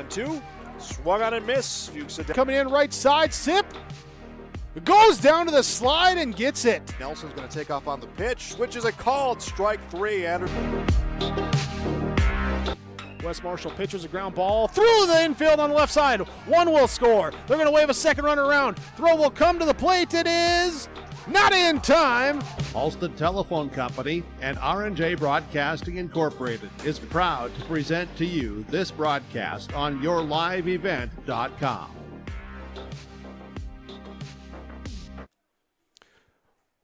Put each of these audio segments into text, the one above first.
1-2. Swung on and miss. Fuchs coming in right side. Sip. Goes down to the slide and gets it. Nelson's going to take off on the pitch, which is a called strike 3. Anderson. Wes Marshall pitches a ground ball through the infield on the left side. One will score. They're going to wave a second runner around. Throw will come to the plate. It is not in time. Halstead Telephone Company and R&J Broadcasting Incorporated is proud to present to you this broadcast on yourliveevent.com.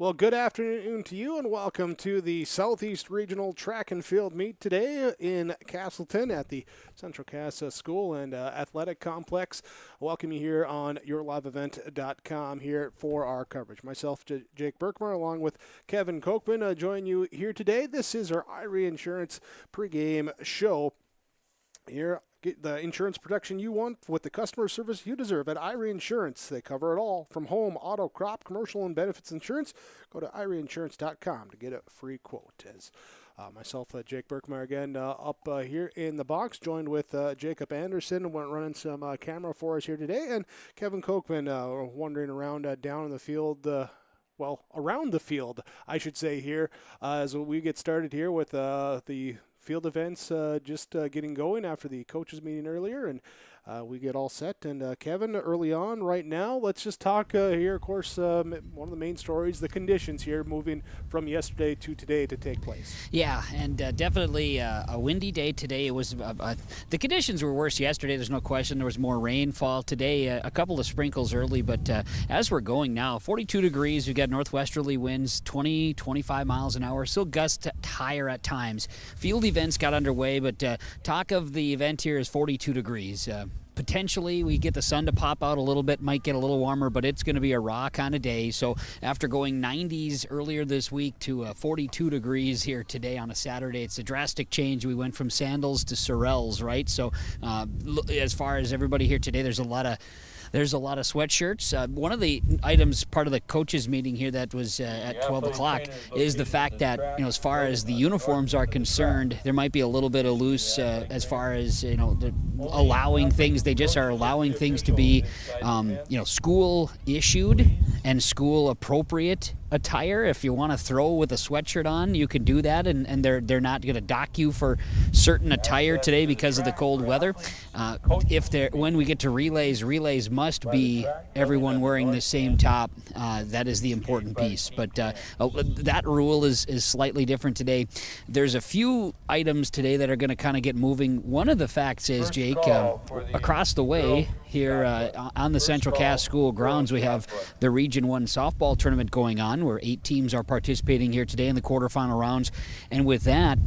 Well, good afternoon to you and welcome to the Southeast Regional Track and Field Meet today in Castleton at the Central Cass School and Athletic Complex. Welcome you here on yourliveevent.com here for our coverage. Myself, Jake Berkmar, along with Kevin Kochman, join you here today. This is our Irie Insurance pregame show. Here, get the insurance protection you want with the customer service you deserve at Irie Insurance. They cover it all from home, auto, crop, commercial, and benefits insurance. Go to IrieInsurance.com to get a free quote. As myself, Jake Berkmeyer, again, up here in the box, joined with Jacob Anderson, running some camera for us here today, and Kevin Kochman wandering around down in the field. Around the field, I should say, here as we get started here with the field events just getting going after the coaches meeting earlier, and we get all set. And Kevin, early on right now, let's just talk here, of course, one of the main stories, the conditions here moving from yesterday to today to take place. Yeah, and definitely a windy day today. It was the conditions were worse yesterday, there's no question. There was more rainfall today, a couple of sprinkles early, but as we're going now, 42 degrees, we've got northwesterly winds, 20, 25 miles an hour, still gusts higher at times. Field events got underway, but talk of the event here is 42 degrees. Potentially we get the sun to pop out a little bit, might get a little warmer, but it's going to be a raw kind of day. So after going 90s earlier this week to 42 degrees here today on a Saturday, it's a drastic change. We went from sandals to sorels, right? So as far as everybody here today, there's a lot of sweatshirts. One of the items, part of the coaches meeting here that was at 12 o'clock, is the fact that, as far as the uniforms are concerned, there might be a little bit of loose as far as, allowing things. They just are allowing things to be, school issued and school appropriate attire. If you want to throw with a sweatshirt on, you can do that, and they're not going to dock you for certain attire today because of the cold weather. When we get to relays must be everyone wearing the same top. That is the important piece. But that rule is slightly different today. There's a few items today that are going to kind of get moving. One of the facts is, Jake, across the way here on the Central Cass School grounds, we have the Region 1 softball tournament going on, where 8 teams are participating here today in the quarterfinal rounds. And with that,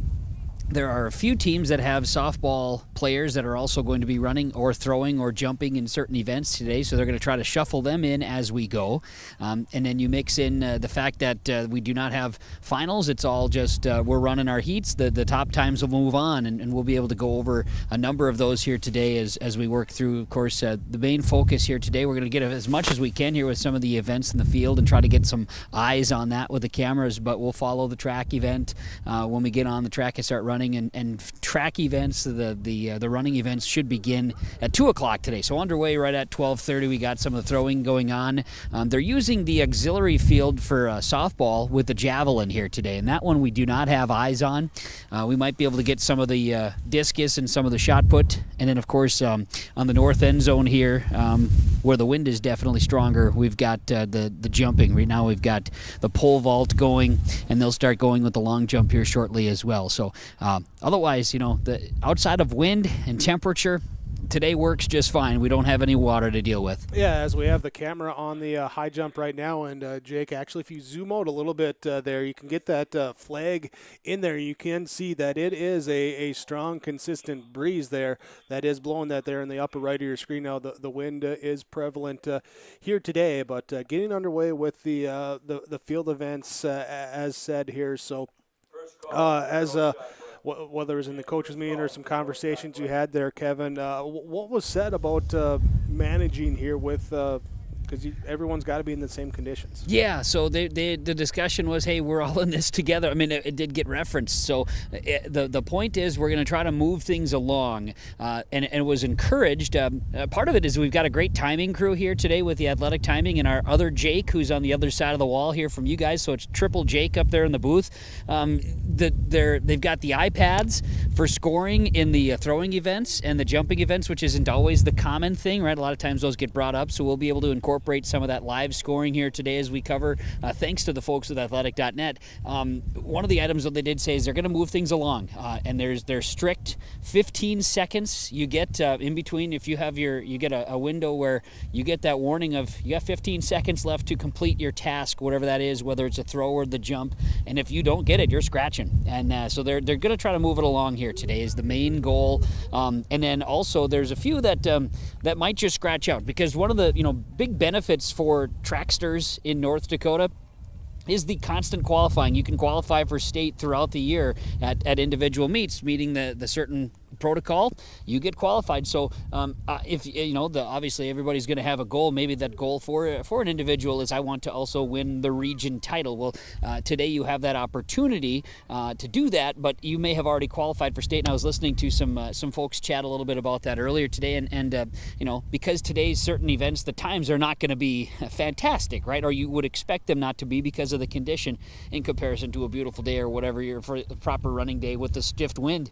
there are a few teams that have softball players that are also going to be running or throwing or jumping in certain events today, so they're going to try to shuffle them in as we go. And then you mix in the fact that we do not have finals. It's all just we're running our heats. The top times will move on, and we'll be able to go over a number of those here today as we work through. Of course, the main focus here today, we're going to get as much as we can here with some of the events in the field and try to get some eyes on that with the cameras, but we'll follow the track event when we get on the track and start running. And track events, the running events should begin at 2 o'clock today. So underway right at 12:30. We got some of the throwing going on. They're using the auxiliary field for softball with the javelin here today, and that one we do not have eyes on. We might be able to get some of the discus and some of the shot put, and then of course on the north end zone here, where the wind is definitely stronger, we've got the jumping. Right now we've got the pole vault going, and they'll start going with the long jump here shortly as well. So otherwise, the outside of wind and temperature, today works just fine. We don't have any water to deal with. Yeah, as we have the camera on the high jump right now, and Jake, actually, if you zoom out a little bit there, you can get that flag in there. You can see that it is a strong, consistent breeze there that is blowing that there in the upper right of your screen. Now, the wind is prevalent here today, but getting underway with the field events as said here. So whether it was in the coaches meeting or some conversations you had there, Kevin, what was said about managing here with because everyone's got to be in the same conditions. Yeah, so the discussion was, hey, we're all in this together. I mean, it did get referenced. So the point is we're going to try to move things along, and it was encouraged. Part of it is we've got a great timing crew here today with the athletic timing, and our other Jake, who's on the other side of the wall here from you guys. So it's triple Jake up there in the booth. They've got the iPads for scoring in the throwing events and the jumping events, which isn't always the common thing, right? A lot of times those get brought up, so we'll be able to incorporate some of that live scoring here today as we cover, thanks to the folks with athletic.net. One of the items that they did say is they're going to move things along, and there's strict 15 seconds you get in between. If you have you get a window where you get that warning of you got 15 seconds left to complete your task, whatever that is, whether it's a throw or the jump, and if you don't get it, you're scratching. And so they're going to try to move it along here today is the main goal. And then also there's a few that might just scratch out, because one of the big benefits for tracksters in North Dakota is the constant qualifying. You can qualify for state throughout the year at individual meets, meeting the certain protocol, you get qualified. So if obviously everybody's going to have a goal. Maybe that goal for an individual is I want to also win the region title. Well, today you have that opportunity to do that, but you may have already qualified for state. And I was listening to some folks chat a little bit about that earlier today, and because today's certain events, the times are not going to be fantastic, right? Or you would expect them not to be because of the condition in comparison to a beautiful day or whatever you're for the proper running day with the stiff wind.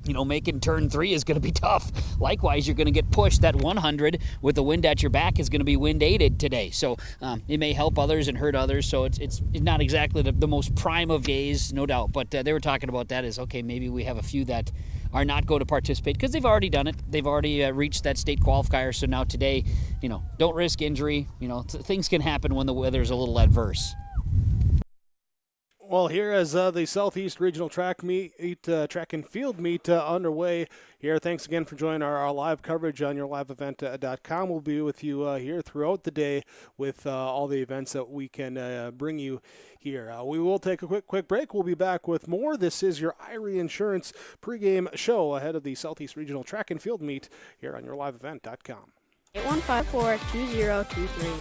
Making turn 3 is going to be tough. Likewise, you're going to get pushed. That 100 with the wind at your back is going to be wind aided today. So it may help others and hurt others. So it's not exactly the most prime of days, no doubt. But they were talking about that as, okay, maybe we have a few that are not going to participate because they've already done it. They've already reached that state qualifier. So now today, don't risk injury. Things can happen when the weather's a little adverse. Well, here as the Southeast Regional Track and Field Meet underway here. Thanks again for joining our live coverage on yourliveevent.com. We'll be with you here throughout the day with all the events that we can bring you here. We will take a quick break. We'll be back with more. This is your Irie Insurance pregame show ahead of the Southeast Regional Track and Field Meet here on yourliveevent.com. 8154-2023.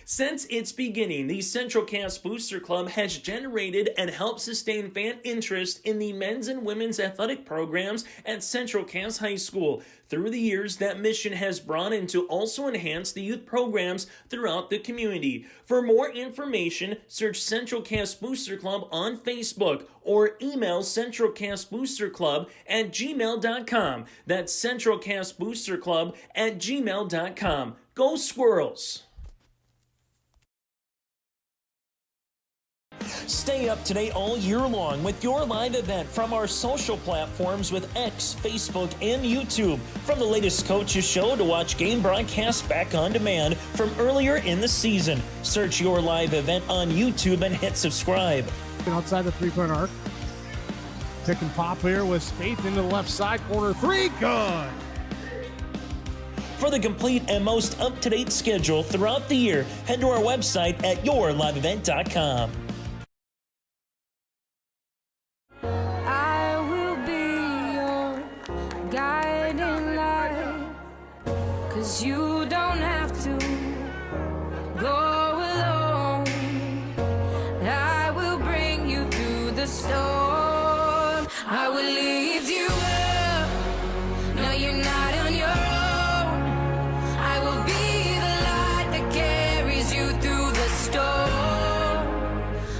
Since its beginning, the Central Cass Booster Club has generated and helped sustain fan interest in the men's and women's athletic programs at Central Cass High School. Through the years, that mission has broadened to also enhance the youth programs throughout the community. For more information, search Central Cass Booster Club on Facebook or email centralcassboosterclub@gmail.com. That's centralcassboosterclub@gmail.com. Go Squirrels! Stay up to date all year long with your live event from our social platforms with X, Facebook, and YouTube. From the latest coaches show to watch game broadcasts back on demand from earlier in the season. Search your live event on YouTube and hit subscribe. Outside the three-point arc. Pick and pop here with Spaeth into the left side corner. 3, good! For the complete and most up-to-date schedule throughout the year, head to our website at yourliveevent.com. You don't have to go alone. I will bring you through the storm. I will lift you up. No, you're not on your own. I will be the light that carries you through the storm.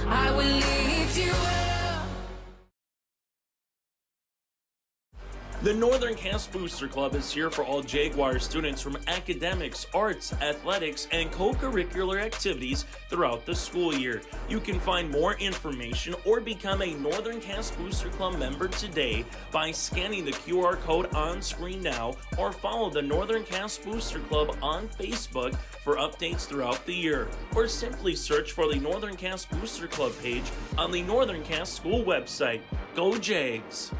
I will lift you up. The Northern Cass Booster Club is here for all Jaguar students from academics, arts, athletics, and co-curricular activities throughout the school year. You can find more information or become a Northern Cass Booster Club member today by scanning the QR code on screen now or follow the Northern Cass Booster Club on Facebook for updates throughout the year, or simply search for the Northern Cass Booster Club page on the Northern Cass School website. Go Jags!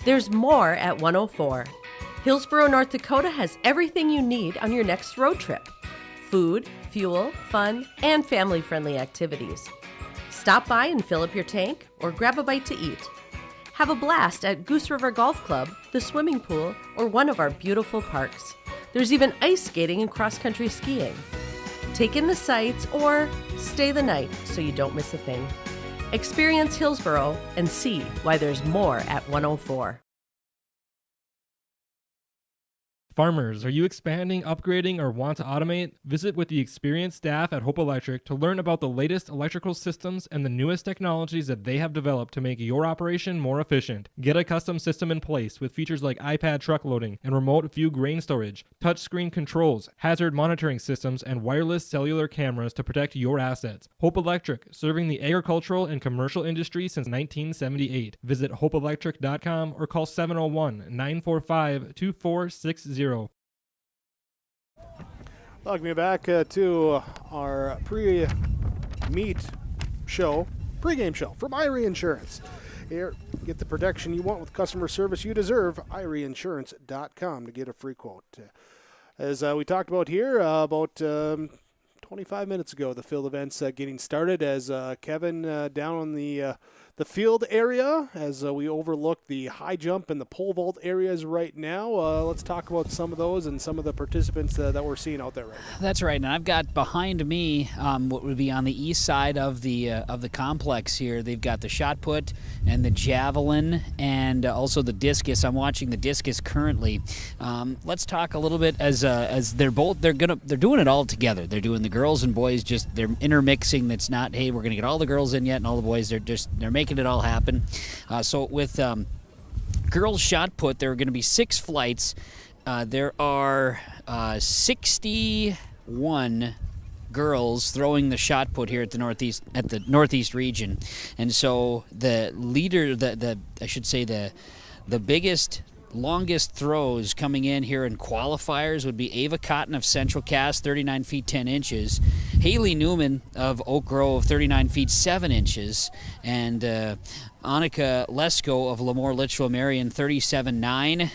There's more at 104. Hillsborough, North Dakota has everything you need on your next road trip. Food, fuel, fun, and family-friendly activities. Stop by and fill up your tank or grab a bite to eat. Have a blast at Goose River Golf Club, the swimming pool, or one of our beautiful parks. There's even ice skating and cross-country skiing. Take in the sights or stay the night so you don't miss a thing. Experience Hillsboro and see why there's more at 104. Farmers, are you expanding, upgrading, or want to automate? Visit with the experienced staff at Hope Electric to learn about the latest electrical systems and the newest technologies that they have developed to make your operation more efficient. Get a custom system in place with features like iPad truck loading and remote view grain storage, touchscreen controls, hazard monitoring systems, and wireless cellular cameras to protect your assets. Hope Electric, serving the agricultural and commercial industry since 1978. Visit hopeelectric.com or call 701-945-2460. Welcome me back to our pre-meet show, pregame show from Irie Insurance. Here, get the protection you want with customer service you deserve. IrieInsurance.com to get a free quote. As we talked about here, about 25 minutes ago, the field event's getting started as Kevin down on the field area as we overlook the high jump and the pole vault areas right now. Let's talk about some of those and some of the participants that we're seeing out there right now. That's right, and I've got behind me what would be on the east side of the complex here. They've got the shot put and the javelin and also the discus. I'm watching the discus currently. Let's talk a little bit as they're doing it all together. They're doing the girls and boys, just they're intermixing. That's not, hey, we're going to get all the girls in yet and all the boys. They're making it all happen. So with girls shot put, there are going to be 6 flights. There are 61 girls throwing the shot put here at the northeast region, and so the leader, the biggest, longest throws coming in here in qualifiers would be Ava Cotton of Central Cass, 39 feet 10 inches, Haley Newman of Oak Grove, 39 feet 7 inches, and Annika Lesko of Lemoore Litchfield Marion, 37.9.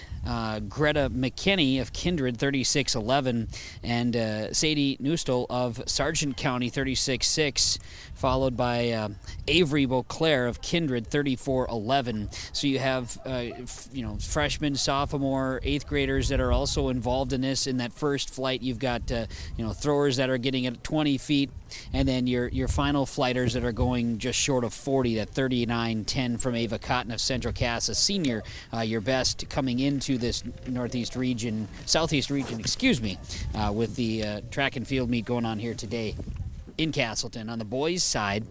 Greta McKinney of Kindred, 36.11, and Sadie Newstall of Sargent County, 36.6, followed by Avery Beauclair of Kindred, 34.11. So you have freshmen, sophomore, 8th graders that are also involved in this. In that first flight, you've got throwers that are getting at 20 feet, and then your final flighters that are going just short of 40, that 39.10 from Ava Cotton of Central Cass, a senior, your best coming into this southeast region, with the track and field meet going on here today in Castleton. On the boys' side,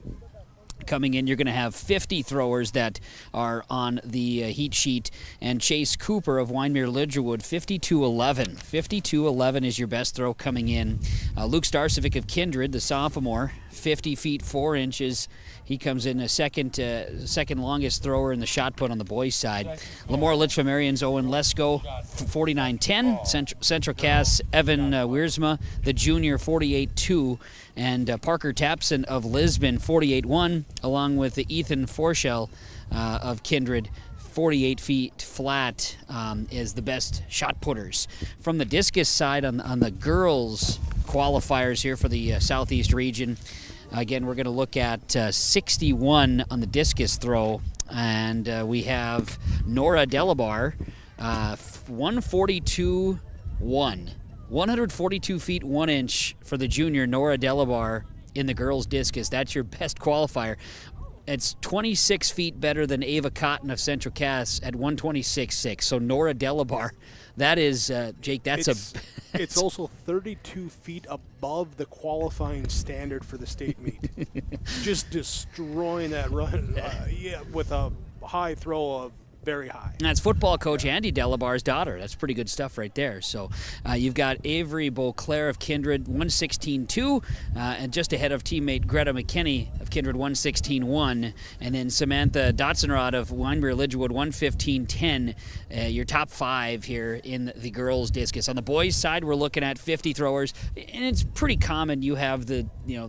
coming in, you're going to have 50 throwers that are on the heat sheet, and Chase Cooper of Winemere Lidgerwood, 52.11. 52.11 is your best throw coming in. Luke Starcevic of Kindred, the sophomore, 50 feet 4 inches. He comes in a second longest thrower in the shot put on the boys' side. Lemoore Litchfield Marion's Owen Lesko, 49.10. Central Cass, Evan Wiersma, the junior, 48.2. And Parker Tapson of Lisbon, 48.1, along with the Ethan Forshell of Kindred, 48 feet flat, is the best shot putters. From the discus side, on the girls' qualifiers here for the southeast region, again, we're going to look at 61 on the discus throw, and we have Nora Delabar, 142.1. 142 feet 1 inch for the junior Nora Delabar in the girls' discus. That's your best qualifier. It's 26 feet better than Ava Cotton of Central Cass at 126.6. So Nora Delabar, that is, Jake, it's also 32 feet above the qualifying standard for the state meet. Just destroying that run with a high throw of very high. And that's football coach Andy Delabar's daughter. That's pretty good stuff right there. So you've got Avery Beauclair of Kindred, 116.2, and just ahead of teammate Greta McKinney of Kindred, 116.1, and then Samantha Dotzenrod of Winemere Lidgerwood, 115.10. Your top 5 here in the girls' discus. On the boys' side, we're looking at 50 throwers, and it's pretty common. You have the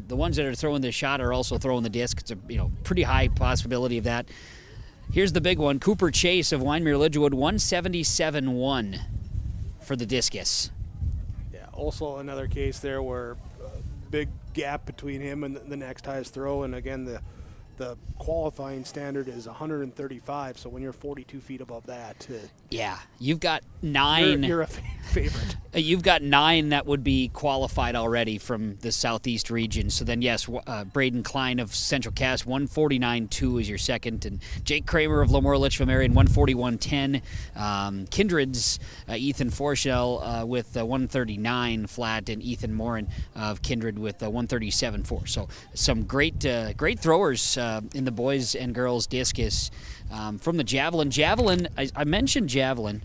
ones that are throwing the shot are also throwing the disc. It's a pretty high possibility of that. Here's the big one. Cooper Chase of Winemere Lidgerwood, 177.1 for the discus. Yeah, also another case there where big gap between him and the next highest throw. And again, the qualifying standard is 135. So when you're 42 feet above that, yeah, you've got 9. You're a favorite. You've got 9 that would be qualified already from the Southeast region. So then, yes, Braden Klein of Central Cass, 149.2 is your second, and Jake Kramer of Lemoore Litchfield Marion, 141.10. Kindred's Ethan Forshell with 139 flat, and Ethan Morin of Kindred with 137.4. So some great throwers in the boys and girls discus. From the javelin, I mentioned javelin,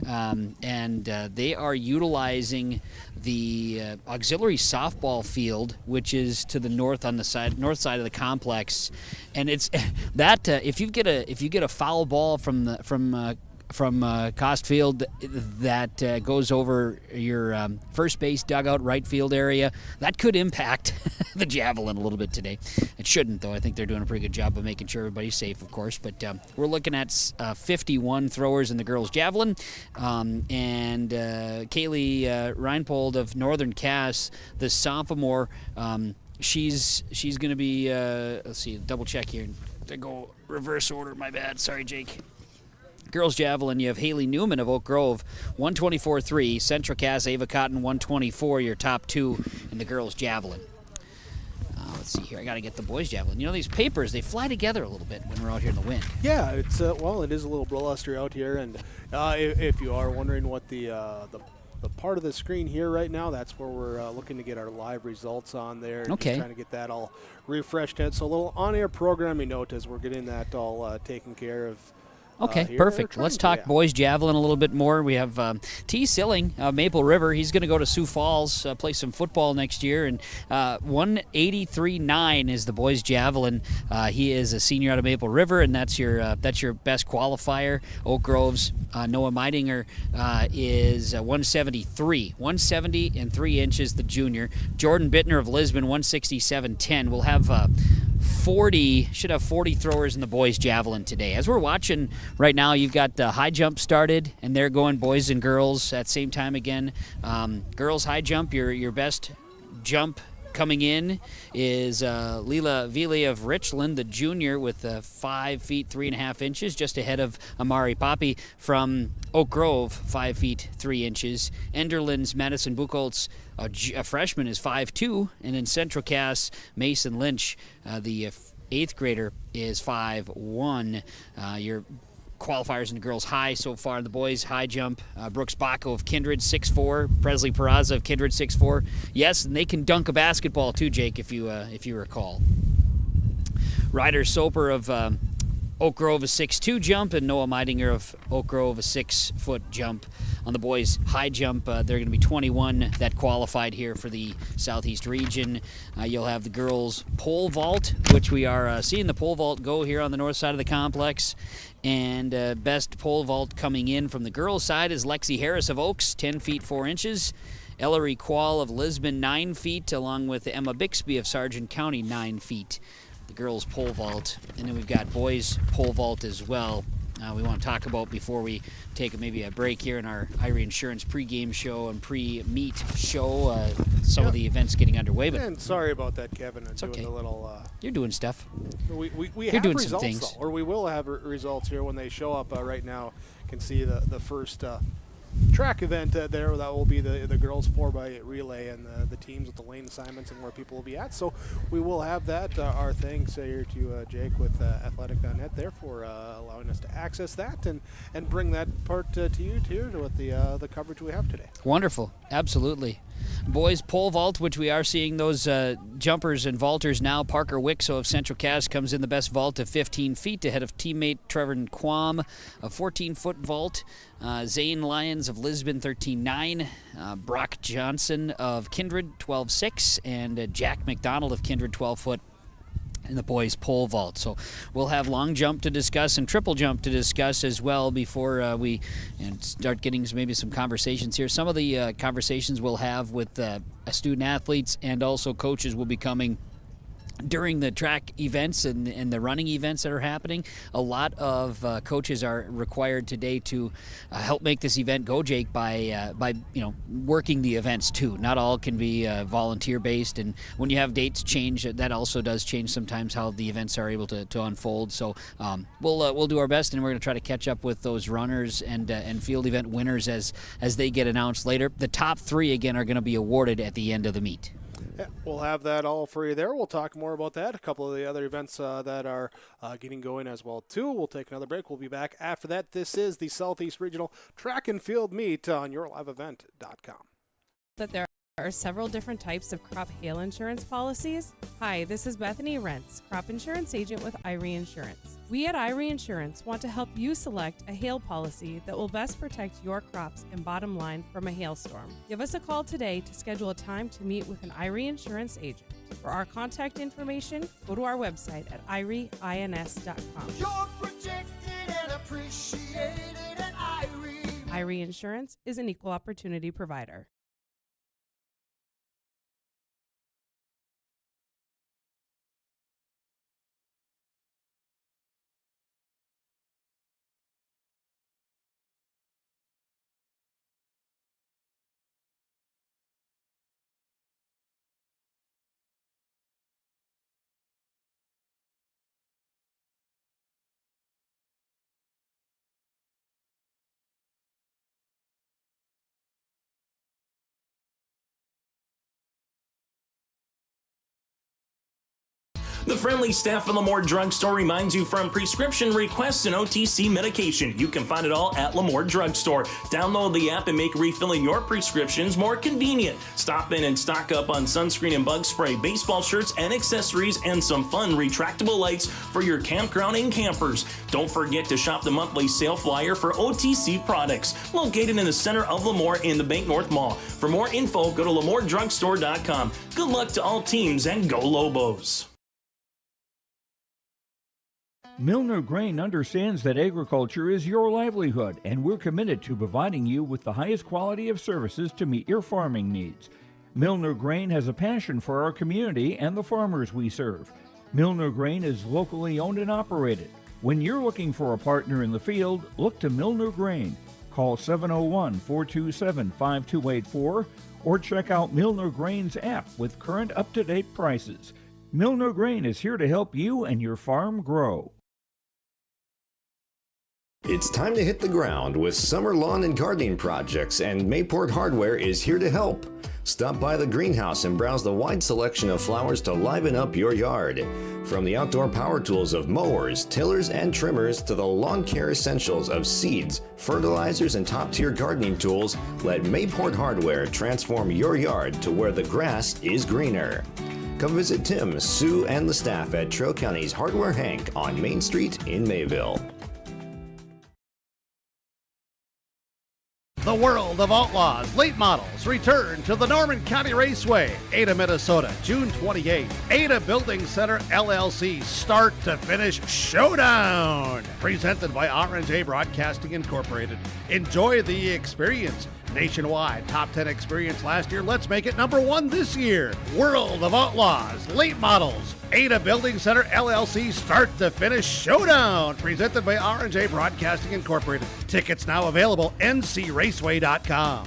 and they are utilizing the auxiliary softball field, which is to the north on the north side of the complex, and it's that if you get a foul ball from Cost Field that goes over your first base dugout, right field area, that could impact the javelin a little bit today. It shouldn't, though. I think they're doing a pretty good job of making sure everybody's safe, of course. But we're looking at 51 throwers in the girls' javelin. And Kaylee Reinpold of Northern Cass, the sophomore, she's going to be, let's see, double check here. I go reverse order, my bad. Sorry, Jake. Girls javelin, you have Haley Newman of Oak Grove, 124.3. Central Cass, Ava Cotton, 124. Your top 2 in the girls javelin. Let's see here. I got to get the boys javelin. You know, these papers, they fly together a little bit when we're out here in the wind. Yeah, it's it is a little blustery out here, and if you are wondering what the part of the screen here right now, that's where we're looking to get our live results on there. Okay. Just trying to get that all refreshed. So a little on-air programming note as we're getting that all taken care of. Okay, perfect. Let's talk boys javelin a little bit more. We have T. Silling, Maple River. He's going to go to Sioux Falls, play some football next year, and 183.9 is the boys javelin. He is a senior out of Maple River, and that's your best qualifier. Oak Grove's Noah Meidinger is 173, 170 and 3 inches, the junior. Jordan Bittner of Lisbon, 167.10. We'll have 40 throwers in the boys javelin today. As we're watching right now, you've got the high jump started, and they're going boys and girls at the same time again. Girls high jump, your best jump coming in is Leela Vili of Richland, the junior, with 5 feet 3.5 inches, just ahead of Amari Poppy from Oak Grove, 5 feet 3 inches. Enderlin's Madison Buchholz, a freshman, is 5'2", and in Central Cass, Mason Lynch, the 8th grader, is 5'1". Your qualifiers in the girls high so far. In the boys high jump, Brooks Baco of Kindred, 6'4", Presley Peraza of Kindred, 6'4". Yes, and they can dunk a basketball too, Jake, if you recall. Ryder Soper of Oak Grove, a 6'2" jump, and Noah Meidinger of Oak Grove, a 6-foot jump. On the boys high jump, there are going to be 21 that qualified here for the Southeast region. You'll have the girls pole vault, which we are seeing the pole vault go here on the north side of the complex. And best pole vault coming in from the girls' side is Lexi Harris of Oaks, 10 feet 4 inches. Ellery Quall of Lisbon, 9 feet, along with Emma Bixby of Sargent County, 9 feet. The girls pole vault. And then we've got boys pole vault as well. We want to talk about before we take maybe a break here in our Irie Insurance pregame show and pre-meet show. Some of the events getting underway, but and sorry about that, Kevin. It's okay. A little, you're doing stuff. We You're have doing results, some things, though, or we will have results here when they show up. Right now, you can see the first track event there. That will be the girls 4x relay and the teams with the lane assignments and where people will be at. So we will have that. Our thanks here to Jake with Athletic.net there for allowing us to access that and bring that part to you too, with the coverage we have today. Wonderful, absolutely. Boys pole vault, which we are seeing those jumpers and vaulters now. Parker Wixo of Central Cass comes in the best vault of 15 feet ahead of teammate Trevor Quam, a 14-foot vault. Zane Lyons of Lisbon, 13.9. Brock Johnson of Kindred, 12.6. And Jack McDonald of Kindred, 12-foot. In the boys pole vault. So we'll have long jump to discuss and triple jump to discuss as well before we start getting maybe some conversations here. Some of the conversations we'll have with student athletes and also coaches will be coming during the track events and the running events that are happening, a lot of coaches are required today to help make this event go, Jake, by working the events too. Not all can be volunteer based, and when you have dates change, that also does change sometimes how the events are able to unfold. So we'll do our best, and we're going to try to catch up with those runners and field event winners as they get announced later. The top 3 again are going to be awarded at the end of the meet. Yeah, we'll have that all for you there. We'll talk more about that. A couple of the other events that are getting going as well, too. We'll take another break. We'll be back after that. This is the Southeast Regional Track and Field Meet on yourliveevent.com. That there are several different types of crop hail insurance policies. Hi, this is Bethany Rentz, crop insurance agent with Irie Insurance. We at Irie Insurance want to help you select a hail policy that will best protect your crops and bottom line from a hailstorm. Give us a call today to schedule a time to meet with an Irie Insurance agent. For our contact information, go to our website at irieins.com. You're protected and appreciated at Irie. Irie Insurance is an equal opportunity provider. The friendly staff at Lamore Drugstore reminds you from prescription requests and OTC medication. You can find it all at Lamore Drugstore. Download the app and make refilling your prescriptions more convenient. Stop in and stock up on sunscreen and bug spray, baseball shirts and accessories, and some fun retractable lights for your campground and campers. Don't forget to shop the monthly sale flyer for OTC products, located in the center of Lamore in the Bank North Mall. For more info, go to lamoredrugstore.com. Good luck to all teams and go Lobos. Milner Grain understands that agriculture is your livelihood, and we're committed to providing you with the highest quality of services to meet your farming needs. Milner Grain has a passion for our community and the farmers we serve. Milner Grain is locally owned and operated. When you're looking for a partner in the field, look to Milner Grain. Call 701-427-5284 or check out Milner Grain's app with current up-to-date prices. Milner Grain is here to help you and your farm grow. It's time to hit the ground with summer lawn and gardening projects, and Mayport Hardware is here to help. Stop by the greenhouse and browse the wide selection of flowers to liven up your yard. From the outdoor power tools of mowers, tillers, and trimmers to the lawn care essentials of seeds, fertilizers, and top-tier gardening tools, let Mayport Hardware transform your yard to where the grass is greener. Come visit Tim, Sue, and the staff at Trail County's Hardware Hank on Main Street in Mayville. The World of Outlaws late models return to the Norman County Raceway, Ada, Minnesota, June 28th. Ada Building Center LLC start to finish showdown. Presented by R&J Broadcasting Incorporated. Enjoy the experience. Nationwide top 10 experience last year. Let's make it number 1 this year. World of Outlaws late models. Ada Building Center LLC start to finish showdown. Presented by R&J Broadcasting Incorporated. Tickets now available. ncraceway.com.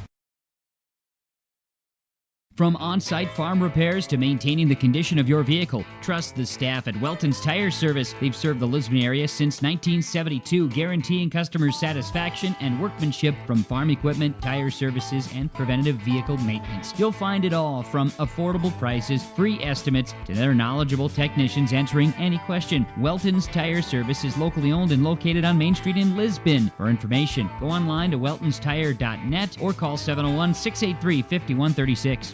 From on-site farm repairs to maintaining the condition of your vehicle, trust the staff at Welton's Tire Service. They've served the Lisbon area since 1972, guaranteeing customers satisfaction and workmanship from farm equipment, tire services, and preventative vehicle maintenance. You'll find it all from affordable prices, free estimates, to their knowledgeable technicians answering any question. Welton's Tire Service is locally owned and located on Main Street in Lisbon. For information, go online to weltonstire.net or call 701-683-5136.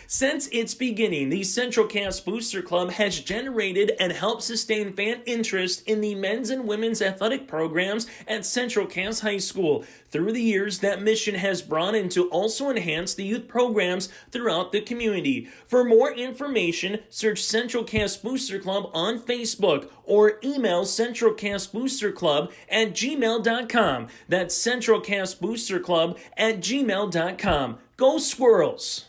Since its beginning, the Central Cass Booster Club has generated and helped sustain fan interest in the men's and women's athletic programs at Central Cass High School. Through the years, that mission has broadened to also enhance the youth programs throughout the community. For more information, search Central Cass Booster Club on Facebook or email centralcassboosterclub@gmail.com. That's centralcassboosterclub@gmail.com. Go Squirrels!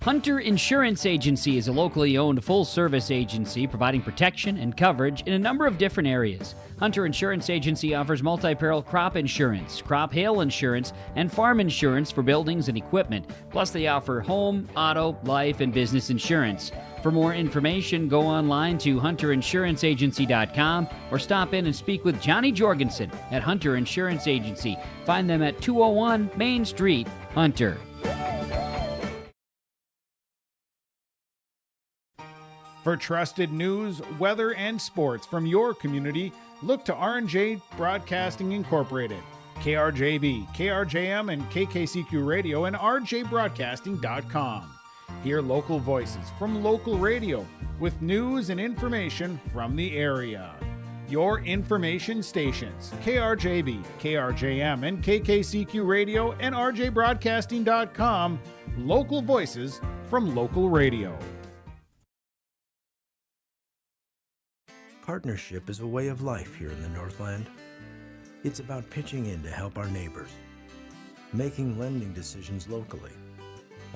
Hunter Insurance Agency is a locally owned full-service agency providing protection and coverage in a number of different areas. Hunter Insurance Agency offers multi-peril crop insurance, crop hail insurance, and farm insurance for buildings and equipment. Plus, they offer home, auto, life, and business insurance. For more information, go online to hunterinsuranceagency.com or stop in and speak with Johnny Jorgensen at Hunter Insurance Agency. Find them at 201 Main Street, Hunter. For trusted news, weather, and sports from your community, look to R&J Broadcasting Incorporated, KRJB, KRJM, and KKCQ Radio, and rjbroadcasting.com. Hear local voices from local radio with news and information from the area. Your information stations, KRJB, KRJM, and KKCQ Radio, and rjbroadcasting.com. Local voices from local radio. Partnership is a way of life here in the Northland. It's about pitching in to help our neighbors, making lending decisions locally,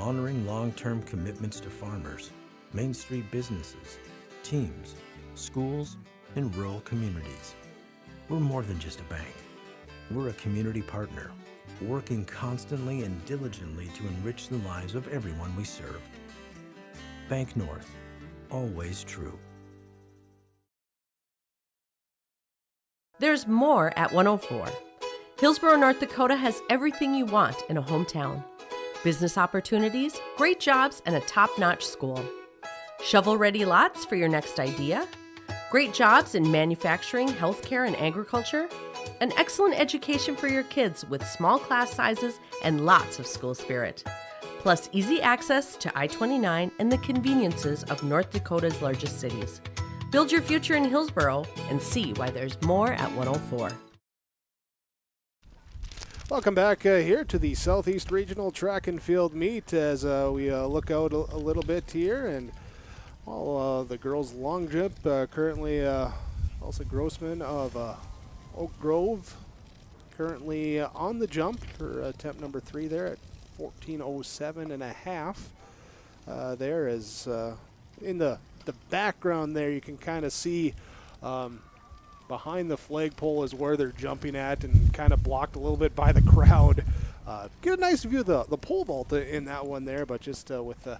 honoring long-term commitments to farmers, Main Street businesses, teams, schools, and rural communities. We're more than just a bank. We're a community partner, working constantly and diligently to enrich the lives of everyone we serve. Bank North, always true. There's more at 104. Hillsborough, North Dakota has everything you want in a hometown. Business opportunities, great jobs, and a top-notch school. Shovel-ready lots for your next idea. Great jobs in manufacturing, healthcare, and agriculture. An excellent education for your kids with small class sizes and lots of school spirit. Plus easy access to I-29 and the conveniences of North Dakota's largest cities. Build your future in Hillsborough and see why there's more at 104. Welcome back here to the Southeast Regional Track and Field Meet as we look out a little bit here. And the girls' long jump currently Elsa Grossman of Oak Grove currently on the jump. Her attempt number 3 there at 14:07 and a half. There is in the background there, you can kind of see behind the flagpole is where they're jumping at, and kind of blocked a little bit by the crowd. Get a nice view of the pole vault in that one there, but just with the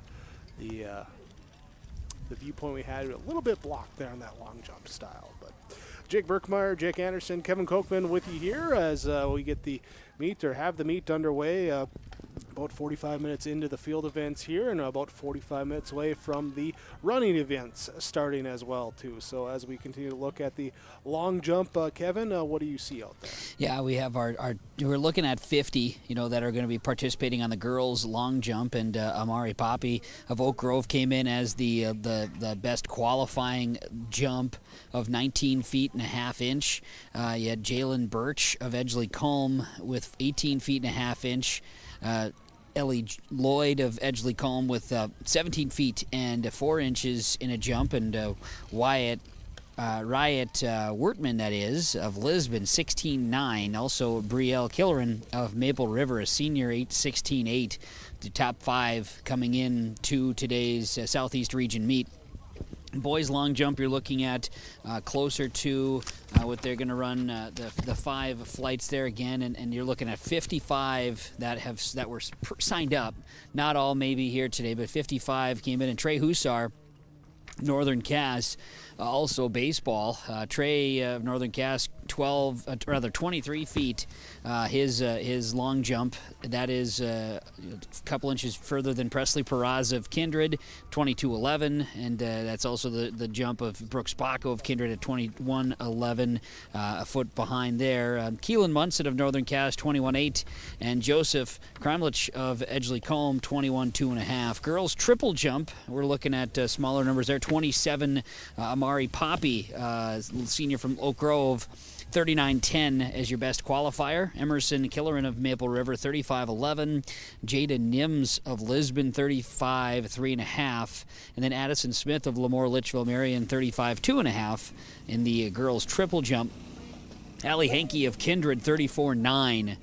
viewpoint we had, a little bit blocked there on that long jump style. But Jake Berkmeyer, Jake Anderson, Kevin Kochman with you here as we get the meet, or have the meet underway. About 45 minutes into the field events here, and about 45 minutes away from the running events starting as well too. So as we continue to look at the long jump, Kevin, what do you see out there? Yeah, we have we're looking at 50, that are going to be participating on the girls' long jump, and Amari Poppy of Oak Grove came in as the best qualifying jump of 19 feet and a half inch. You had Jalen Birch of Edgeley Culm with 18 feet and a half inch. Ellie Lloyd of Edgeley Culm with 17 feet and 4 inches in a jump, and Riot Wertman, that is, of Lisbon, 16.9. Also, Brielle Killeran of Maple River, a senior, 16.8. The top 5 coming in to today's Southeast Region meet. Boys long jump, you're looking at closer to what they're going to run the 5 flights there again, and you're looking at 55 that were signed up. Not all maybe here today, but 55 came in. And Trey Hussar, Northern Cass, also baseball. Trey of Northern Cass, 23 feet. His long jump, that is a couple inches further than Presley Peraz of Kindred, 22.11, and that's also the jump of Brooks Baco of Kindred at 21.11, a foot behind there. Keelan Munson of Northern Cass, 21.8, and Joseph Krimlich of Edgeley Culm, 21.2.5. Girls triple jump, we're looking at smaller numbers there, 27. Amari Poppy, senior from Oak Grove, 39.10 as your best qualifier. Emerson Killeran of Maple River, 35.11. Jada Nims of Lisbon, 35.3.5. And then Addison Smith of Lemoore Litchville Marion, 35.2.5 in the girls triple jump. Allie Hankey of Kindred, 34.9.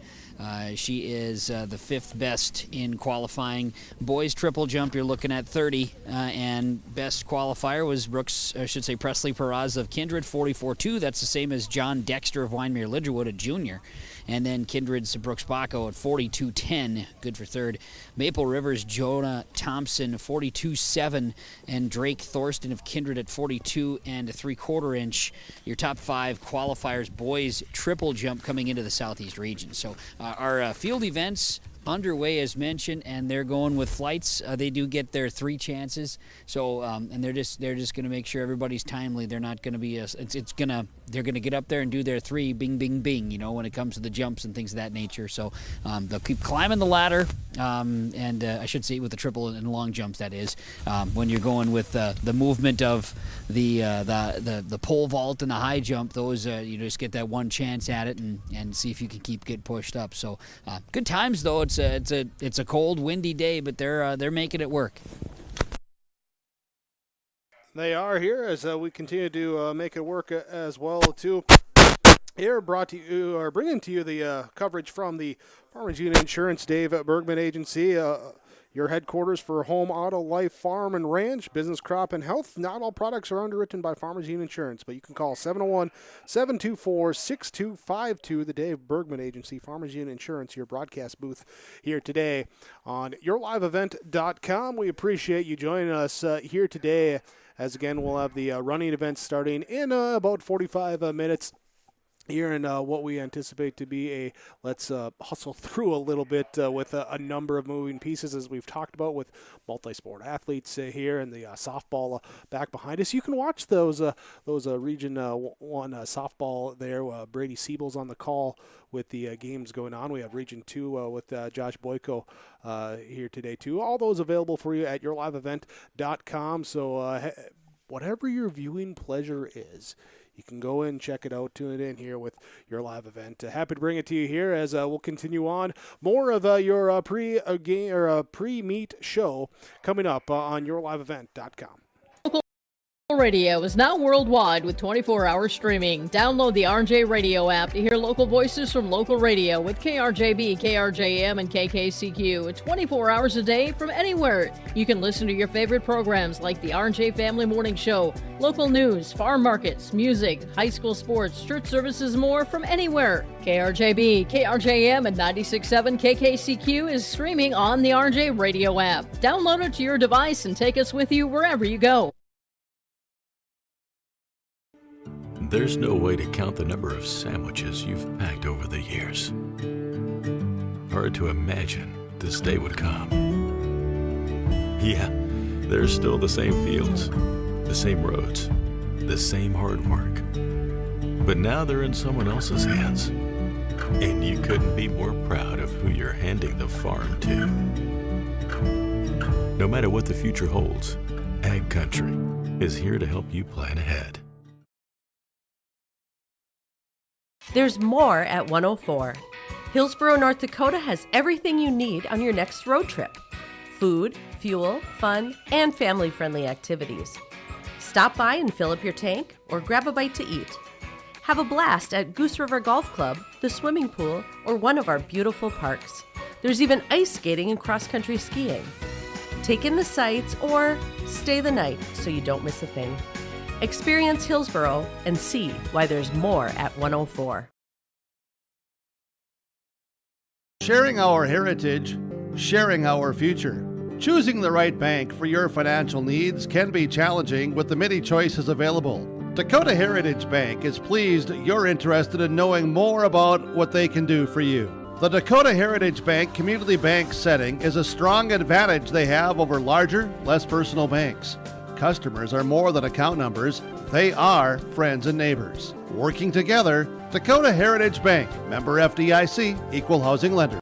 She is the 5th best in qualifying. Boys triple jump, you're looking at 30, and best qualifier was Presley Peraz of Kindred, 44.2. That's the same as John Dexter of Wyndmere Lidgerwood, a junior. And then Kindred's Brooks Baco at 42.10, good for 3rd. Maple River's Jonah Thompson, 42.7, and Drake Thorsten of Kindred at 42 and a 3/4 inch. Your top 5 qualifiers, boys triple jump coming into the Southeast region. So our field events underway as mentioned, and they're going with flights. They do get their 3 chances. So and they're just going to make sure everybody's timely. They're not going to be they're going to get up there and do their 3 bing bing bing, when it comes to the jumps and things of that nature. So they'll keep climbing the ladder, and I should say with the triple and long jumps, that is, when you're going with the movement of the pole vault and the high jump, those you just get that 1 chance at it and see if you can get pushed up. So good times though. It's a cold, windy day, but they're making it work. They are here as we continue to make it work as well too. Here, brought to you or bringing to you the coverage from the Farmers Union Insurance Dave Bergman Agency. Your headquarters for home, auto, life, farm, and ranch, business, crop, and health. Not all products are underwritten by Farmers Union Insurance, but you can call 701-724-6252, the Dave Bergman Agency, Farmers Union Insurance, your broadcast booth here today on yourliveevent.com. We appreciate you joining us here today, as again, we'll have the running event starting in about 45 minutes. Here in what we anticipate to be let's hustle through a little bit with a number of moving pieces, as we've talked about, with multi-sport athletes here and the softball back behind us. You can watch those Region 1 softball there. Brady Siebel's on the call with the games going on. We have Region 2 with Josh Boyko here today too. All those available for you at yourliveevent.com. So whatever your viewing pleasure is, you can go in, check it out, tune it in here with your live event. Happy to bring it to you here as we'll continue on. More of your pre-meet show coming up on yourliveevent.com. Radio is now worldwide with 24-hour streaming. Download the RJ Radio app to hear local voices from local radio with KRJB, KRJM, and KKCQ. 24 hours a day from anywhere. You can listen to your favorite programs like the RJ Family Morning Show, local news, farm markets, music, high school sports, church services, more from anywhere. KRJB, KRJM, and 96.7 KKCQ is streaming on the RJ Radio app. Download it to your device and take us with you wherever you go. There's no way to count the number of sandwiches you've packed over the years. Hard to imagine this day would come. Yeah, there's still the same fields, the same roads, the same hard work. But now they're in someone else's hands. And you couldn't be more proud of who you're handing the farm to. No matter what the future holds, Ag Country is here to help you plan ahead. There's more at 104. Hillsborough, North Dakota has everything you need on your next road trip. Food, fuel, fun, and family-friendly activities. Stop by and fill up your tank or grab a bite to eat. Have a blast at Goose River Golf Club, the swimming pool, or one of our beautiful parks. There's even ice skating and cross-country skiing. Take in the sights or stay the night so you don't miss a thing. Experience Hillsborough and see why there's more at 104. Sharing our heritage, sharing our future. Choosing the right bank for your financial needs can be challenging with the many choices available. Dakota Heritage Bank is pleased you're interested in knowing more about what they can do for you. The Dakota Heritage Bank community bank setting is a strong advantage they have over larger, less personal banks. Customers are more than account numbers. They are friends and neighbors. Working together, Dakota Heritage Bank, member FDIC, equal housing lender.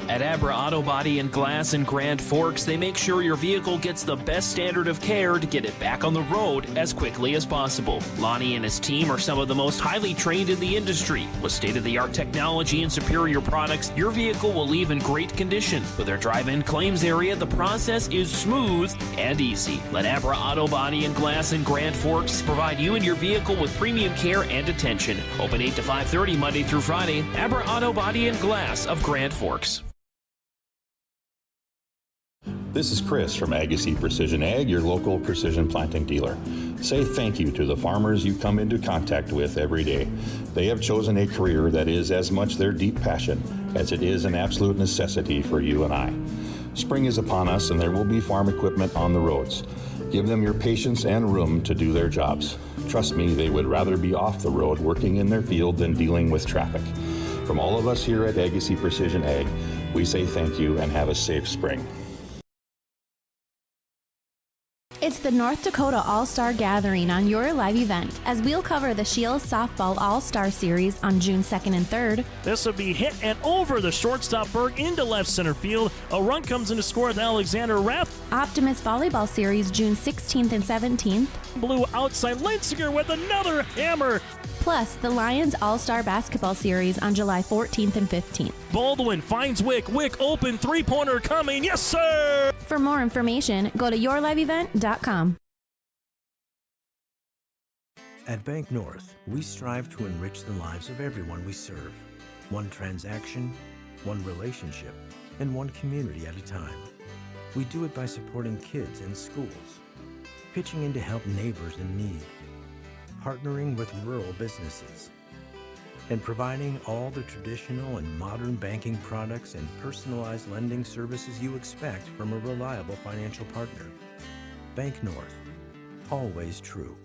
At Abra Auto Body and Glass in Grand Forks, they make sure your vehicle gets the best standard of care to get it back on the road as quickly as possible. Lonnie and his team are some of the most highly trained in the industry. With state-of-the-art technology and superior products, your vehicle will leave in great condition. With their drive-in claims area, the process is smooth and easy. Let Abra Auto Body and Glass in Grand Forks provide you and your vehicle with premium care and attention. Open 8 to 5:30 Monday through Friday. Abra Auto Body and Glass of Grand Forks. This is Chris from Agassiz Precision Ag, your local precision planting dealer. Say thank you to the farmers you come into contact with every day. They have chosen a career that is as much their deep passion as it is an absolute necessity for you and I. Spring is upon us and there will be farm equipment on the roads. Give them your patience and room to do their jobs. Trust me, they would rather be off the road working in their field than dealing with traffic. From all of us here at Agassiz Precision Ag, we say thank you and have a safe spring. It's the North Dakota All-Star Gathering on your live event, as we'll cover the Shields Softball All-Star Series on June 2nd and 3rd. This will be hit and over the shortstop Berg into left center field. A run comes in to score with Alexander Rath. Optimist Volleyball Series June 16th and 17th. Blue outside Linsinger with another hammer. Plus, the Lions All-Star Basketball Series on July 14th and 15th. Baldwin finds Wick. Wick open, three-pointer coming. Yes, sir! For more information, go to yourliveevent.com. At Bank North, we strive to enrich the lives of everyone we serve. One transaction, one relationship, and one community at a time. We do it by supporting kids and schools, pitching in to help neighbors in need, partnering with rural businesses, and providing all the traditional and modern banking products and personalized lending services you expect from a reliable financial partner. Bank North, always true.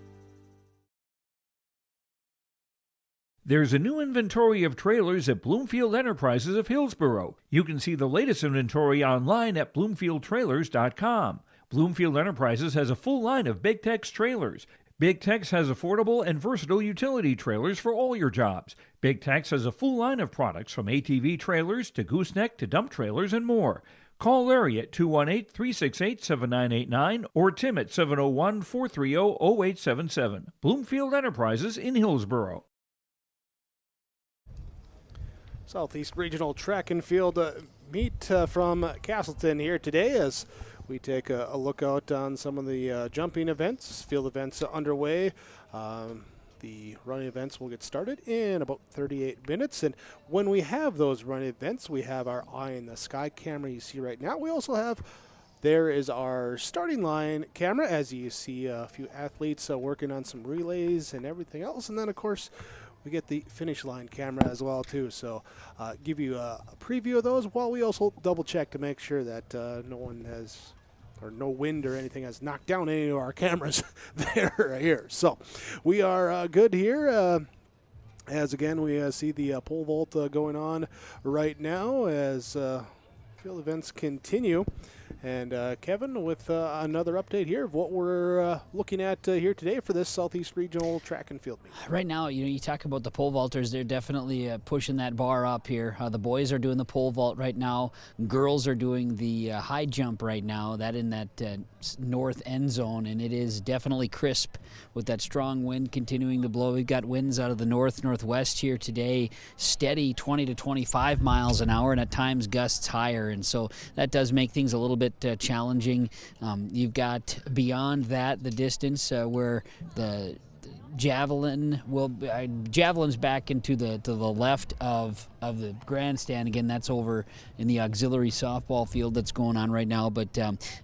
There's a new inventory of trailers at Bloomfield Enterprises of Hillsboro. You can see the latest inventory online at BloomfieldTrailers.com. Bloomfield Enterprises has a full line of Big Tex trailers. Big Tex has affordable and versatile utility trailers for all your jobs. Big Tex has a full line of products from ATV trailers to gooseneck to dump trailers and more. Call Larry at 218-368-7989 or Tim at 701-430-0877. Bloomfield Enterprises in Hillsboro. Southeast Regional Track and Field meet from Castleton here today as we take a look out on some of the jumping events, field events underway. The running events will get started in about 38 minutes. And when we have those running events, we have our eye in the sky camera you see right now. We also have, there is our starting line camera as you see a few athletes working on some relays and everything else. And then, of course, we get the finish line camera as well, too. So give you a preview of those while we also double check to make sure that no one has, or no wind or anything has knocked down any of our cameras there here. So we are good here. As again, we see the pole vault going on right now as field events continue. And Kevin, with another update here of what we're looking at here today for this Southeast Regional Track and Field meet. Right now, you talk about the pole vaulters. They're definitely pushing that bar up here. The boys are doing the pole vault right now. Girls are doing the high jump right now. That in that north end zone, and it is definitely crisp with that strong wind continuing to blow. We've got winds out of the northwest here today, steady 20 to 25 miles an hour, and at times gusts higher. And so that does make things a little bit challenging. You've got beyond that the distance where the javelin's back into to the left of the grandstand. Again, that's over in the auxiliary softball field that's going on right now. But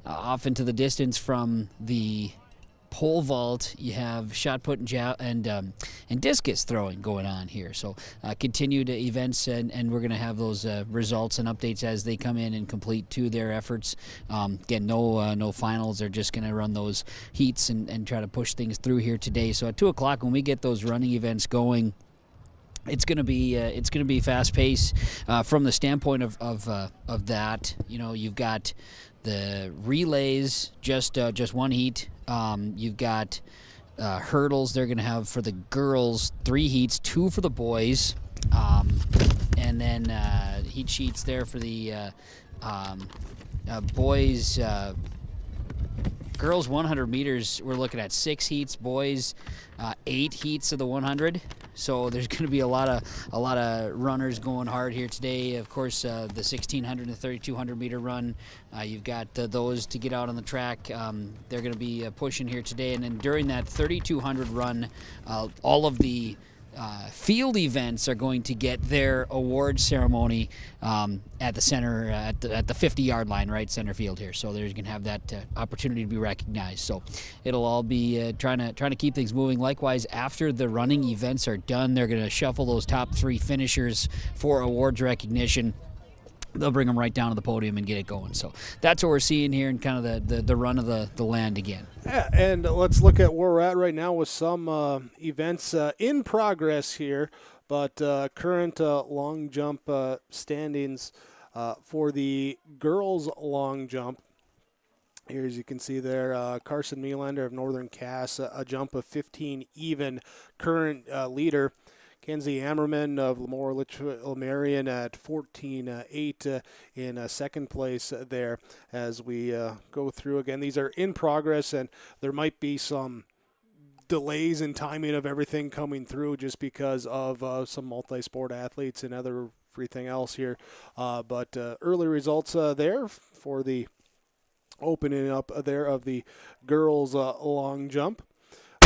off into the distance from the pole vault, you have shot put and discus throwing going on here. So continued events, and we're going to have those results and updates as they come in and complete to their efforts. Again, no finals. They're just going to run those heats and try to push things through here today. So at 2 o'clock, when we get those running events going, it's going to be fast paced from the standpoint of that. You've got the relays, just one heat. You've got hurdles. They're going to have for the girls 3 heats, 2 for the boys, and then heat sheets there for the boys. Girls 100 meters, we're looking at 6 heats. Boys, 8 heats of the 100. So there's going to be a lot of runners going hard here today. Of course, the 1600 and 3200 meter run. You've got those to get out on the track. They're going to be pushing here today, and then during that 3200 run, all of the field events are going to get their award ceremony at the center, at the 50-yard line, right center field here. So they're going to have that opportunity to be recognized. So it'll all be trying to keep things moving. Likewise, after the running events are done, they're going to shuffle those top 3 finishers for awards recognition. They'll bring them right down to the podium and get it going. So that's what we're seeing here in kind of the run of the land again. Yeah, and let's look at where we're at right now with some events in progress here, but current long jump standings for the girls long jump. Here, as you can see there, Carson Melander of Northern Cass, a jump of 15 even, current leader. Kenzie Ammerman of Lemoore Lamarion at 14.8 in second place there. As we go through again, these are in progress, and there might be some delays in timing of everything coming through just because of some multi-sport athletes and everything else here. But early results there for the opening up there of the girls long jump.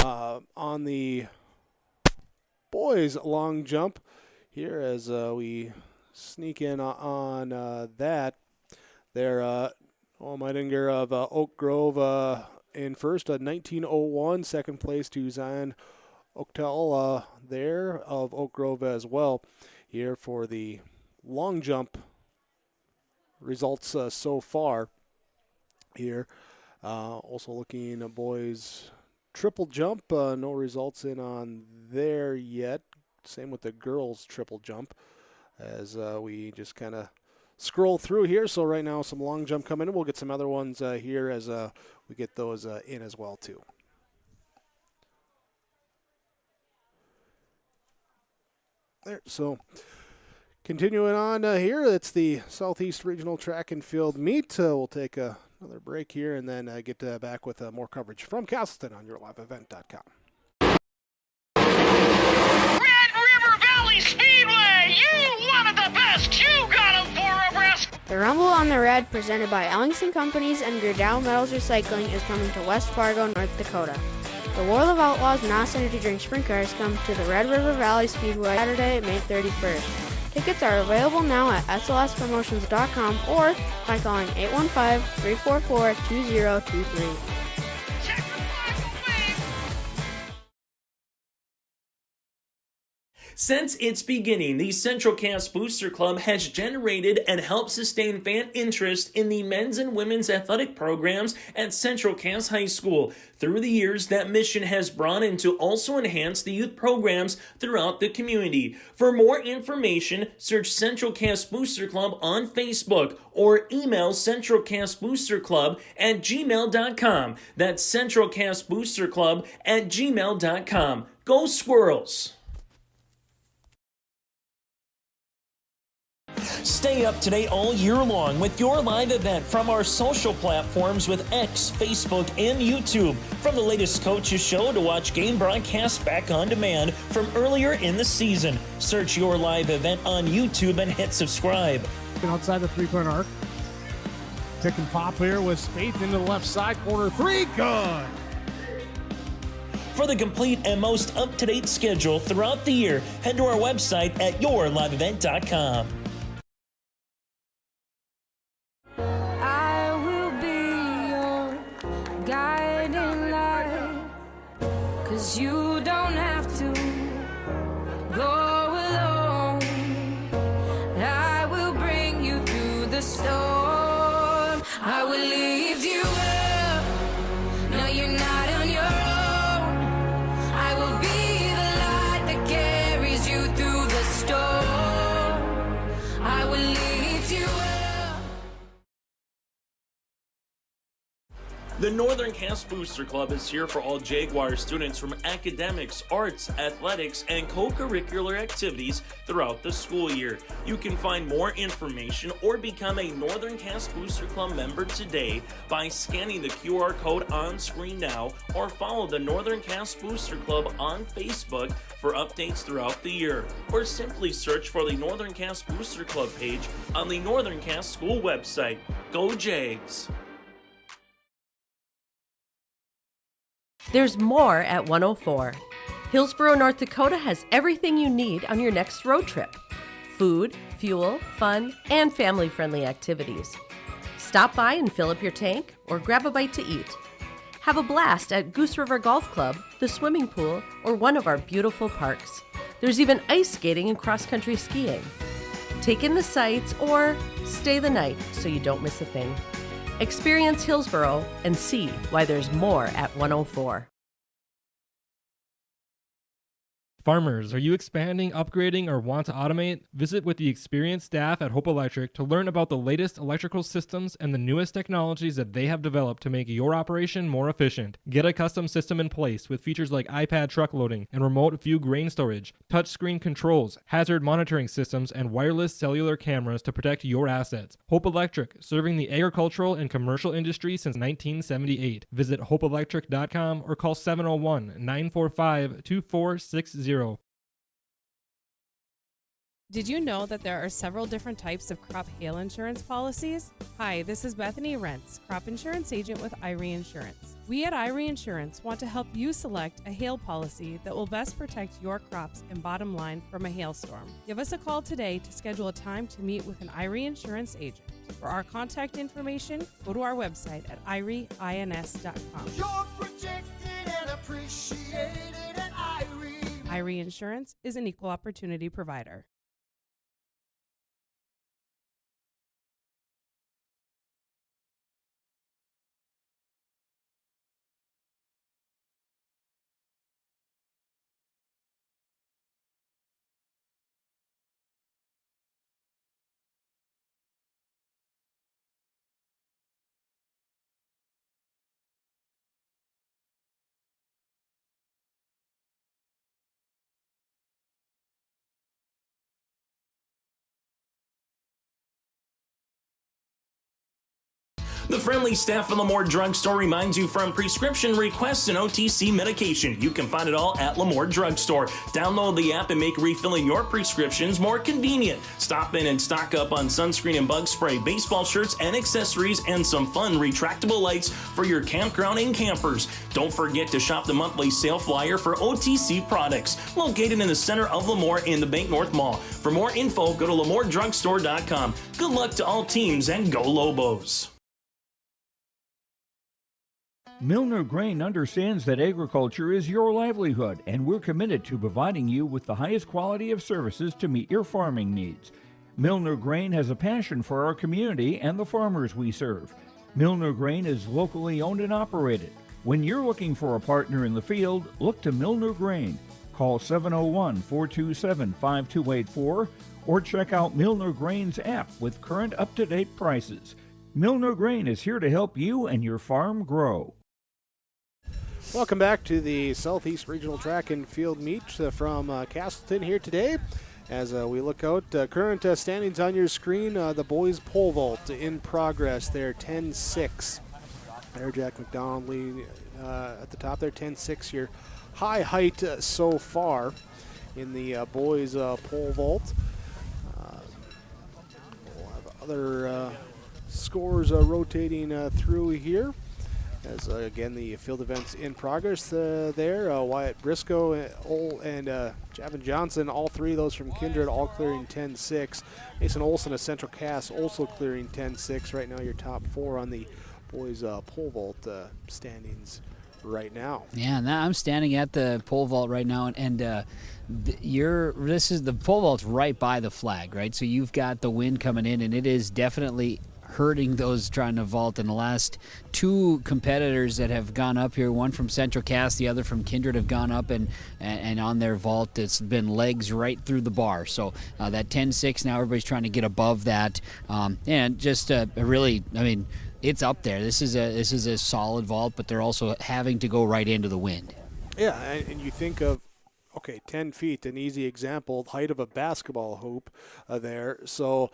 On the boys long jump here, as we sneak in on that, there Meidinger of Oak Grove in first, 19:01. Second place to Zion Octel there of Oak Grove as well. Here for the long jump results so far here. Also looking at boys triple jump, no results in on there yet. Same with the girls triple jump, as we just kind of scroll through here. So right now some long jump coming in. We'll get some other ones here as we get those in as well too. There, so continuing on here, it's the Southeast Regional Track and Field Meet. We'll take another break here and then get back with more coverage from Castleton on yourliveevent.com. Red River Valley Speedway, you wanted the best, you got them for a rest. The Rumble on the Red, presented by Ellingson Companies and Gerdau Metals Recycling, is coming to West Fargo, North Dakota. The World of Outlaws and Austin Energy Drink Sprint Cars come to the Red River Valley Speedway Saturday, May 31st. Tickets are available now at slspromotions.com or by calling 815-344-2023. Since its beginning, the Central Cass Booster Club has generated and helped sustain fan interest in the men's and women's athletic programs at Central Cass High School. Through the years, that mission has broadened to also enhance the youth programs throughout the community. For more information, search Central Cass Booster Club on Facebook or email centralcassboosterclub@gmail.com. That's centralcassboosterclub@gmail.com. Go Squirrels! Stay up to date all year long with your live event from our social platforms with X, Facebook, and YouTube. From the latest coaches show to watch game broadcasts back on demand from earlier in the season. Search your live event on YouTube and hit subscribe. Outside the three-point arc. Tick and pop here with Spaeth into the left side corner. 3, good! For the complete and most up-to-date schedule throughout the year, head to our website at yourliveevent.com. I will be your guiding light, 'cause you don't have to go alone. I will bring you through the storm. I will lift you up. No, you're not on your own. I will be the light that carries you through the storm. I will lift you up. The Northern Cast Booster Club is here for all Jaguar students from academics, arts, athletics, and co-curricular activities throughout the school year. You can find more information or become a Northern Cast Booster Club member today by scanning the QR code on screen now, or follow the Northern Cast Booster Club on Facebook for updates throughout the year, or simply search for the Northern Cast Booster Club page on the Northern Cast School website. Go Jags! There's more at 104. Hillsborough, North Dakota has everything you need on your next road trip. Food, fuel, fun, and family-friendly activities. Stop by and fill up your tank or grab a bite to eat. Have a blast at Goose River Golf Club, the swimming pool, or one of our beautiful parks. There's even ice skating and cross-country skiing. Take in the sights or stay the night so you don't miss a thing. Experience Hillsborough and see why there's more at 104. Farmers, are you expanding, upgrading, or want to automate? Visit with the experienced staff at Hope Electric to learn about the latest electrical systems and the newest technologies that they have developed to make your operation more efficient. Get a custom system in place with features like iPad truck loading and remote view grain storage, touchscreen controls, hazard monitoring systems, and wireless cellular cameras to protect your assets. Hope Electric, serving the agricultural and commercial industry since 1978. Visit hopeelectric.com or call 701-945-2460. Did you know that there are several different types of crop hail insurance policies? Hi, this is Bethany Rentz, crop insurance agent with Irie Insurance. We at Irie Insurance want to help you select a hail policy that will best protect your crops and bottom line from a hailstorm. Give us a call today to schedule a time to meet with an Irie Insurance agent. For our contact information, go to our website at irieins.com. You're protected and appreciated at Irie. Irie Insurance is an equal opportunity provider. The friendly staff of Lemoore Drugstore reminds you from prescription requests and OTC medication. You can find it all at Lemoore Drugstore. Download the app and make refilling your prescriptions more convenient. Stop in and stock up on sunscreen and bug spray, baseball shirts and accessories, and some fun retractable lights for your campground and campers. Don't forget to shop the monthly sale flyer for OTC products, located in the center of Lemoore in the Bank North Mall. For more info, go to LemoreDrugstore.com. Good luck to all teams and go Lobos. Milner Grain understands that agriculture is your livelihood, and we're committed to providing you with the highest quality of services to meet your farming needs. Milner Grain has a passion for our community and the farmers we serve. Milner Grain is locally owned and operated. When you're looking for a partner in the field, look to Milner Grain. Call 701-427-5284 or check out Milner Grain's app with current up-to-date prices. Milner Grain is here to help you and your farm grow. Welcome back to the Southeast Regional Track and Field Meet from Castleton here today. As we look out, current standings on your screen, the boys pole vault in progress there, 10-6. There, Jack McDonald leading at the top there, 10-6, your high height so far in the boys pole vault. We'll have other scores rotating through here. As again, the field events in progress there. Wyatt Briscoe and Javin Johnson, all three of those from Kindred, all clearing 10-6. Mason Olson of Central Cass also clearing 10-6. Right now, your top four on the boys pole vault standings right now. Yeah, now I'm standing at the pole vault right now, and this is the pole vault's right by the flag, right? So you've got the wind coming in, and it is definitely hurting those trying to vault. And the last two competitors that have gone up here, one from Central Cass, the other from Kindred, have gone up and on their vault, it's been legs right through the bar. So that 10-6, now everybody's trying to get above that. And just really, I mean, it's up there. This is a solid vault, but they're also having to go right into the wind. Yeah, and you think of, okay, 10 feet, an easy example, height of a basketball hoop there. So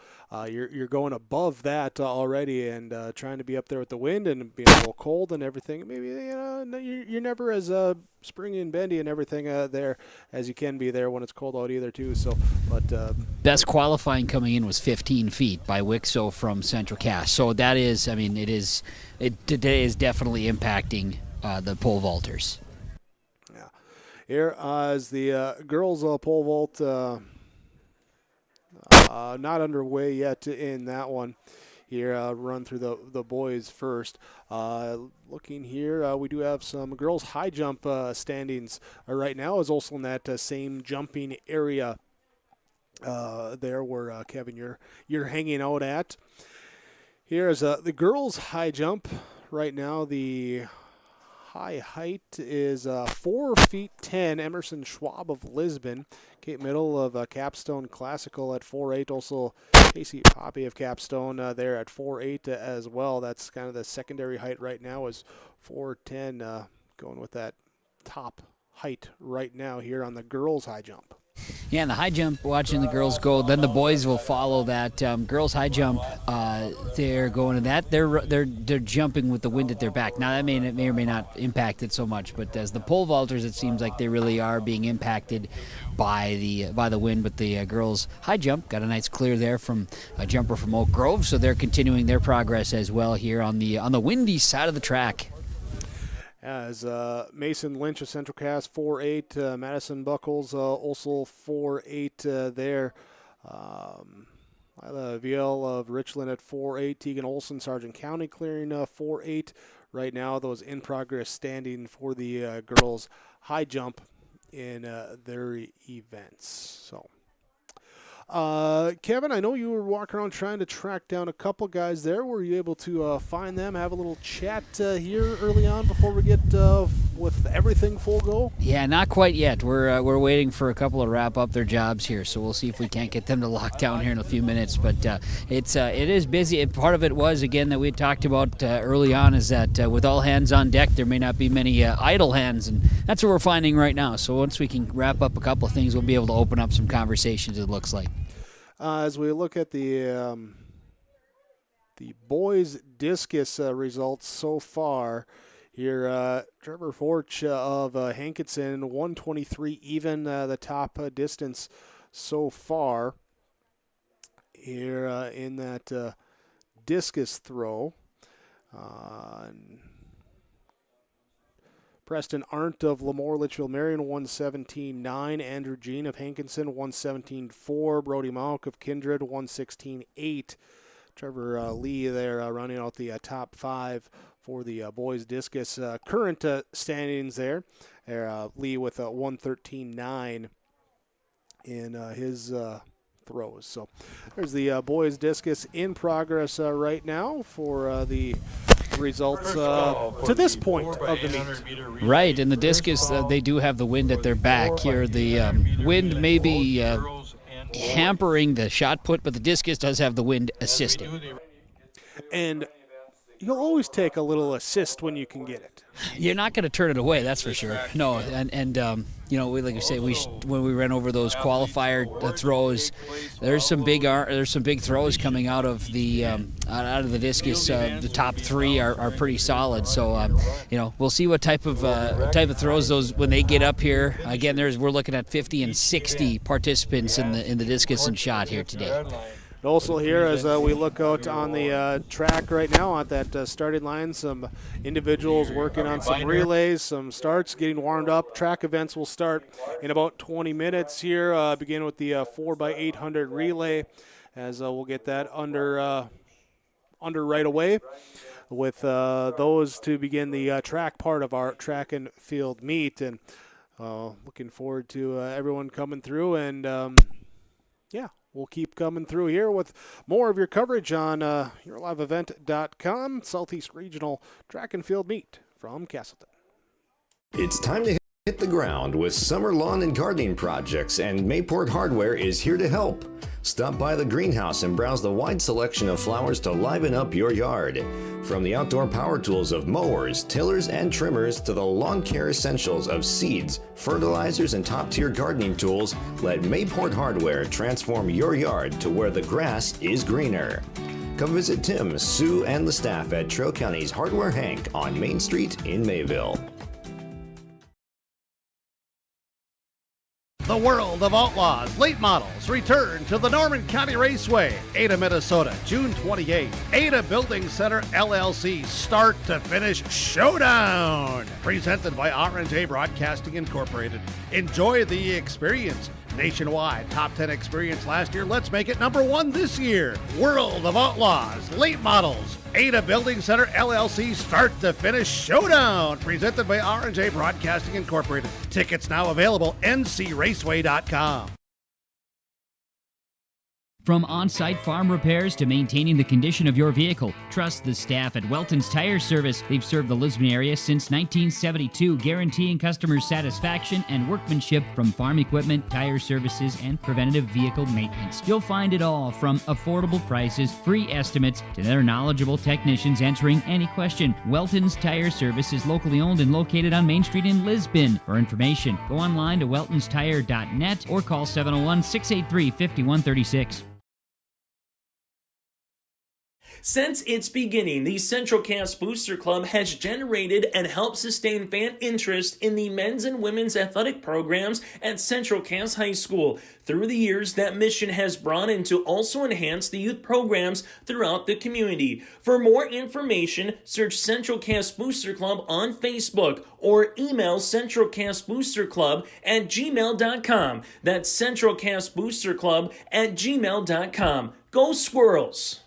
you're going above that already, and trying to be up there with the wind and being a little cold and everything. Maybe you're never as springy and bendy and everything there as you can be there when it's cold out either too. So, but best qualifying coming in was 15 feet by Wixo from Central Cass. So that is, I mean, today is definitely impacting the pole vaulters. Here is the girls' pole vault, not underway yet in that one. Here, run through the boys first. Looking here, we do have some girls' high jump standings right now, is also in that same jumping area there where, Kevin, you're hanging out at. Here's the girls' high jump right now. The high height is 4 feet 10. Emerson Schwab of Lisbon. Kate Middle of Capstone Classical at 4'8". Also Casey Poppy of Capstone there at 4'8" as well. That's kind of the secondary height right now is 4'10", going with that top height right now here on the girls' high jump. Yeah, and the high jump, watching the girls go, then the boys will follow that. Girls high jump, they're going to that. They're jumping with the wind at their back. Now that may or may not impact it so much, but as the pole vaulters, it seems like they really are being impacted by the wind. But the girls high jump got a nice clear there from a jumper from Oak Grove, so they're continuing their progress as well here on the windy side of the track. As Mason Lynch of Central Cass 4'8", Madison Buckles also 4'8" there. Lila Viel of Richland at 4'8", Tegan Olson, Sargent County clearing 4'8". Right now, those in progress standing for the girls high jump in their events. So. Kevin, I know you were walking around trying to track down a couple guys there. Were you able to find them, have a little chat here early on before we get with everything full go? Yeah, not quite yet. We're waiting for a couple to wrap up their jobs here, so we'll see if we can't get them to lock down here in a few minutes. But it is busy. Part of it was, again, that we had talked about early on, is that with all hands on deck, there may not be many idle hands, and that's what we're finding right now. So once we can wrap up a couple of things, we'll be able to open up some conversations, it looks like. As we look at the boys' discus results so far here, Trevor Forch of Hankinson, 123 even, the top distance so far here in that discus throw. Preston Arndt of Lemoore Litchfield Marion, 117.9. Andrew Jean of Hankinson, 117.4. Brody Malk of Kindred, 116.8. Trevor Lee there running out the top five for the boys discus. Current standings there. Lee with 113.9 in his throws. So there's the boys discus in progress right now for the results to this point of the meet. Right, and the discus, they do have the wind at their back here. The wind may be hampering the shot put, but the discus does have the wind assisting. And you'll always take a little assist when you can get it. You're not going to turn it away, that's for sure. No, and like you say, when we ran over those qualifier throws, there's some big throws coming out of the discus. The top three are pretty solid. So we'll see what type of throws those when they get up here. Again, we're looking at 50 and 60 participants in the discus and shot here today. Also here, as we look out on the track right now at that starting line, some individuals working on some relays, some starts, getting warmed up. Track events will start in about 20 minutes here, begin with the 4x800 relay, as we'll get that under right away with those to begin the track part of our track and field meet. And looking forward to everyone coming through, and we'll keep coming through here with more of your coverage on yourliveevent.com. Southeast Regional Track and Field Meet from Castleton. It's time to hit the ground with summer lawn and gardening projects, and Mayport Hardware is here to help. Stop by the greenhouse and browse the wide selection of flowers to liven up your yard. From the outdoor power tools of mowers, tillers, and trimmers to the lawn care essentials of seeds, fertilizers, and top-tier gardening tools, let Mayport Hardware transform your yard to where the grass is greener. Come visit Tim, Sue, and the staff at Trail County's Hardware Hank on Main Street in Mayville. The World of Outlaws late models return to the Norman County Raceway, Ada, Minnesota, June 28th. Ada Building Center LLC start to finish showdown. Presented by R&J Broadcasting Incorporated. Enjoy the experience. Nationwide top 10 experience last year. Let's make it number 1 this year. World of Outlaws late models. Ada Building Center LLC start to finish showdown. Presented by R&J Broadcasting Incorporated. Tickets now available. ncraceway.com. From on-site farm repairs to maintaining the condition of your vehicle, trust the staff at Welton's Tire Service. They've served the Lisbon area since 1972, guaranteeing customers satisfaction and workmanship from farm equipment, tire services, and preventative vehicle maintenance. You'll find it all from affordable prices, free estimates, to their knowledgeable technicians answering any question. Welton's Tire Service is locally owned and located on Main Street in Lisbon. For information, go online to weltonstire.net or call 701-683-5136. Since its beginning, the Central Cass Booster Club has generated and helped sustain fan interest in the men's and women's athletic programs at Central Cass High School. Through the years, that mission has broadened to also enhance the youth programs throughout the community. For more information, search Central Cass Booster Club on Facebook or email centralcassboosterclub@gmail.com. That's centralcassboosterclub@gmail.com. Go Squirrels!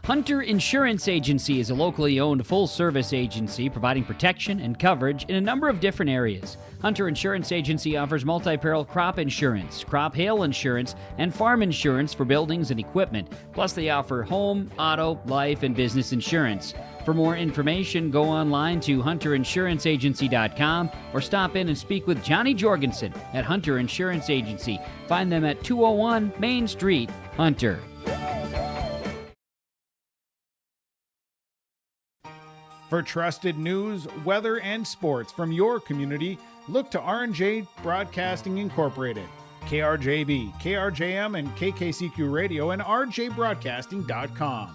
Hunter Insurance Agency is a locally owned full-service agency providing protection and coverage in a number of different areas. Hunter Insurance Agency offers multi-peril crop insurance, crop hail insurance, and farm insurance for buildings and equipment. Plus, they offer home, auto, life, and business insurance. For more information, go online to hunterinsuranceagency.com or stop in and speak with Johnny Jorgensen at Hunter Insurance Agency. Find them at 201 Main Street, Hunter. For trusted news, weather, and sports from your community, look to R&J Broadcasting Incorporated, KRJB, KRJM, and KKCQ Radio, and rjbroadcasting.com.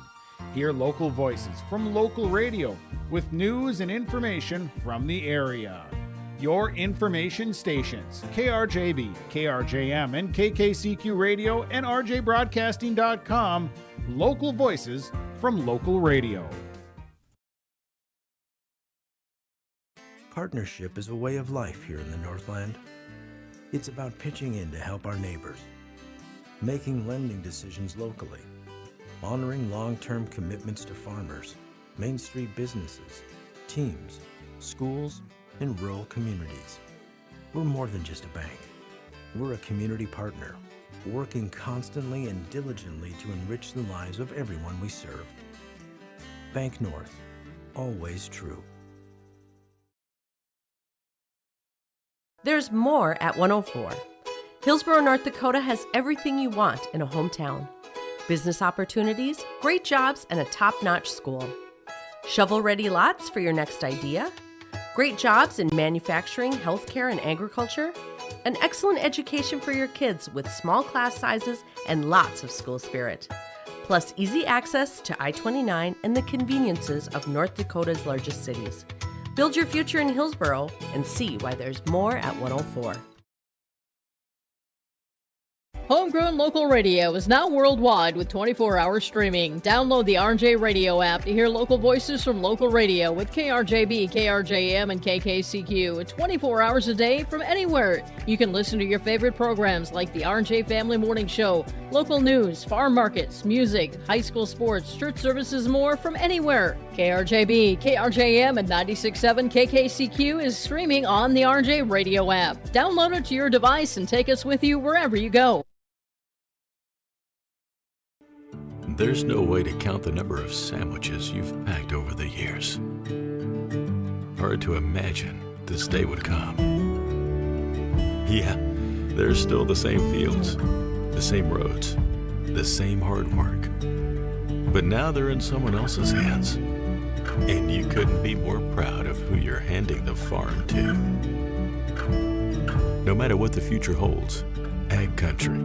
Hear local voices from local radio with news and information from the area. Your information stations, KRJB, KRJM, and KKCQ Radio, and rjbroadcasting.com. Local voices from local radio. Partnership is a way of life here in the Northland. It's about pitching in to help our neighbors, making lending decisions locally, honoring long-term commitments to farmers, Main Street businesses, teams, schools, and rural communities. We're more than just a bank. We're a community partner, working constantly and diligently to enrich the lives of everyone we serve. Bank North, always true. There's more at 104. Hillsborough, North Dakota has everything you want in a hometown. Business opportunities, great jobs, and a top-notch school. Shovel-ready lots for your next idea. Great jobs in manufacturing, healthcare, and agriculture. An excellent education for your kids with small class sizes and lots of school spirit. Plus easy access to I-29 and the conveniences of North Dakota's largest cities. Build your future in Hillsborough and see why there's more at 104. Homegrown local radio is now worldwide with 24-hour streaming. Download the RJ Radio app to hear local voices from local radio with KRJB, KRJM, and KKCQ 24 hours a day from anywhere. You can listen to your favorite programs like the RJ Family Morning Show, local news, farm markets, music, high school sports, church services, more from anywhere. KRJB, KRJM, and 96.7 KKCQ is streaming on the RJ Radio app. Download it to your device and take us with you wherever you go. There's no way to count the number of sandwiches you've packed over the years. Hard to imagine this day would come. Yeah, there's still the same fields, the same roads, the same hard work. But now they're in someone else's hands. And you couldn't be more proud of who you're handing the farm to. No matter what the future holds, Ag Country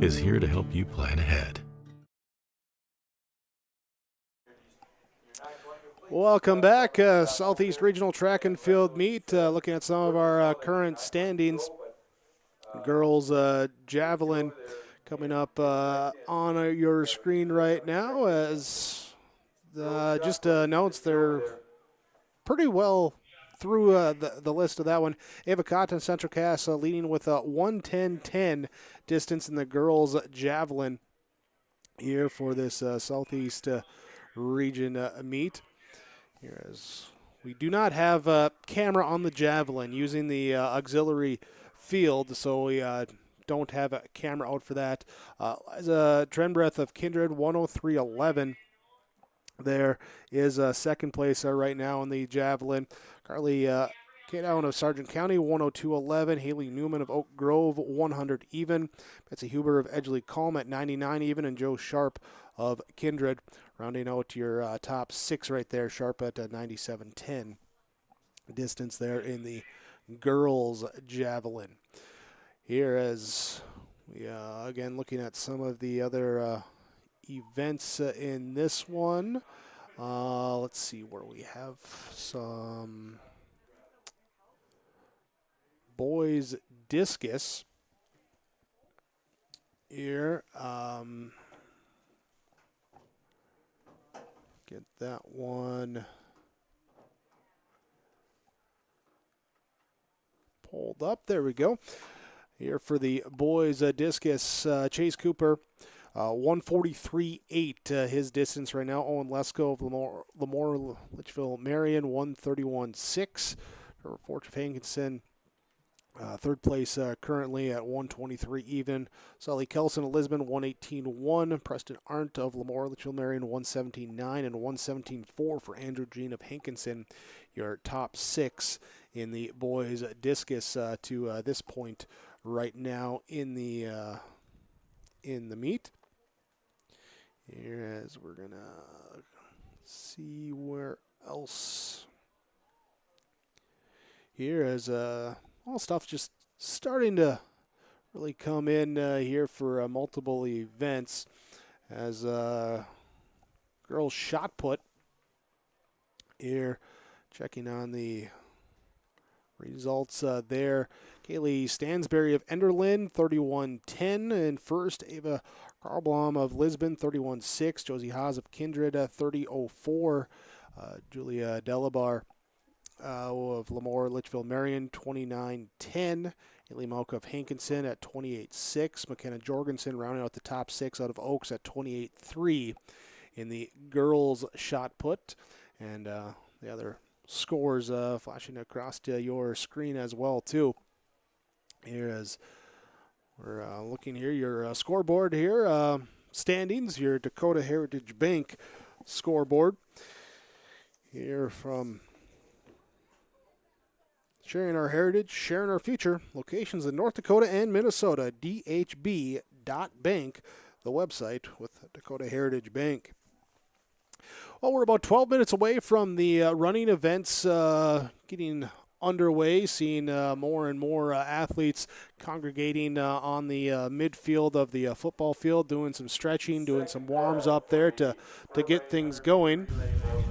is here to help you plan ahead. Welcome back, Southeast Regional Track and Field Meet. Looking at some of our current standings. Girls javelin coming up on your screen right now. As just announced, they're pretty well through the list of that one. Ava Cotton, Central Cass leading with a 1:10.10 distance in the girls javelin here for this Southeast region meet. Here's, we do not have a camera on the javelin using the auxiliary field, so we don't have a camera out for that. As a trend breadth of Kindred, 103.11. There is second place right now in the javelin. Carly Kate Allen of Sargent County, 102.11. Haley Newman of Oak Grove, 100 even. Betsy Huber of Edgeley Calm at 99 even. And Joe Sharp of Kindred rounding out your top six right there. Sharp at 97.10. Distance there in the girls javelin. Here as we again looking at some of the other events in this one. Let's see where we have some boys discus here. Get that one pulled up. There we go. Here for the boys discus, Chase Cooper, 143.8 his distance right now. Owen Lesko of Lemoore Litchfield Marion, 131.6. Fortune Hankinson, third place currently at 123 even. Sully Kelson of Lisbon, 118.1. Preston Arndt of Lemoore Litchfield Marion, 117.9 and 117.4 for Andrew Jean of Hankinson. Your top six in the boys discus to this point right now in the meet. Here as we're gonna see where else. Here as all stuff just starting to really come in here for multiple events as girls shot put here. Checking on the results there. Kaylee Stansberry of Enderlin, 31.10 in first. Ava Carlblom of Lisbon, 31.6. Josie Haas of Kindred, 30.04. Julia Delabar of Lemoore Litchfield Marion, 29.10. Haley Malka of Hankinson at 28.6. McKenna Jorgensen rounding out the top six out of Oaks at 28.3 in the girls shot put. And the other scores flashing across to your screen as well too. Here as we're looking here, your scoreboard here, standings, your Dakota Heritage Bank scoreboard here from Sharing Our Heritage, Sharing Our Future, locations in North Dakota and Minnesota, dhb.bank, the website with Dakota Heritage Bank. Well, we're about 12 minutes away from the running events getting underway, seeing more and more athletes congregating on the midfield of the football field, doing some stretching, doing some warms up there to get things going.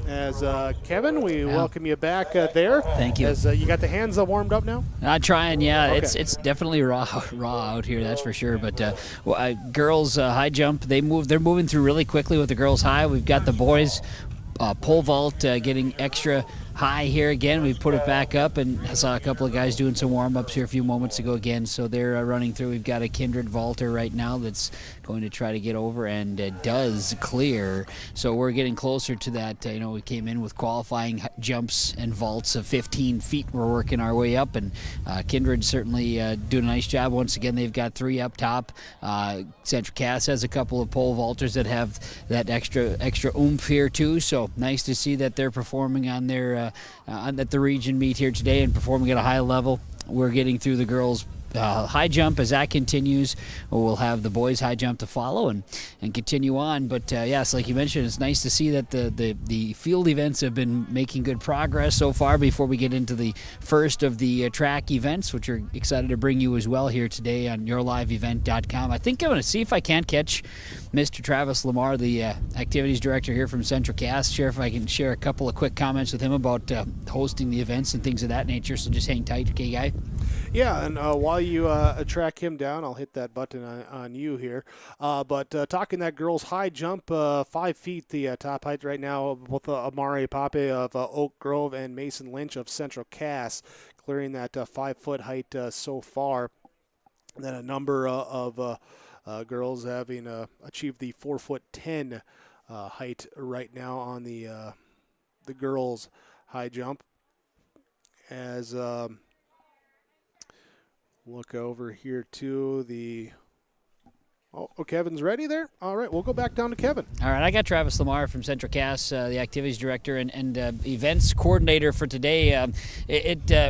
As Kevin, we welcome you back there. Thank you. As you got the hands warmed up now? I'm trying, yeah. Okay. It's definitely raw out here, that's for sure. But girls high jump, they're moving through really quickly with the girls high. We've got the boys pole vault getting extra high here again. We put it back up, and I saw a couple of guys doing some warm-ups here a few moments ago again, so they're running through. We've got a Kindred vaulter right now that's going to try to get over and does clear, so we're getting closer to that. We came in with qualifying jumps and vaults of 15 feet. We're working our way up, and Kindred certainly doing a nice job. Once again, they've got three up top. Central Cass has a couple of pole vaulters that have that extra oomph here too, so nice to see that they're performing on their at the region meet here today and performing at a high level. We're getting through the girls high jump as that continues. We'll have the boys high jump to follow and continue on. But yes, like you mentioned, it's nice to see that the field events have been making good progress so far before we get into the first of the track events, which are excited to bring you as well here today on yourliveevent.com. I think I'm going to see if I can't catch Mr. Travis Lamar, the activities director here from Central Cass. Share if I can share a couple of quick comments with him about hosting the events and things of that nature. So just hang tight, okay, guy? Yeah, and while you track him down, I'll hit that button on you here. But talking that girls' high jump, 5 feet the top height right now, both Amari Pape of Oak Grove and Mason Lynch of Central Cass clearing that 5 foot height so far. And then a number of girls having achieved the 4'10" height right now on the girls' high jump. As look over here to the Kevin's ready there. All right, we'll go back down to Kevin. All right, I got Travis Lamar from Central Cass, the activities director and events coordinator for today.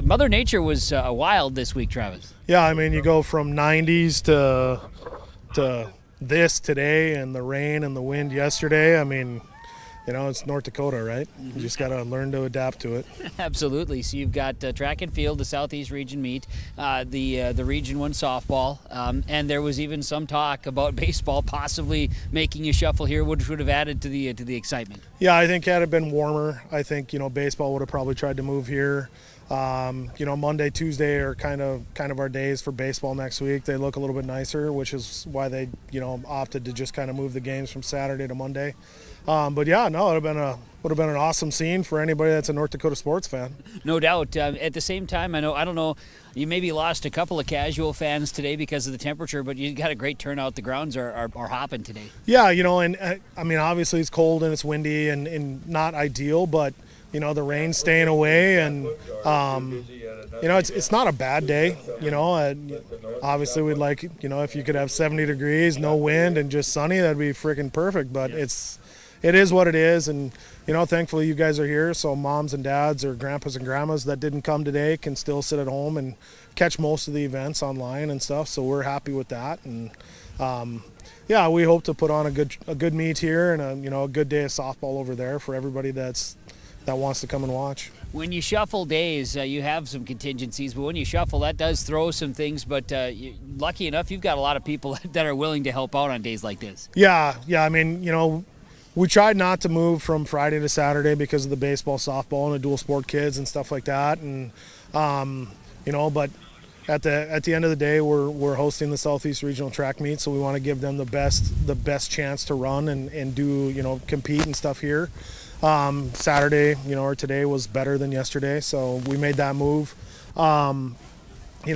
Mother Nature was wild this week, Travis. Yeah, I mean, you go from 90s to this today, and the rain and the wind yesterday. I mean, it's North Dakota, right? You just got to learn to adapt to it. Absolutely. So you've got track and field, the Southeast Region meet, the Region 1 softball, and there was even some talk about baseball possibly making a shuffle here, which would have added to the excitement. Yeah, I think had it been warmer, I think baseball would have probably tried to move here. Monday, Tuesday are kind of our days for baseball next week. They look a little bit nicer, which is why they opted to just kind of move the games from Saturday to Monday. But yeah, no, it would have been an awesome scene for anybody that's a North Dakota sports fan. No doubt. At the same time, I don't know, you maybe lost a couple of casual fans today because of the temperature, but you got a great turnout. The grounds are hopping today. Yeah, and I mean, obviously it's cold and it's windy and not ideal, but the rain's staying away, and it's not a bad day. Obviously we'd like if you could have 70 degrees, no wind, and just sunny, that'd be freaking perfect. But it is what it is, and thankfully you guys are here, so moms and dads or grandpas and grandmas that didn't come today can still sit at home and catch most of the events online and stuff. So we're happy with that, and yeah, we hope to put on a good meet here and a good day of softball over there for everybody that wants to come and watch. When you shuffle days, you have some contingencies, but when you shuffle, that does throw some things. But lucky enough, you've got a lot of people that are willing to help out on days like this. Yeah. I mean, we tried not to move from Friday to Saturday because of the baseball, softball, and the dual sport kids and stuff like that. And but at the end of the day, we're hosting the Southeast Regional Track Meet, so we want to give them the best chance to run and do compete and stuff here. Saturday, or today was better than yesterday, so we made that move. And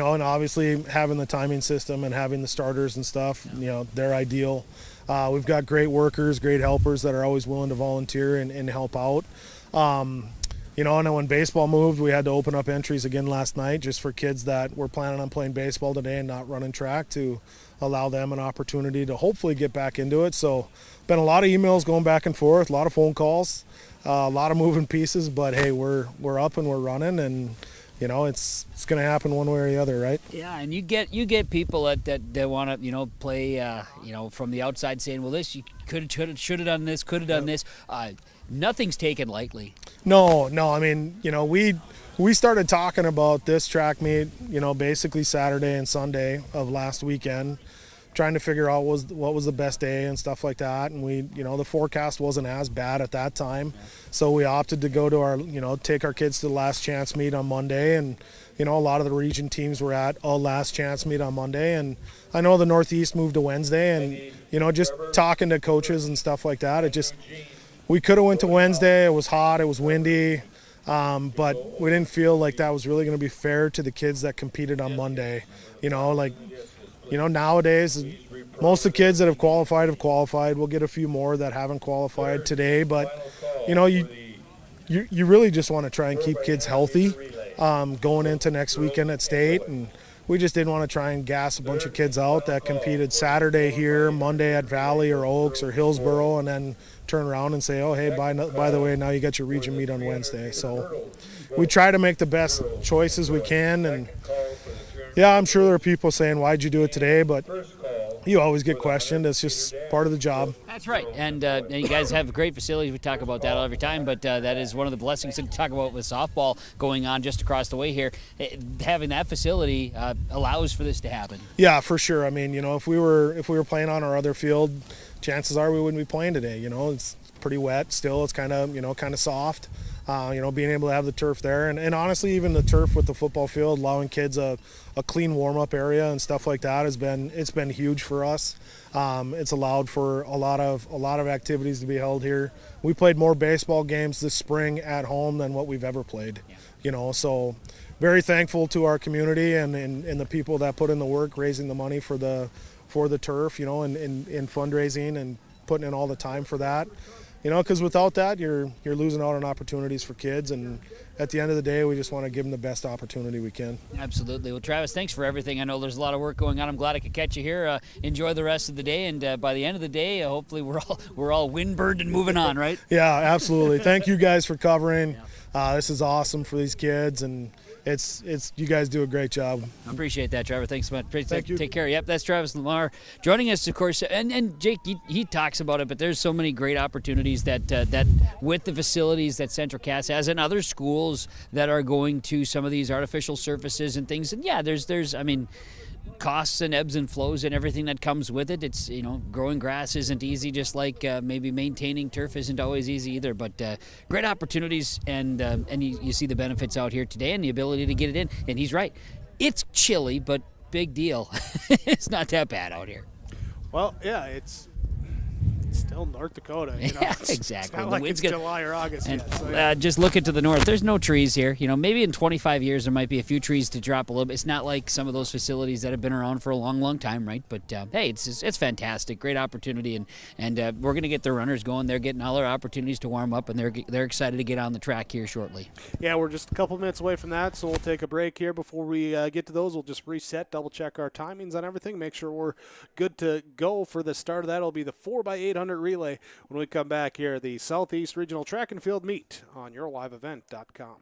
obviously having the timing system and having the starters and stuff, they're ideal. We've got great workers, great helpers that are always willing to volunteer and help out. And then when baseball moved, we had to open up entries again last night just for kids that were planning on playing baseball today and not running track, to allow them an opportunity to hopefully get back into it. So been a lot of emails going back and forth, a lot of phone calls, a lot of moving pieces, but hey, we're up and we're running, and it's going to happen one way or the other, right? Yeah, and you get people that want to play from the outside saying, well, this you should have done this, could have done this. Nothing's taken lightly. No, I mean, we started talking about this track meet, basically Saturday and Sunday of last weekend, trying to figure out what was the best day and stuff like that. And we, the forecast wasn't as bad at that time. So we opted to go to our, take our kids to the last chance meet on Monday. And, a lot of the region teams were at a last chance meet on Monday. And I know the Northeast moved to Wednesday, and, just talking to coaches and stuff like that, we could have went to Wednesday. It was hot, it was windy. But we didn't feel like that was really going to be fair to the kids that competed on Monday. Nowadays, most of the kids that have qualified. We'll get a few more that haven't qualified today, but you really just want to try and keep kids healthy going into next weekend at state, and we just didn't want to try and gas a bunch of kids out that competed Saturday here, Monday at Valley or Oaks or Hillsboro, and then turn around and say, oh, hey, by the way, now you got your region meet on Wednesday. So we try to make the best choices we can, and Yeah, I'm sure there are people saying, why'd you do it today? But you always get questioned. It's just part of the job. That's right. And you guys have great facilities. We talk about that every time, but that is one of the blessings to talk about with softball going on just across the way here. Having that facility allows for this to happen. Yeah, for sure. I mean, if we were playing on our other field, chances are we wouldn't be playing today. It's pretty wet still. It's kind of soft. Being able to have the turf there, and honestly, even the turf with the football field, allowing kids a clean warm-up area and stuff like that it's been huge for us. It's allowed for a lot of activities to be held here. We played more baseball games this spring at home than what we've ever played. So very thankful to our community and the people that put in the work, raising the money for the turf, and fundraising and putting in all the time for that. Because without that, you're losing out on opportunities for kids, and at the end of the day, we just want to give them the best opportunity we can. Absolutely. Well, Travis, thanks for everything. I know there's a lot of work going on. I'm glad I could catch you here. Enjoy the rest of the day, and by the end of the day, hopefully we're all windburned and moving on, right? Yeah, absolutely. Thank you guys for covering. This is awesome for these kids, and it's you guys do a great job. I appreciate that, Trevor. Thanks so much. Thank you. Take care. Yep, that's Travis Lamar joining us, of course. And Jake, he talks about it, but there's so many great opportunities that with the facilities that Central Cass has and other schools that are going to some of these artificial surfaces and things. And yeah, there's costs and ebbs and flows and everything that comes with it. It's growing grass isn't easy, just like maybe maintaining turf isn't always easy either, but great opportunities, and you see the benefits out here today and the ability to get it in. And he's right, it's chilly, but big deal. It's not that bad out here. Well, yeah, it's still North Dakota. Yeah, exactly. It's not like it's July or August yet. So, yeah. Just looking to the north, there's no trees here. Maybe in 25 years there might be a few trees to drop a little bit. It's not like some of those facilities that have been around for a long, long time, right? But hey, it's fantastic, great opportunity, and we're going to get the runners going. They're getting all their opportunities to warm up, and they're excited to get on the track here shortly. Yeah, we're just a couple minutes away from that, so we'll take a break here. Before we get to those, we'll just reset, double check our timings on everything, make sure we're good to go for the start of that. It'll be the 4x800 relay when we come back here, the Southeast Regional Track and Field Meet on yourliveevent.com.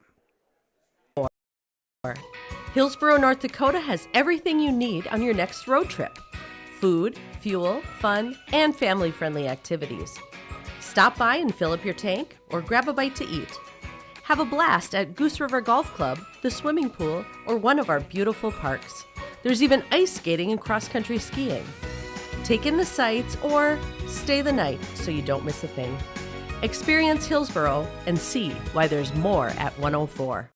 Hillsboro, North Dakota has everything you need on your next road trip. Food, fuel, fun, and family-friendly activities. Stop by and fill up your tank or grab a bite to eat. Have a blast at Goose River Golf Club, the swimming pool, or one of our beautiful parks. There's even ice skating and cross-country skiing. Take in the sights or stay the night so you don't miss a thing. Experience Hillsboro and see why there's more at 104.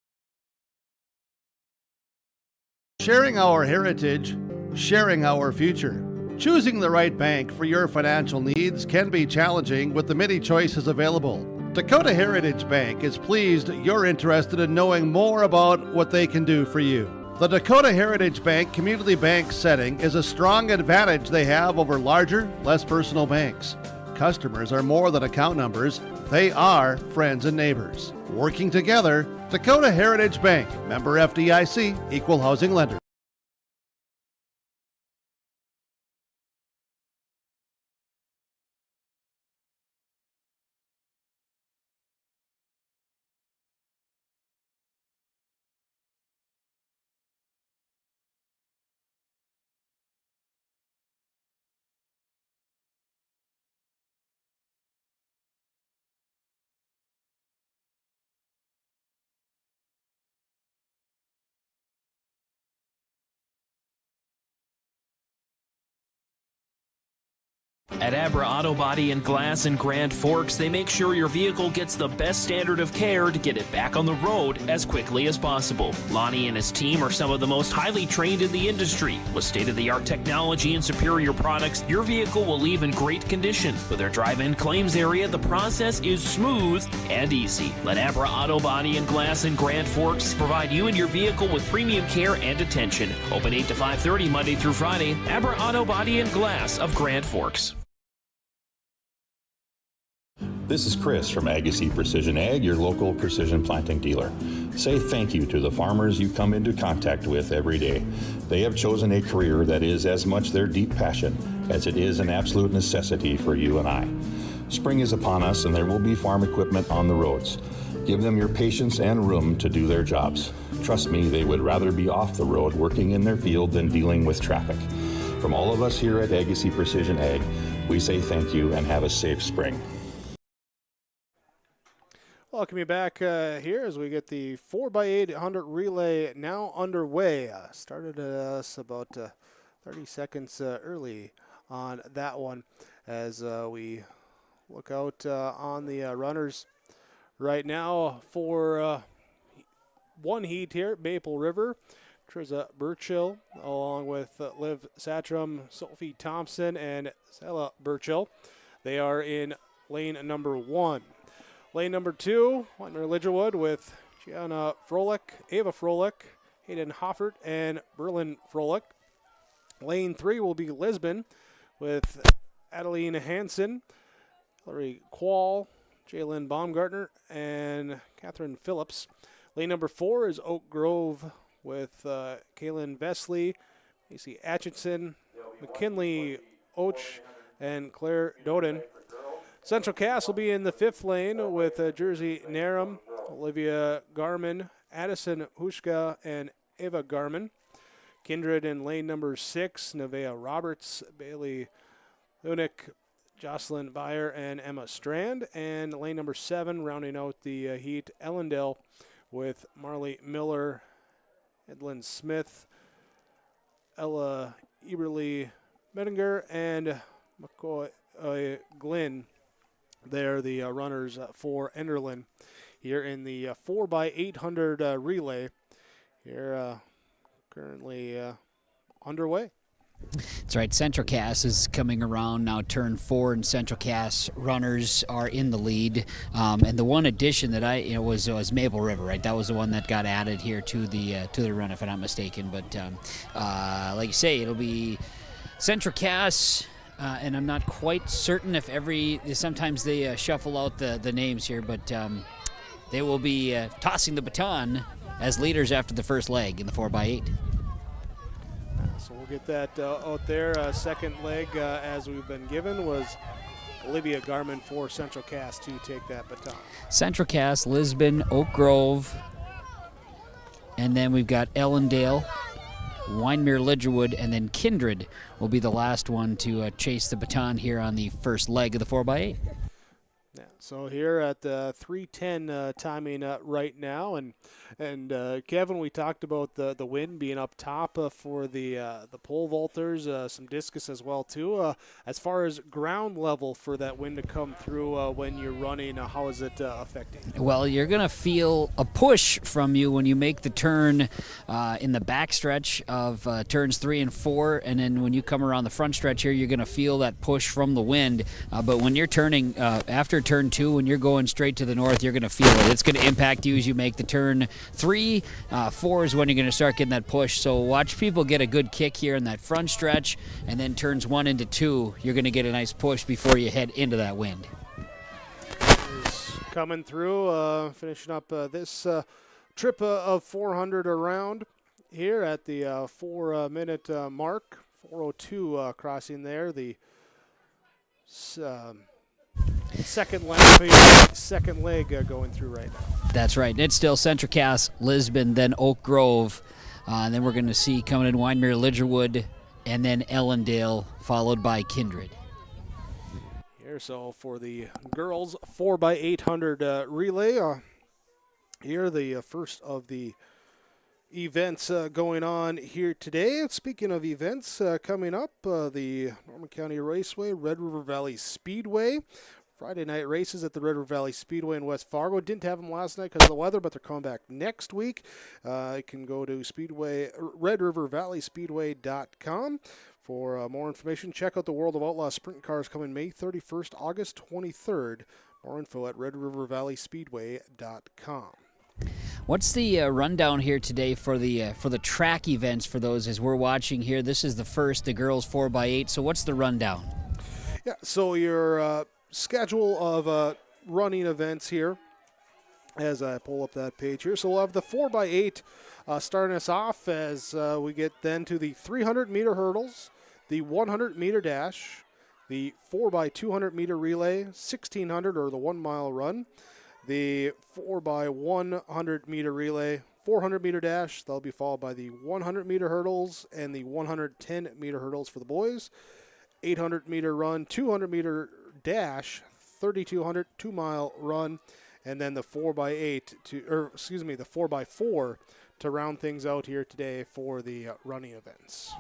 Sharing our heritage, sharing our future. Choosing the right bank for your financial needs can be challenging with the many choices available. Dakota Heritage Bank is pleased you're interested in knowing more about what they can do for you. The Dakota Heritage Bank community bank setting is a strong advantage they have over larger, less personal banks. Customers are more than account numbers, they are friends and neighbors. Working together, Dakota Heritage Bank, member FDIC, equal housing lender. At Abra Auto Body and Glass in Grand Forks, they make sure your vehicle gets the best standard of care to get it back on the road as quickly as possible. Lonnie and his team are some of the most highly trained in the industry. With state-of-the-art technology and superior products, your vehicle will leave in great condition. With their drive-in claims area, the process is smooth and easy. Let Abra Auto Body and Glass in Grand Forks provide you and your vehicle with premium care and attention. Open 8 to 5:30 Monday through Friday. Abra Auto Body and Glass of Grand Forks. This is Chris from Agassiz Precision Ag, your local precision planting dealer. Say thank you to the farmers you come into contact with every day. They have chosen a career that is as much their deep passion as it is an absolute necessity for you and I. Spring is upon us and there will be farm equipment on the roads. Give them your patience and room to do their jobs. Trust me, they would rather be off the road working in their field than dealing with traffic. From all of us here at Agassiz Precision Ag, we say thank you and have a safe spring. Welcome you back here as we get the 4x800 relay now underway. Started us about 30 seconds early on that one as we look out on the runners right now for one heat here at Maple River. Triza Burchill along with Liv Satram, Sophie Thompson, and Sela Burchill. They are in lane number 1. Lane number 2, Wagner Lidgerwood with Gianna Froelich, Ava Froelich, Hayden Hoffert, and Berlin Froelich. Lane 3 will be Lisbon with Adeline Hansen, Hillary Quall, Jalen Baumgartner, and Catherine Phillips. Lane number 4 is Oak Grove with Kaylin Vesley, Macy Atchison, McKinley Och, and Claire Doden. Central Cass will be in the 5th lane with Jersey Narum, Olivia Garman, Addison Hushka, and Ava Garman. Kindred in lane number 6, Nevaeh Roberts, Bailey Lunick, Jocelyn Beyer, and Emma Strand. And lane number 7, rounding out the heat, Ellendale with Marley Miller, Edlin Smith, Ella Eberly Medinger, and McCoy Glynn. They're the runners for Enderlin here in the 4x800 relay here currently underway. That's right. Central Cass is coming around now, turn 4, and Central Cass runners are in the lead. And the one addition that was Maple River, right? That was the one that got added here to the run, if I'm not mistaken. But like you say, it'll be Central Cass. And I'm not quite certain if sometimes they shuffle out the names here, but they will be tossing the baton as leaders after the first leg in the 4x8. So we'll get that out there. Second leg, as we've been given, was Olivia Garman for Central Cass to take that baton. Central Cass, Lisbon, Oak Grove, and then we've got Ellendale, Winemere Lidgerwood, and then Kindred will be the last one to chase the baton here on the first leg of the 4x8. Yeah, so here at 3:10 timing right now, and Kevin, we talked about the wind being up top for the pole vaulters, some discus as well too. As far as ground level for that wind to come through when you're running, how is it affecting? Well, you're gonna feel a push from you when you make the turn in the back stretch of turns 3 and 4, and then when you come around the front stretch here, you're gonna feel that push from the wind. But when you're turning after turn 2, when you're going straight to the north, you're going to feel it. It's going to impact you as you make the turn 3. 4 is when you're going to start getting that push. So watch people get a good kick here in that front stretch, and then turns 1 into 2, you're going to get a nice push before you head into that wind. Coming through, finishing up this trip of 400 around here at the 4-minute mark. 4:02 crossing there. The second leg going through right now. That's right. It's still Central Cass, Lisbon, then Oak Grove. And then we're going to see coming in Winemere Lidgerwood, and then Ellendale, followed by Kindred. Here, so for the girls 4x800 relay, here the first of the events going on here today. And speaking of events coming up, the Norman County Raceway, Red River Valley Speedway. Friday night races at the Red River Valley Speedway in West Fargo. Didn't have them last night because of the weather, but they're coming back next week. You can go to RedRiverValleySpeedway.com for more information. Check out the World of Outlaw Sprint Cars coming May 31st, August 23rd. More info at RedRiverValleySpeedway.com. What's the rundown here today for the track events for those as we're watching here? This is the first, the girls 4x8. So what's the rundown? Yeah, so your schedule of running events here as I pull up that page here. So we'll have the 4x8 starting us off as we get then to the 300-meter hurdles, the 100-meter dash, the 4x200-meter relay, 1,600 or the 1-mile run, The 4x100 meter relay, 400 meter dash, they'll be followed by the 100 meter hurdles and the 110 meter hurdles for the boys. 800 meter run, 200 meter dash, 3,200 2-mile run, and then the 4x8 the 4x4 to round things out here today for the running events.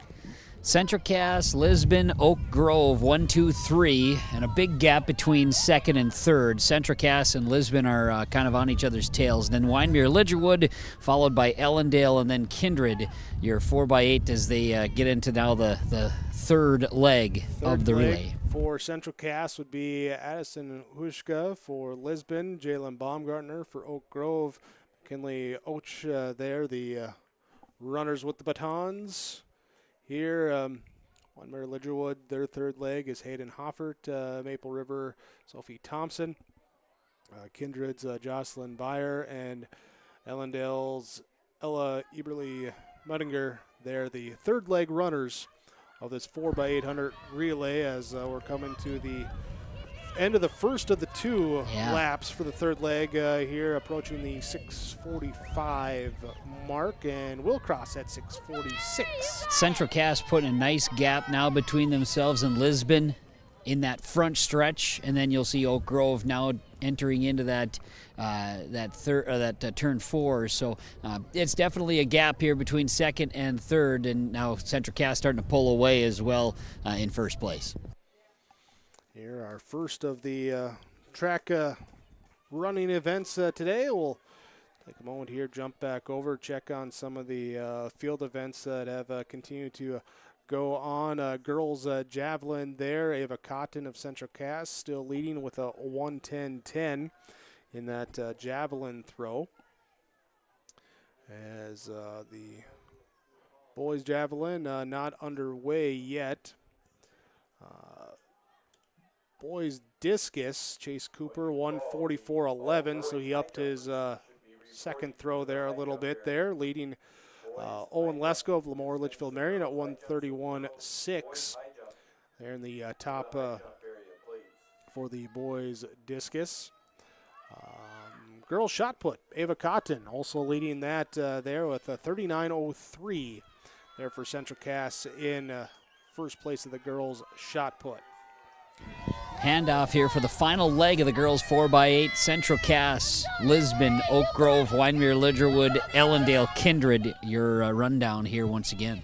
Central Cass, Lisbon, Oak Grove, 1, 2, 3, and a big gap between second and third. Central Cass and Lisbon are kind of on each other's tails. Then Wyndmere, Lidgerwood, followed by Ellendale, and then Kindred, your 4x8 as they get into now the third leg of the relay. For Central Cass would be Addison Hushka. For Lisbon, Jalen Baumgartner. For Oak Grove, McKinley Och there, the runners with the batons. Here, Wyndmere Lidgerwood, their third leg is Hayden Hoffert. Maple River, Sophie Thompson. Kindred's Jocelyn Beyer, and Ellendale's Ella Eberly Muttinger. They're the third leg runners of this 4x800 relay as we're coming to the end of the first of the two laps for the third leg here, approaching the 6:45 mark, and we'll cross at 6:46. Central Cass putting a nice gap now between themselves and Lisbon in that front stretch, and then you'll see Oak Grove now entering into that turn 4. So it's definitely a gap here between second and third, and now Central Cass starting to pull away as well in first place. Here, our first of the track running events today. We'll take a moment here, jump back over, check on some of the field events that have continued to go on. Girls javelin there, Ava Cotton of Central Cass still leading with a 1:10.10 in that javelin throw. As the boys javelin not underway yet. Boys discus, Chase Cooper, 1:44.11, so he upped his second throw there a little bit there, leading Owen Lesko of Lemoore Litchfield Marion at 1:31.6. There in the top for the boys discus. Girls shot put, Ava Cotton also leading that there with a 39.03 there for Central Cass in first place of the girls shot put. Handoff here for the final leg of the girls 4x8. Central Cass, Lisbon, Oak Grove, Wyndmere, Lidgerwood, Ellendale, Kindred. Your rundown here once again.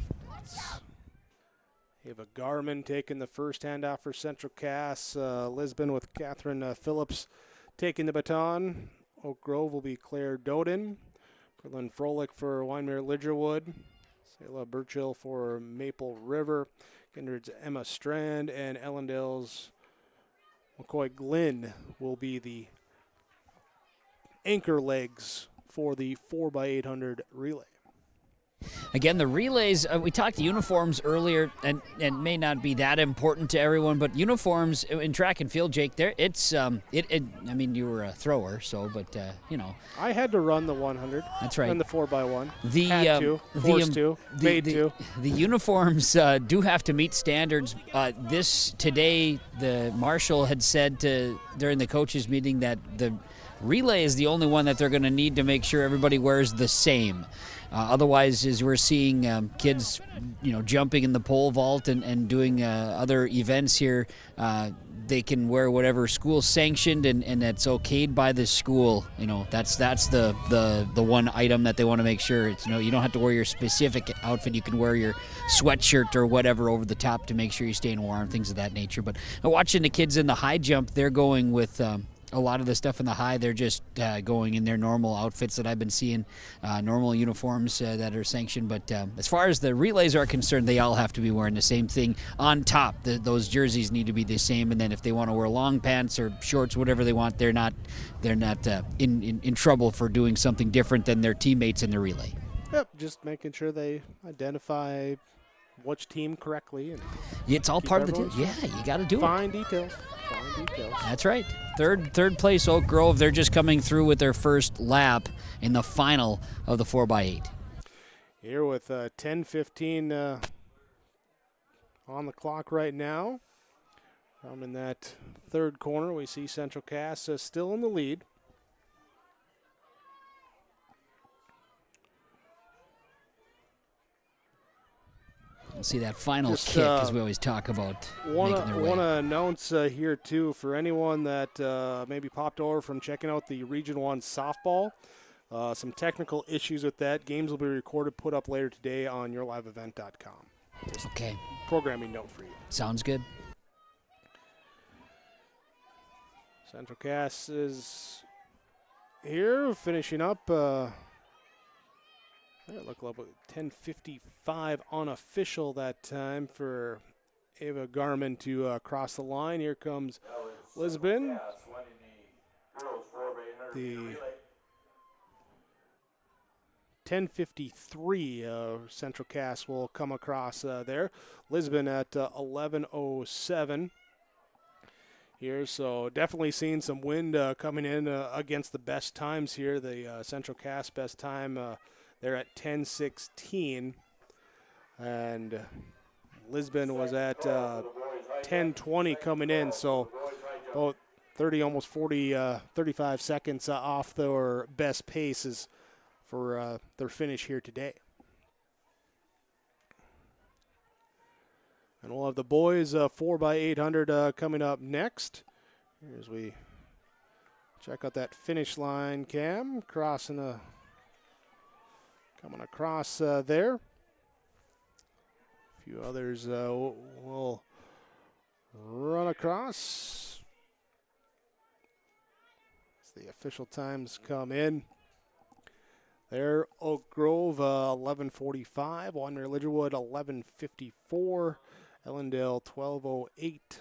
You have a Garmin taking the first handoff for Central Cass. Lisbon with Catherine Phillips taking the baton. Oak Grove will be Claire Doden. Berlin Froelich for Wyndmere, Lidgerwood. Sayla Burchill for Maple River. Kindred's Emma Strand, and Ellendale's McCoy Glynn will be the anchor legs for the 4x800 relay. Again, the relays, we talked uniforms earlier, and may not be that important to everyone, but uniforms in track and field, Jake, there it's I mean, you were a thrower, so, but I had to run the 100. That's right. And the 4x1. Had to, forced to, made to. The uniforms do have to meet standards. Today, the marshal had said during the coaches meeting that the relay is the only one that they're going to need to make sure everybody wears the same. Otherwise, as we're seeing kids, jumping in the pole vault and doing other events here, they can wear whatever school sanctioned and that's okayed by the school. That's the one item that they want to make sure. It's you don't have to wear your specific outfit. You can wear your sweatshirt or whatever over the top to make sure you're staying warm, things of that nature. But watching the kids in the high jump, they're going with a lot of the stuff in the high, they're just going in their normal outfits that I've been seeing, normal uniforms that are sanctioned. But as far as the relays are concerned, they all have to be wearing the same thing on top. Those jerseys need to be the same, and then if they want to wear long pants or shorts, whatever they want, they're not in trouble for doing something different than their teammates in the relay. Yep, just making sure they identify which team correctly. And it's all part of the deal. Yeah, you got to do Fine details. That's right. Third place, Oak Grove. They're just coming through with their first lap in the final of the 4x8. Here with 10:15 on the clock right now. In that third corner, we see Central Cass still in the lead. We'll see that final kick, as we always talk about. Want to announce here, too, for anyone that maybe popped over from checking out the Region 1 softball, some technical issues with that. Games will be recorded, put up later today on yourliveevent.com. Okay. Programming note for you. Sounds good. Central Cass is here, finishing up. It looked like 10:55 unofficial that time for Ava Garman to cross the line. Here comes Lisbon. The 10:53 Central Cass will come across there. Lisbon at 11:07 here, so definitely seeing some wind coming in against the best times here. The Central Cass best time, they're at 10:16, and Lisbon was at 10:20 coming in, so about 30, almost 40, 35 seconds off their best paces for their finish here today. And we'll have the boys 4x800 coming up next. As we check out that finish line cam, coming across there. A few others will run across as the official times come in. There, Oak Grove 11:45, Wander Lidgerwood 11:54, Ellendale 12:08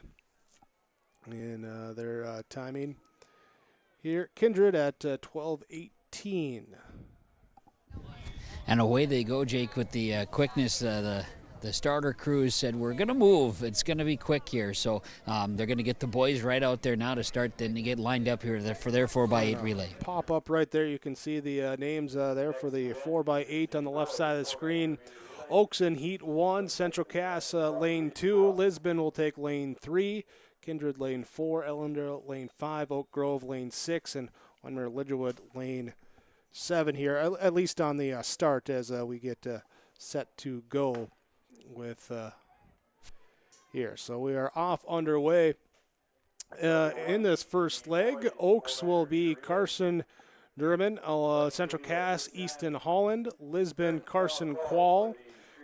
in their timing. Here, Kindred at 12:18. And away they go, Jake, with the quickness. The starter crews said, we're going to move. It's going to be quick here. So they're going to get the boys right out there now to start, then to get lined up here for their 4x8 relay. Pop up right there. You can see the names there for the 4x8 on the left side of the screen. Oaks in Heat 1, Central Cass Lane 2, Lisbon will take Lane 3, Kindred Lane 4, Ellendale Lane 5, Oak Grove Lane 6, and Wander Lidgerwood Lane 7 here, at least on the start as we get set to go with here. So we are off underway in this first leg. Oaks will be Carson Durman, Central Cass Easton Holland, Lisbon Carson Quall.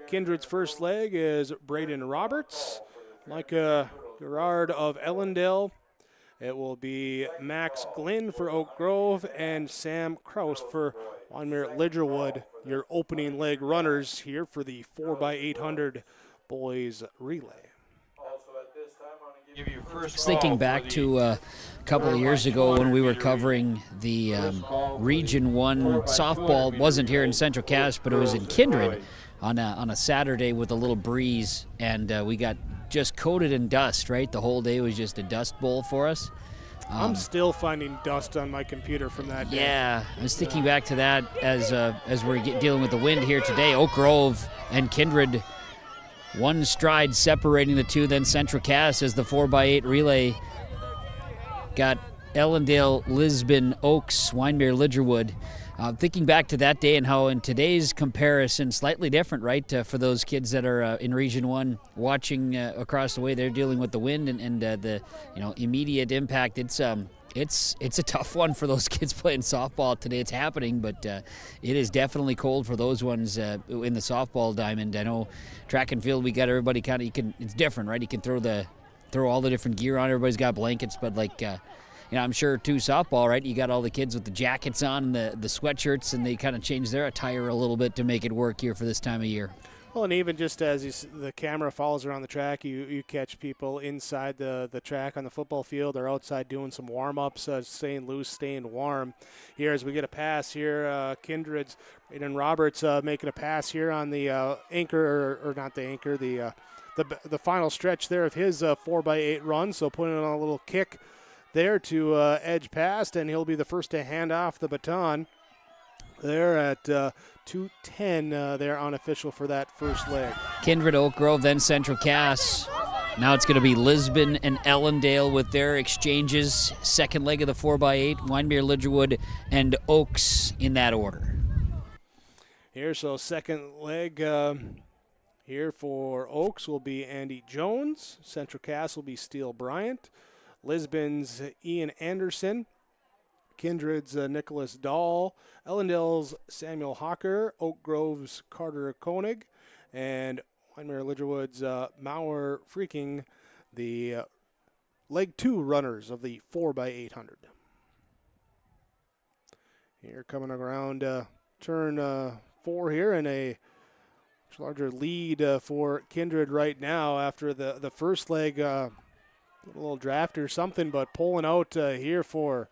Kindred's first leg is Braden Roberts, Micah Gerard of Ellendale. It will be Max Glynn for Oak Grove and Sam Kraus for Wander Lidgerwood, your opening leg runners here for the 4x800 boys relay. Thinking back to a couple of years ago when we were covering the Region 1 softball, wasn't here in Central Cass, but it was in Kindred on a Saturday with a little breeze, and we got just coated in dust, right? The whole day was just a dust bowl for us. I'm still finding dust on my computer from that day. Yeah, I was thinking back to that as we're dealing with the wind here today. Oak Grove and Kindred, one stride separating the two. Then Central Cass as the 4x8 relay got Ellendale, Lisbon, Oaks, Wander Lidgerwood. Thinking back to that day and how in today's comparison, slightly different, right? For those kids that are in Region 1 watching across the way, they're dealing with the wind and the immediate impact. It's a tough one for those kids playing softball today. It's happening, but it is definitely cold for those ones in the softball diamond. I know track and field, we got everybody it's different, right? You can throw all the different gear on. Everybody's got blankets, but I'm sure too softball, right? You got all the kids with the jackets on, the sweatshirts, and they kind of change their attire a little bit to make it work here for this time of year. Well, and even just as the camera follows around the track, you catch people inside the track on the football field or outside doing some warm-ups, staying loose, staying warm. Here as we get a pass here, Kindred's Aiden Roberts making a pass here on the anchor, or not the anchor, the final stretch there of his 4x8 run, so putting on a little kick there to edge past, and he'll be the first to hand off the baton there at 2:10 there unofficial for that first leg. Kindred, Oak Grove, then Central Cass. Now it's going to be Lisbon and Ellendale with their exchanges. Second leg of the 4x8, Wander Lidgerwood and Oaks in that order. Here, so second leg Here for Oaks will be Andy Jones. Central Cass will be Steele Bryant. Lisbon's Ian Anderson. Kindred's Nicholas Dahl. Ellendale's Samuel Hawker. Oak Grove's Carter Koenig. And Wyndmere Lidgerwood's Mauer Freaking, the leg 2 runners of the 4x800. Here coming around turn 4 here, and a much larger lead for Kindred right now after the first leg, a little draft or something, but pulling out here for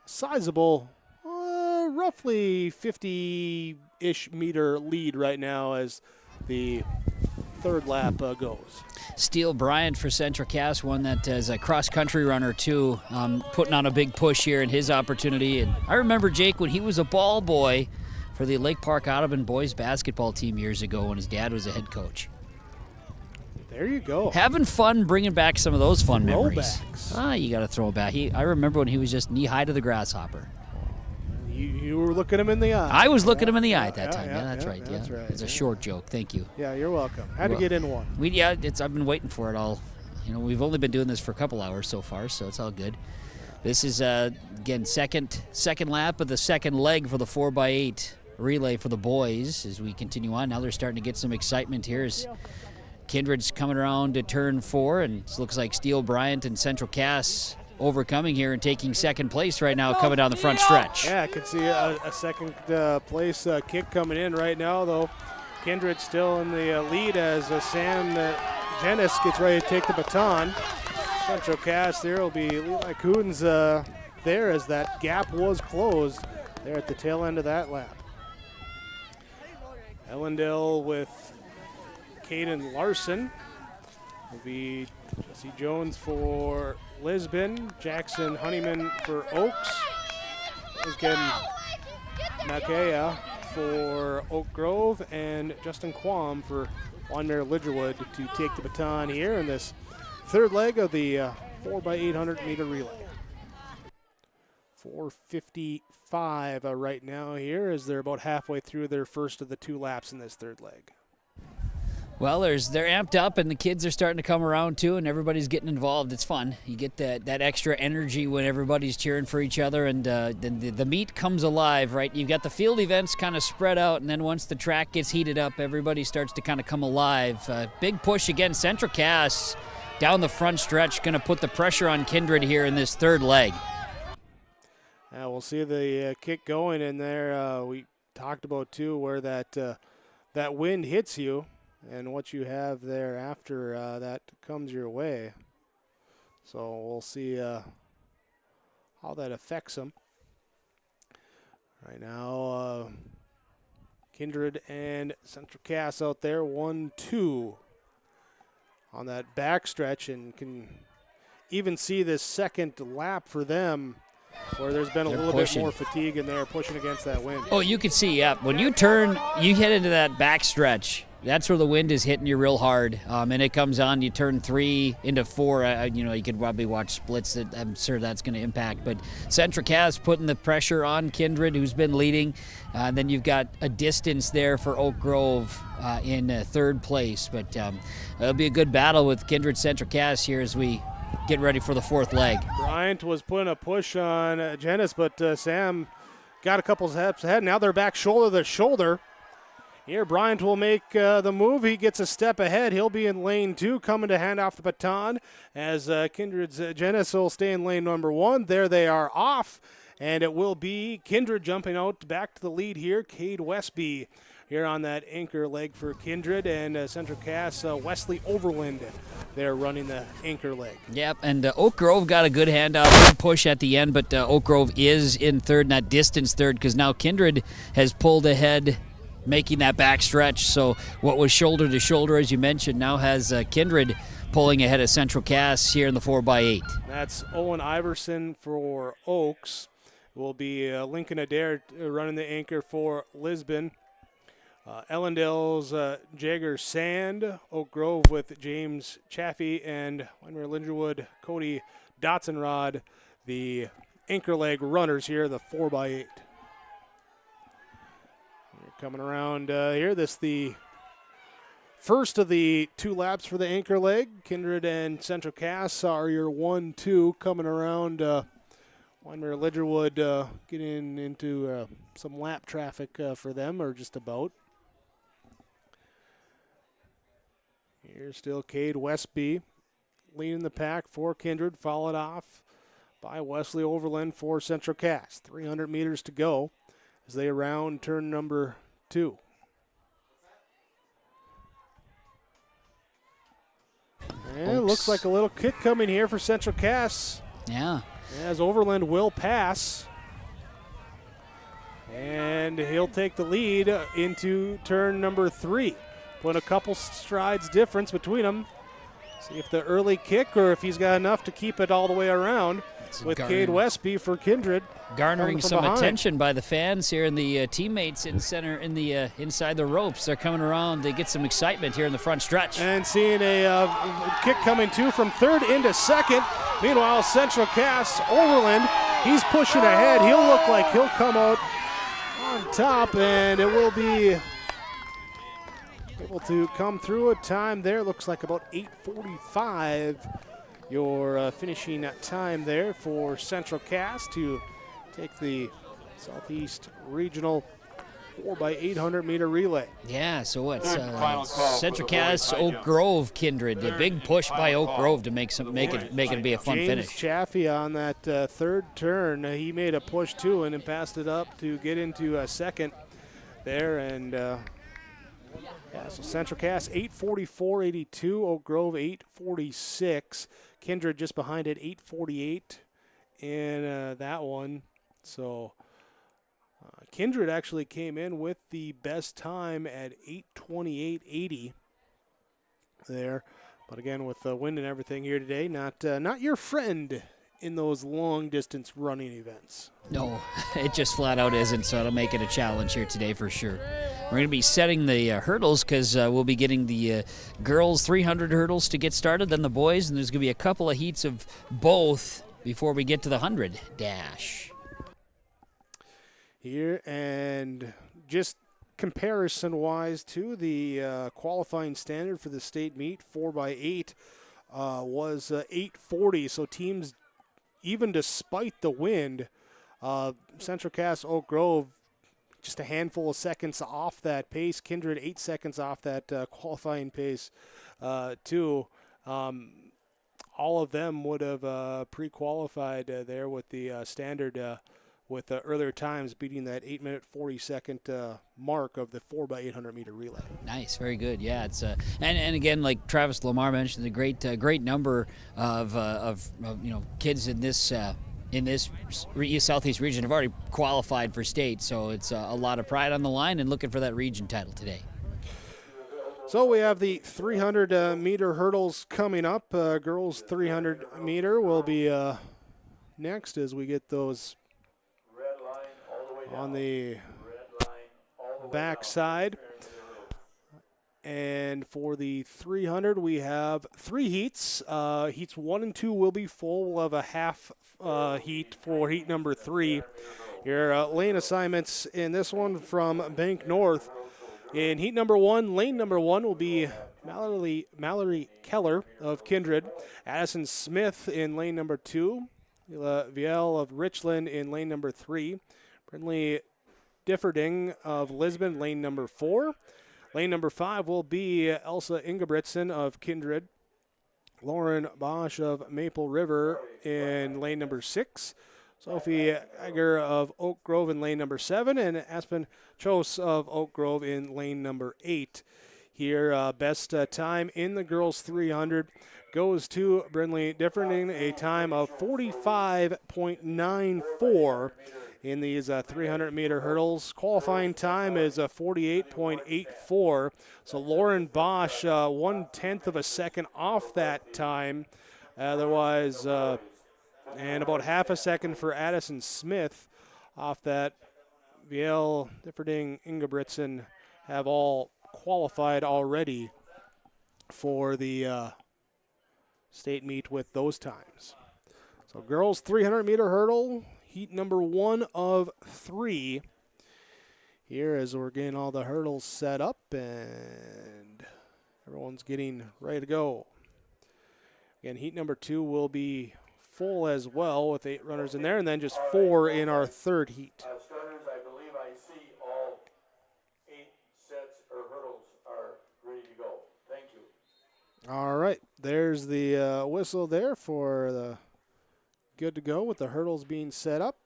sizable, roughly 50-ish meter lead right now as the third lap goes. Steele Bryant for Central Cass, one that is a cross-country runner too, putting on a big push here in his opportunity. And I remember Jake when he was a ball boy for the Lake Park Audubon boys basketball team years ago when his dad was a head coach. There you go. Having fun bringing back some of those fun memories. Throwbacks. You got to throw it back. I remember when he was just knee-high to the grasshopper. You were looking him in the eye. I was looking him in the eye at that time. Yeah, That's right. That's right. It's a short joke. Thank you. Yeah, you're welcome. Had to get in one. I've been waiting for it all. We've only been doing this for a couple hours so far, so it's all good. This is again second lap of the second leg for the 4x8 relay for the boys as we continue on. Now they're starting to get some excitement here as Kindred's coming around to turn 4, and it looks like Steele Bryant and Central Cass overcoming here and taking second place right now coming down the front stretch. Yeah, I could see a second place kick coming in right now, though. Kindred still in the lead as Sam Jenis gets ready to take the baton. Central Cass there will be Levi Coons there as that gap was closed there at the tail end of that lap. Ellendale with Caden Larson will be Jesse Jones for Lisbon, Jackson Honeyman for Oaks, Lincoln Nakaya for Oak Grove, and Justin Quam for Wyndmere Lidgerwood to take the baton here in this third leg of the 4x800 meter relay. 4:55 right now here as they're about halfway through their first of the 2 laps in this third leg. Well, they're amped up, and the kids are starting to come around too, and everybody's getting involved. It's fun. You get that extra energy when everybody's cheering for each other, and then the meet comes alive, right? You've got the field events kind of spread out, and then once the track gets heated up, everybody starts to kind of come alive. Big push again. Central Cass down the front stretch, going to put the pressure on Kindred here in this third leg. We'll see the kick going in there. We talked about too where that wind hits you and what you have there after that comes your way. So we'll see how that affects them. Right now, Kindred and Central Cass out there, 1-2 on that back stretch, and can even see this second lap for them where there's been a little bit more fatigue in there, pushing against that wind. Oh, you can see, yeah. When you turn, you head into that back stretch. That's where the wind is hitting you real hard, and it comes on. You turn 3 into 4. You could probably watch splits. I'm sure that's going to impact. But Central Cass putting the pressure on Kindred, who's been leading. Then you've got a distance there for Oak Grove in third place. But it'll be a good battle with Kindred Central Cass here as we get ready for the fourth leg. Bryant was putting a push on Jenis, but Sam got a couple steps ahead. Now they're back shoulder to shoulder. Here, Bryant will make the move. He gets a step ahead. He'll be in lane 2, coming to hand off the baton as Kindred's Jenis will stay in lane number 1. There they are off, and it will be Kindred jumping out back to the lead here. Cade Westby here on that anchor leg for Kindred, and Central Cass, Wesley Overland there running the anchor leg. Yep, and Oak Grove got a good handoff, good push at the end, but Oak Grove is in third, not distance third, because now Kindred has pulled ahead, making that back stretch. So what was shoulder to shoulder, as you mentioned, now has Kindred pulling ahead of Central Cass here in the 4x8. That's Owen Iverson for Oaks. Will be Lincoln Adair running the anchor for Lisbon. Ellendale's Jagger Sand, Oak Grove with James Chaffee, and Wyndmere Lidgerwood, Cody Dotson-Rod, the anchor leg runners here, the 4x8. Coming around here, this the first of the 2 laps for the anchor leg. Kindred and Central Cass are your 1-2 coming around. Weimer Lidgerwood getting into some lap traffic for them, or just about. Here's still Cade Westby leading the pack for Kindred, followed off by Wesley Overland for Central Cass. 300 meters to go as they round turn number 2. And it looks like a little kick coming here for Central Cass. Yeah. As Overland will pass. And he'll take the lead into turn number 3. Put a couple strides difference between them. See if the early kick or if he's got enough to keep it all the way around with Cade Westby for Kindred. Garnering some behind. attention by the fans here and the teammates inside the ropes. They're coming around. They get some excitement here in the front stretch. And seeing a kick coming too from third into second. Meanwhile, Central Cass, Overland, he's pushing ahead. He'll look like he'll come out on top, and it will be able to come through a time there. Looks like about 8:45. Your finishing time there for Central Cass to take the Southeast Regional 4x800 meter relay. Yeah, so what's Central Cass, Oak Grove, Kindred. The big push by Oak Grove to make it be a fun James finish. Chaffee on that third turn. He made a push too and then passed it up to get into second there. And so Central Cass 8:44.82, Oak Grove 8:46. Kindred just behind it 8:48 in that one. So Kindred actually came in with the best time at 8:28.80 there. But again, with the wind and everything here today, not your friend in those long distance running events. No, it just flat out isn't, so it'll make it a challenge here today for sure. We're going to be setting the hurdles because we'll be getting the girls 300 hurdles to get started, then the boys, and there's going to be a couple of heats of both before we get to the 100 dash. Here, and just comparison-wise to the qualifying standard for the state meet, 4x8 was 8:40, so teams, even despite the wind, Central Cass, Oak Grove, just a handful of seconds off that pace. Kindred 8 seconds off that qualifying pace too. All of them would have pre-qualified there with the standard with earlier times beating that 8-minute 40-second mark of the 4x800 meter relay. Nice, very good. Yeah, it's and again, like Travis Lamar mentioned, the great number of kids in this Southeast region have already qualified for state, so it's a lot of pride on the line and looking for that region title today. So we have the 300 meter hurdles coming up. Girls 300 meter will be next as we get those on the back side. And for the 300, we have 3 heats. Heats 1 and 2 will be full. We'll have a half heat for heat number 3. Your lane assignments in this one from Bank North. In heat number 1, lane number 1 will be Mallory Keller of Kindred, Addison Smith in lane number 2, Viel of Richland in lane number 3, Brindley Differding of Lisbon, lane number 4. Lane number 5 will be Elsa Ingebrigtsen of Kindred, Lauren Bosch of Maple River in lane number 6, Sophie Egger of Oak Grove in lane number 7, and Aspen Chose of Oak Grove in lane number 8. Here, best time in the girls 300 goes to Brindley Differding, a time of 45.94. in these 300-meter hurdles. Qualifying time is 48.84. So Lauren Bosch, 1/10 of a second off that time. Otherwise, and about half a second for Addison Smith off that. Viel, Differding, Ingebrigtsen have all qualified already for the state meet with those times. So girls 300-meter hurdle, heat number 1 of 3. Here as we're getting all the hurdles set up, and Everyone's getting ready to go. Again, heat number 2 will be full as well with 8 runners in there, and then just 4 in our third heat. Starters, I believe I see all 8 sets or hurdles are ready to go. Thank you. All right, there's the whistle there for the good to go with the hurdles being set up.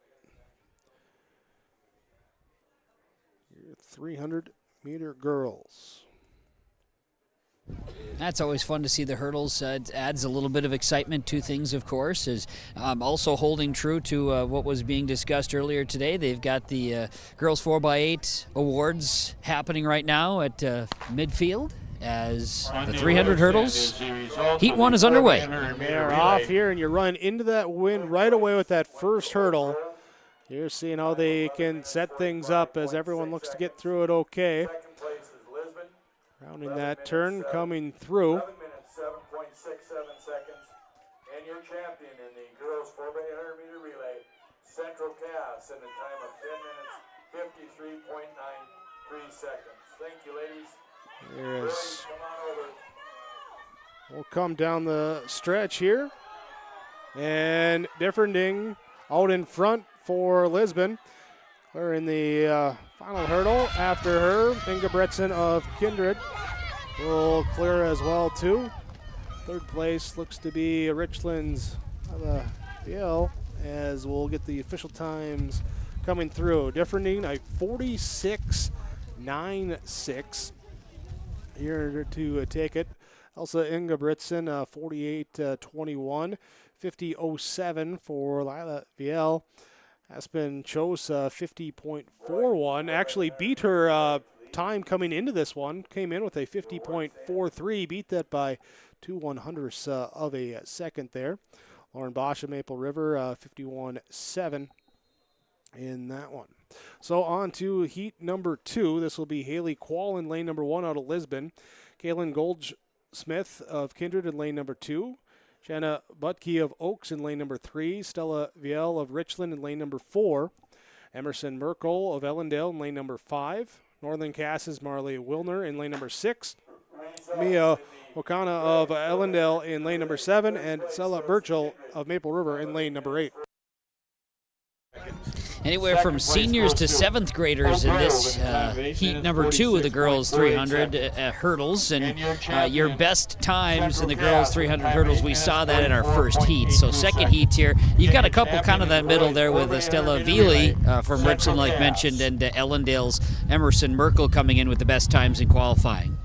Your 300-meter girls. That's always fun to see the hurdles. It adds a little bit of excitement to things, of course. Is also holding true to what was being discussed earlier today. They've got the Girls 4x8 Awards happening right now at midfield as the 300 hurdles. Heat 1 is underway. They're off here, and you run into that wind right away with that first hurdle. You're seeing how they can set things up as everyone looks to get through it okay. Rounding that turn, coming through. 7 minutes, 7.67 seconds. And your champion in the girls 4x800 meter relay, Central Cass, in a time of 10 minutes, 53.93 seconds. Thank you, ladies. Yes. Come on over. We'll come down the stretch here. And Differending out in front for Lisbon. We're in the final hurdle. After her, Ingebretson of Kindred will clear as well, too. Third place looks to be Richlands of the BL, as we'll get the official times coming through. Differending a 46.96 here to take it. Elsa Ingebretson 48.21, 50.07 for Lila VL. Aspen Chose 50.41. Actually beat her time coming into this one. Came in with a 50.43. Beat that by 2/100ths of a second there. Lauren Bosch of Maple River 51.7 in that one. So on to heat number 2. This will be Haley Quall in lane number 1 out of Lisbon. Kaylin Goldsmith of Kindred in lane number 2. Shanna Butke of Oaks in lane number 3. Stella Viel of Richland in lane number 4. Emerson Merkel of Ellendale in lane number 5. Northern Cass's Marley Wilner in lane number 6. Mia Wakana of Ellendale in lane number 7. And Stella Burchell of Maple River in lane number 8. Anywhere from seniors to 7th graders in this heat number 2 of the girls 300 hurdles, and your best times in the girls 300 hurdles, we saw that in our first heat. So second heat here, you've got a couple kind of that middle there with Stella Veely from Richland, like mentioned, and Ellendale's Emerson Merkel coming in with the best times in qualifying.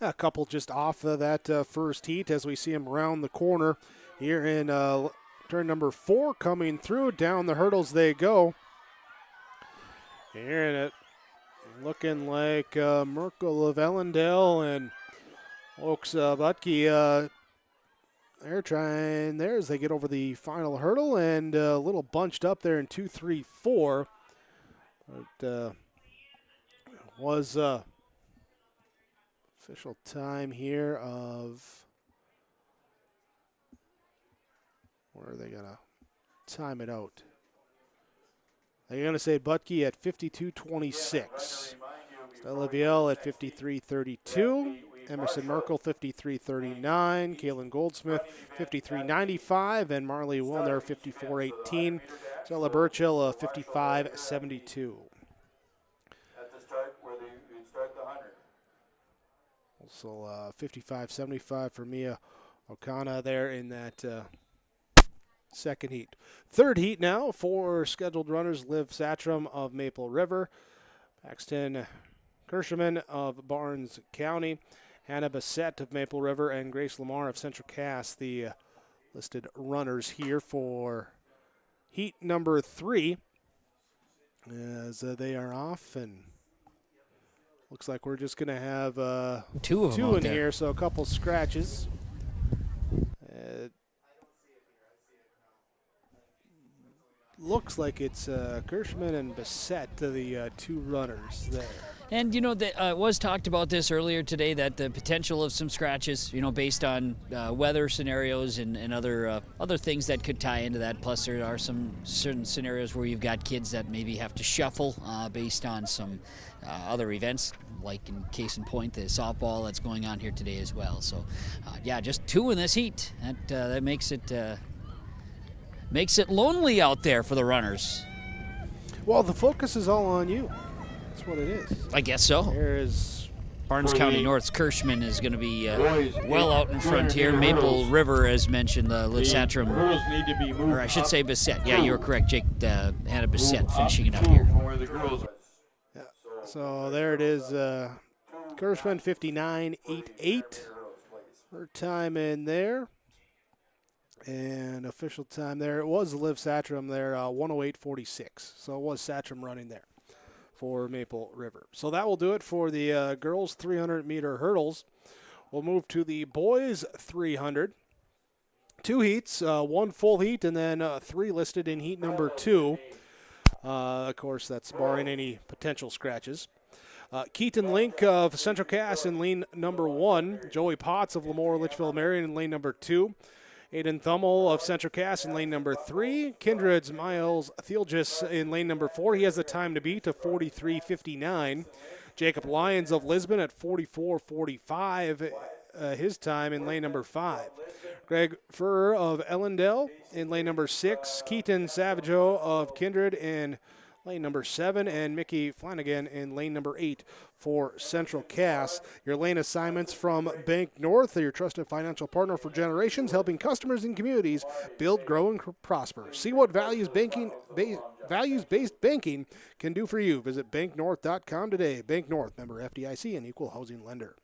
A couple just off of that first heat as we see them round the corner here in turn number 4 coming through. Down the hurdles they go. Here in it, looking like Merkel of Ellendale and Oaks Butke. They're trying there as they get over the final hurdle, and a little bunched up there in 2, 3, 4. But was official time here of, where are they gonna time it out? They're going to say Butke at 52.26. Stella Viel at 53.32. Emerson Merkel 53.39. Kaylin Goldsmith 53.95. And Marley Wilner 54.18. Stella Burchill 55.72. At the start where you start the 100. Also 55.75 for Mia Okana there in that second heat. Third heat now for scheduled runners. Liv Satram of Maple River. Paxton Kirscherman of Barnes County. Hannah Bassett of Maple River. And Grace Lamar of Central Cass, the listed runners here for heat number 3. As they are off, and looks like we're just going to have two of them in there. here, so a couple scratches. Looks like it's Kirschman and Bassett, the 2 runners there. And, it was talked about this earlier today, that the potential of some scratches, based on weather scenarios and other things that could tie into that. Plus, there are some certain scenarios where you've got kids that maybe have to shuffle based on some other events, like in case in point, the softball that's going on here today as well. So, just 2 in this heat. That makes it lonely out there for the runners. Well, the focus is all on you. That's what it is. I guess so. There's Barnes County North's Kirschman is going to be well out in front here. Maple River, as mentioned, Liv Satram, or I should say Bissett. Yeah, you were correct, Jake. Hannah Bissett finishing it up here. Yeah. So there it is. Kirschman 59.88. Her time in there. And official time there, it was Liv Satram there, 108.46. So it was Satram running there for Maple River. So that will do it for the girls 300-meter hurdles. We'll move to the boys 300. 2 heats, 1 full heat, and then 3 listed in heat number 2. Of course, that's barring any potential scratches. Keaton Link of Central Cass in lane number 1. Joey Potts of Lemoore Litchfield Marion in lane number 2. Aiden Thummel of Central Cass in lane number 3. Kindred's Miles Thielgis in lane number 4. He has the time to beat of 43.59. Jacob Lyons of Lisbon at 44.45. His time in lane number 5. Greg Furr of Ellendale in lane number 6. Keaton Savageau of Kindred in lane number 7, and Mickey Flanagan in lane number 8 for Central Cass. Your lane assignments from Bank North, your trusted financial partner for generations, helping customers and communities build, grow, and prosper. See what values-based banking can do for you. Visit banknorth.com today. Bank North, member FDIC, and equal housing lender.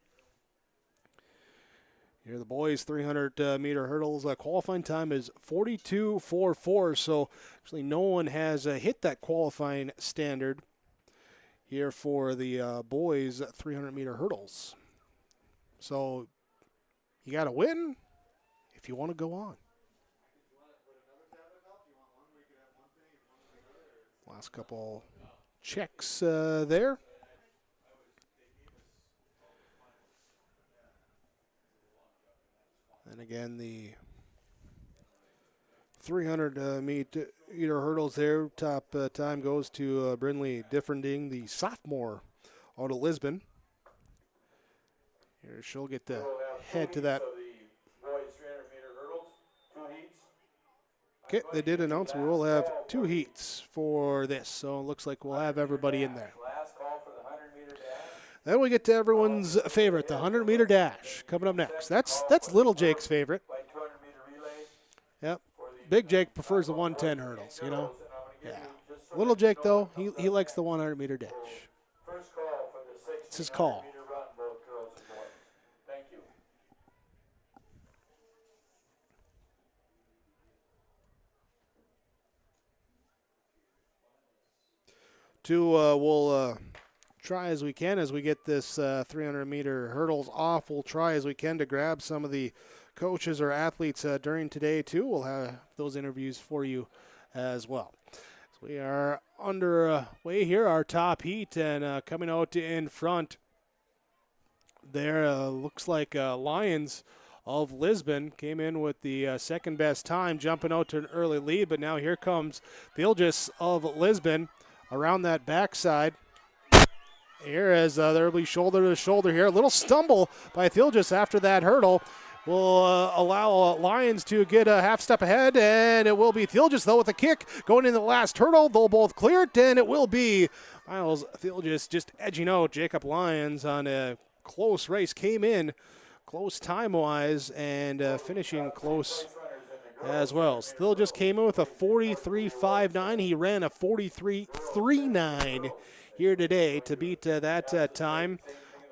Here the boys 300-meter hurdles. Qualifying time is 42.44, so actually no one has hit that qualifying standard here for the boys 300-meter hurdles. So you got to win if you want to go on. Last couple checks there. And again, the 300-meter hurdles there. Top time goes to Brinley Differending, the sophomore out of Lisbon. Here she'll get to head to that. Okay, they did announce we will have 2 heats for this, so it looks like we'll have everybody in there. Then we get to everyone's favorite, the 100-meter dash, coming up next. That's little Jake's favorite. Yep. Big Jake prefers the 110 hurdles, Yeah. Little Jake, though, he likes the 100-meter dash. It's his call. We'll try as we can as we get this 300-meter hurdles off. We'll try as we can to grab some of the coaches or athletes during today, too. We'll have those interviews for you as well. So we are underway here, our top heat, and coming out in front there looks like Lions of Lisbon came in with the second best time, jumping out to an early lead, but now here comes Thielgis of Lisbon around that backside. Here as there will be shoulder to shoulder here. A little stumble by Thielgis after that hurdle will allow Lions to get a half step ahead, and it will be Thielgis, though, with a kick going in the last hurdle. They'll both clear it, and it will be Miles Thielgis just edging out Jacob Lyons on a close race. Came in close time-wise and finishing close as well. Thielgis came in with a 43.59. He ran a 43.39 here today to beat that time.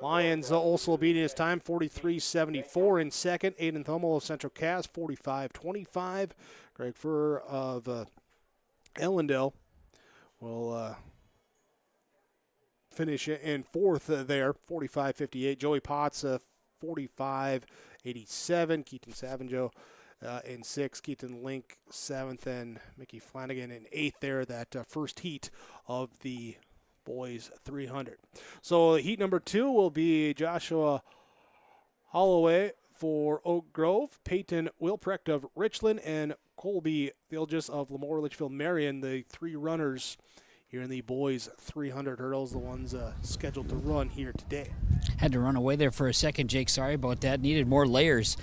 Lions also beating his time, 43.74 in second. Aiden Thummel of Central Cass, 45.25. Greg Furr of Ellendale will finish in fourth there, 45.58. Joey Potts, 45.87. Keaton Savanjo in sixth. Keaton Link, seventh, and Mickey Flanagan in eighth there. That first heat of the boys 300. So heat number 2 will be Joshua Holloway for Oak Grove, Peyton Wilprecht of Richland, and Colby Thilgis of Lemoore Litchfield Marion, the 3 runners here in the boys 300 hurdles, the ones scheduled to run here today. Had to run away there for a second, Jake. Sorry about that. Needed more layers.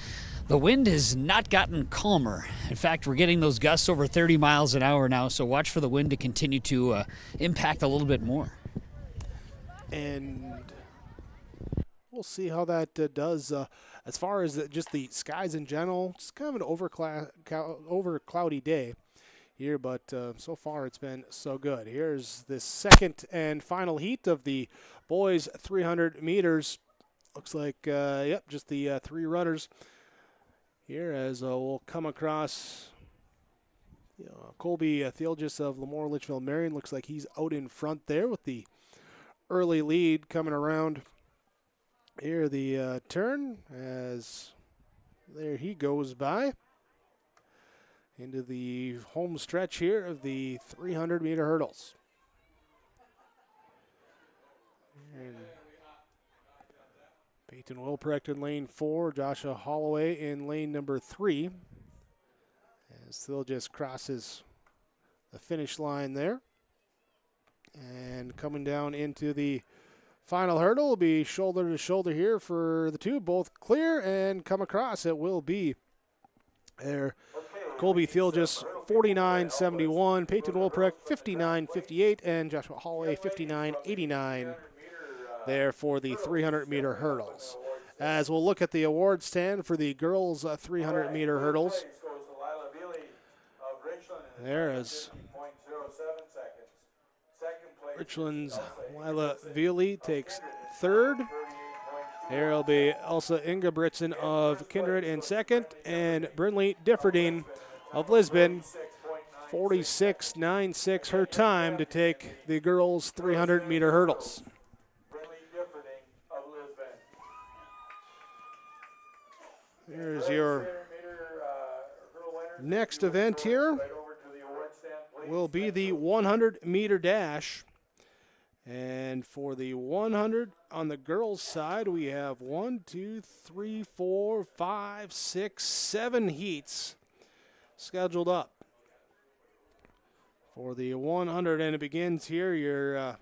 The wind has not gotten calmer. In fact, we're getting those gusts over 30 miles an hour now, so watch for the wind to continue to impact a little bit more. And we'll see how that does. As far as just the skies in general, it's kind of an over cloudy day here, but so far it's been so good. Here's the second and final heat of the boys 300 meters. Looks like, just the 3 runners here as we'll come across Colby Thilgis of Lemoore Litchfield Marion. Looks like he's out in front there with the early lead coming around. Here the turn as there he goes by into the home stretch here of the 300-meter hurdles. And Peyton Wilprecht in lane 4, Joshua Holloway in lane number 3. As Thilgis crosses the finish line there. And coming down into the final hurdle will be shoulder to shoulder here for the 2, both clear and come across. It will be there. Colby Thilgis 49.71, Peyton Wilprecht 59.58, and Joshua Holloway 59.89 there for the 300-meter hurdles. As we'll look at the award stand for the girls' 300-meter hurdles. There is Richland's Lila Veely takes 3rd. There will be Elsa Ingebrigtsen of Kindred in 2nd, and Brynley Differding of Lisbon, 46.96 her time to take the girls' 300-meter hurdles. Here's your next event here. Will be the 100-meter dash. And for the 100 on the girls' side, we have 7 heats scheduled up for the 100. And it begins here, your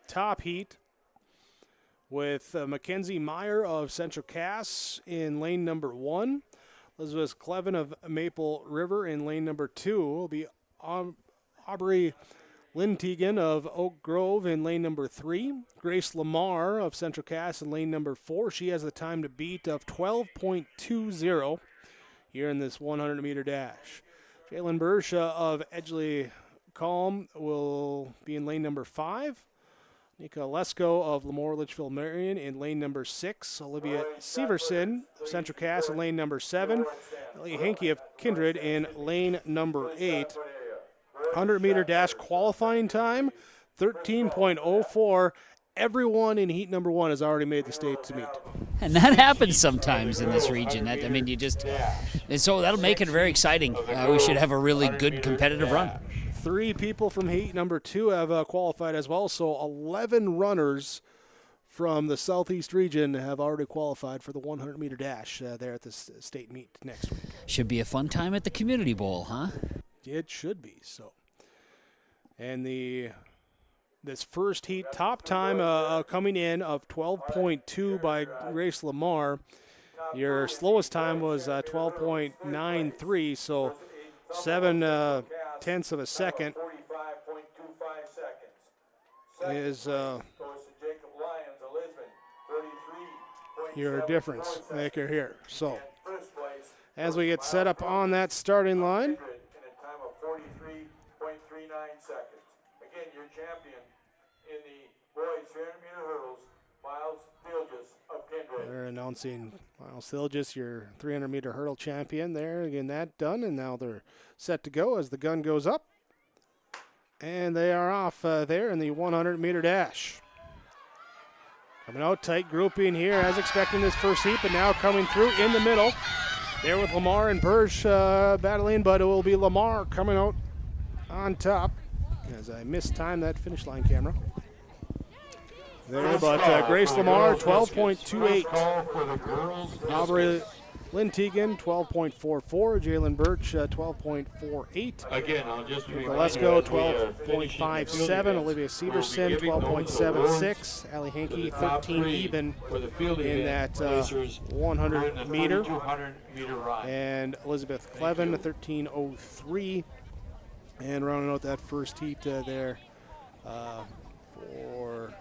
top heat with Mackenzie Meyer of Central Cass in lane number 1. Elizabeth Clevin of Maple River in lane number 2. Will be Aubrey Lynn of Oak Grove in lane number 3. Grace Lamar of Central Cass in lane number 4. She has a time to beat of 12.20 here in this 100-meter dash. Jalen Bersha of Edgley Calm will be in lane number 5. Nika Lesko of Lemoore Litchfield Marion in lane number 6. Olivia Severson of Central Cass in lane number 7. Ellie Hankey of Kindred in lane number 8. 100-meter dash qualifying time, 13.04. Everyone in heat number 1 has already made the state to meet. And that happens sometimes in this region. And so that'll make it very exciting. We should have a really good competitive run. 3 people from heat number 2 have qualified as well, so 11 runners from the Southeast region have already qualified for the 100-meter dash there at the state meet next week. Should be a fun time at the Community Bowl, huh? It should be. So, and this first heat top time coming in of 12.2 by Grace Lamar. Your slowest time was 12.93, so 7/10 of a second is your difference maker here. So, as we get set up on that starting line. Again, your champion in the boys 300-meter hurdles, Miles Thilgis of Kindred. They're announcing Miles Thilgis, your 300-meter hurdle champion there. Again, that done, and now they're set to go as the gun goes up. And they are off there in the 100-meter dash. Coming out, tight grouping here as expecting this first heat, but now coming through in the middle. There with Lamar and Bursch battling, but it will be Lamar coming out on top. As I mistimed that finish line camera. there, but Grace Lamar, 12.28. Aubrey Lynn Teagan, 12.44. Jalen Birch, 12.48. Again, I'll just Galesko, 12.57. Olivia Severson, 12.76. Allie Hankey, 13 even in that 100 meter. And Elizabeth Clevin, 13.03. And rounding out that first heat there for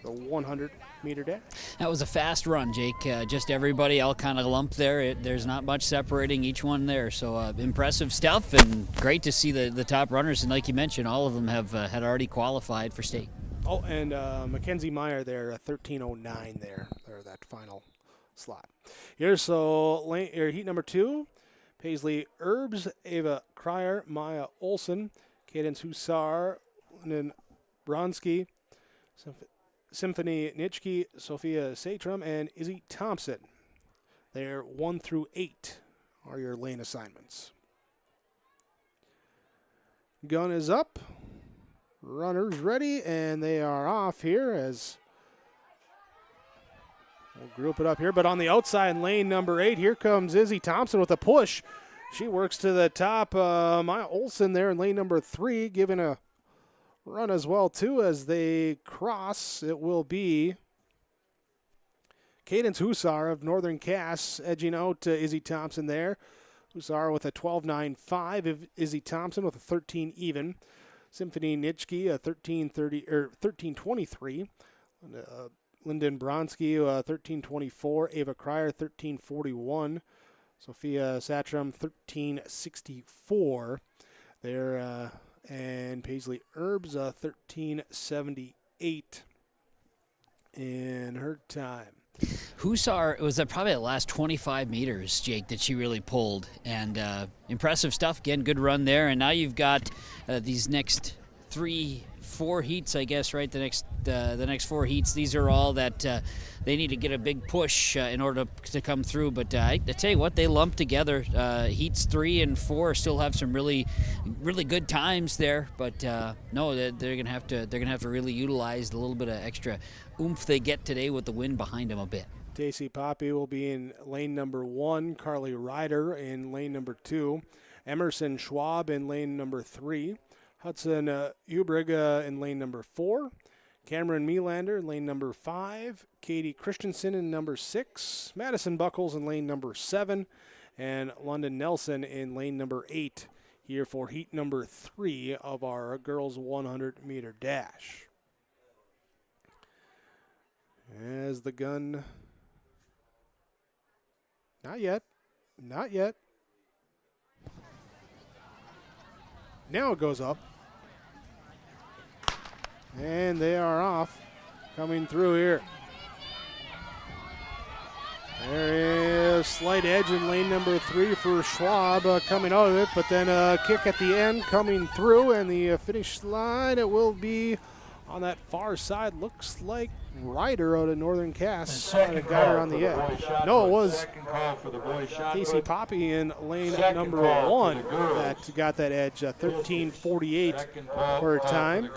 the 100-meter dash. That was a fast run, Jake. Just everybody all kind of lumped there. There's not much separating each one there. So impressive stuff, and great to see the top runners. And like you mentioned, all of them have had already qualified for state. Oh, and Mackenzie Meyer there, 13.09 there, that final slot. Here's heat number 2. Paisley Herbs, Ava Cryer, Maya Olson, Cadence Hussar, Lyndon Bronski, Symphony Nitschke, Sophia Satram, and Izzy Thompson. They're 1 through 8 are your lane assignments. Gun is up. Runners ready, and they are off here as we'll group it up here. But on the outside lane number 8, here comes Izzy Thompson with a push. She works to the top. Maya Olson there in lane number 3, giving a run as well, too, as they cross. It will be Cadence Hussar of Northern Cass edging out Izzy Thompson there. Hussar with a 12.95. Izzy Thompson with a 13 even. Symphony Nitschke a 13.23. Lyndon Bronski 13.24. Ava Cryer 13.41. Sophia Satram 13.64. There. And Paisley Herbs 13.78 in her time. Hussar was probably the last 25 meters, Jake, that she really pulled. And impressive stuff. Again, good run there. And now you've got these next 4 heats, I guess, right? The next 4 heats. These are all that they need to get a big push in order to come through. But I tell you what, they lump together. Heats 3 and 4 still have some really, really good times there. But no, they're gonna have to really utilize the little bit of extra oomph they get today with the wind behind them a bit. Tacy Poppy will be in lane number 1. Carly Ryder in lane number 2. Emerson Schwab in lane number 3. Hudson Ubrig in lane number 4. Cameron Melander in lane number 5. Katie Christensen in number 6. Madison Buckles in lane number 7. And London Nelson in lane number 8 here for heat number 3 of our girls 100-meter dash. As the gun... Not yet. Now it goes up. And they are off, coming through here. There is slight edge in lane number 3 for Schwab coming out of it, but then a kick at the end coming through, and the finish line, it will be on that far side. Looks like Ryder out of Northern Cass got her on the edge. No, it was Casey Poppy in lane number 1 that got that edge, 13.48 for her time.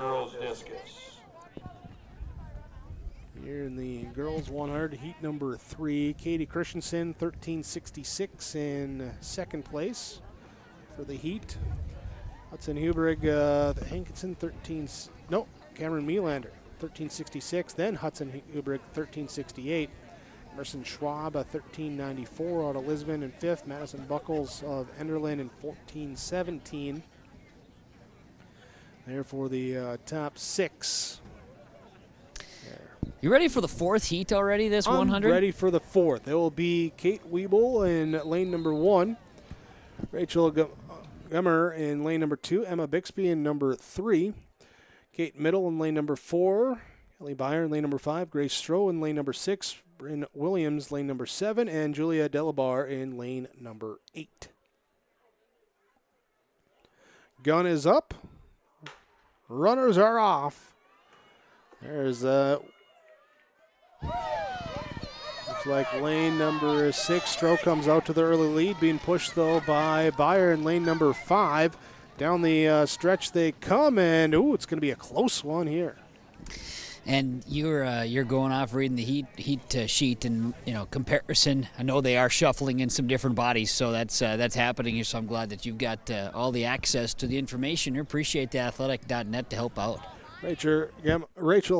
Here in the girls 100, heat number 3, Katie Christensen, 13.66 in second place for the heat. Hudson Hubrig, Hankinson, Cameron Melander, 13.66. Then Hudson Hubrig, 13.68. Emerson Schwab, 13.94 out of Lisbon in 5th. Madison Buckles of Enderlin in 14.17. There for the top 6. You ready for the 4th heat already, this 100? I'm ready for the 4th. It will be Kate Wiebel in lane number 1. Rachel Gummer in lane number 2. Emma Bixby in number 3. Kate Middle in lane number 4. Kelly Byer in lane number 5. Grace Stroh in lane number 6. Bryn Williams, lane number 7. And Julia Delabar in lane number 8. Gun is up. Runners are off. There's looks like lane number 6. Stroh comes out to the early lead, being pushed though by Byer in lane number 5. Down the stretch they come, and it's going to be a close one here. And you're going off reading the heat sheet and comparison. I know they are shuffling in some different bodies, so that's happening here. So I'm glad that you've got all the access to the information here. Appreciate the athletic.net to help out. Rachel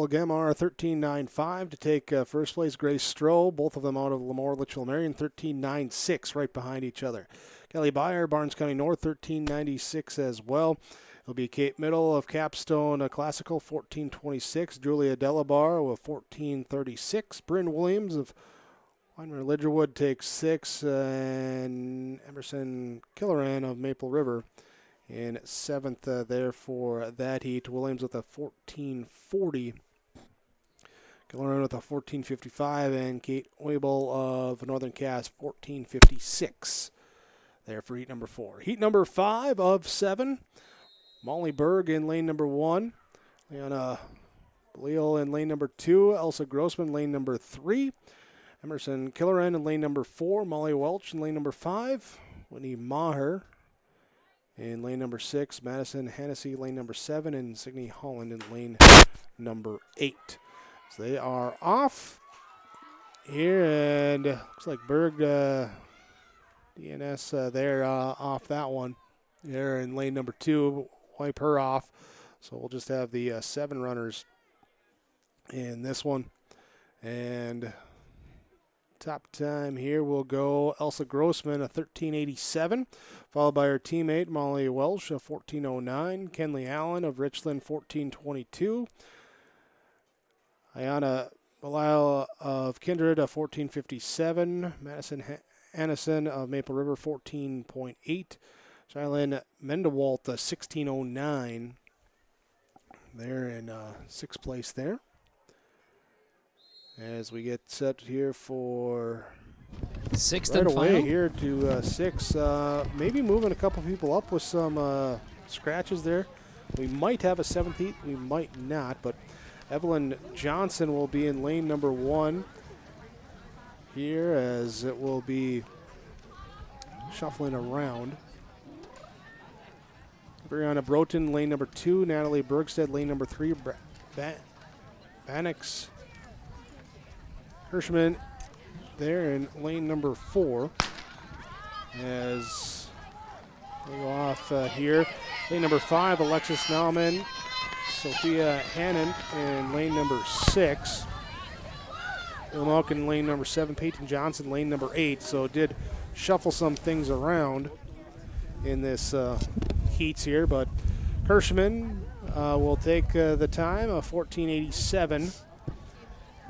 Gamar 13.95 to take first place. Grace Stroh, both of them out of Lemoore Litchfield Marion, 13.96 right behind each other. Kelly Byer, Barnes County North, 13.96 as well. It'll be Kate Middle of Capstone Classical, 14.26. Julia Delabar with 14.36. Bryn Williams of Weimar Lidgerwood takes 6. And Emerson Killeran of Maple River in 7th there for that heat. Williams with a 14.40. Killeran with a 14.55. And Kate Oibel of Northern Cass, 14.56 there for heat number 4. Heat number 5 of 7. Molly Berg in lane number 1. Leona Leal in lane number 2. Elsa Grossman, lane number 3. Emerson Killeran in lane number 4. Molly Welch in lane number 5. Whitney Maher in lane number 6. Madison Hennessy, lane number 7. And Signe Holland in lane number 8. So they are off here, and looks like Berg, DNS, they're off that one. They're in lane number 2. Wipe her off. So we'll just have the 7 runners in this one. And top time here will go Elsa Grossman, a 13.87, followed by her teammate Molly Welsh, a 14.09. Kenley Allen of Richland, 14.22. Ayana Belial of Kindred, a 14.57. Madison Annison of Maple River, 14.8. Shylin Mendewalt, 16.09. They're in 6th place there. As we get set here for 6th right and away final here to 6. Maybe moving a couple people up with some scratches there. We might have a 7th heat. We might not. But Evelyn Johnson will be in lane number 1 here, as it will be shuffling around. Brianna Broughton, lane number 2. Natalie Bergstead, lane number 3. Bannox Hirschman there in lane number 4. As we go off here. Lane number 5, Alexis Nauman. Sophia Hannon in lane number 6. Bill Malkin in lane number 7. Peyton Johnson, lane number 8. So did shuffle some things around in this heats here, but Hirschman will take the time, a 14.87.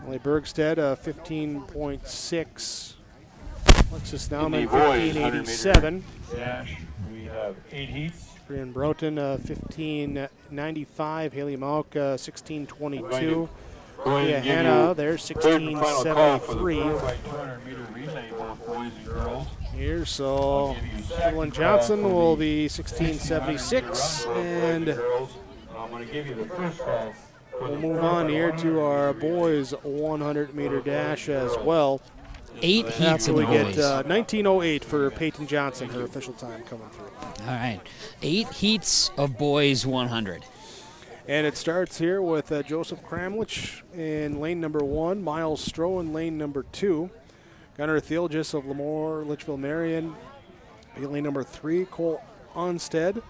Molly Bergstead, 15.6. Alexis Nauman, 15.87. We have 8 heats. Brian Broughton, 15.95. Haley Malk, 16.22. Yeah, Hannah, there's 16.73. Here, so Evelyn Johnson will be 16.76, and we'll move on here to our boys 100-meter dash as well. 8 heats in the we boys. get 19.08 for Peyton Johnson, her official time coming through. All right, 8 heats of boys 100. And it starts here with Joseph Kramlich in lane number 1, Miles Stroh in lane number 2, Gunnar Thielgis of Lemoore Litchfield Marion in lane number 3, Cole Onstead,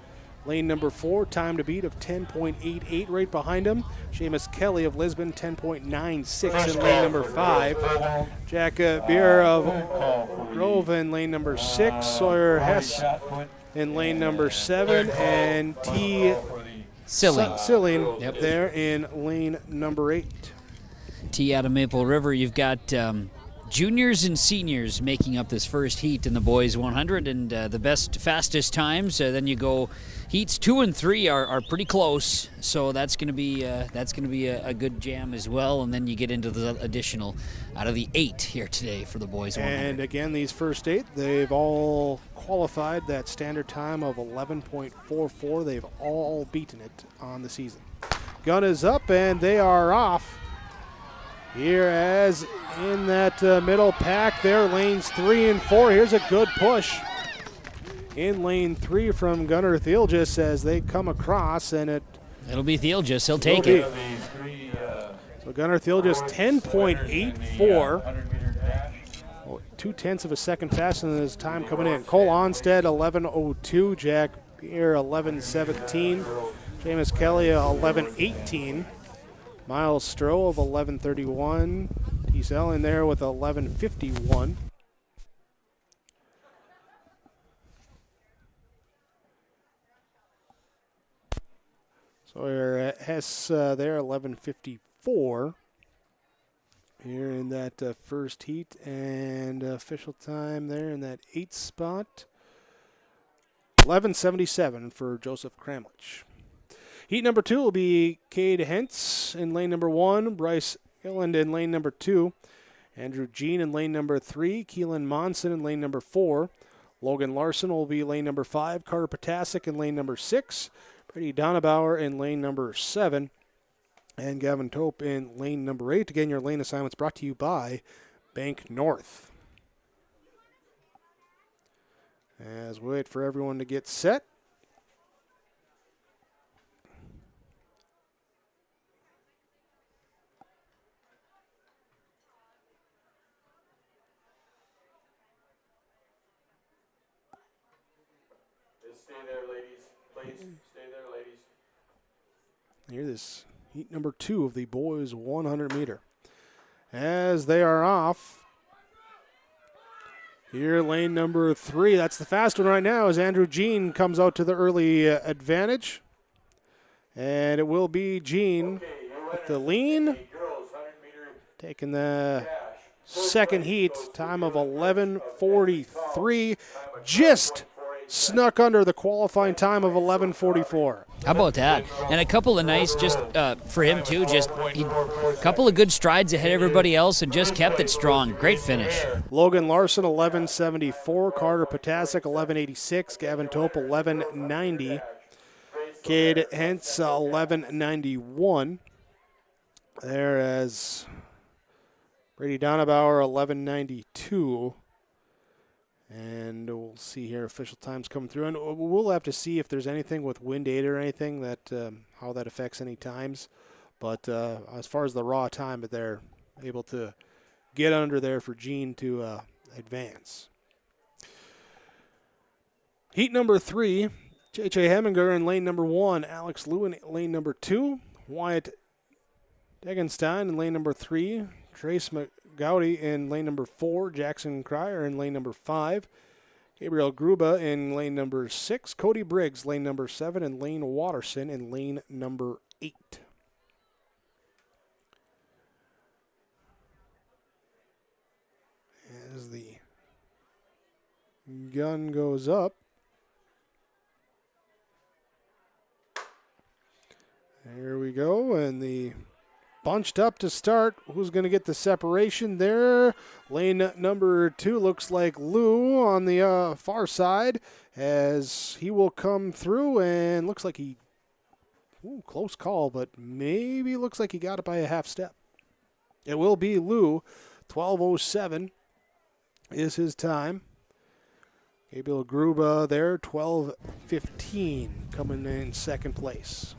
lane number 4, time to beat of 10.88 right behind him, Seamus Kelly of Lisbon, 10.96 in lane number 5, Jack Beer of Grove in lane number 6, Sawyer Hess in lane number 7, and T. Silling yep. there in lane number 8. T out of Maple River. You've got juniors and seniors making up this first heat in the boys 100, and the best, fastest times. Then you go heats 2 and 3 are pretty close, so that's going to be a good jam as well. And then you get into the additional out of the 8 here today for the boys 100. And again, these first 8, they've all qualified that standard time of 11.44. They've all beaten it on the season. Gun is up, and they are off. Here as in that middle pack there, lanes 3 and 4. Here's a good push in lane 3 from Gunnar Thielgis as they come across, and it'll be Thielgis. He'll take it. The 3 So Gunnar Thiel just 10.84. 0.2 of a second faster than his time coming in. Cole Onstead, 11.02. Jack Beer, 11.17. Jameis Kelly, 11.18. Miles Stroh of 11.31. Diesel in there with 11.51. Sawyer Hess there, 11.54. Here in that first heat, and official time there in that 8th spot, 11:77 for Joseph Kramlich. Heat number 2 will be Cade Hentz in lane number 1, Bryce Gilland in lane number 2, Andrew Jean in lane number 3, Keelan Monson in lane number 4, Logan Larson will be lane number 5, Carter Potasic in lane number 6, Brady Donabauer in lane number 7, and Gavin Tope in lane number 8. Again, your lane assignments brought to you by Bank North. As we wait for everyone to get set. Just stay there, ladies. Please, stay there, ladies. Here this heat number 2 of the boys 100 meter. As they are off, here lane number 3, that's the fast one right now, as Andrew Jean comes out to the early advantage. And it will be Jean with the lean, taking the second heat, time of 11:43, just snuck under the qualifying time of 11:44. How about that? And a couple of nice, just for him too, just a couple of good strides ahead of everybody else and just kept it strong. Great finish. Logan Larson, 11:74. Carter Potasic, 11:86. Gavin Tope, 11:90. Cade Hentz, 11:91. There as Brady Donabauer, 11:92. And we'll see here official times coming through. And we'll have to see if there's anything with wind aid or anything that how that affects any times. But as far as the raw time, but they're able to get under there for Jean to advance. Heat number 3, J.J. Heminger in lane number 1, Alex Lewin in lane number 2, Wyatt Degenstein in lane number 3, Trace McGowdy in lane number 4, Jackson Cryer in lane number 5, Gabriel Gruba in lane number 6, Cody Briggs lane number 7, and Lane Watterson in lane number 8. As the gun goes up, there we go, and the bunched up to start. Who's going to get the separation there? Lane number 2 looks like Lou on the far side as he will come through, and looks like he, close call, but maybe looks like he got it by a half step. It will be Lou. 12:07 is his time. Gabriel Gruba there, 12:15, coming in second place.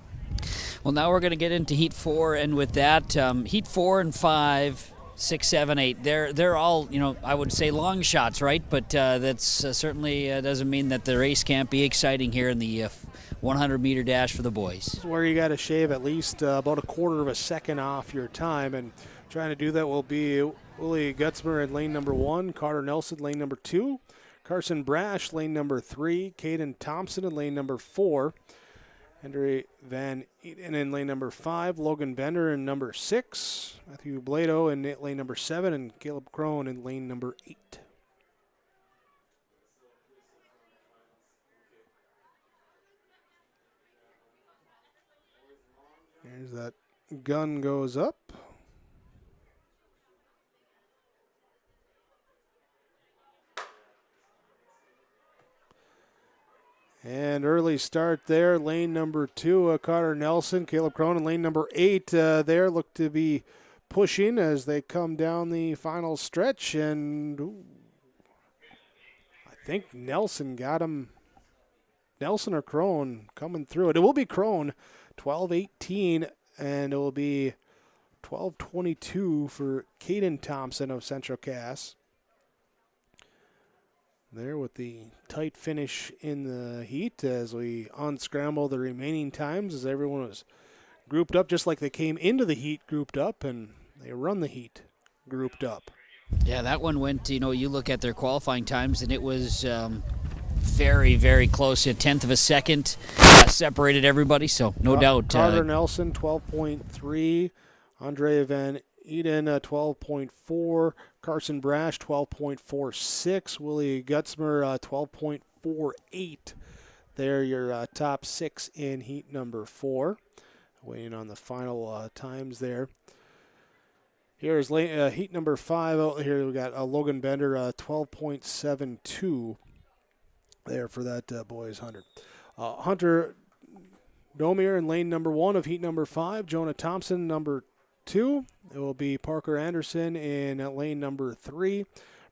Well, now we're going to get into Heat 4, and with that, Heat 4 and 5, 6, 7, 8, they're all, I would say long shots, right? But that's certainly doesn't mean that the race can't be exciting here in the 100-meter dash for the boys. This is where you got to shave at least about a quarter of a second off your time, and trying to do that will be Willie Gutzmer in lane number 1, Carter Nelson lane number 2, Carson Brash lane number 3, Caden Thompson in lane number 4, Henry Van Eden in lane number 5, Logan Bender in number 6, Matthew Blado in lane number 7, and Caleb Crone in lane number 8. There's that gun goes up. And early start there, lane number 2, Carter Nelson, Caleb Crone in lane number 8 there look to be pushing as they come down the final stretch. And I think Nelson got him, Nelson or Crone coming through it. It will be Crone, 12:18, and it will be 12:22 for Caden Thompson of Central Cass. There with the tight finish in the heat as we unscramble the remaining times as everyone was grouped up just like they came into the heat grouped up, and they run the heat grouped up. Yeah, that one went, you look at their qualifying times, and it was very, very close. A tenth of a second separated everybody, so no doubt. Carter Nelson, 12.3. Andre Van Eden, 12.4. Carson Brash, 12.46. Willie Gutzmer, 12.48. They're your top 6 in heat number 4. Waiting on the final times there. Here's heat number 5 out here. We got Logan Bender, 12.72 there for that boys 100. Hunter Domir in lane number 1 of heat number 5. Jonah Thompson, number 2. It will be Parker Anderson in lane number 3.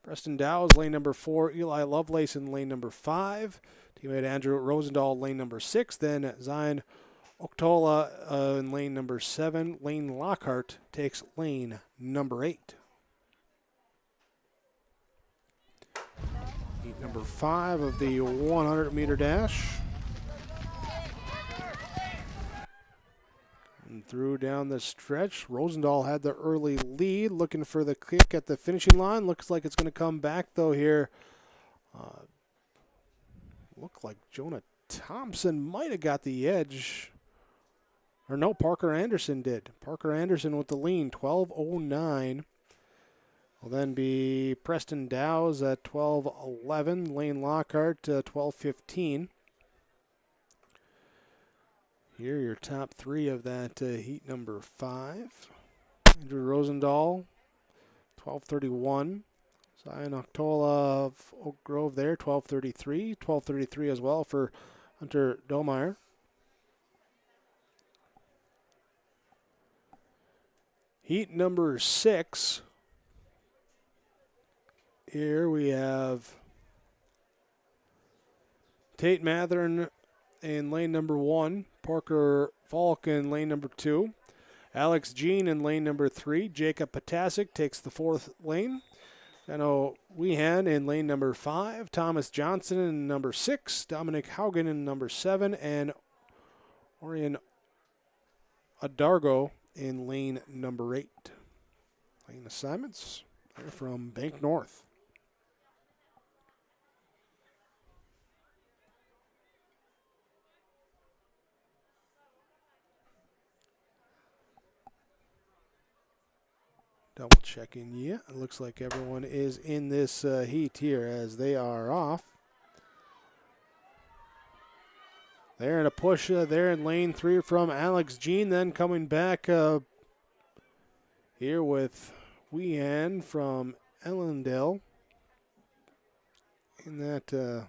Preston Dow's lane number 4. Eli Lovelace in lane number 5. Teammate Andrew Rosendahl, lane number 6. Then Zion Oktola in lane number 7. Lane Lockhart takes lane number 8. Heat number 5 of the 100-meter dash. And through down the stretch. Rosendahl had the early lead, looking for the kick at the finishing line. Looks like it's going to come back, though, here. Looked like Jonah Thompson might have got the edge. Or no, Parker Anderson did. Parker Anderson with the lean, 12:09. Will then be Preston Dow's at 12:11. Lane Lockhart, 12:15. Here are your top 3 of that heat number 5. Andrew Rosendahl, 12:31. Zion Octola of Oak Grove there, 12:33. 12:33 as well for Hunter Domeyer. Heat number 6. Here we have Tate Mathern in lane number 1. Parker Falk in lane number 2. Alex Jean in lane number 3. Jacob Potasic takes the 4th lane. Gano Wehan in lane number 5. Thomas Johnson in number 6. Dominic Haugen in number 7. And Orion Adargo in lane number 8. Lane assignments are from Bank North. Double checking, yeah. It looks like everyone is in this heat here as they are off. They're in a push there in lane 3 from Alex Jean. Then coming back here with Wehan from Ellendale. In that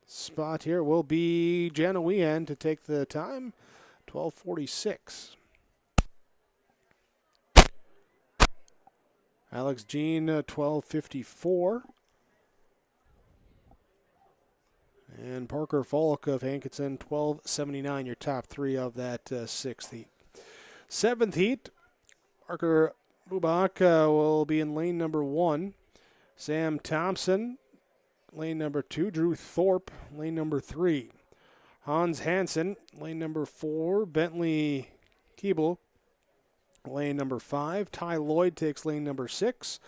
spot here will be Jana Wehan to take the time, 12:46. Alex Jean, 12:54. And Parker Falk of Hankinson, 12:79, your top 3 of that 6th heat. 7th heat, Parker Bubak will be in lane number 1. Sam Thompson, lane number 2. Drew Thorpe, lane number 3. Hans Hansen, lane number 4. Bentley Keeble, lane number 5. Ty Lloyd takes lane number 6.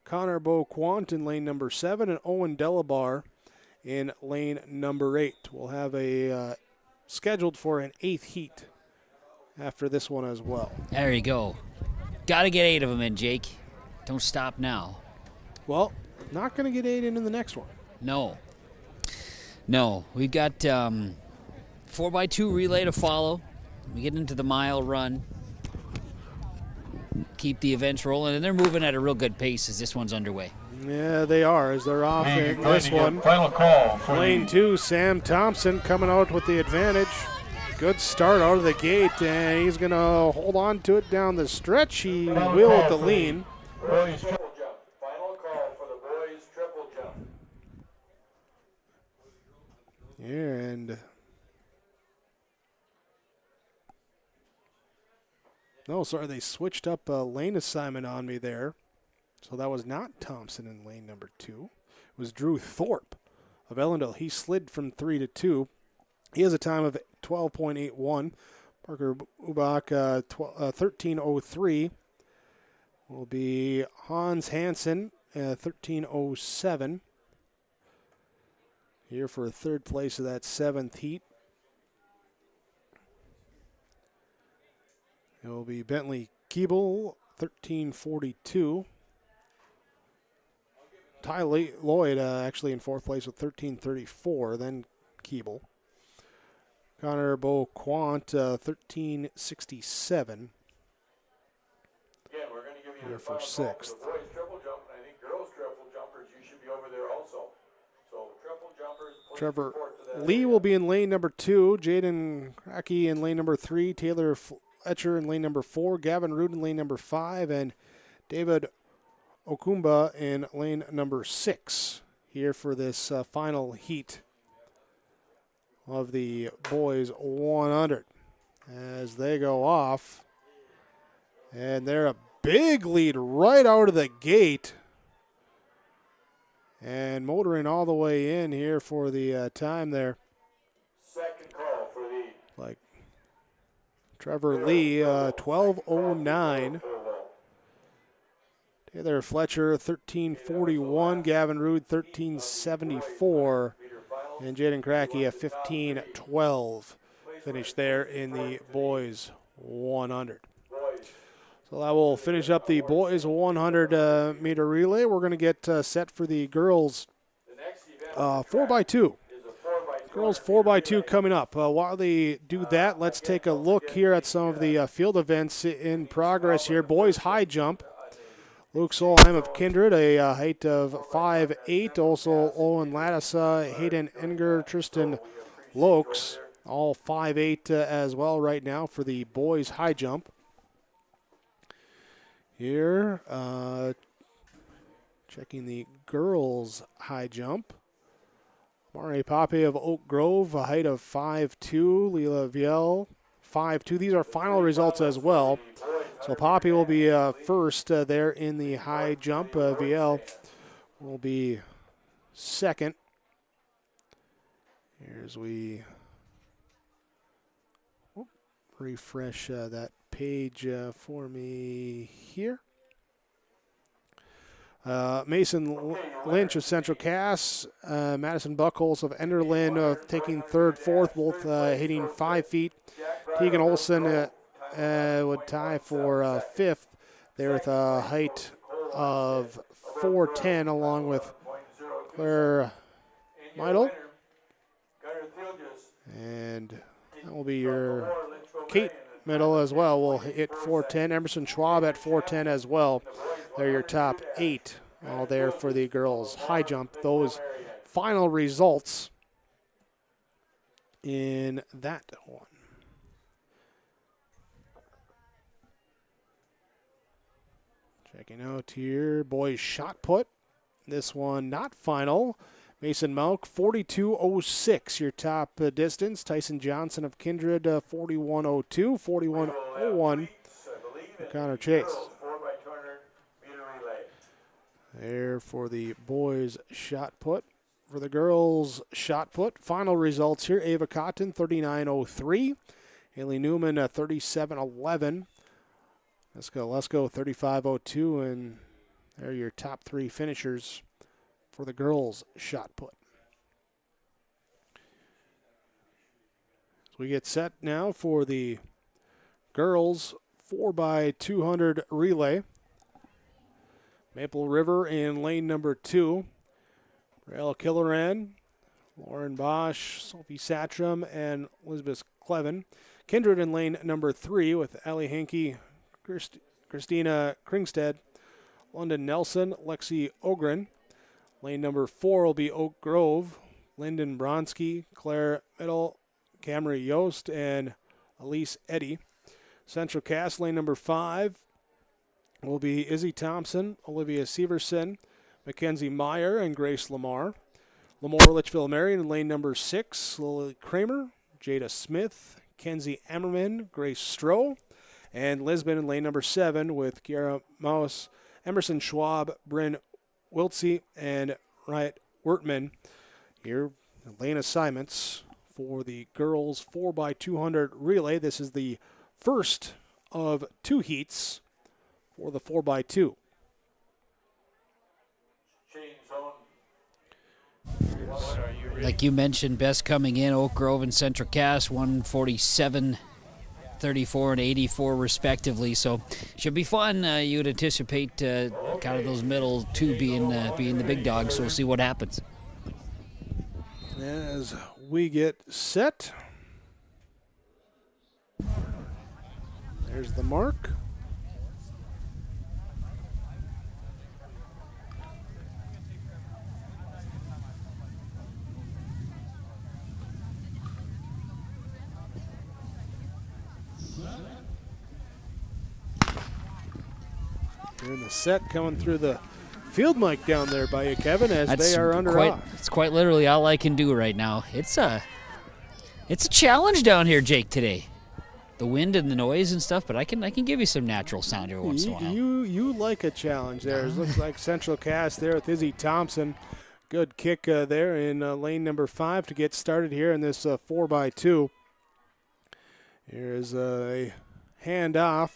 Connor Beauquant in lane number 7. And Owen Delabar in lane number 8. We'll have a scheduled for an 8th heat after this one as well. There you go. Got to get 8 of them in, Jake. Don't stop now. Well, not going to get 8 into the next one. No. We've got 4x2 relay to follow. We get into the mile run. Keep the events rolling, and they're moving at a real good pace as this one's underway. Yeah, they are, as they're off in this one. Final call. Lane 2, Sam Thompson coming out with the advantage. Good start out of the gate, and he's going to hold on to it down the stretch. He will with the lean. Boys triple jump. Final call for the boys triple jump. Yeah, and No, sorry, they switched up lane assignment on me there. So that was not Thompson in lane number 2. It was Drew Thorpe of Ellendale. He slid from 3 to 2. He has a time of 12.81. Parker Ubach, 13.03. Will be Hans Hansen, 13.07. Here for third place of that 7th heat. It will be Bentley Keeble, 13.42. Ty Lloyd actually in 4th place with 13.34, then Keeble. Connor Beauquant, 13.67. Again, we're going to give you Here the for final call 6th. for the boys triple jump, and I think girls triple jumpers, you should be over there also. So triple jumpers, please Trevor report to that Lee area. will be in lane number 2. Jaden Krake in lane number 3. Taylor Fletcher in lane number 4. Gavin Root in lane number 5. And David Okumba in lane number 6 here for this final heat of the boys 100 as they go off. And they're a big lead right out of the gate. And motoring all the way in here for the time there. Second call for the Like Trevor Lee, 12.09. Taylor Fletcher, 13.41. Gavin Rood, 13.74. And Jaden Krake, 15.12. Finished there in the boys 100. So that will finish up the boys 100 meter relay. We're going to get set for the girls 4x2. Girls 4x2 coming up. While they do that, let's take a look here at some of the field events in progress here. Boys high jump. Luke Solheim of Kindred, a height of 5'8". Also Owen Latissa, Hayden Enger, Tristan Lokes, all 5'8" as well right now for the boys high jump. Here, checking the girls high jump. Mari Pape of Oak Grove, a height of 5'2". Leela Viel, 5'2". These are final results as well. So Poppy will be first there in the high jump. Viel will be second. Here's we refresh that page for me here. Mason Lynch of Central Cass, Madison Buckholz of Enderlin taking third, fourth, both hitting 5 feet. Tegan Olson would tie for fifth there with a height of 4'10", along with Claire Meidel. And that will be your Kate Middle as well. Will hit 4'10". Emerson Schwab at 4'10" as well. They're your top 8 all there for the girls high jump. Those final results in that one. Checking out here, boys shot put. This one not final. Mason Malk, 42.06, your top distance. Tyson Johnson of Kindred, 41.02, 41.01 for Connor Chase. There for the boys shot put. For the girls shot put, final results here. Ava Cotton, 39.03. Haley Newman, 37.11. Let's go, 35.02, and they're your top 3 finishers for the girls' shot put. So we get set now for the girls 4x200 relay. Maple River in lane number 2. Rael Killeran, Lauren Bosch, Sophie Satram, and Elizabeth Clevin. Kindred in lane number 3 with Allie Hankey, Christina Kringstead, London Nelson, Lexi Ogren. Lane number 4 will be Oak Grove, Lyndon Bronski, Claire Middle, Camry Yost, and Elise Eddy. Central Cass, lane number 5 will be Izzy Thompson, Olivia Severson, Mackenzie Meyer, and Grace Lamar. Lamore Litchfield Marion in lane number 6, Lily Kramer, Jada Smith, Kenzie Emmerman, Grace Stroh, And Lisbon in lane number 7 with Kiara Maus, Emerson Schwab, Bryn Wiltsey, and Riot Wertman. Here, lane assignments for the girls 4x200 relay. This is the first of 2 heats for the 4x2. Like you mentioned, best coming in, Oak Grove and Central Cass, 147, 34, and 84 respectively. So should be fun. You would anticipate kind of those middle 2 being the big dogs. So we'll see what happens. As we get set, there's the mark. Here in the set, coming through the field mic down there by you, Kevin, as they are under off. It's quite literally all I can do right now. It's a challenge down here, Jake, today. The wind and the noise and stuff, but I can give you some natural sound every once in a while. You like a challenge there. It looks like Central Cass there with Izzy Thompson. Good kick there in lane number 5 to get started here in this 4x2. Here's a handoff.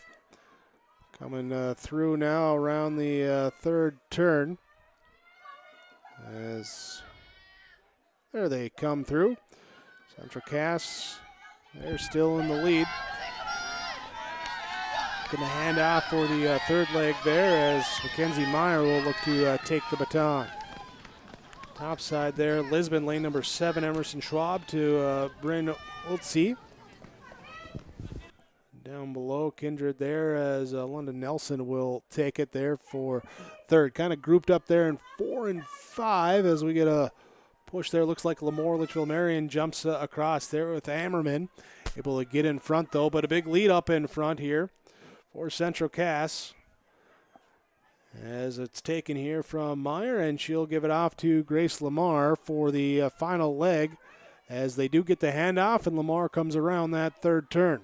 Coming through now around the 3rd turn. As there they come through. Central Cass, they're still in the lead. Going to hand off for the 3rd leg there as Mackenzie Meyer will look to take the baton. Top side there, Lisbon, lane number 7, Emerson Schwab to Bryn Wiltsey. Down below, Kindred there as London Nelson will take it there for 3rd. Kind of grouped up there in 4 and 5 as we get a push there. Looks like Lemoore Litchfield Marion jumps across there with Ammerman. Able to get in front though, but a big lead up in front here for Central Cass. As it's taken here from Meyer, and she'll give it off to Grace Lamar for the final leg as they do get the handoff, and Lamar comes around that 3rd turn.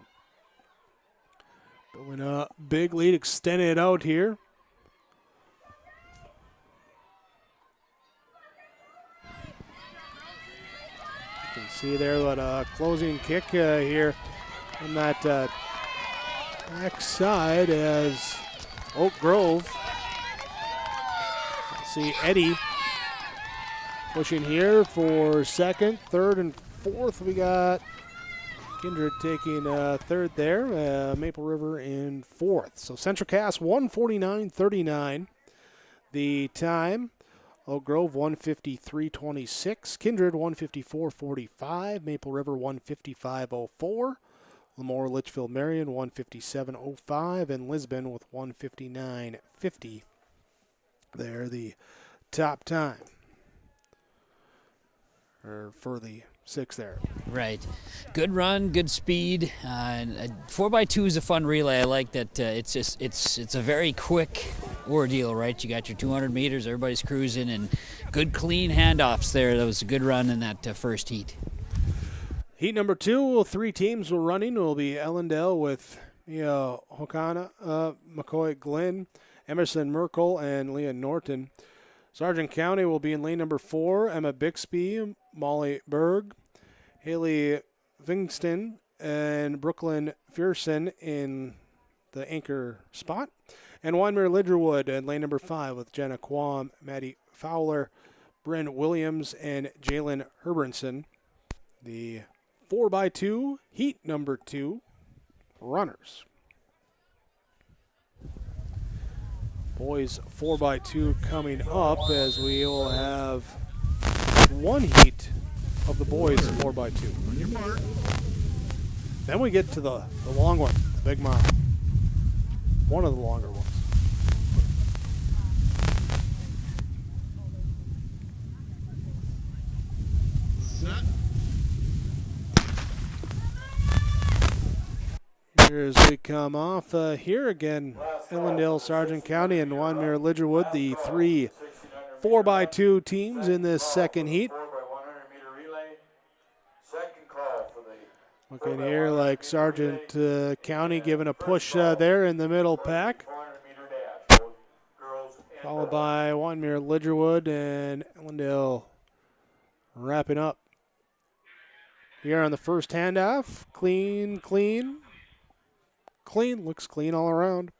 Building a big lead, extending it out here. You can see there what a closing kick here on that back side as Oak Grove. See Eddie pushing here for 2nd, 3rd, and 4th. We got Kindred taking 3rd there, Maple River in 4th. So Central Cass 149.39. The time, Oak Grove 153.26. Kindred 154.45. Maple River 155.04. Lemoore Litchfield Marion 157.05. And Lisbon with 159.50. There, the top time. Or for the 6 there. Right. Good run, good speed. 4x2 is a fun relay. I like that it's a very quick ordeal, right? You got your 200 meters, everybody's cruising, and good clean handoffs there. That was a good run in that first heat. Heat number 2, 3 teams will running. It will be Ellendale with Hokana, McCoy Glenn, Emerson Merkel, and Leah Norton. Sargent County will be in lane number 4, Emma Bixby, Molly Berg, Haley Vingston, and Brooklyn Fearson in the anchor spot. And Wyndmere Lidgerwood in lane number 5 with Jenna Quam, Maddie Fowler, Bryn Williams, and Jalen Herbernson. The 4x2 heat number 2 runners. Boys 4x2 coming up as we will have 1 heat of the boys 4x2. On your mark. Then we get to the long one, the big mile. One of the longer ones. Set. Here as we come off here again, Ellendale, Sargent County, and Wyndmere Lidgerwood, the 3 4x2 teams in this second heat. Looking here like Sergeant County giving a push there in the middle pack. Followed by Wanmere Lidgerwood and Ellendale wrapping up. Here on the first handoff. Clean. Looks clean all around.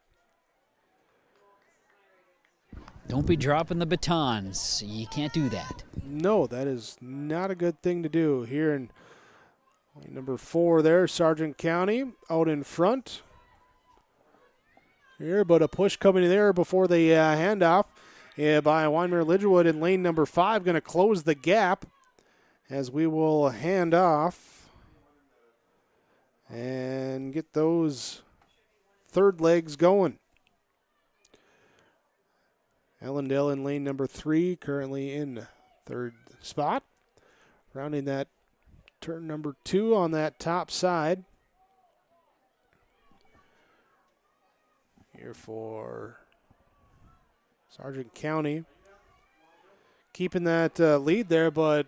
Don't be dropping the batons. You can't do that. No, that is not a good thing to do. Here in number 4 there, Sargent County out in front. Here, but a push coming there before the handoff by Wanmere Lidgerwood in lane number 5. Going to close the gap as we will hand off and get those third legs going. Ellendale in lane number 3, currently in third spot. Rounding that turn number 2 on that top side. Here for Sargent County. Keeping that lead there, but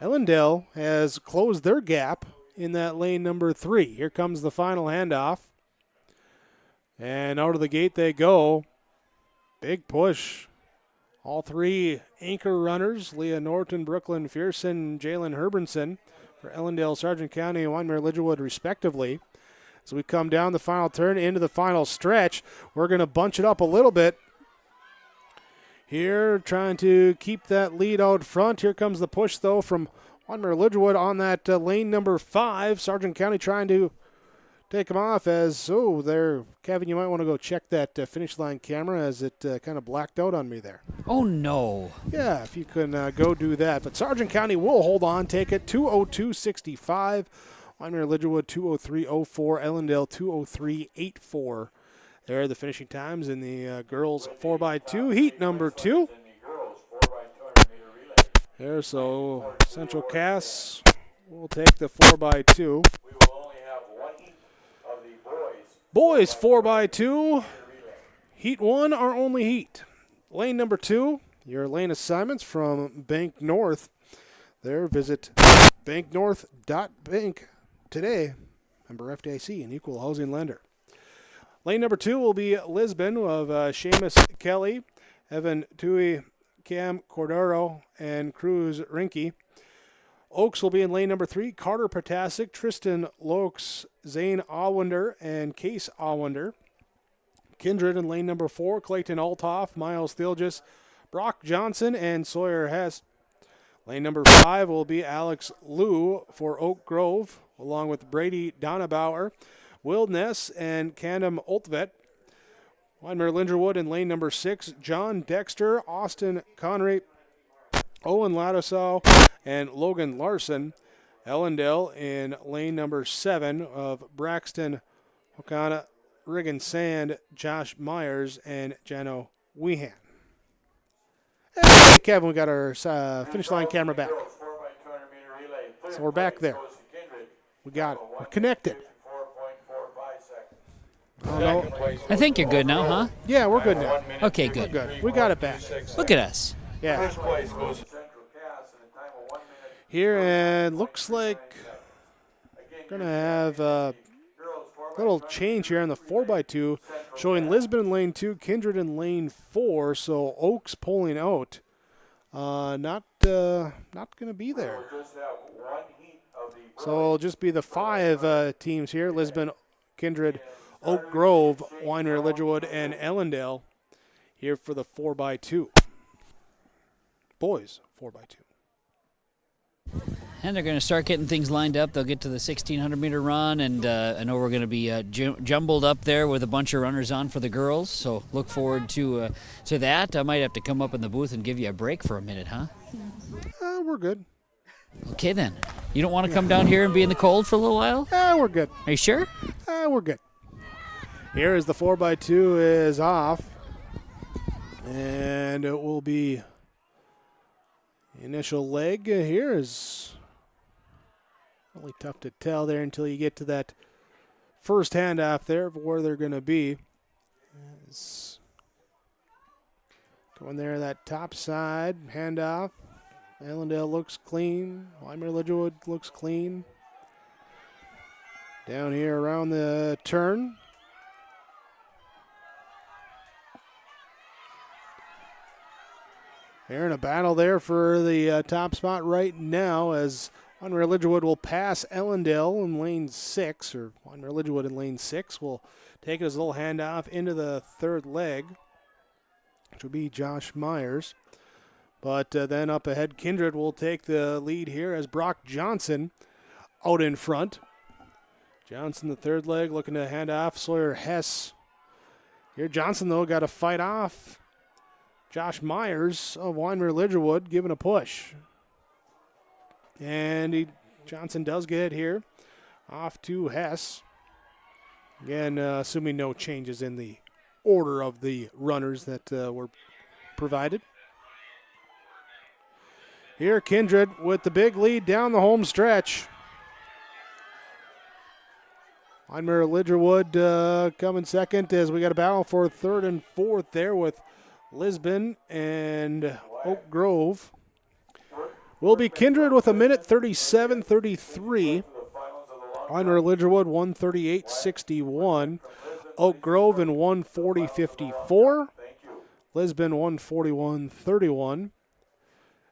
Ellendale has closed their gap in that lane number 3. Here comes the final handoff. And out of the gate they go. Big push. All 3 anchor runners, Leah Norton, Brooklyn Fearson, Jalen Herbenson for Ellendale, Sargent County, and Wanmere Lidgerwood respectively. As we come down the final turn into the final stretch, we're going to bunch it up a little bit. Here, trying to keep that lead out front. Here comes the push, though, from Wanmere Lidgerwood on that lane number 5. Sargent County trying to take him off as, there, Kevin, you might want to go check that finish line camera as it kind of blacked out on me there. Oh, no. Yeah, if you can go do that. But Sargent County will hold on, take it 2:02.65. Wanmere Lidgerwood 2:03.04. Ellendale 2:03.84. There are the finishing times in the girls 4x2 heat number 2. There, so Central Cass will take the 4x2. Boys 4x2. Heat 1 are only heat. Lane number 2, your lane assignments from Bank North. There, visit banknorth.bank today. Member FDIC, an equal housing lender. Lane number 2 will be Lisbon of Seamus Kelly, Evan Tui, Cam Cordero, and Cruz Rinke. Oaks will be in lane number 3, Carter Potasic, Tristan Lokes, Zane Awander, and Case Awander. Kindred in lane number 4, Clayton Althoff, Miles Thilgis, Brock Johnson, and Sawyer Hess. Lane number 5 will be Alex Liu for Oak Grove, along with Brady Donabauer, Will Ness, and Candom Oltvet. Wanmere Lidgerwood in lane number 6, John Dexter, Austin Connery, Owen Ladisau, and Logan Larson. Ellendale in lane number 7 of Braxton Hokana, Riggin Sand, Josh Myers, and Jano Wehan. Hey, Kevin, we got our finish line camera back. So we're back there. We got it. We're connected. I think you're good now, huh? Yeah, we're good now. Okay, good. We're good. We got it back. Look at us. Yeah. Here, and looks like we're going to have a little change here on the 4x2, showing Lisbon in lane 2, Kindred in lane 4, so Oaks pulling out. Not going to be there. So it'll just be the 5 teams here, Lisbon, Kindred, Oak Grove, Wanmere Lidgerwood, and Ellendale here for the 4x2. Boys, 4x2. And they're going to start getting things lined up. They'll get to the 1,600-meter run, and I know we're going to be jumbled up there with a bunch of runners on for the girls, so look forward to that. I might have to come up in the booth and give you a break for a minute, huh? We're good. Okay, then. You don't want to come down here and be in the cold for a little while? We're good. Are you sure? We're good. Here is the 4x2 is off, and it will be initial leg here is really tough to tell there until you get to that first handoff there of where they're going to be. It's going there, that top side handoff. Ellendale looks clean. Wanmere Lidgerwood looks clean. Down here around the turn. They're in a battle there for the top spot right now as Weinmere Lidgerwood will pass Ellendale in lane 6, or Weinmere Lidgerwood in lane 6 will take his little handoff into the third leg, which will be Josh Myers. But then up ahead, Kindred will take the lead here as Brock Johnson out in front. Johnson, the third leg, looking to hand off Sawyer Hess. Here, Johnson, though, got to fight off Josh Myers of Weinmere Lidgerwood, giving a push. And Johnson does get it here. Off to Hess. Again, assuming no changes in the order of the runners that were provided. Here, Kindred with the big lead down the home stretch. Weinmere Lidgerwood coming second as we got a battle for third and fourth there with Lisbon and Oak Grove. Will be Kindred with a minute 37:33. Weinmere Lidgerwood 1:38:61. Oak Grove in 1:40:54. Lisbon 1:41:31.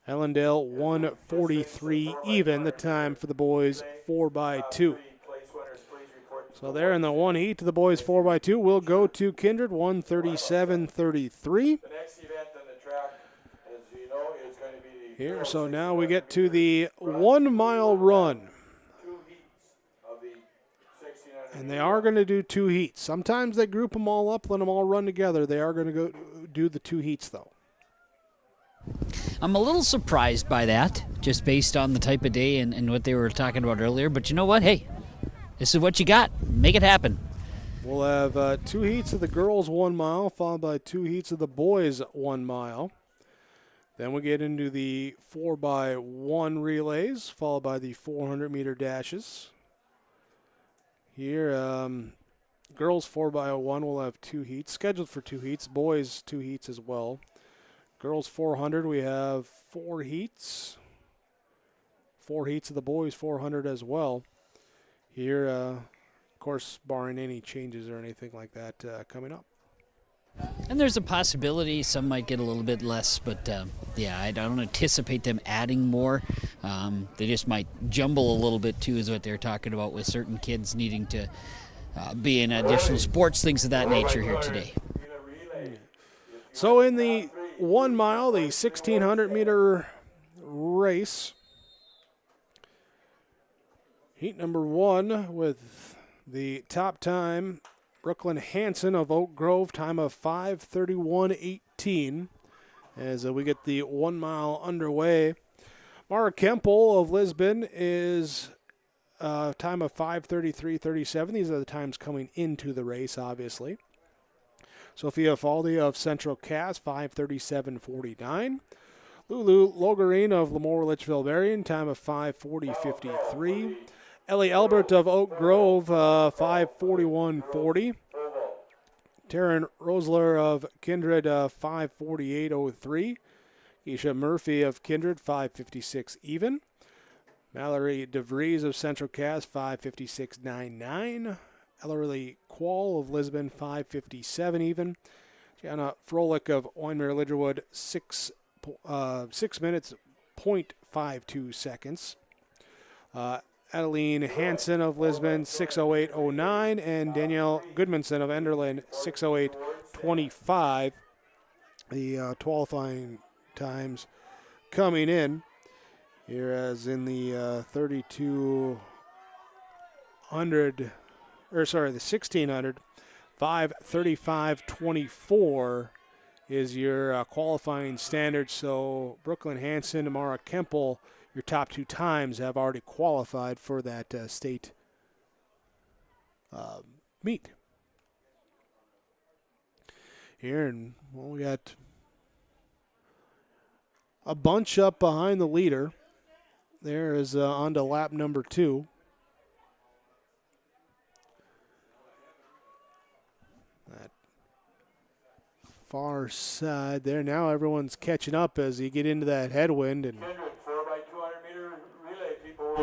Ellendale 1:43 even. The time for the boys 4x2. So there in the one heat to the boys 4x2 will go to Kindred 1:37:33. Here, so now we get to the 1 mile run. And they are going to do 2 heats. Sometimes they group them all up, let them all run together. They are going to go do the 2 heats, though. I'm a little surprised by that, just based on the type of day and what they were talking about earlier. But you know what? Hey, this is what you got. Make it happen. We'll have 2 heats of the girls 1 mile, followed by 2 heats of the boys 1 mile. Then we get into the 4x1 relays, followed by the 400-meter dashes. Here, girls 4x1 will have 2 heats, scheduled for 2 heats. Boys 2 heats as well. Girls 400, we have 4 heats. 4 heats of the boys 400 as well. Here, of course, barring any changes or anything like that coming up. And there's a possibility some might get a little bit less, but yeah, I don't anticipate them adding more. They just might jumble a little bit too, is what they're talking about, with certain kids needing to be in additional sports, things of that nature here today. So in the 1 mile, the 1,600-meter race, heat number 1 with the top time, Brooklyn Hansen of Oak Grove, time of 5:31:18. As we get the 1 mile underway, Mara Kempel of Lisbon is time of 5:33:37. These are the times coming into the race, obviously. Sophia Faldi of Central Cass, 5:37:49. Lulu Logarine of Lemoore Litchfield Marion, time of 5:40:53. Ellie Albert of Oak Grove, 5:41:40. Taryn Rosler of Kindred, 5:48:03. Keisha Murphy of Kindred, 5:56 even. Mallory DeVries of Central Cass, 5:56:99. Ellery Quall of Lisbon, 5:57 even. Gianna Froelich of Weinmere Lidgerwood, 6 minutes, 0.52 seconds. Adeline Hansen of Lisbon, 6:08:09, and Danielle Goodmanson of Enderlin, 6:08:25. The qualifying times coming in here as in the 1600, 5:35:24 is your qualifying standard. So Brooklyn Hansen and Mara Kempel, your top 2 times, have already qualified for that state meet. Here, and well, we got a bunch up behind the leader. There is on to lap number 2. That far side there. Now everyone's catching up as you get into that headwind. And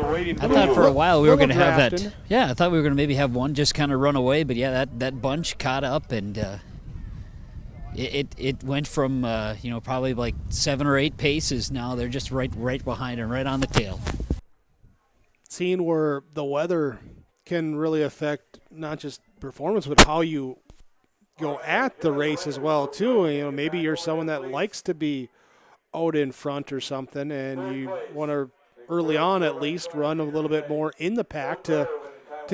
I thought for a while we were going to have that. drafting. Yeah, I thought we were going to maybe have one just kind of run away, but yeah, that bunch caught up, and it went from probably like 7 or 8 paces. Now they're just right behind and right on the tail. Seeing where the weather can really affect not just performance, but how you go at the race as well too. Maybe you're someone that likes to be out in front or something, and you want to early on at least run a little bit more in the pack to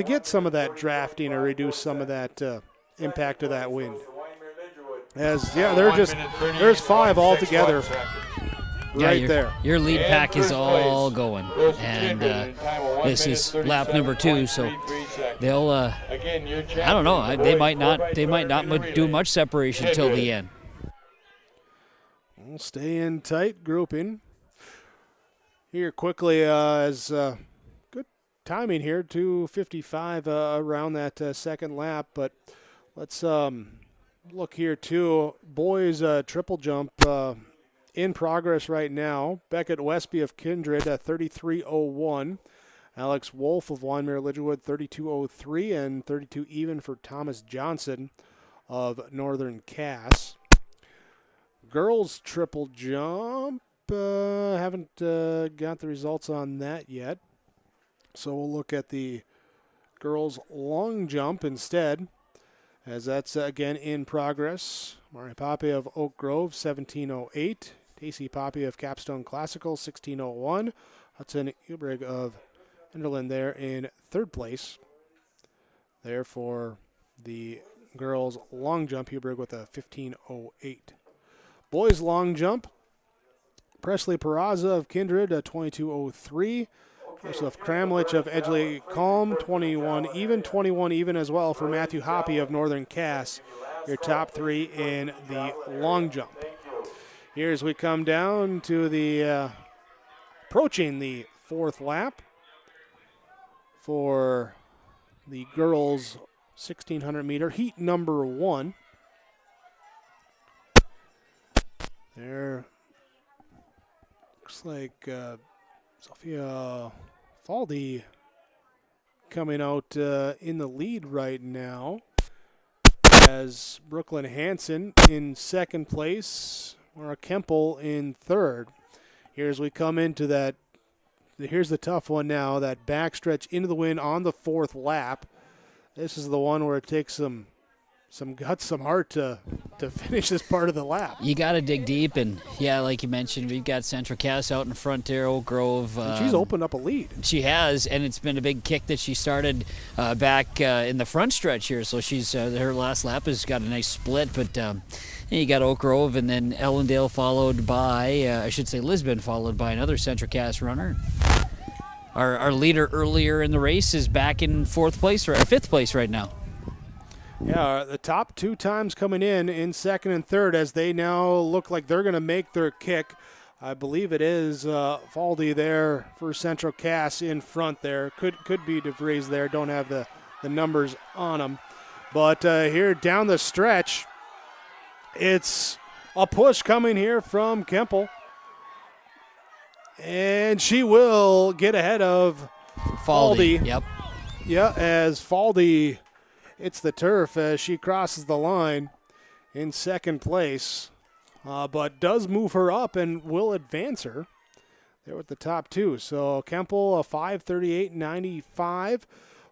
get some of that drafting or reduce some of that impact of that wind. There's 5 altogether right there. Your lead pack is all going, and this is lap number 2, so they'll I don't know, they might not do much separation till the end. We'll stay in tight grouping here quickly as good timing here, 2:55 around that second lap, but let's look here too. Boys triple jump in progress right now. Beckett Westby of Kindred at 33:01. Alex Wolf of Wyndmere Lidgerwood 32:03, and 32 even for Thomas Johnson of Northern Cass. Girls triple jump, haven't got the results on that yet. So we'll look at the girls long jump instead, as that's again in progress. Mari Pape of Oak Grove 17:08. Tacey Pape of Capstone Classical 16:01. Hudson Ubrig of Enderlin there in 3rd place. There for the girls long jump, Ubrig with a 15:08. Boys long jump, Presley Peraza of Kindred, 22:03. Joseph Kramlich of Edgeley Calm, 21 even as well for Matthew Hoppy of Northern Cass, your top 3 in the long jump. Here as we come down to the approaching the 4th lap for the girls 1,600 meter heat number 1. There looks like Sophia Faldy coming out in the lead right now, as Brooklyn Hansen in 2nd place, Laura Kempel in 3rd. Here as we come into that, here's the tough one now, that backstretch into the wind on the 4th lap. This is the one where it takes some guts, some heart to finish this part of the lap. You got to dig deep, and yeah, like you mentioned, we've got Central Cass out in front there, Oak Grove. She's opened up a lead. She has, and it's been a big kick that she started back in the front stretch here. So she's her last lap has got a nice split, but you got Oak Grove, and then Ellendale followed by, Lisbon followed by another Central Cass runner. Our leader earlier in the race is back in 4th place or 5th place right now. Yeah, the top 2 times coming in 2nd and 3rd, as they now look like they're going to make their kick. I believe it is Faldy there for Central Cass in front there. Could be DeVries there. Don't have the numbers on them. But here down the stretch, it's a push coming here from Kempel. And she will get ahead of Faldy. Yep. Yeah, as Faldy hits the turf as she crosses the line in 2nd place, but does move her up and will advance her there with the top 2. So Kempel, a 5:38.95.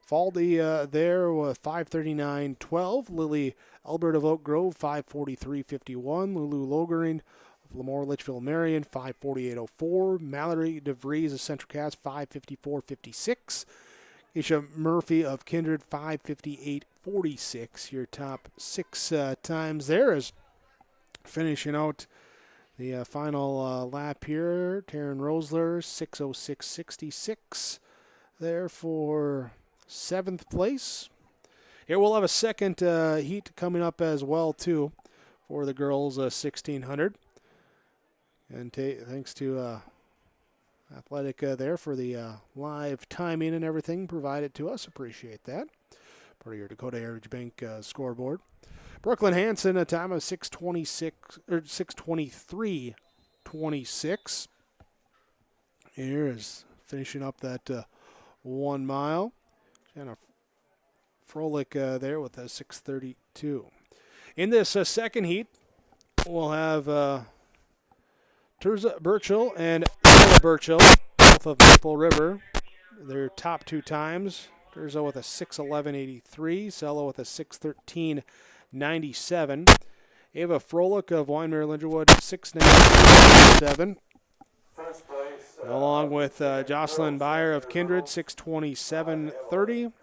Faldy there with 5:39.12. Lily Albert of Oak Grove, 5:43.51. Lulu Logering of Lemoore Litchfield Marion, 5:48.04. Mallory DeVries of Central Cass, 5:54.56. Isha Murphy of Kindred, 5:58.46. Your top 6 times there is finishing out the final lap here. Taryn Rosler, 6:06.66 there for 7th place. Here we'll have a second heat coming up as well too for the girls 1,600. And thanks to Athletic there for the live timing and everything provided to us. Appreciate that. Part of your Dakota Heritage Bank scoreboard. Brooklyn Hansen, a time of 6:23.26. Here is finishing up that 1 mile. Jenna Froelich there with a 6:32. In this second heat, we'll have Terza Burchill and Ella Burchill, both of Maple River. Their top 2 times. Terza with a 6:11.83, Sella with a 6:13.97. Ava Froelich of Weinmere Linderwood, 6:19.7. Along with Jocelyn Byer of Kindred, 6:27.30.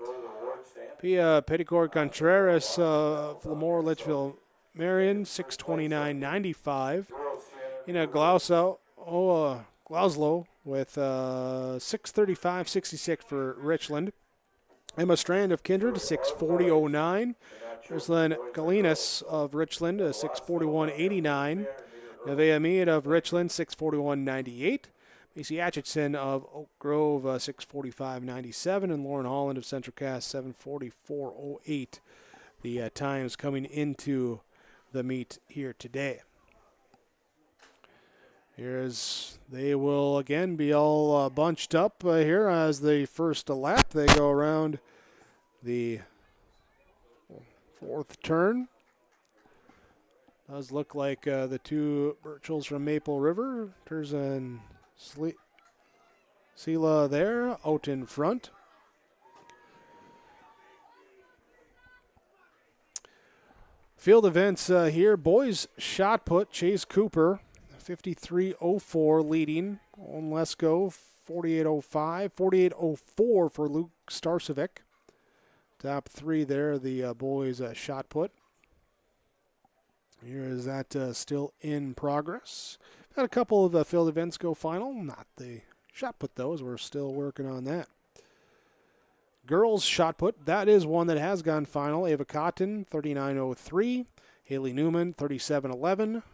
Pia Petticourt Contreras of Lemoore Litchfield Marion, 6:29.95. Ina Glauslow with 6:35.66 for Richland. Emma Strand of Kindred, 6:40.09. Ursuline Galinas of Richland, 6:41.89. Nevaeh Mead of Richland, 6:41.98. Macy Atchison of Oak Grove, 6:45.97. And Lauren Holland of Central Cass, 7:44.08. The times coming into the meet here today. Here's, they will again be all bunched up here as the first lap. They go around the 4th turn. Does look like the 2 Burchills from Maple River. Terza and Sela there out in front. Field events here. Boys shot put. Chase Cooper, 53.04 leading. Owen Lesko, 48.05. 48.04 for Luke Starcevic. Top 3 there, the boys shot put. Here is that still in progress. Got a couple of field events go final. Not the shot put, those. We're still working on that. Girls shot put, that is one that has gone final. Ava Cotton, 39.03. Haley Newman, 37.11.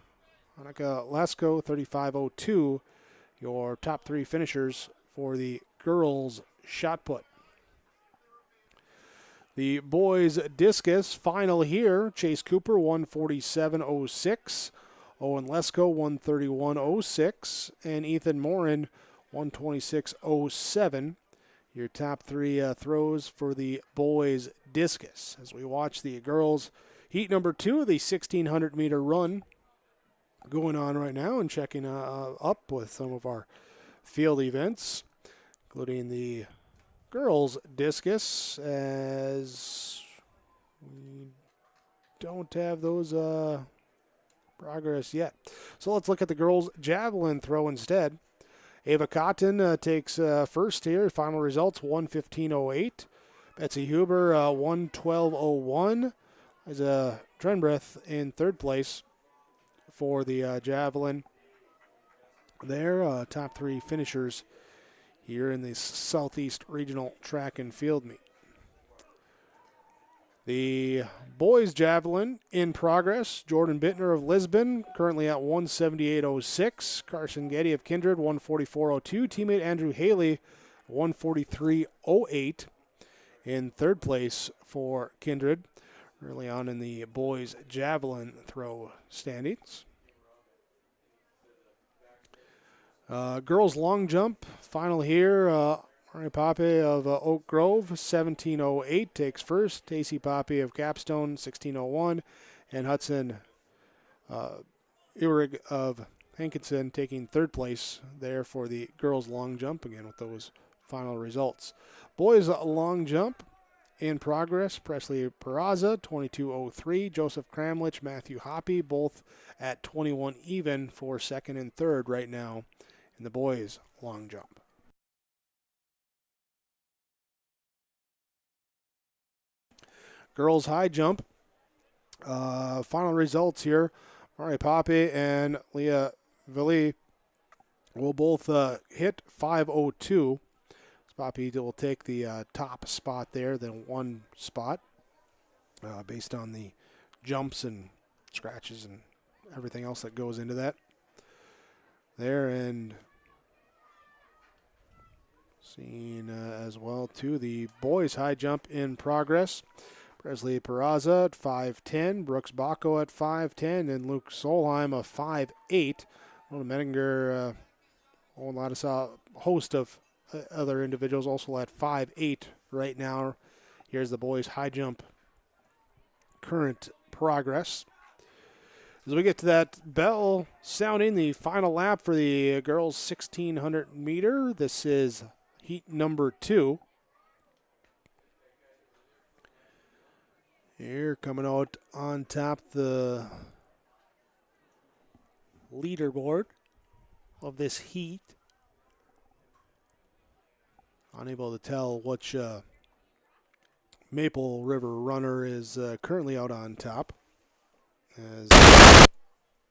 Annika Lesko, 35.02. Your top 3 finishers for the girls shot put. The boys discus final here. Chase Cooper, 147.06. Owen Lesko, 131.06. And Ethan Morin, 126.07. Your top 3 throws for the boys discus. As we watch the girls heat number 2, the 1,600-meter run going on right now, and checking up with some of our field events, including the girls discus, as we don't have those progress yet. So let's look at the girls javelin throw instead. Ava Cotton takes first here. Final results, 1:15.08. Betsy Huber, 1:12.01. There's a Trenbreth in 3rd place for the javelin. There, top 3 finishers here in the Southeast Regional Track and Field Meet. The boys javelin in progress. Jordan Bittner of Lisbon currently at 178.06. Carson Getty of Kindred, 144.02. Teammate Andrew Haley, 143.08. In 3rd place for Kindred, early on in the boys javelin throw standings. Girls long jump final here. Mari Pape of Oak Grove, 17.08, takes first. Tacey Pape of Capstone, 16.01. And Hudson Irig of Hankinson taking 3rd place there for the girls long jump, again with those final results. Boys long jump in progress. Presley Peraza, 22.03. Joseph Kramlich, Matthew Hoppy, both at 21 even for 2nd and 3rd right now in the boys long jump. Girls high jump. Final results here. Mari Pape and Leah Villi will both hit 5.02. Pape will take the top spot there, then 1 spot based on the jumps and scratches and everything else that goes into that. There, and seen as well too the boys high jump in progress. Presley Peraza at 5'10", Brooks Bacco at 5'10", and Luke Solheim of 5'8". Menninger, a host of other individuals also at 5'8" right now. Here's the boys' high jump current progress. As we get to that bell sounding, the final lap for the girls' 1,600 meter. This is heat number 2. Here coming out on top the leaderboard of this heat. Unable to tell which Maple River runner is currently out on top.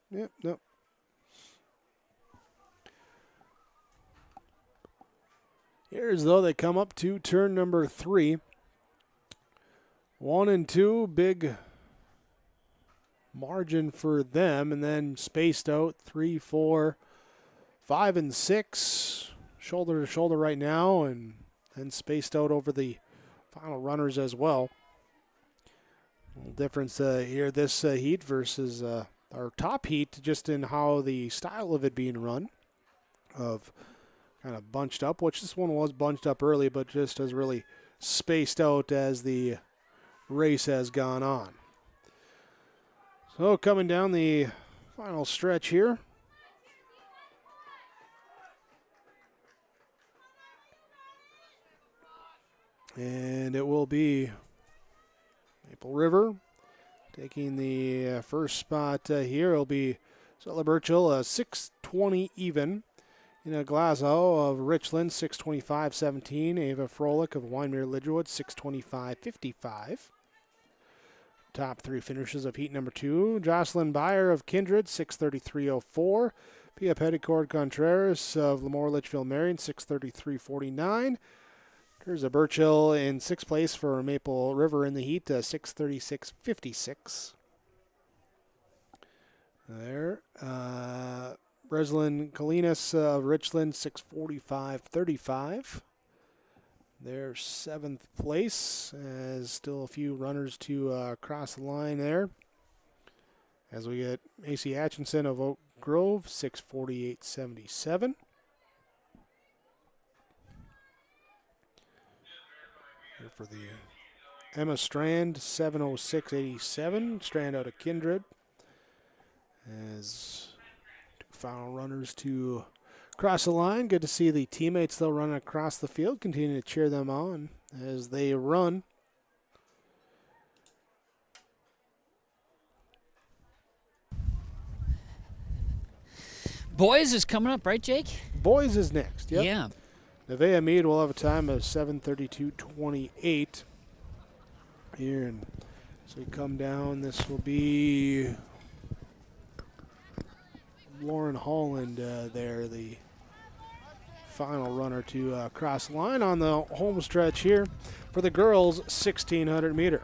Nope. Here's though they come up to turn number 3. 1 and 2, big margin for them, and then spaced out 3, 4, 5, and 6, shoulder to shoulder right now, and then spaced out over the final runners as well. A little difference here this heat versus our top heat, just in how the style of it being run, of kind of bunched up, which this one was bunched up early, but just has really spaced out as the race has gone on. So coming down the final stretch here. And it will be Maple River taking the first spot here. It'll be Stella Burchill, 6:20 even. Ina Glazow of Richland, 6:25.17. Ava Froelich of Wyndmere Lidgerwood, 6:25.55. Top 3 finishes of heat number 2. Jocelyn Byer of Kindred, 6:33.04. Pia Petticord Contreras of Lemoore Litchfield Marion, 6:33.49. There's a Burchill in 6th place for Maple River in the heat, 6:36.56. There. Breslin Kalinas of Richland, 6:45.35. They're 7th place, as still a few runners to cross the line there. As we get Macy Atchison of Oak Grove, 6:48.77. Here for the Emma Strand, 7:06.87. Strand out of Kindred. As two final runners to cross the line. Good to see the teammates still running across the field. Continue to cheer them on as they run. Boys is coming up, right, Jake? Boys is next, yep. Yeah. Nevaeh Mead will have a time of 7:32.28 here. And so we come down, this will be Lauren Holland there, the final runner to cross the line on the home stretch here for the girls' 1,600 meter.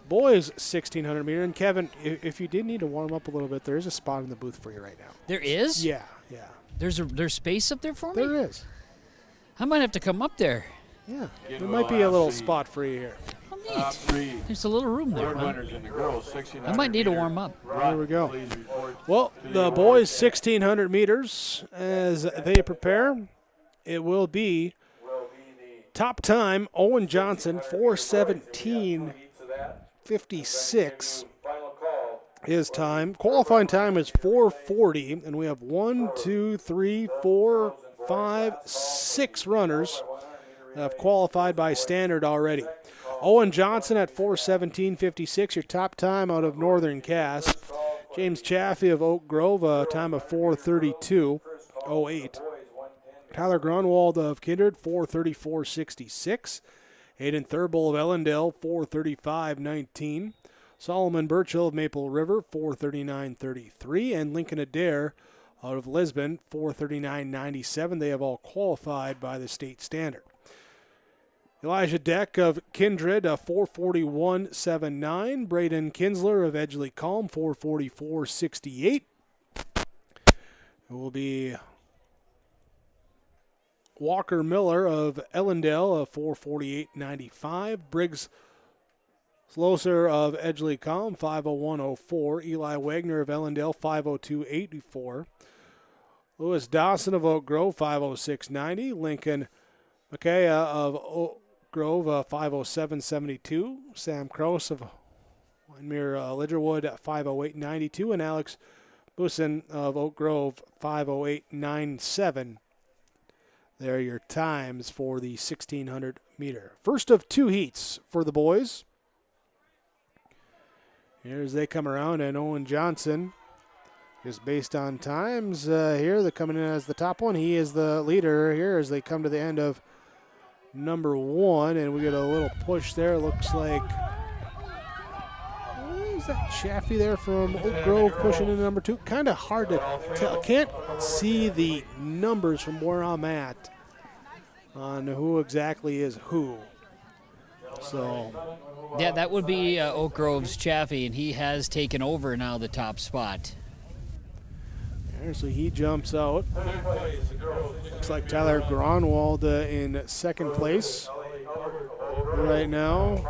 Boys' 1,600 meter. And Kevin, if you did need to warm up a little bit, there is a spot in the booth for you right now. There is? Yeah. There's space up there for me? There is. I might have to come up there. Yeah, there might be a little spot for you here. Neat. There's a little room there. Huh? I might need to warm up. There we go. Well, the boys' 1,600 meters, as they prepare, it will be top time, Owen Johnson, 4:17.56. His time. Qualifying time is 4:40, and we have 6 runners that have qualified by standard already. Owen Johnson at 4:17.56, your top time out of Northern Cass. James Chaffee of Oak Grove, a time of 4:32.08. Tyler Grunwald of Kindred, 4:34.66. Hayden Thurbull of Ellendale, 4:35.19. Solomon Burchill of Maple River, 4:39.33. And Lincoln Adair out of Lisbon, 4:39.97. They have all qualified by the state standard. Elijah Deck of Kindred, 4:41.79. Braden Kinsler of Edgeley Calm, 4:44.68. It will be Walker Miller of Ellendale, 4:48.95. Briggs Slosser of Edgeley Calm, 5:01.04. Eli Wagner of Ellendale, 5:02.84. Lewis Dawson of Oak Grove, 5:06.90. Lincoln Makaya of Oak Grove, 5:07.72. Sam Krause of Wyndmere Lidgerwood, 5:08.92. And Alex Busen of Oak Grove, 5:08.97. There are your times for the 1,600 meter. First of two heats for the boys. Here as they come around, and Owen Johnson, just based on times here, they're coming in as the top one. He is the leader here as they come to the end of number one, and we get a little push there. Looks like, is that Chaffee there from Oak Grove pushing into number two? Kind of hard to tell. Can't see the numbers from where I'm at on who exactly is who. So, yeah, that would be Oak Grove's Chaffee, and he has taken over now the top spot. There, so he jumps out. Looks like Tyler Gronwald in second place right now.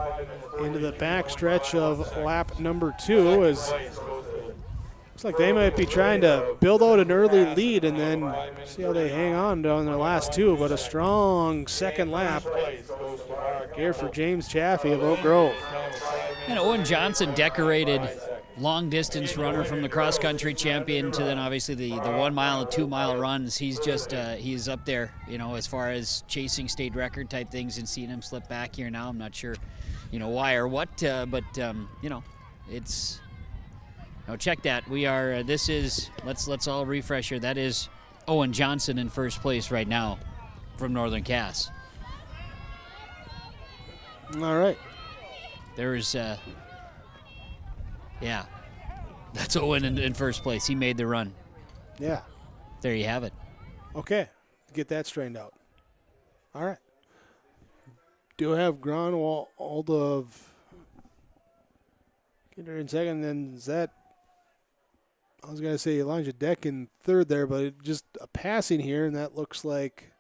Into the back stretch of lap number two. Looks like they might be trying to build out an early lead and then see how they hang on down their last two. But a strong second lap here for James Chaffee of Oak Grove. And Owen Johnson, decorated long distance runner from the cross country champion to then obviously the 1 mile and 2 mile runs. He's just he's up there, as far as chasing state record type things, and seeing him slip back here now. I'm not sure, why or what, but it's. Now check that. We are. This is. Let's all refresh here. That is Owen Johnson in first place right now from Northern Cass. All right. There's. Yeah, that's Owen in first place. He made the run. Yeah. There you have it. Okay, get that straightened out. All right. Do have Gronwald of Kinder in second, then is that, I was going to say Elijah Deck in third there, but just a passing here, and that looks like,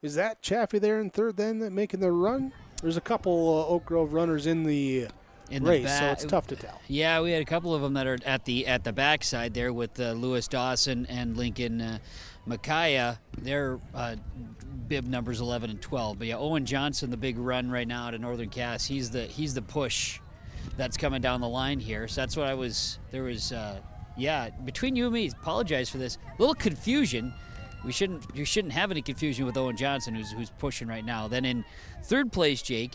is that Chaffee there in third then that making the run? There's a couple Oak Grove runners in the race, so it's tough to tell. Yeah, we had a couple of them that are at the backside there with Lewis Dawson and Lincoln Makaya. Their bib numbers 11 and 12. But yeah, Owen Johnson, the big run right now out of Northern Cass. He's the push that's coming down the line here. So that's what I was. There was between you and me. Apologize for this little confusion. You shouldn't have any confusion with Owen Johnson, who's pushing right now. Then in third place, Jake.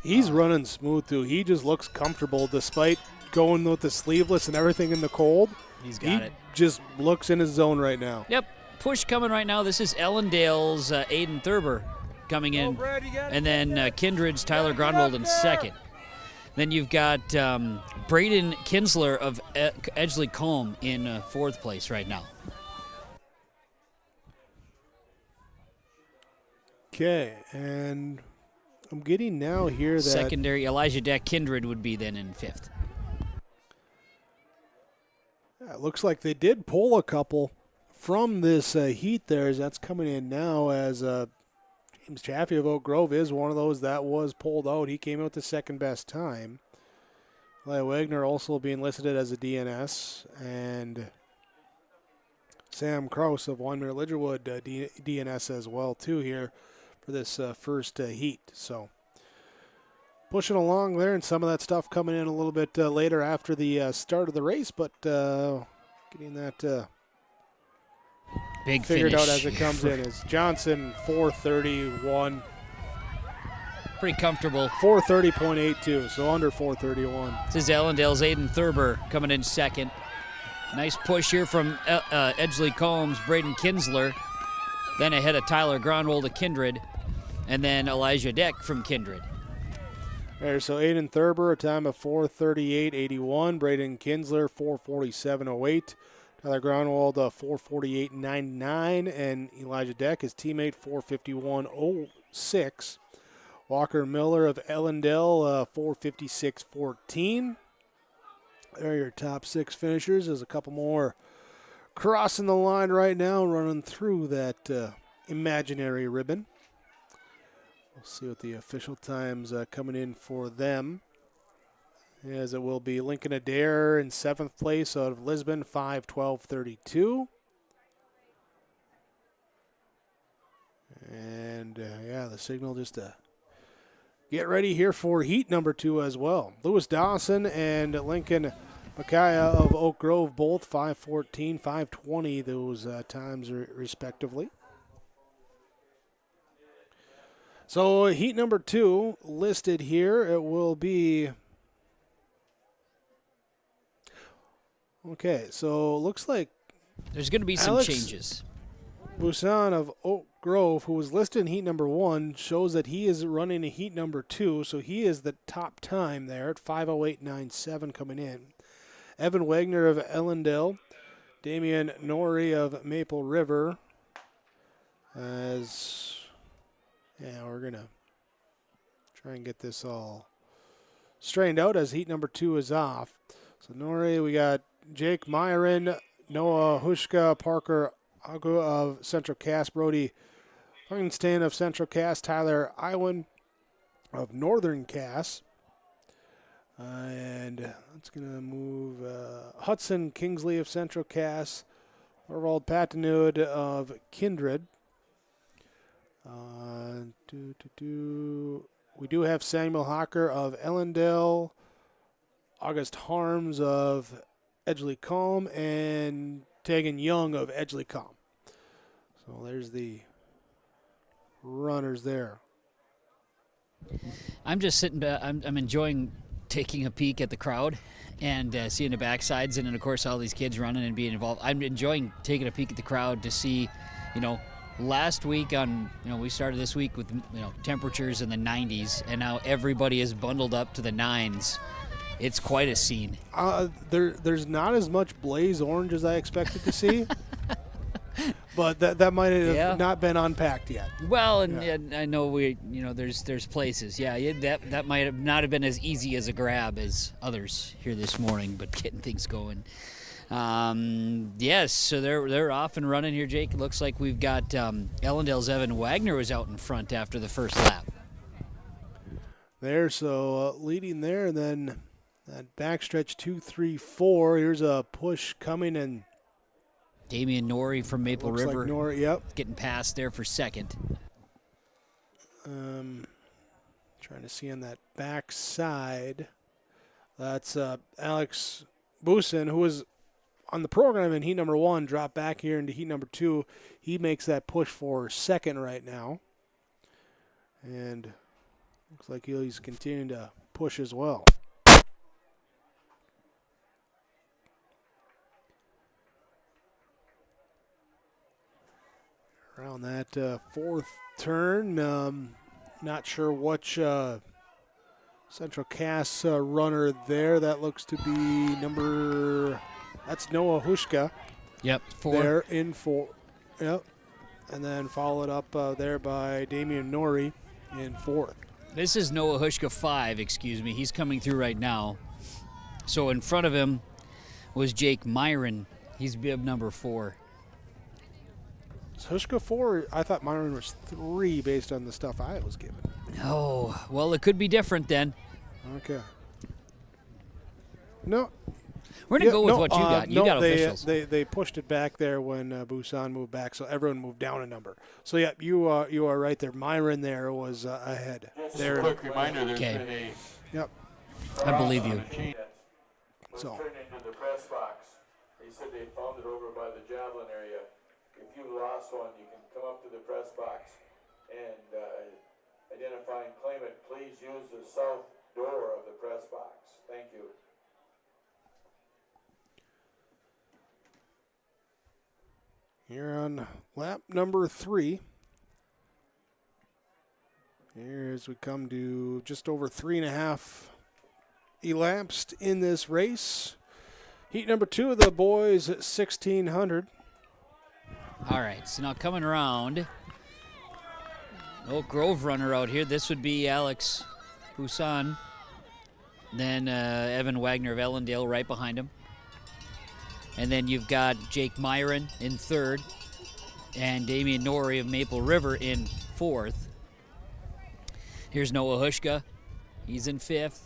He's running smooth, too. He just looks comfortable despite going with the sleeveless and everything in the cold. He's got it. Just looks in his zone right now. Yep. Push coming right now. This is Ellendale's Aiden Thurber coming in. And then Kindred's Tyler Gronwald in second. Then you've got Braden Kinsler of Edgeley Combe in fourth place right now. Okay, and I'm getting now here that secondary Elijah Deck Kindred would be then in fifth. It looks like they did pull a couple from this heat there as that's coming in now as James Chaffee of Oak Grove is one of those that was pulled out. He came out the second best time. Eli Wagner also being listed as a DNS, and Sam Krause of Wyndmere Lidgerwood DNS as well too here for this first heat. So pushing along there, and some of that stuff coming in a little bit later after the start of the race, but getting that big figured finish out as it comes in is Johnson 4:31. Pretty comfortable. 4:30.82, so under 4:31. This is Ellendale's Aiden Thurber coming in second. Nice push here from Edgeley Combs, Braden Kinsler. Then ahead of Tyler Gronwald of Kindred. And then Elijah Deck from Kindred. There, so Aiden Thurber, a time of 4:38.81. Braden Kinsler, 4:47.08. Tyler Gronwald, 4:48.99. And Elijah Deck, his teammate, 4:51.06. Walker Miller of Ellendale, 4:56.14. There are your top six finishers. There's a couple more crossing the line right now, running through that imaginary ribbon. We'll see what the official times coming in for them. As it will be Lincoln Adair in seventh place out of Lisbon, 5:12.32. And, yeah, the signal just to get ready here for heat number 2 as well. Lewis Dawson and Lincoln Makaya of Oak Grove, both 5:14, 5:20, those times respectively. So heat number 2 listed here, it will be, okay, so looks like there's going to be some changes. Busan of Oak Grove, who was listed in heat number 1, shows that he is running a heat number 2, so he is the top time there at 5:08.97 coming in. Evan Wagner of Ellendale, Damian Norrie of Maple River, we're going to try and get this all straightened out as heat number 2 is off. So Norrie, we got Jake Myron, Noah Hushka, Parker Agu of Central Cass, Brody Huntington of Central Cass, Tyler Iwan of Northern Cass. And that's going to move Hudson Kingsley of Central Cass, Orvald Patanud of Kindred. We do have Samuel Hawker of Ellendale, August Harms of Edgeley Combe, and Tegan Young of Edgeley Combe. So there's the runners there. I'm just sitting, I'm enjoying taking a peek at the crowd and seeing the backsides, and then of course all these kids running and being involved. I'm enjoying taking a peek at the crowd to see, last week we started this week with, temperatures in the 90s, and now everybody is bundled up to the 9s. It's quite a scene. There's not as much blaze orange as I expected to see, but that might have not been unpacked yet. Well, and I know there's places. That might have not have been as easy as a grab as others here this morning, but getting things going. Yes, so they're off and running here, Jake. It looks like we've got Ellendale's Evan Wagner was out in front after the first lap. There, so leading there, and then that backstretch 2, 3, 4. Here's a push coming, and Damian Norrie from Maple River. Like Norrie, yep. Getting past there for second. Trying to see on that backside. That's Alex Busan, who was on the program in heat number 1, dropped back here into heat number 2. He makes that push for second right now. And looks like he's continuing to push as well. Around that fourth turn, not sure which Central Cass runner there. That looks to be that's Noah Hushka. Yep, 4. There in 4. Yep. And then followed up there by Damian Norrie in 4th. This is Noah Hushka 5, He's coming through right now. So in front of him was Jake Myron. He's bib number 4. Is Hushka 4? I thought Myron was 3 based on the stuff I was given. Oh, well, it could be different then. Okay. No. We're going to go with what you got. You got officials. They pushed it back there when Busan moved back, so everyone moved down a number. So, yeah, you are right there. Myron there was ahead. Just a quick reminder, there's been a... Yep. I believe you. Was turned into the press box. They said they found it over by the javelin area. If you lost one, you can come up to the press box and identify and claim it. Please use the south door of the press box. Thank you. Here on lap number 3. Here as we come to just over 3.5 elapsed in this race. Heat number 2 of the boys at 1,600. All right, so now coming around, Oak Grove runner out here. This would be Alex Busan. Then Evan Wagner of Ellendale right behind him. And then you've got Jake Myron in 3rd and Damian Norrie of Maple River in 4th. Here's Noah Hushka. He's in 5th.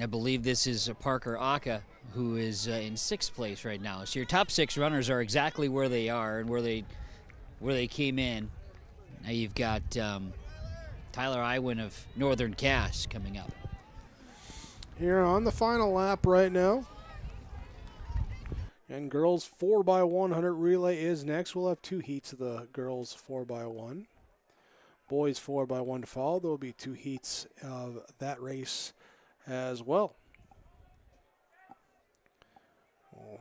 I believe this is Parker Aka, who is in 6th place right now. So your top 6 runners are exactly where they are and where they where they came in. Now you've got Tyler Iwin of Northern Cass coming up. Here on the final lap right now. And girls 4x100 relay is next. We'll have 2 heats of the girls 4x1. Boys 4x1 to follow. There will be 2 heats of that race as well. We'll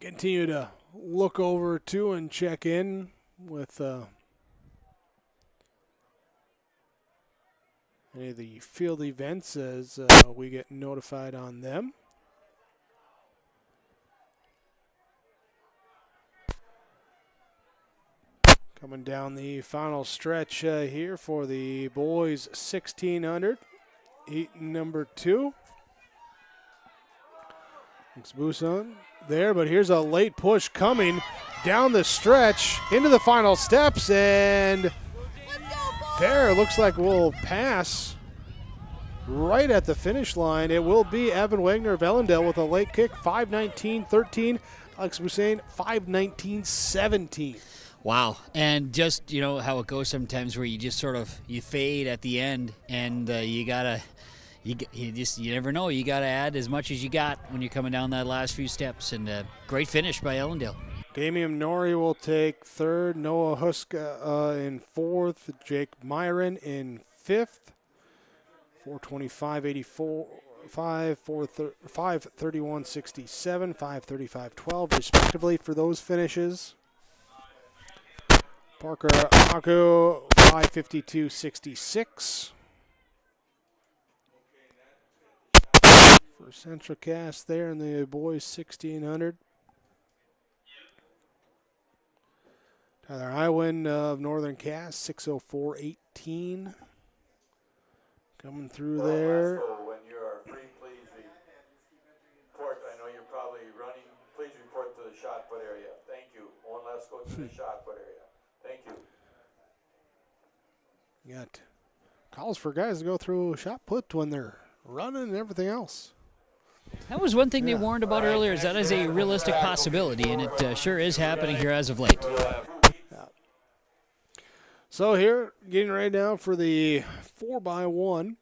continue to look over too and check in with any of the field events as we get notified on them. Coming down the final stretch here for the boys 1600, heat number 2. Looks Busan there, but here's a late push coming down the stretch into the final steps, and there looks like we'll pass right at the finish line. It will be Evan Wagner of Ellendale with a late kick, 5:19.13. Alex Busan, 5:19.17. Wow. And just, you know, how it goes sometimes where you just sort of, you fade at the end, and you never know. You got to add as much as you got when you're coming down that last few steps. And great finish by Ellendale. Damian Norrie will take 3rd. Noah Huska in 4th. Jake Myron in 5th. 4:25.84. 5:31.67, 5:35.12 respectively for those finishes. Parker Aku, 5:52.66. For Central Cass there in the boys 1600. Tyler Iwin of Northern Cass, 6:04.18. Coming through there. When you are free, please report. I know you're probably running. Please report to the shot put area. Thank you. One last go to the shot put area. Thank you. You got calls for guys to go through shot put when they're running and everything else. That was one thing they warned about earlier, is that is a realistic possibility, and it sure is happening here as of late. So here, getting ready now for the 4x1.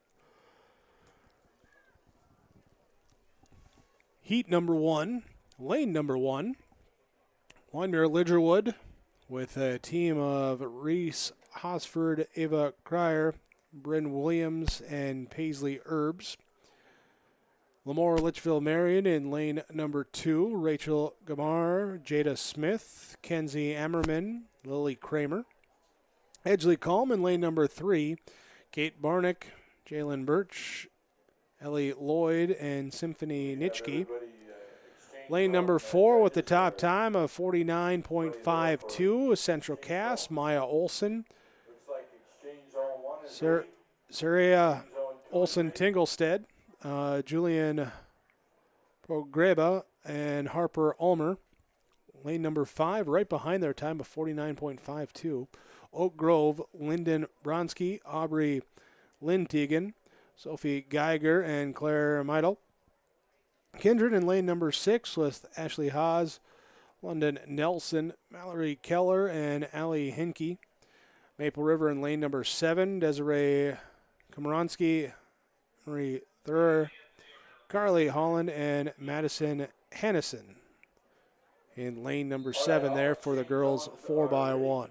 Heat number 1, lane number 1. Winder Lidgerwood with a team of Reese Hosford, Ava Cryer, Bryn Williams, and Paisley Herbs. Lamore Litchfield Marion in lane number 2. Rachel Gamar, Jada Smith, Kenzie Ammerman, Lily Kramer. Edgley Calm in lane number 3. Kate Barnick, Jalen Birch, Ellie Lloyd, and Symphony Nitschke. Lane number 4 with the top time of 49.52. Central Cass, Maya Olson. Saria Olson Tinglestead. Julian Progreba and Harper Ulmer. Lane number 5, right behind their time of 49.52. Oak Grove, Lyndon Bronsky, Aubrey Lintegan, Sophie Geiger, and Claire Meidel. Kindred in lane number 6 with Ashley Haas, London Nelson, Mallory Keller, and Allie Hinke. Maple River in lane number 7, Desiree Komoronsky, Marie Thurer, Carly Holland, and Madison Hennison in lane number 7 there for the girls 4x1.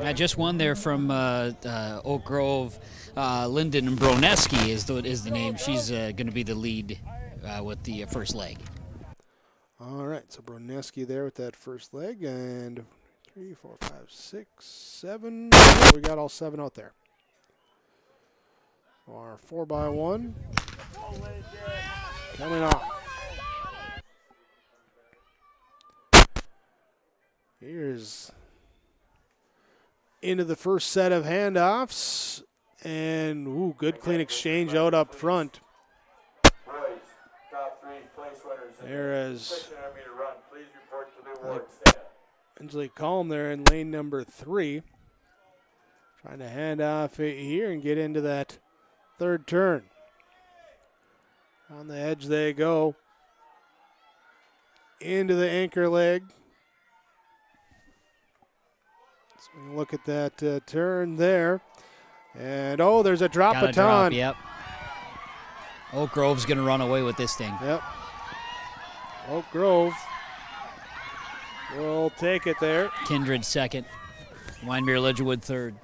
I just won there from Oak Grove. Lyndon Broneski is the name. She's going to be the lead with the first leg. All right, so Broneski there with that first leg, and 3, 4, 5, 6, 7. We got all 7 out there. Our 4x1 coming off. Here's into the first set of handoffs, and good clean exchange out up front. There is Angelique Calm there in lane number 3. Trying to hand off here and get into that third turn. On the edge they go. Into the anchor leg. So look at that turn there. And, there's a drop Got a baton. drop, yep. Oak Grove's going to run away with this thing. Yep. Oak Grove will take it there. Kindred second. Wyndmere Ledgerwood third.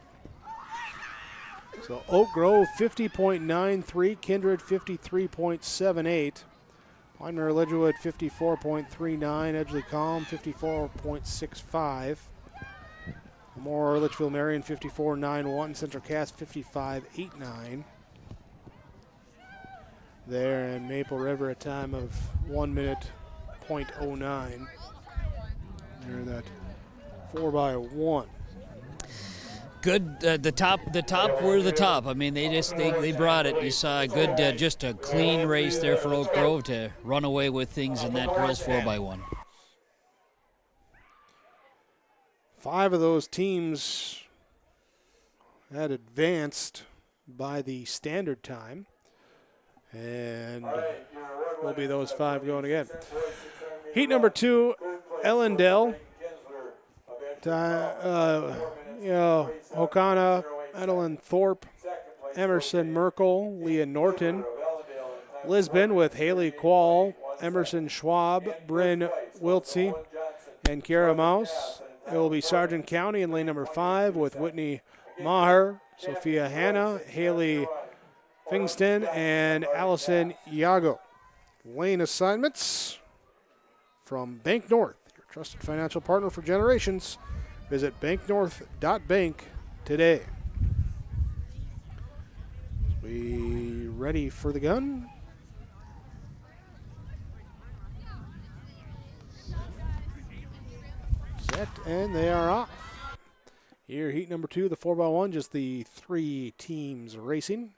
So Oak Grove 50.93, Kindred 53.78. Wyndmere Ledgerwood 54.39, Edgeley Calm 54.65. More Litchfield Marion 54.91, Central Cass 55.89. There, and Maple River a time of 1 minute .09. There, that 4x1. Good, the top were the top. I mean, they brought it. You saw a good, just a clean race there for Oak Grove to run away with things in that girls 4x1. 5 of those teams had advanced by the standard time, and will be those 5 going again. Heat number 2, Ellendale. O'Connor, Edelin Thorpe, Emerson Merkel, Leah Norton. Lisbon with Haley Quall, Emerson Schwab, Bryn Wiltsey, and Kiara Mouse. It will be Sargent County in lane number 5 with Whitney Maher, Sophia Hanna, Haley Fingston, and Allison Iago. Lane assignments from Bank North, your trusted financial partner for generations. Visit banknorth.bank today. We ready for the gun? Set, and they are off. Here, heat number 2, the 4x1, just the 3 teams racing.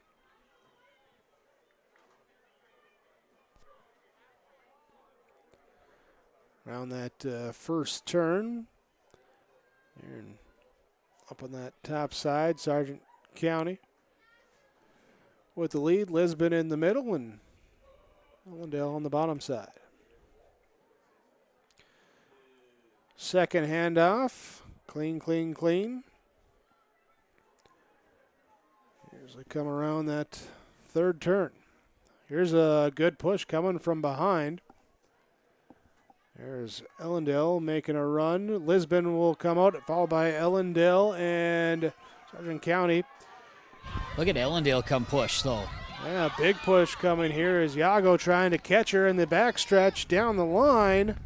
Around that first turn. And up on that top side, Sargent County with the lead. Lisbon in the middle and Ellendale on the bottom side. Second handoff. Clean, clean, clean. Here's they come around that third turn. Here's a good push coming from behind. There's Ellendale making a run. Lisbon will come out, followed by Ellendale and Sargent County. Look at Ellendale come push, though. Yeah, big push coming here is Iago trying to catch her in the backstretch down the line.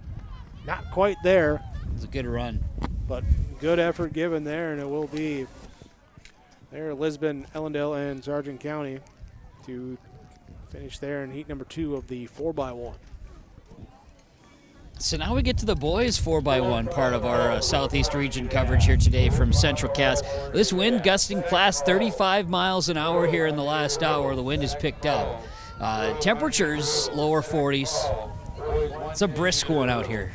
Not quite there. It's a good run. But good effort given there, and it will be there, Lisbon, Ellendale, and Sargent County to finish there in heat number 2 of the 4x1. So now we get to the boys 4x1 part of our Southeast region coverage here today from Central Cass. This wind gusting past 35 miles an hour here in the last hour. The wind has picked up. Temperatures lower 40s. It's a brisk one out here.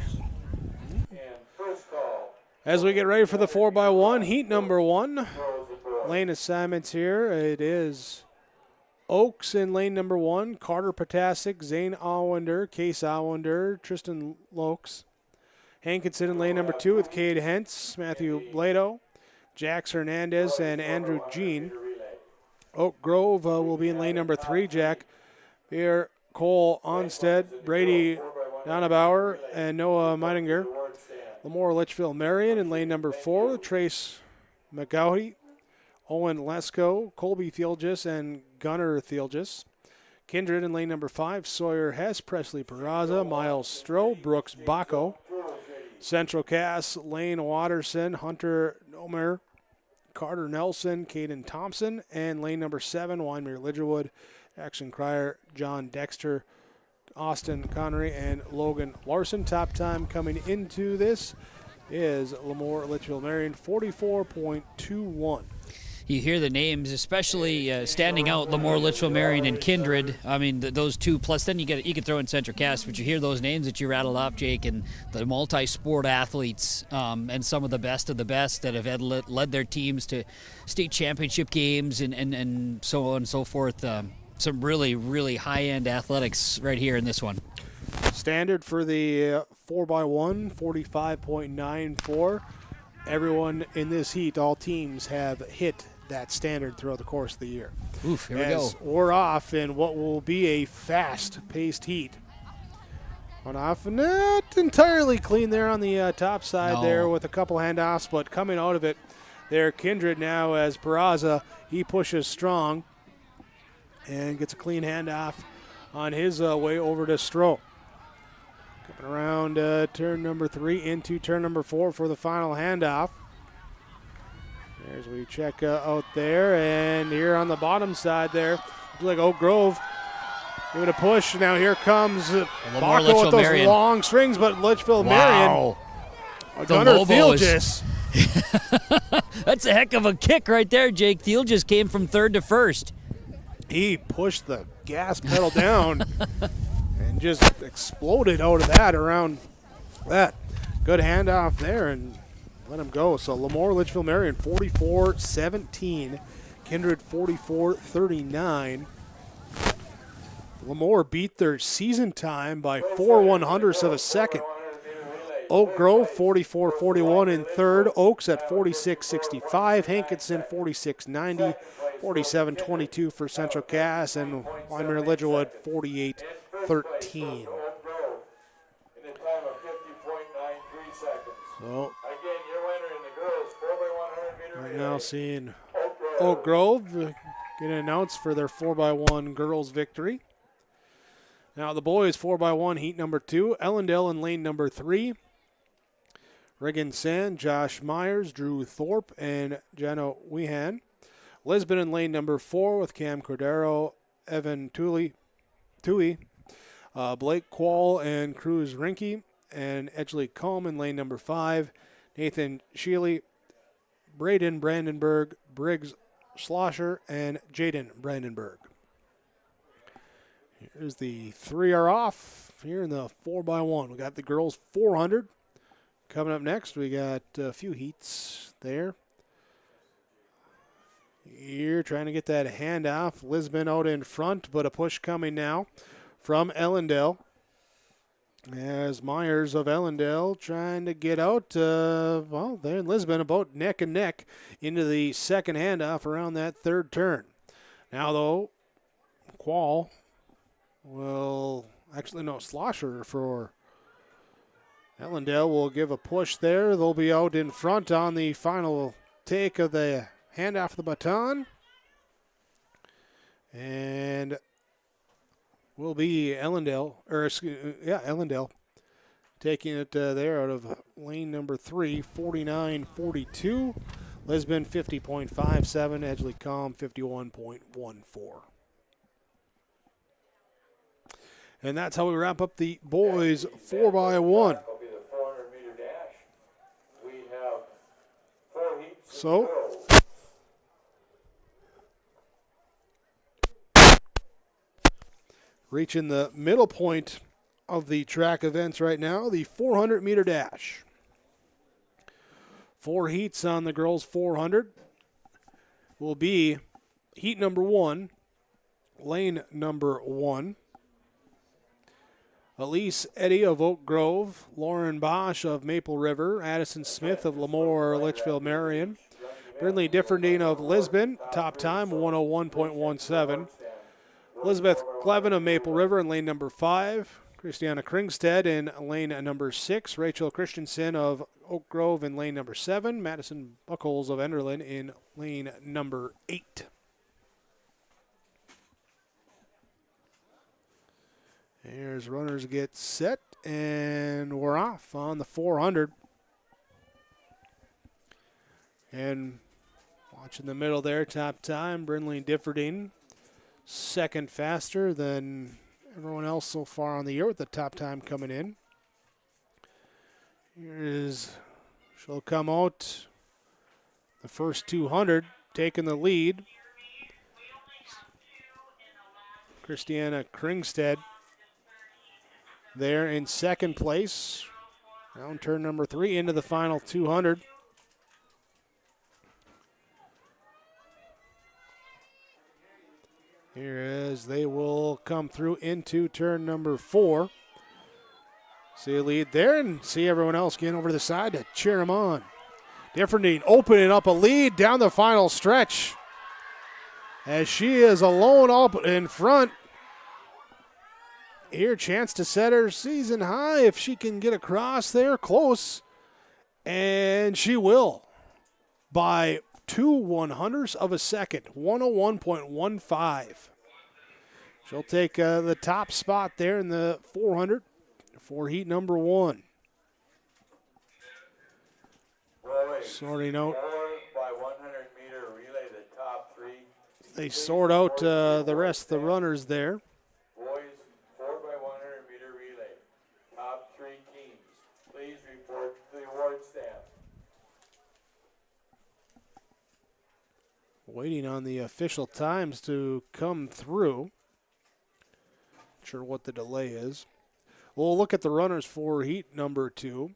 As we get ready for the 4x1, heat number 1. Lane assignments here. It is Oaks in lane number 1, Carter Potasic, Zane Allender, Case Allender, Tristan Lokes. Hankinson in lane number 2 with Cade Hentz, Matthew Blado, Jax Hernandez, and Andrew Jean. Oak Grove will be in lane number 3, Jack Beer, Cole Onstead, Brady Donabauer, and Noah Meininger. Lamore Litchfield Marion in lane number 4, Trace McGowhy, Owen Lesko, Colby Thielgis, and Gunnar Thielgis. Kindred in lane number 5, Sawyer Hess, Presley Peraza, Miles Stroh, Brooks Bacco. Central Cass, Lane Watterson, Hunter Nomer, Carter Nelson, Caden Thompson, and lane number 7, Wyndmere Lidgerwood, Action Cryer, John Dexter, Austin Connery, and Logan Larson. Top time coming into this is Lamore Litchfield Marion, 44.21. You hear the names, especially standing out, Lamore Litchfield Marion and Kindred. I mean, those two, plus then you could throw in Central Cass, but you hear those names that you rattled off, Jake, and the multi-sport athletes and some of the best that have led their teams to state championship games and so on and so forth. Some really, really high-end athletics right here in this one. Standard for the 4x1, 45.94. everyone in this heat, all teams have hit that standard throughout the course of the year. Oof, here we go. We're off in what will be a fast-paced heat. On off, not entirely clean there on the top side there with a couple handoffs, but coming out of it there, Kindred now as Peraza, he pushes strong and gets a clean handoff on his way over to Stroh. Coming around turn number 3 into turn number 4 for the final handoff. As we check out there, and here on the bottom side there, looks like Oak Grove give it a push. Now here comes Baco with those Marion. long strings, but Litchfield Wow. Marion. Gunnar Thielges. That's a heck of a kick right there, Jake. Thiel just came from third to first. He pushed the gas pedal down and just exploded out of that around that. Good handoff there and let him go. So Lemoore, Litchfield Marion 44-17. Kindred 44-39. Lemoore beat their season time by 4/100ths of a second. Oak Grove 44-41 in third. Oaks at 46-65. Hankinson 46-90. 47-22 for Central Cass, and Wyoming Lidgerwood 48-13. So right now seeing Oak Grove get announced for their 4x1 girls victory. Now the boys 4x1 heat number 2, Ellendale in lane number 3. Regan Sand, Josh Myers, Drew Thorpe, and Jano Wehan. Lisbon in lane number 4 with Cam Cordero, Evan Tui, Blake Quall and Cruz Rinke, and Edgley Combe in lane number 5. Nathan Sheely, Braden Brandenburg, Briggs Schlosser, and Jaden Brandenburg. Here's the 3 are off here in the 4x1. We got the girls 400. Coming up next, we got a few heats there. Here trying to get that handoff. Lisbon out in front, but a push coming now from Ellendale. As Myers of Ellendale trying to get out, well, they're in Lisbon about neck and neck into the second handoff around that third turn. Now, though, Quall will, actually, no, Schlosser for Ellendale will give a push there. They'll be out in front on the final take of the handoff the baton. And will be Ellendale, Ellendale taking it there out of lane number 3, 49-42. Lisbon 50.57, Edgley Combe 51.14. And that's how we wrap up the boys 4x1. So, reaching the middle point of the track events right now, the 400-meter dash. 4 heats on the girls' 400 will be heat number 1, lane number 1. Elise Eddy of Oak Grove, Lauren Bosch of Maple River, Addison Smith of Lemoore, Litchfield Marion, Brindley Differdine of Lisbon, top time 101.17. Elizabeth Clevin of Maple River in lane number 5. Christiana Kringstead in lane number 6. Rachel Christensen of Oak Grove in lane number 7. Madison Buckles of Enderlin in lane number 8. Here's runners get set, and we're off on the 400. And watching the middle there, top time, Brindley Differdine. Second faster than everyone else so far on the year with the top time coming in. She'll come out the first 200, taking the lead. Christiana Kringstead there in second place. Round turn number 3 into the final 200. Here as they will come through into turn number 4. See a lead there and see everyone else getting over to the side to cheer them on. Differendine opening up a lead down the final stretch as she is alone up in front. Here, chance to set her season high if she can get across there, close. And she will by 0.02 of a second, 101.15. She'll take the top spot there in the 400 for heat number 1. Sorting out. 4 by 100 meter relay, the top 3. They sort out the rest of the runners there. Boys, 4 by 100 meter relay, top 3 teams. Please report to the award staff. Waiting on the official times to come through. Not sure what the delay is. We'll look at the runners for heat number 2.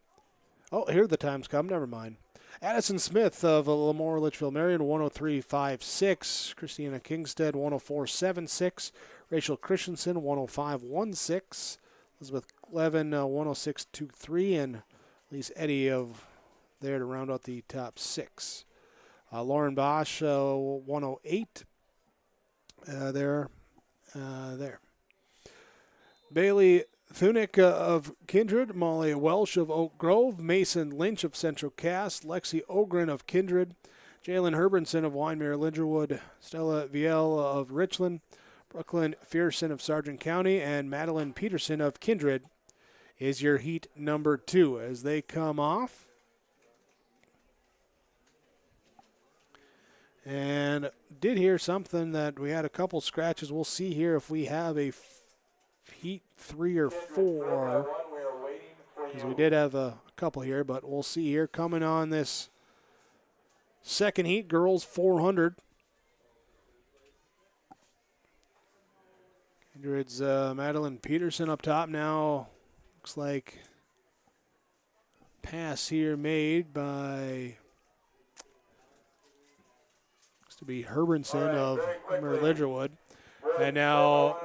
Oh, here the times come. Never mind. Addison Smith of Lemoore Litchfield Marion, 103.56. Christina Kingstead, 104.76. Rachel Christensen, 105.16. Elizabeth Levin, 106.23. And Lise Eddy of there to round out the top 6. Lauren Bosch, 108. There. Bailey Thunick of Kindred, Molly Welsh of Oak Grove, Mason Lynch of Central Cass, Lexi Ogren of Kindred, Jalen Herbenson of Winemere Lingerwood, Stella Viel of Richland, Brooklyn Fearson of Sargent County, and Madeline Peterson of Kindred is your heat number 2 as they come off. And did hear something that we had a couple scratches. We'll see here if we have a heat 3 or 4. Because we did have a couple here, but we'll see here. Coming on this second heat, girls 400. Kindred's Madeline Peterson up top now. Looks like pass here made by to be Herbenson of Lidgerwood. And now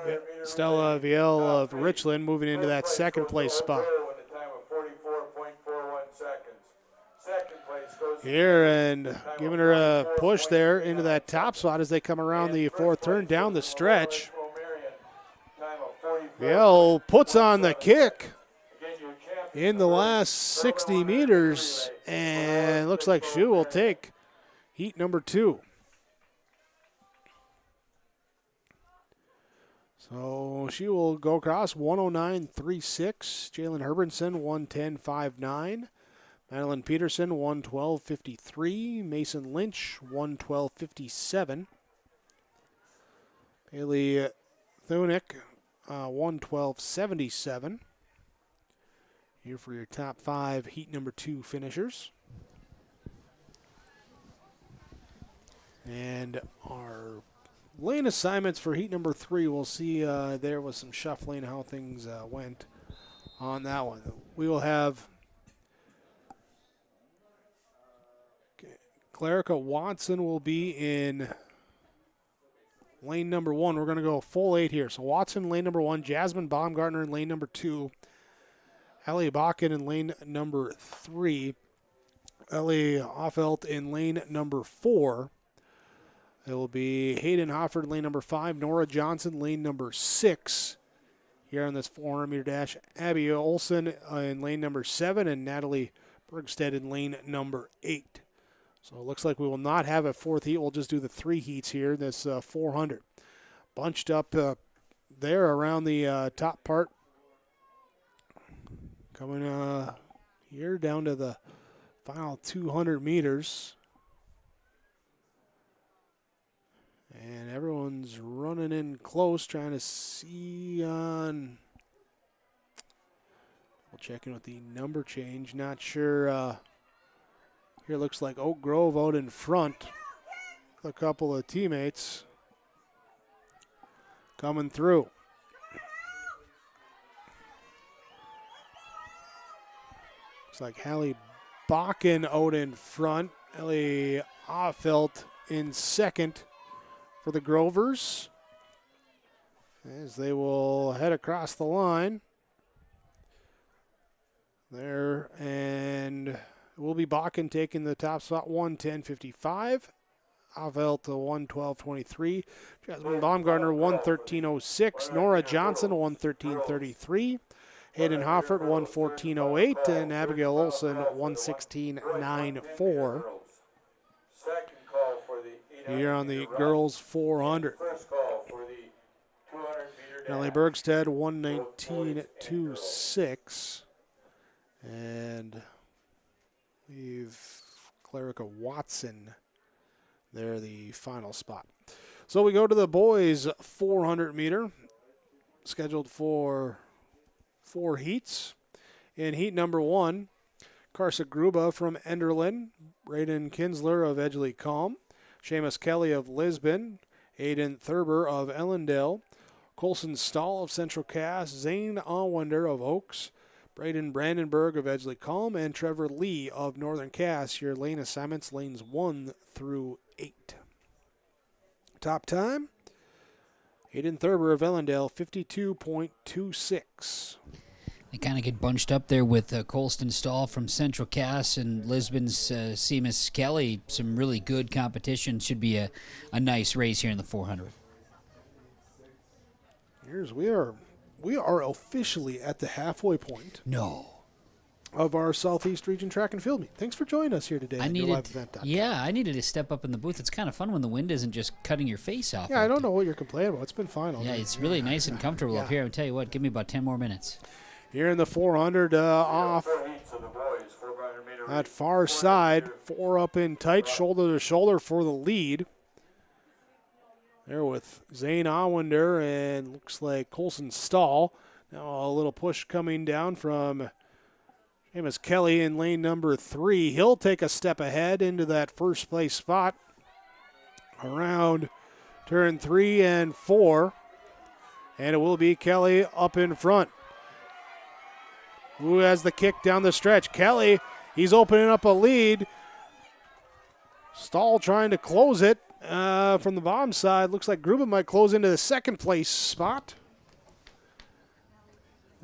Stella Viel of Richland moving into that second place spot. Here and giving her a push there into that top spot as they come around the fourth turn down the stretch. Viel puts on the kick in the last 60 meters and looks like she will take heat number 2. So she will go across 109.36. Jalen Herbenson 110.59. Madeline Peterson 112.53. Mason Lynch 112.57. Bailey Thunick 112.77. Here for your top 5 heat number 2 finishers. And our lane assignments for heat number 3. We'll see there was some shuffling how things went on that one. We will have Clarica Watson will be in lane number 1. We're going to go full 8 here. So Watson, lane number 1. Jasmine Baumgartner in lane number 2. Ellie Bakken in lane number 3. Ellie Hoffelt in lane number 4. It will be Hayden Hofford, lane number 5. Nora Johnson, lane number 6. Here on this 400-meter dash. Abby Olson in lane number 7. And Natalie Bergstead in lane number 8. So it looks like we will not have a 4th heat. We'll just do the 3 heats here in this 400. Bunched up there around the top part. Coming here down to the final 200 meters. And everyone's running in close, trying to see on. We'll check in with the number change. Not sure. Here it looks like Oak Grove out in front. A couple of teammates coming through. Looks like Hallie Bakken out in front. Ellie Hoffelt in second for the Grovers as they will head across the line there. And It will be Bakken taking the top spot, 1:10.55. Avelt 1:12.23. Jasmine Baumgartner 1:13.06. Nora Johnson 1:13.33. Hayden Hoffert 1:14.08. And Abigail Olson 1:16.94. Here on the girls 400. Ellie Bergstead 1:19.26. And leave Clerica Watson there, the final spot. So we go to the boys 400 meter, scheduled for 4 heats. In heat number 1, Karsa Gruba from Enderlin, Braden Kinsler of Edgeley Calm, Seamus Kelly of Lisbon, Aiden Thurber of Ellendale, Colson Stahl of Central Cass, Zane Allwender of Oaks, Braden Brandenburg of Edgeley Calm, and Trevor Lee of Northern Cass. Your lane assignments, lanes 1 through 8. Top time, Aiden Thurber of Ellendale, 52.26. They kind of get bunched up there with Colston Stahl from Central Cass and Lisbon's Seamus Kelly. Some really good competition. Should be a nice race here in the 400. We are officially at the halfway point. No. Of our Southeast Region Track and Field Meet. Thanks for joining us here today. I needed to step up in the booth. It's kind of fun when the wind isn't just cutting your face off. Yeah, I don't know what you're complaining about. It's been fine. Yeah, it's really nice and comfortable up here. I'll tell you what, give me about 10 more minutes. Here in the 400 off that far side, 4 up in tight, shoulder to shoulder for the lead. There with Zane Allwender and looks like Colson Stahl. Now a little push coming down from Seamus Kelly in lane number 3. He'll take a step ahead into that first place spot around turn 3 and 4. And it will be Kelly up in front. Who has the kick down the stretch? Kelly, he's opening up a lead. Stahl trying to close it from the bottom side. Looks like Gruba might close into the second place spot.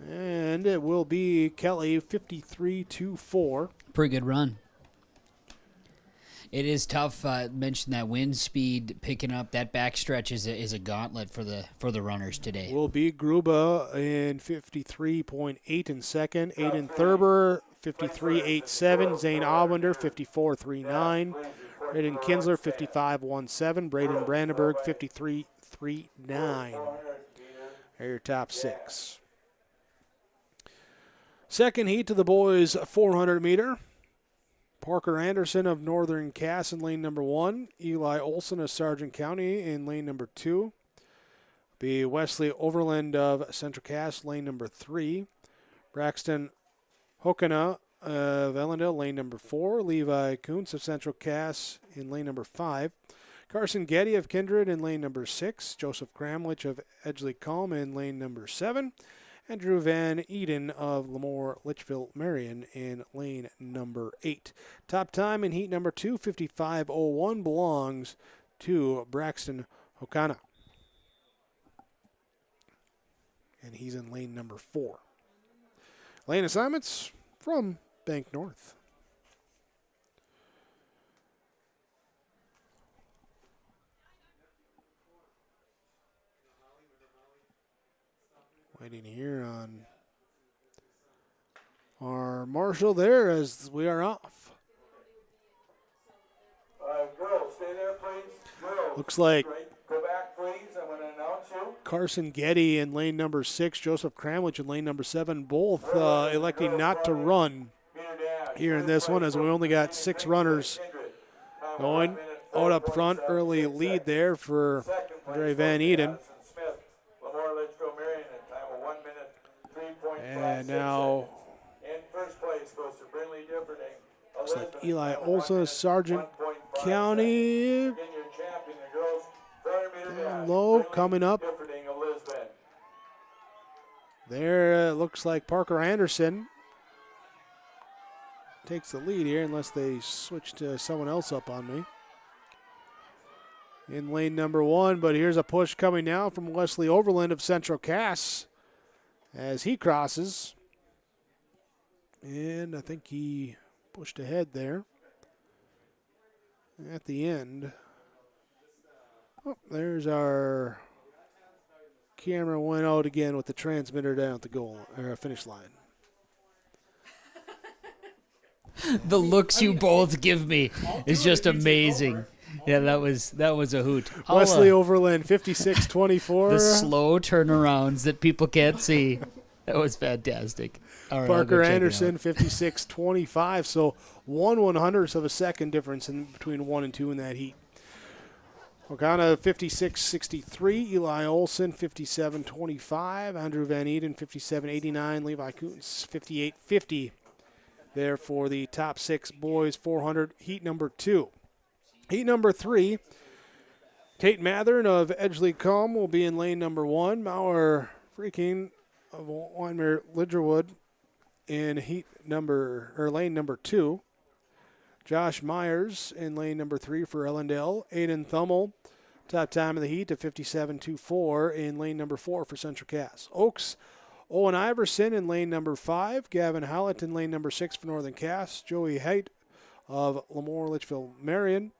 And it will be Kelly, 53.24. Pretty good run. It is tough. Mentioned that wind speed picking up. That backstretch is a gauntlet for the runners today. Will be Gruba in 53.8 in second. Aiden Thurber, 53.87. Zane Allwender, 54.39. Braden Kinsler, 55.17. Braden Brandenburg, 53.39. Are your top 6. Second heat to the boys 400 meter. Parker Anderson of Northern Cass in lane number 1. Eli Olson of Sargent County in lane number 2. Be Wesley Overland of Central Cass, lane number 3. Braxton Hokana of Ellendale, lane number 4. Levi Kuntz of Central Cass in lane number 5. Carson Getty of Kindred in lane number 6. Joseph Kramlich of Edgeley Calm in lane number 7. And Drew Van Eden of Lemoore Litchfield Marion in lane number 8. Top time in heat number 2, 55.01, belongs to Braxton Hokana. And he's in lane number 4. Lane assignments from Bank North. Waiting here on our marshal there as we are off. Girls, stay there, please. Girls, looks like go back, please. I'm going to announce you. Carson Getty in lane number 6, Joseph Kramlich in lane number 7, both electing not to run here in this one, as we only got 6 runners going. Out up front, early lead there for Andre Van Eden. And now in first place goes to Brinley Differding. looks like Eli Olson, Sargent County. Down low, coming up. There looks like Parker Anderson takes the lead here, unless they switch to someone else up on me. In lane number 1, but here's a push coming now from Wesley Overland of Central Cass as he crosses. And I think he pushed ahead there at the end. Oh, there's our camera went out again with the transmitter down at the goal or finish line. The looks you both give me is just amazing. Yeah, that was a hoot. Wesley Overland, 56-24. The slow turnarounds that people can't see. That was fantastic. All right, Parker Anderson, 56-25. So 1/100th of a second difference in between 1 and 2 in that heat. Organa, 56-63. Eli Olson, 57-25. Andrew Van Eden, 57-89. Levi Koontz, 58-50. There for the top 6 boys 400 heat number 2. Heat number 3, Tate Mathern of Edgeley Culm will be in lane number 1. Mauer Freaking of Weimer Lidgerwood in lane number 2. Josh Myers in lane number 3 for Ellendale. Aiden Thummel, top time of the heat, to 57.24 in lane number 4 for Central Cass. Oaks, Owen Iverson in lane number 5. Gavin Hallett in lane number 6 for Northern Cass. Joey Haidt of Lemoore Litchfield Marion,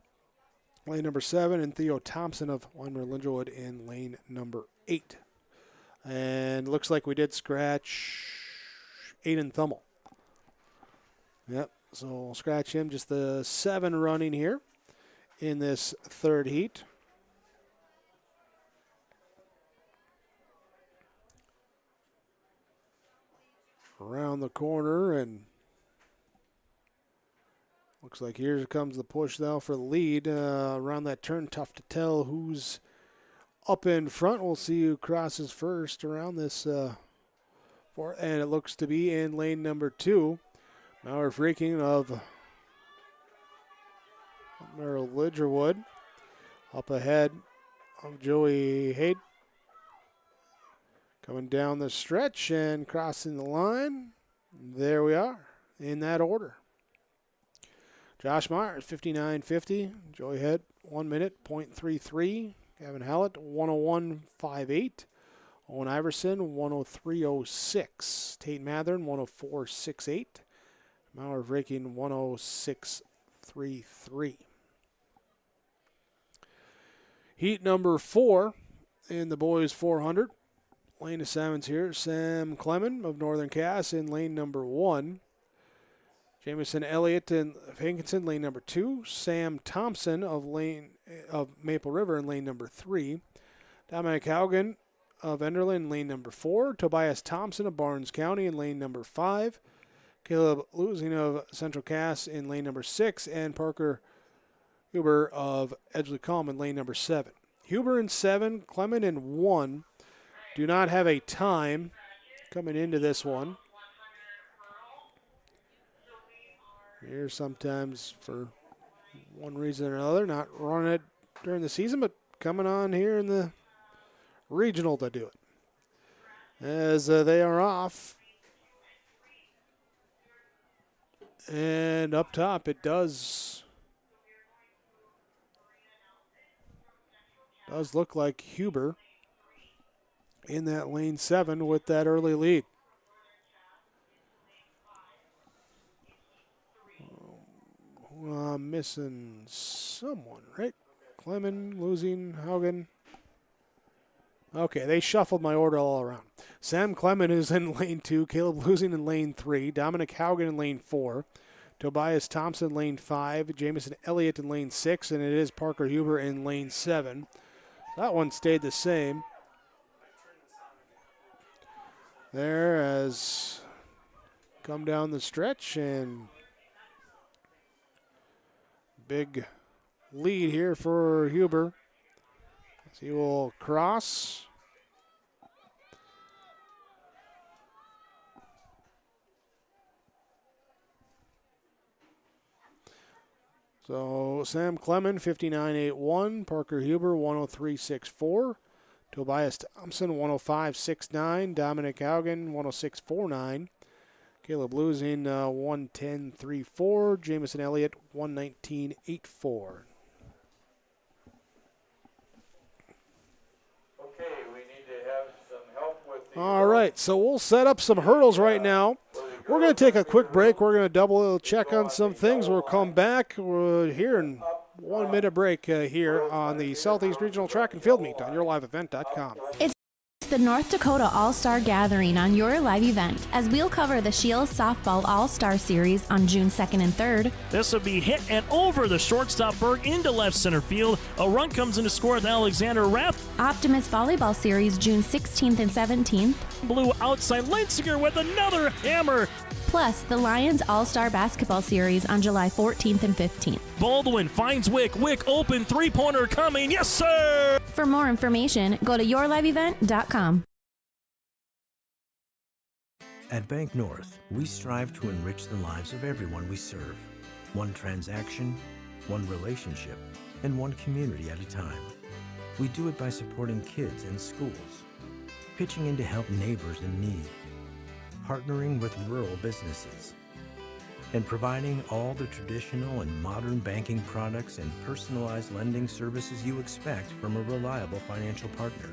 lane number 7. And Theo Thompson of Weimer Lidgerwood in lane number 8. And looks like we did scratch Aiden Thummel. Yep, so we'll scratch him. Just the 7 running here in this third heat. Around the corner, and looks like here comes the push now for the lead. Around that turn, tough to tell who's up in front. We'll see who crosses first around this and it looks to be in lane number 2. Mauer Freaking of Merrill Lidgerwood up ahead of Joey Haidt. Coming down the stretch and crossing the line. There we are in that order. Josh Myers, 59.50. Joey Haidt, 1 minute, 0.33. Gavin Hallett, 101.58. Owen Iverson, 103.06. Tate Mathern, 104.68. Mauer Freaking, 106.33. Heat number 4 in the boys 400. Lane of sevens here. Sam Clement of Northern Cass in lane number 1. Jamison Elliott and Hankinson, lane number 2. Sam Thompson of Maple River in lane number 3. Dominic Haugen of Enderlin, lane number 4. Tobias Thompson of Barnes County in lane number 5. Caleb Losing of Central Cass in lane number 6. And Parker Huber of Edgeley Culm in lane number 7. Huber in 7, Clement in 1. Do not have a time coming into this one. Here sometimes for one reason or another, not running it during the season, but coming on here in the regional to do it. As they are off. And up top it does look like Huber in that lane 7 with that early lead. Missing someone, right? Clement, Losing, Haugen. Okay, they shuffled my order all around. Sam Clement is in lane 2, Caleb Losing in lane 3, Dominic Haugen in lane 4, Tobias Thompson in lane 5, Jamison Elliott in lane 6, and it is Parker Huber in lane 7. That one stayed the same. There as come down the stretch, and big lead here for Huber as he will cross. So Sam Clement, 59.81. Parker Huber, 103.64. Tobias Thompson, 105.69. Dominic Haugen, 106.49. Caleb Losing, 110.34. Jamison Elliott, 119.84. Okay, we need to have some help with the... All right, so we'll set up some hurdles right now. We're going to take a quick break. We're going to double check on some things. We'll come back here in 1 minute break here on the Southeast Regional Track and Field Meet on yourliveevent.com. It's the North Dakota All-Star Gathering on Your Live Event, as we'll cover the Shields Softball All-Star Series on June 2nd and 3rd. This will be hit and over the shortstop Berg into left center field. A run comes in to score with Alexander Rath. Optimist Volleyball Series June 16th and 17th. Blue outside Linsinger with another hammer. Plus, the Lions All-Star Basketball Series on July 14th and 15th. Baldwin finds Wick. Wick open, three-pointer coming. Yes, sir! For more information, go to yourliveevent.com. At Bank North, we strive to enrich the lives of everyone we serve. One transaction, one relationship, and one community at a time. We do it by supporting kids and schools, pitching in to help neighbors in need, partnering with rural businesses, and providing all the traditional and modern banking products and personalized lending services you expect from a reliable financial partner.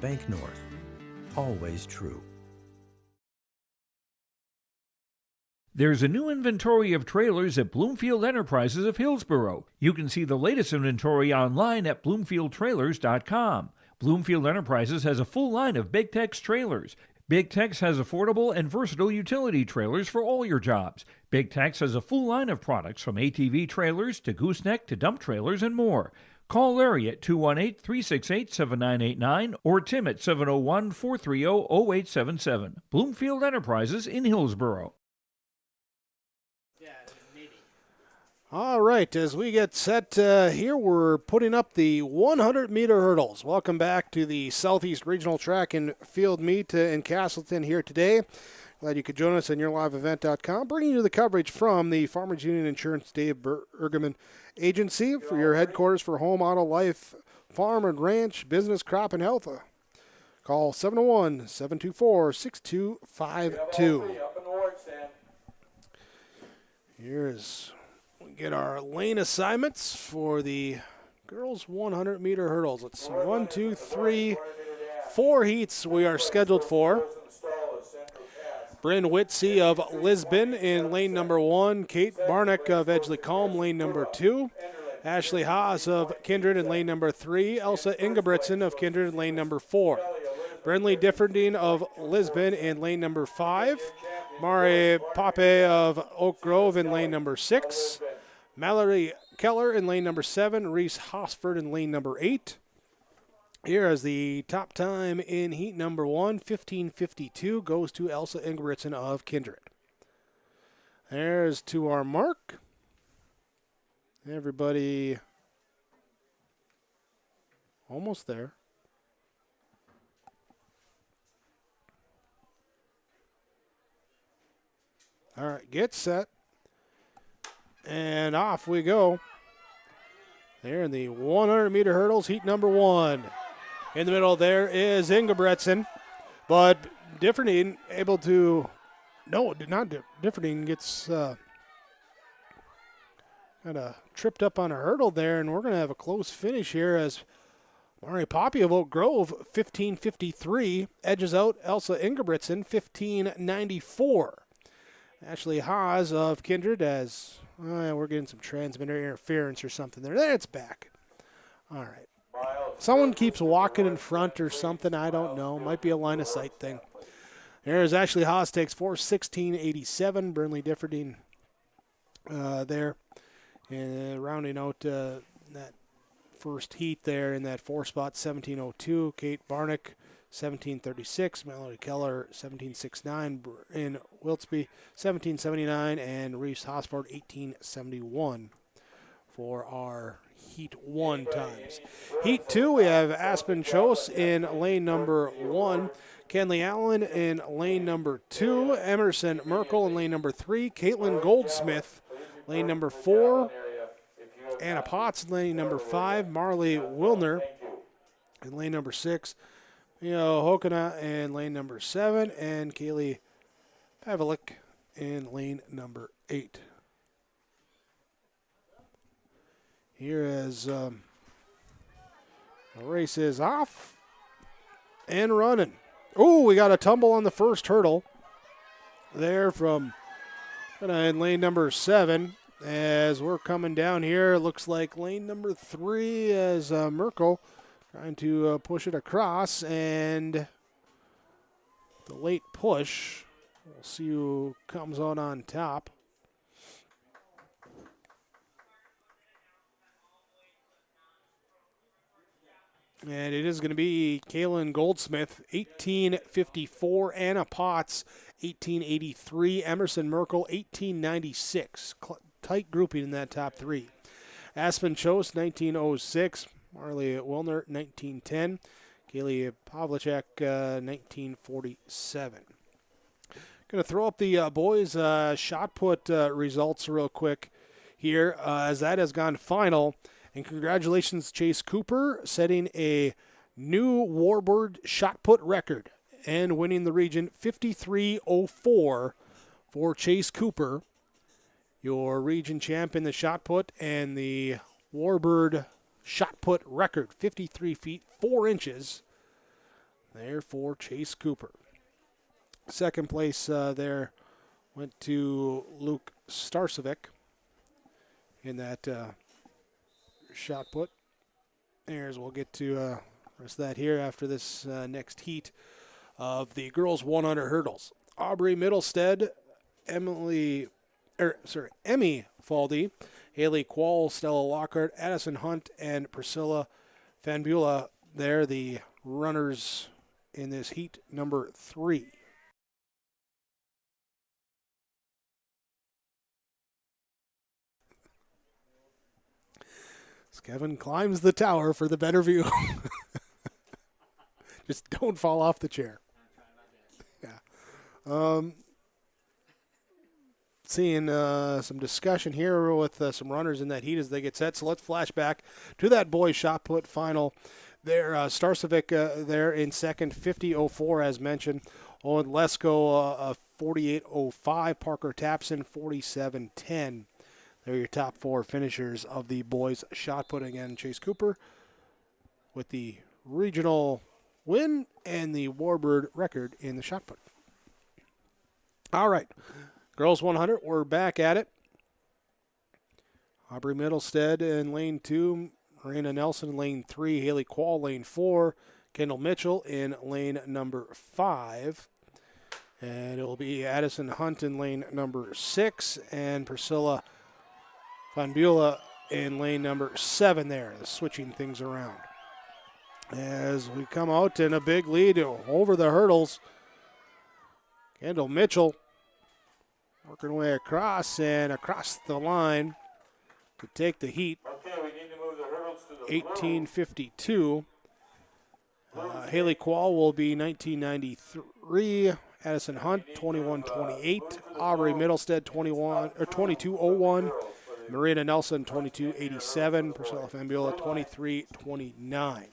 Bank North, always true. There's a new inventory of trailers at Bloomfield Enterprises of Hillsboro. You can see the latest inventory online at bloomfieldtrailers.com. Bloomfield Enterprises has a full line of Big Tex trailers. Big Tex has affordable and versatile utility trailers for all your jobs. Big Tex has a full line of products from ATV trailers to gooseneck to dump trailers and more. Call Larry at 218-368-7989 or Tim at 701-430-0877. Bloomfield Enterprises in Hillsboro. All right, as we get set here, we're putting up the 100-meter hurdles. Welcome back to the Southeast Regional Track and Field Meet in Castleton here today. Glad you could join us on yourliveevent.com, bringing you the coverage from the Farmers Union Insurance Dave Bergman Agency for your headquarters for home, auto, life, farm and ranch, business, crop, and health. Call 701-724-6252. Here's... get our lane assignments for the girls 100-meter hurdles. Let's see, 1, 2, 3, 4 heats we are scheduled for. Bryn Whitsey of Lisbon in lane number 1. Kate Barnick of Edgeley-Calm, lane number 2. Ashley Haas of Kindred in lane number 3. Elsa Ingebrigtsen of Kindred in lane number 4. Brenley Differding of Lisbon in lane number 5. Mari Pape of Oak Grove in lane number 6. Mallory Keller in lane number 7. Reese Hosford in lane number 8. Here is the top time in heat number 1, 15:52, goes to Elsa Ingebrigtsen of Kindred. There's to our mark. Everybody almost there. All right, get set. And off we go. There in the 100-meter hurdles, heat number 1. In the middle there is Ingebrigtsen, but Differding able to, no, not Differding gets kind of tripped up on a hurdle there, and we're going to have a close finish here as Mari Poppy of Oak Grove, 15:53, edges out Elsa Ingebrigtsen, 15:94. Ashley Haas of Kindred as, we're getting some transmitter interference or something there. There, it's back. All right. Someone keeps walking in front or something. I don't know. Might be a line of sight thing. There's Ashley Haas takes 4:16.87. Burnley Differding there. And rounding out that first heat there in that 4 spot, 17:02. Kate Barnick, 17:36. Melody Keller, 17:69. In Wiltsby, 17:79. And Reese Hosford, 18:71 for our Heat 1 times. Heat 2, we have Aspen Chose in lane number 1. Kenley Allen in lane number 2. Emerson Merkel in lane number 3. Caitlin Goldsmith, lane number 4. Anna Potts in lane number 5. Marley Wilner in lane number 6. Hokana in lane number 7. And Kaylee Pavlik in lane number 8. Here as the race is off and running. Oh, we got a tumble on the first hurdle. there from in lane number 7. As we're coming down here, it looks like lane number 3 as Merkel trying to push it across, and the late push. We'll see who comes on top. And it is going to be Kaylin Goldsmith, 1854. Anna Potts, 1883. Emerson Merkel, 1896. Tight grouping in that top 3. Aspen Chose, 1906. Marley Wilner, 1910. Kaylee Pavlicek, 1947. Going to throw up the boys' shot put results real quick here as that has gone final. And congratulations, Chase Cooper, setting a new Warbird shot put record and winning the region 53.04 for Chase Cooper, your region champ in the shot put, and the Warbird shot put record, 53 feet 4 inches there for Chase Cooper. Second place there went to Luke Starcevic in that shot put. There's, we'll get to rest of that here after this next heat of the girls 100 hurdles. Aubrey Middlestead, Emmy Faldy, Haley Quall, Stella Lockhart, Addison Hunt, and Priscilla Fanbula. They're the runners in this heat number 3. Kevin climbs the tower for the better view. Just don't fall off the chair. Yeah. Seeing some discussion here with some runners in that heat as they get set. So let's flash back to that boys shot put final. There, Starcevic there in second, 50.04 as mentioned. Owen Lesko, 48.05. Parker Tapson, 47.10. They're your top 4 finishers of the boys shot put. Again, Chase Cooper with the regional win and the Warbird record in the shot put. All right, girls 100, we're back at it. Aubrey Middlestead in lane 2, Marina Nelson in lane 3, Haley Quall lane 4, Kendall Mitchell in lane number 5. And it will be Addison Hunt in lane number 6 and Priscilla Van Beulah in lane number 7 there, switching things around. As we come out in a big lead over the hurdles, Kendall Mitchell working way across and across the line to take the heat. Okay, we need to move the hurdles to the 1852. Haley Quall will be 1993. Addison Hunt 2128. Aubrey Middlestead 2201. Marina Nelson, 22.87. Priscilla Fambula, 23.29.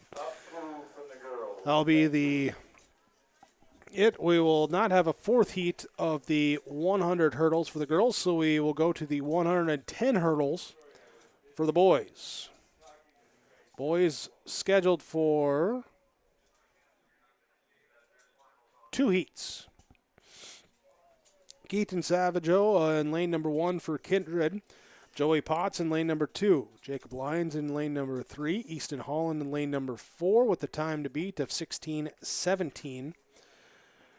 That'll be we will not have a 4th heat of the 100 hurdles for the girls, so we will go to the 110 hurdles for the boys. Boys scheduled for 2 heats. Keaton Savageau in lane number 1 for Kindred. Joey Potts in lane number 2. Jacob Lyons in lane number 3. Easton Holland in lane number 4 with the time to beat of 16:17.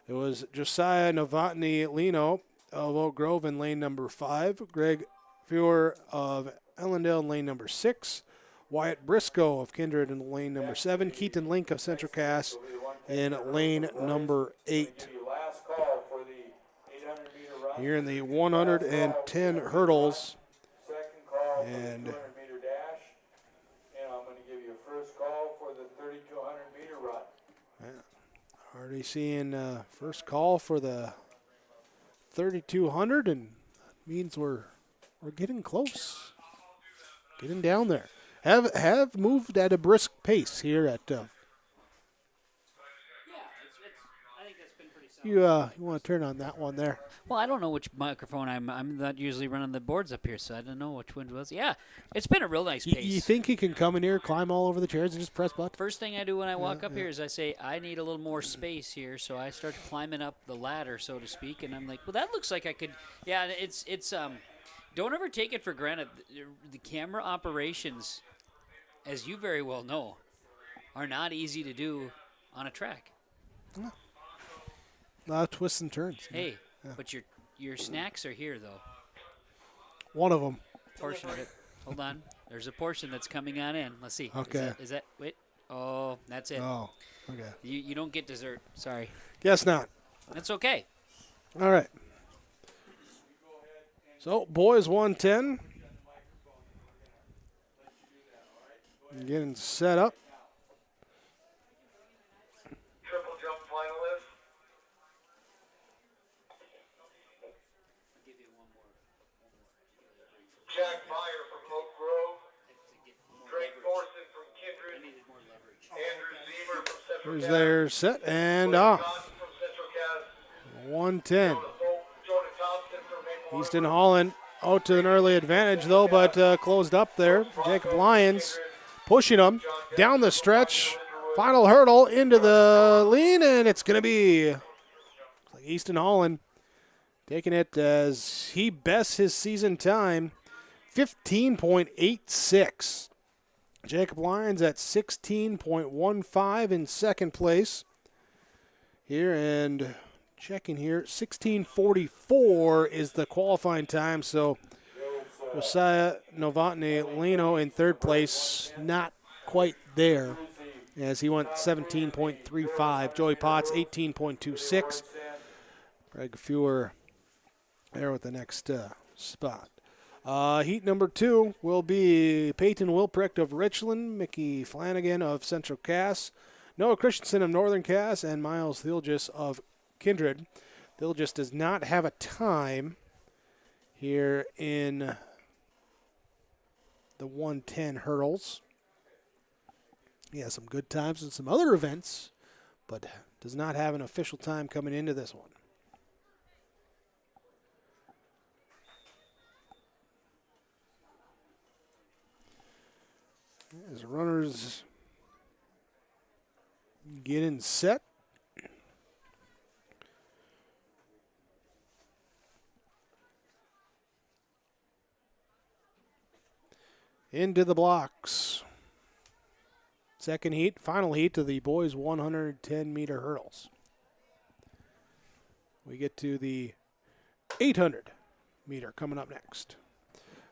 It was Josiah Novotny Lino of Oak Grove in lane number 5. Greg Fuhr of Ellendale in lane number 6. Wyatt Briscoe of Kindred in lane number 7. Keaton Link of Central Cass in lane number 8. Here in the 110 hurdles. And 200-meter dash, and I'm going to give you a first call for the 3,200-meter run. Yeah, already seeing first call for the 3,200, and that means we're getting close, getting down there. Have moved at a brisk pace here at. I think that's been pretty solid. You want to turn on that one there? Well, I don't know which microphone I'm not usually running the boards up here, so I don't know which one it was. Yeah, it's been a real nice pace. You think he can come in here, climb all over the chairs, and just press button? First thing I do when I walk up here is I say, I need a little more space here, so I start climbing up the ladder, so to speak, and I'm like, well, that looks like I could. Yeah, it's don't ever take it for granted. The camera operations, as you very well know, are not easy to do on a track. No. A lot of twists and turns. Hey, but your snacks are here, though. One of them. Portion of it. Hold on. There's a portion that's coming on in. Let's see. Okay. Is that wait? Oh, that's it. Oh, okay. You don't get dessert. Sorry. Guess not. That's okay. All right. So, boys 110. Getting set up. Triple jump finalist. Jack Meyer from Oak Grove. Drake Thorson from Kindred. Andrew Zemer from Central Here's Gas. their set and William off. Johnson from Central Gas. 110. Jordan Thompson from Maple Easton Holland out to an early advantage, though, but closed up there. Jacob Lyons pushing him down the stretch. Final hurdle into the lean, and it's going to be Easton Holland taking it as he bests his season time, 15.86. Jacob Lyons at 16.15 in second place here, and checking here, 16:44 is the qualifying time. So Josiah Novotny Lino in third place, not quite there, as he went 17.35. Joey Potts 18.26. Greg Fewer there with the next spot. Heat number 2 will be Peyton Wilprecht of Richland, Mickey Flanagan of Central Cass, Noah Christensen of Northern Cass, and Miles Thilgis of Kindred. Thilgis does not have a time here in the 110 hurdles. He has some good times in some other events, but does not have an official time coming into this one. As the runners get in set. Into the blocks. Second heat, final heat of the boys 110-meter hurdles. We get to the 800-meter coming up next.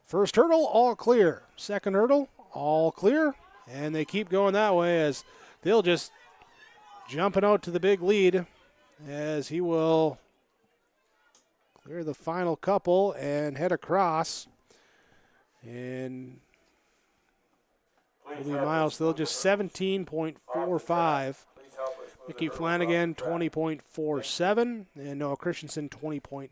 First hurdle, all clear. Second hurdle, all clear. And they keep going that way as they'll just jumping out to the big lead as he will clear the final couple and head across. And will be Miles Thilgis just 17.45. Mickey Flanagan 20.47 and Noah Christensen 20.99.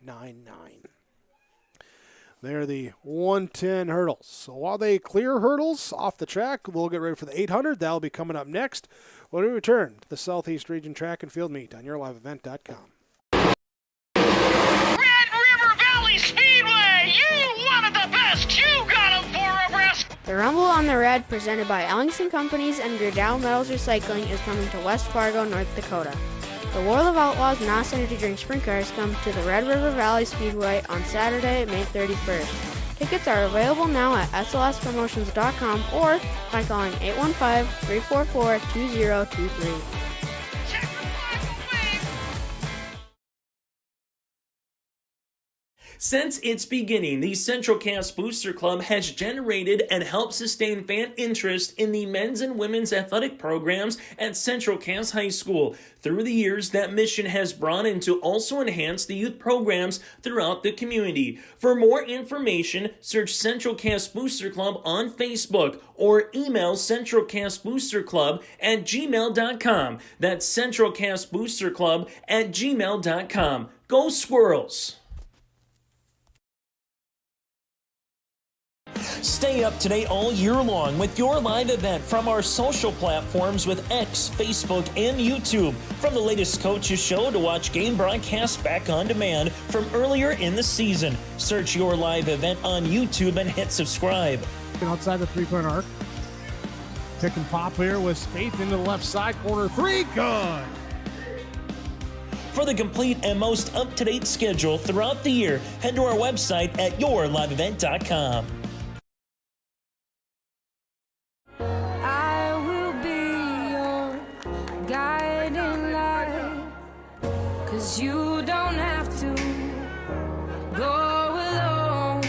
They're the 110 hurdles. So while they clear hurdles off the track, we'll get ready for the 800. That'll be coming up next when we return to the Southeast Region Track and Field Meet on YourLiveEvent.com. Red River Valley Speedway, you wanted the best, you got them for a rest. The Rumble on the Red, presented by Ellingson Companies and Gerdau Metals Recycling, is coming to West Fargo, North Dakota. The World of Outlaws Nos Energy Drink Sprint Cars come to the Red River Valley Speedway on Saturday, May 31st. Tickets are available now at slspromotions.com or by calling 815-344-2023. Since its beginning, the Central Cass Booster Club has generated and helped sustain fan interest in the men's and women's athletic programs at Central Cass High School. Through the years, that mission has brought in to also enhance the youth programs throughout the community. For more information, search Central Cass Booster Club on Facebook or email centralcassboosterclub@gmail.com. That's centralcassboosterclub@gmail.com. Go Squirrels! Stay up to date all year long with your live event from our social platforms with X, Facebook, and YouTube. From the latest coaches show to watch game broadcasts back on demand from earlier in the season. Search your live event on YouTube and hit subscribe. Outside the three-point arc. Pick and pop here with Spaeth into the left side corner. Three, good. For the complete and most up-to-date schedule throughout the year, head to our website at yourliveevent.com. I will be your guiding light, 'cause you don't have to go alone.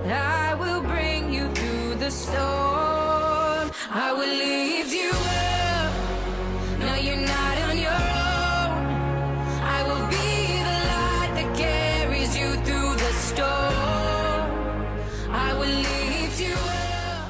I will bring you through the storm. I will lift you up. No, you're not on your own. I will be the light that carries you through the storm. I will lift you up.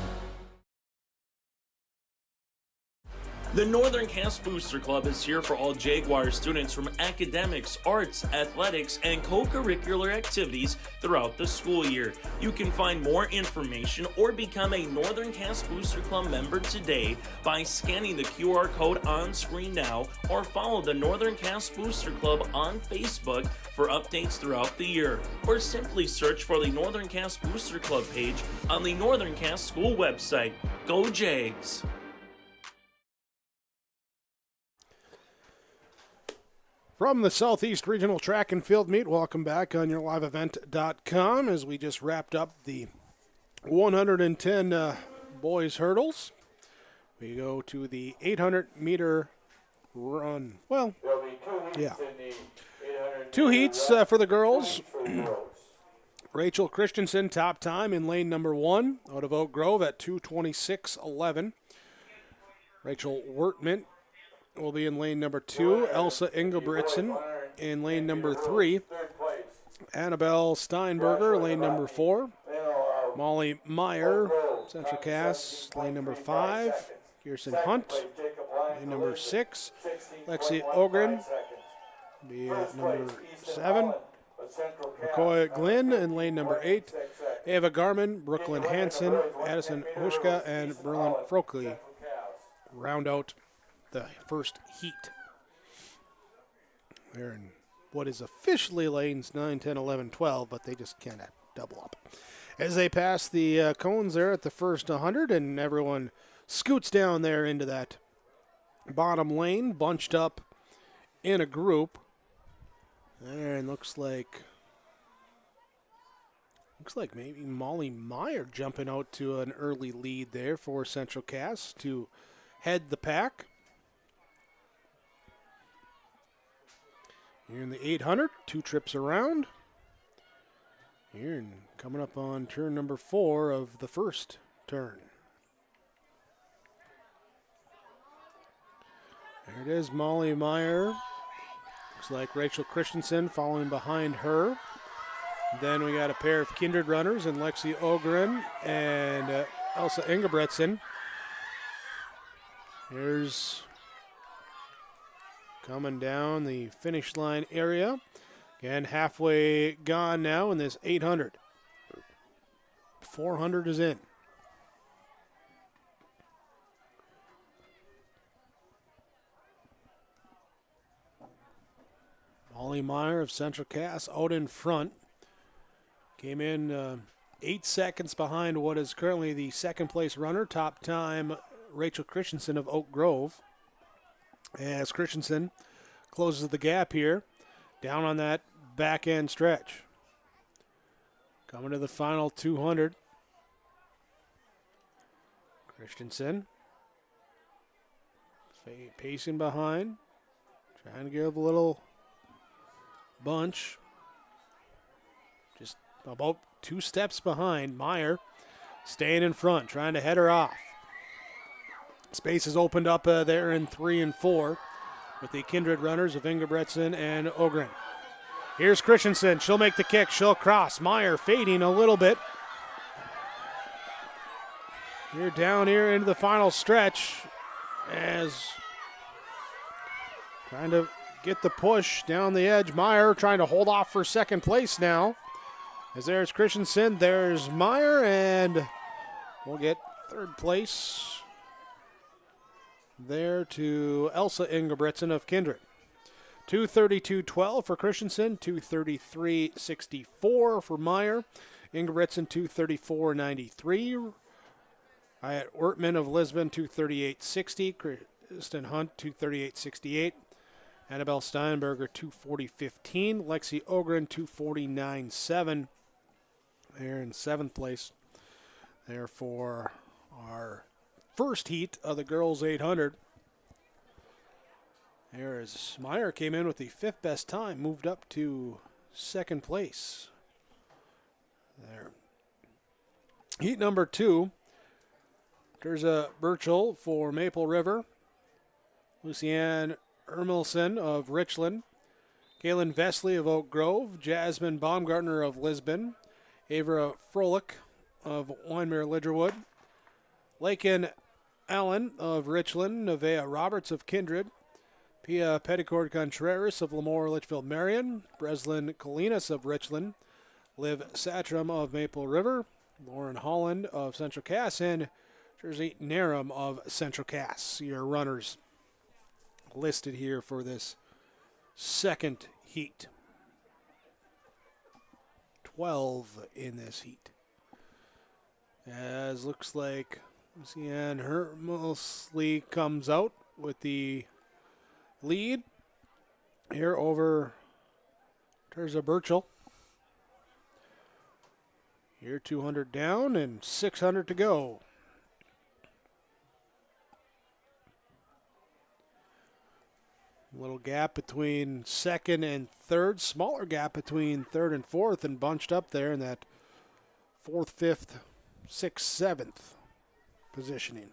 The Northern Cass Booster Club is here for all Jaguar students from academics, arts, athletics, and co-curricular activities throughout the school year. You can find more information or become a Northern Cass Booster Club member today by scanning the QR code on screen now, or follow the Northern Cass Booster Club on Facebook for updates throughout the year, or simply search for the Northern Cass Booster Club page on the Northern Cass School website. Go Jags! From the Southeast Regional Track and Field Meet, welcome back on yourliveevent.com as we just wrapped up the 110 boys hurdles. We go to the 800-meter run. Well, yeah. Two heats for the girls. Rachel Christensen, top time in lane number 1 out of Oak Grove at 2:26.11. Rachel Wertman will be in lane number 2. Elsa Engelbretson in lane number 3. Annabelle Steinberger, lane number 4. Molly Meyer, Central Cass, lane number 5. Kirsten Hunt, lane number 6. Lexi Ogren, be at number 7. McCoy Glenn in lane number 8. Ava Garman, Brooklyn Hansen, Addison Hushka, and Berlin Frockley round out the first heat. They're in what is officially lanes 9, 10, 11, 12, but they just kind of double up. As they pass the cones there at the first 100, and everyone scoots down there into that bottom lane, bunched up in a group. And looks like maybe Molly Meyer jumping out to an early lead there for Central Cass to head the pack. Here in the 800, 2 trips around. Here and coming up on turn number 4 of the first turn. There it is, Molly Meyer. Looks like Rachel Christensen following behind her. Then we got a pair of kindred runners in Lexi Ogren and Elsa Engelbretson. Here's coming down the finish line area. Again, halfway gone now in this 800. 400 is in. Molly Meyer of Central Cass out in front. Came in 8 seconds behind what is currently the second place runner. Top time, Rachel Christensen of Oak Grove. As Christensen closes the gap here, down on that back end stretch. Coming to the final 200. Christensen pacing behind, trying to give a little bunch. Just about 2 steps behind. Meyer staying in front, trying to head her off. Space is opened up there in 3 and 4 with the kindred runners of Engelbretson and Ogren. Here's Christensen. She'll make the kick. She'll cross. Meyer fading a little bit. Here down here into the final stretch as trying to get the push down the edge. Meyer trying to hold off for second place now. As there's Christensen, there's Meyer, and we'll get third place there to Elsa Ingebrigtsen of Kindred. 2:32.12 for Christensen, 2:33.64 for Meyer. Ingebrigtsen 2:34.93. At Wertman of Lisbon 2:38.60. Kristen Hunt 2:38.68. Annabelle Steinberger 2:40.15. Lexi Ogren 2:49.7. They're in seventh place. There for our first heat of the girls 800. There's Meyer came in with the fifth best time, moved up to second place. There. Heat number 2. There's a Burchell for Maple River. Lucianne Ermelson of Richland. Kaylin Vesley of Oak Grove. Jasmine Baumgartner of Lisbon. Avra Froelich of Winemere Lidgerwood. Lakin Allen of Richland. Nevaeh Roberts of Kindred. Pia Petticord Contreras of Lemoore Litchfield Marion. Breslin Colinas of Richland. Liv Satram of Maple River. Lauren Holland of Central Cass. And Jersey Narum of Central Cass. Your runners listed here for this second heat. 12 in this heat. As looks like Lucianne Hermosley comes out with the lead here over Terza Burchell. Here 200 down and 600 to go. Little gap between second and third. Smaller gap between third and fourth, and bunched up there in that fourth, fifth, sixth, seventh positioning.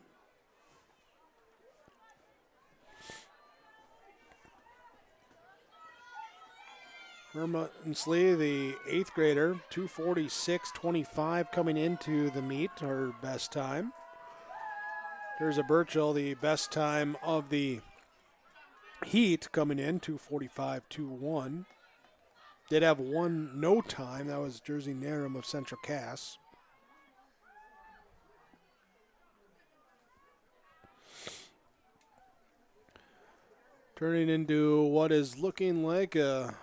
Hermansley, the eighth grader, 2:46.25 coming into the meet, her best time. There's a Burchell, the best time of the heat coming in, 2:45.21. Did have one no time. That was Jersey Narum of Central Cass. Turning into what is looking like a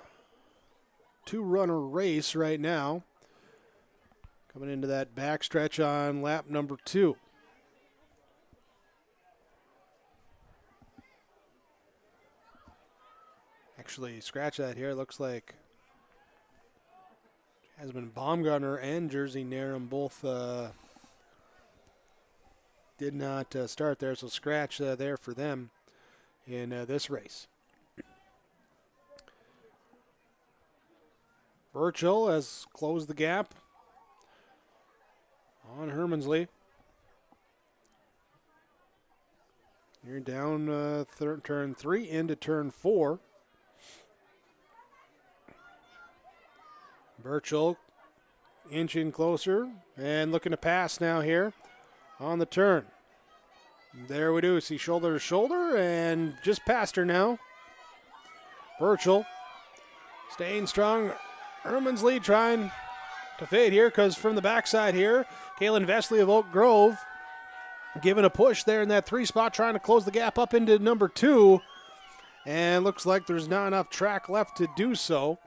two-runner race right now. Coming into that backstretch on lap number 2. Actually, scratch that here. Looks like Jasmine Baumgartner and Jersey Narum both did not start there, so scratch there for them in this race. Burchell has closed the gap on Hermansley. You're down turn 3 into turn 4. Burchell inching closer and looking to pass now here on the turn. There we do. See shoulder to shoulder and just past her now. Burchell staying strong. Hermansley trying to fade here because from the backside here, Kaylin Vesley of Oak Grove giving a push there in that 3 spot, trying to close the gap up into number 2. And looks like there's not enough track left to do so.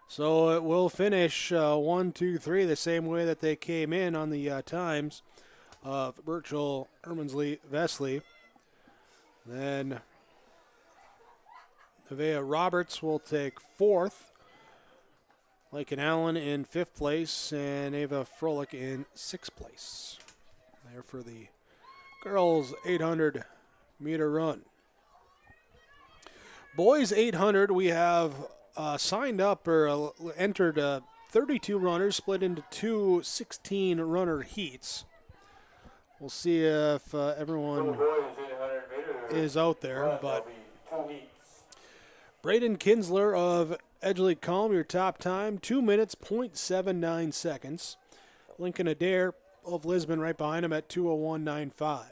So it will finish 1, 2, 3 the same way that they came in on the times of Burchell, Hermansley, Vesley. Then Nevaeh Roberts will take 4th. Lakin Allen in 5th place, and Ava Froelich in 6th place. There for the girls' 800-meter run. Boys 800, we have signed up or entered 32 runners, split into 2 16-runner heats. We'll see if everyone is out there, but Braden Kinsler of Edgeley Calm, your top time, 2 minutes, 0.79 seconds. Lincoln Adair of Lisbon right behind him at 2:01.95.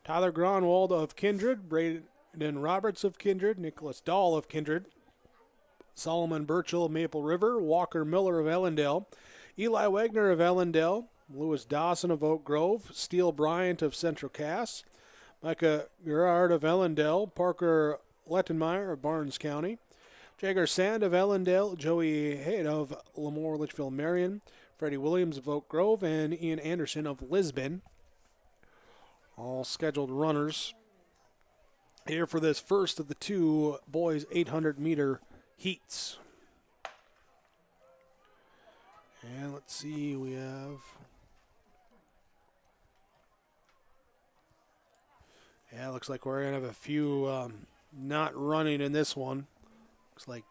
Tyler Gronwald of Kindred, Braden Roberts of Kindred, Nicholas Dahl of Kindred, Solomon Burchell of Maple River, Walker Miller of Ellendale, Eli Wagner of Ellendale, Lewis Dawson of Oak Grove, Steele Bryant of Central Cass, Micah Gerard of Ellendale, Parker Lettenmeyer of Barnes County, Jagger Sand of Ellendale, Joey Hayden of Lemoore Litchfield Marion, Freddie Williams of Oak Grove, and Ian Anderson of Lisbon. All scheduled runners here for this first of the two boys 800-meter heats. And let's see, we have... Yeah, looks like we're going to have a few not running in this one. Looks like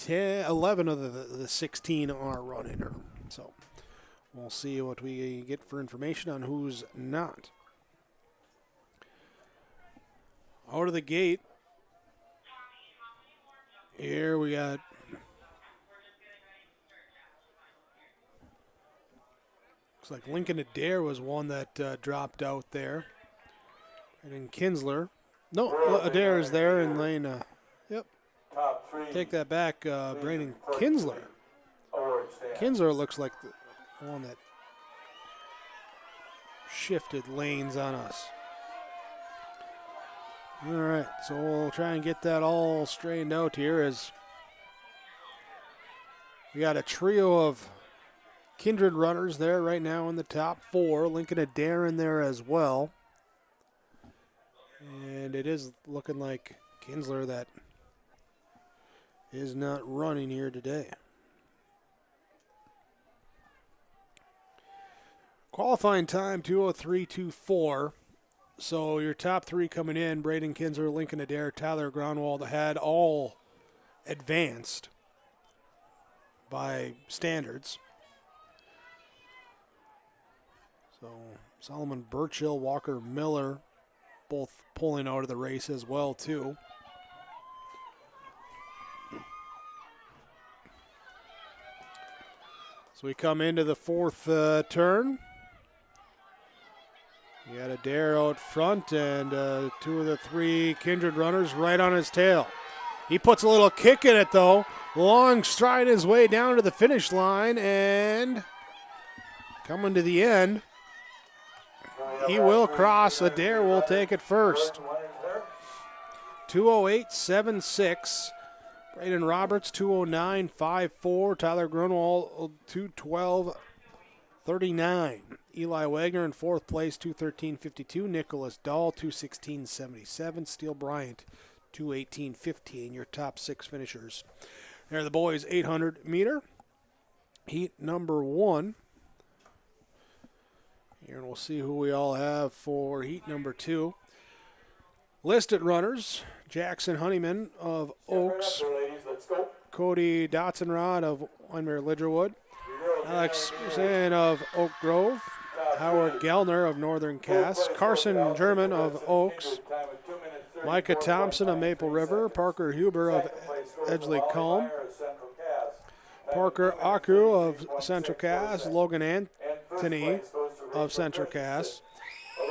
11 of the 16 are running. So we'll see what we get for information on who's not. Out of the gate, here we got looks like Lincoln Adair was one that dropped out there. And then Kinsler. No, Adair is there in lane. Yep. Top three. Take that back, Brandon Kinsler. Kinsler looks like the one that shifted lanes on us. All right, so we'll try and get that all straightened out here as we got a trio of kindred runners there right now in the top four. Lincoln Adair in there as well. And it is looking like Kinsler that is not running here today. Qualifying time 2:03.24. So your top three coming in: Braden Kinsler, Lincoln Adair, Tyler Gronwald had all advanced by standards. So Solomon Burchill, Walker Miller, both pulling out of the race as well too. So we come into the fourth turn. You got Adair out front and two of the three kindred runners right on his tail. He puts a little kick in it though. Long stride his way down to the finish line and coming to the end. He will cross. Adair will take it first. 2:08.76. Braden Roberts, 2:09.54. Tyler Grunwald, 2:12.39. Eli Wagner in fourth place, 2:13.52. Nicholas Dahl, 2:16.77. Steele Bryant, 2:18.15. Your top six finishers. There the boys' 800-meter. Heat number one. Here, and we'll see who we all have for heat number two. Listed runners: Jackson Honeyman of Oaks, Cody Dotsenrod of Weinmere Lidgerwood, Alex Hussein of Oak Grove, Howard Gellner of Northern Cass, Carson German of Oaks, Micah Thompson of Maple River, Parker Huber of Edgeley Culm, Parker Aku of Central Cass, Logan Anthony of Central Cass,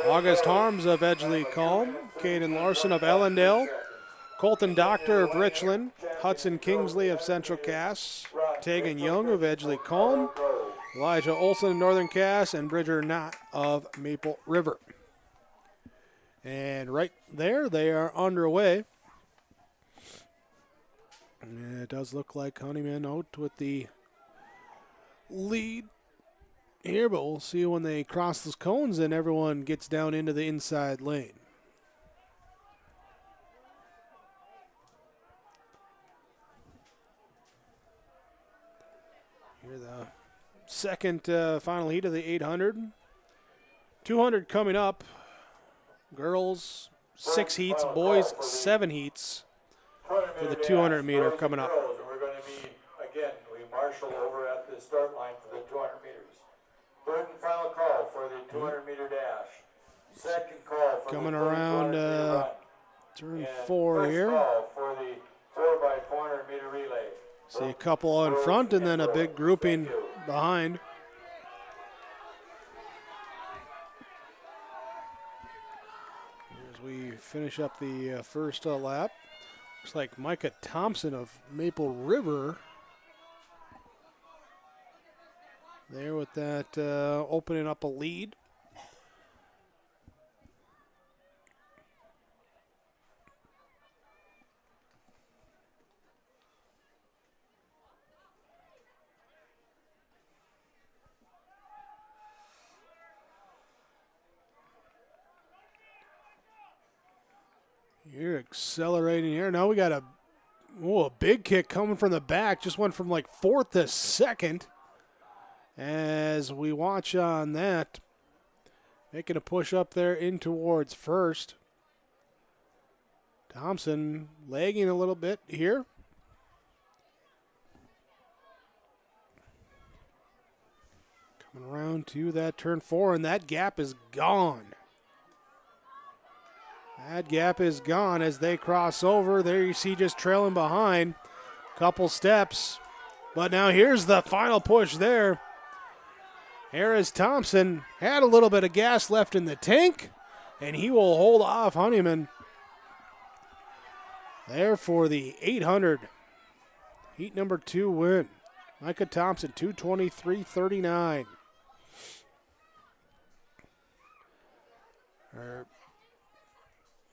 August Harms of Edgeley Culm, Caden Larson of Ellendale, Colton Doctor of Richland, Hudson Kingsley of Central Cass, Tegan Young of Edgeley Culm, Elijah Olson of Northern Cass, and Bridger Knott of Maple River. And right there, they are underway. And it does look like Honeyman out with the lead here, but we'll see when they cross those cones and everyone gets down into the inside lane. Here the second final heat of the 800. 200 coming up. Girls 6 heats, boys 7 heats for the 200 meter coming up. We're going to be, again, we marshal over at the start line for the 200 meters. Third and final call for the 200 meter dash. Second call for coming the around turn 4 here. Call for the 4x400 meter relay. See a couple in front and then a big grouping behind. As we finish up the first lap. Looks like Micah Thompson of Maple River there with that opening up a lead. You're accelerating here. Now we got a big kick coming from the back. Just went from like fourth to second. As we watch on that, making a push up there in towards first. Thompson lagging a little bit here. Coming around to that turn 4, and that gap is gone. That gap is gone as they cross over. There you see just trailing behind. Couple steps. But now here's the final push there. Harris Thompson had a little bit of gas left in the tank, and he will hold off Honeyman there for the 800 heat number 2 win. Micah Thompson, 2:23.39.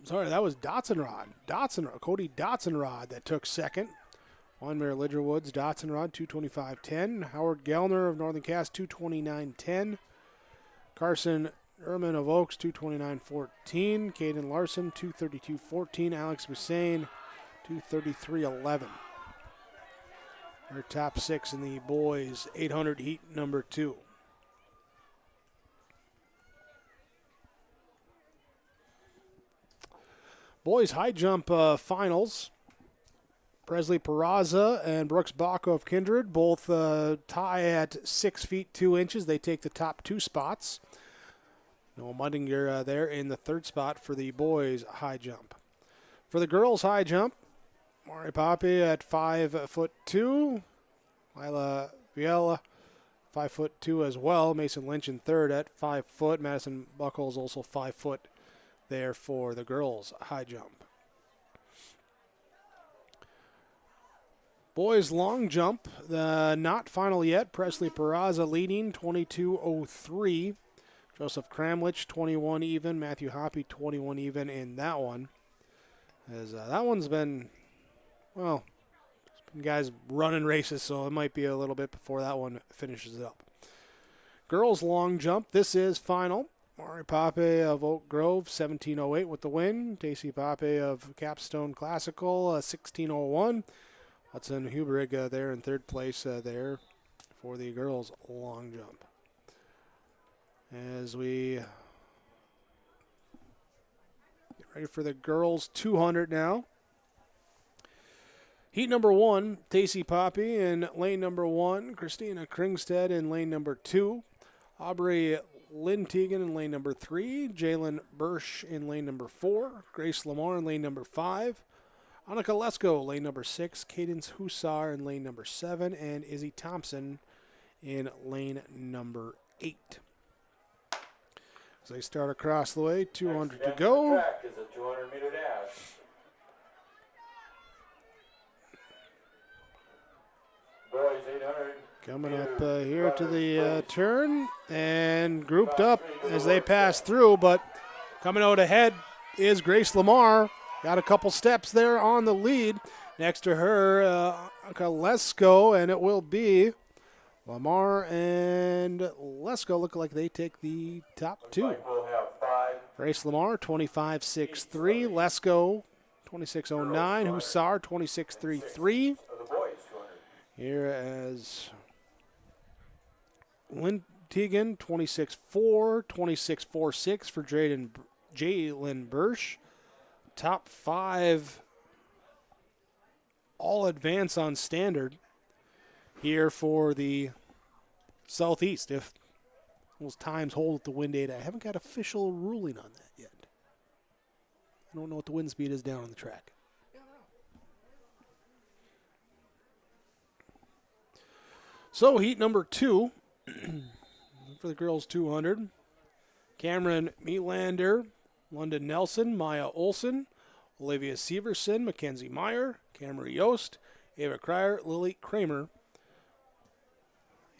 Sorry, that was Cody Dotson-Rod that took second. Wanmere Lidgerwoods, Dotson-Rod, 2:25.10. Howard Gellner of Northern Cass, 2:29.10. Carson Erman of Oaks, 2:29.14. Caden Larson, 2:32.14. Alex Hussein, 2:33.11. Our top 6 in the boys 800 heat number 2. Boys high jump finals. Presley Peraza and Brooks Baco of Kindred both tie at 6 feet 2 inches. They take the top 2 spots. Noah Mundinger there in the 3rd spot for the boys high jump. For the girls high jump, Mari Papi at 5'2". Lila Viela, 5'2" as well. Mason Lynch in 3rd at 5 foot. Madison Buckles also 5 foot there for the girls high jump. Boys long jump, not final yet. Presley Peraza leading, 22.03. Joseph Kramlich, 21 even. Matthew Hoppy, 21 even in that one. As that one's been, well, guys running races, so it might be a little bit before that one finishes up. Girls long jump, this is final. Mari Pape of Oak Grove, 17.08 with the win. Tacey Pape of Capstone Classical, 16.01. Hudson Hubrig there in 3rd place there for the girls long jump. As we get ready for the girls 200 now. Heat number 1, Tacey Poppy in lane number 1. Christina Kringstead in lane number 2. Aubrey Lynn Teagan in lane number 3. Jalen Bursch in lane number 4. Grace Lamar in lane number 5. Annika Lesko, lane number 6. Cadence Hussar in lane number 7. And Izzy Thompson in lane number 8. As they start across the way, 200 to go. Track is a 200-meter dash. Boys 800. Coming up here to the turn and grouped up as they pass through, but coming out ahead is Grace Lamar. Got a couple steps there on the lead. Next to her, Lesko, and it will be Lamar and Lesko look like they take the top 2. Grace Lamar, 25.63. Lesko, 26.09. Hussar, 26.33. Here as Lynn Teagan, 26.4. 26.46 for Jalen Bursch. Top 5 all advance on standard here for the Southeast. If those times hold at the wind data, I haven't got official ruling on that yet. I don't know what the wind speed is down on the track. So heat number 2 for the girls 200. Cameron Melander, London Nelson, Maya Olson, Olivia Severson, Mackenzie Meyer, Cameron Yost, Ava Cryer, Lily Kramer,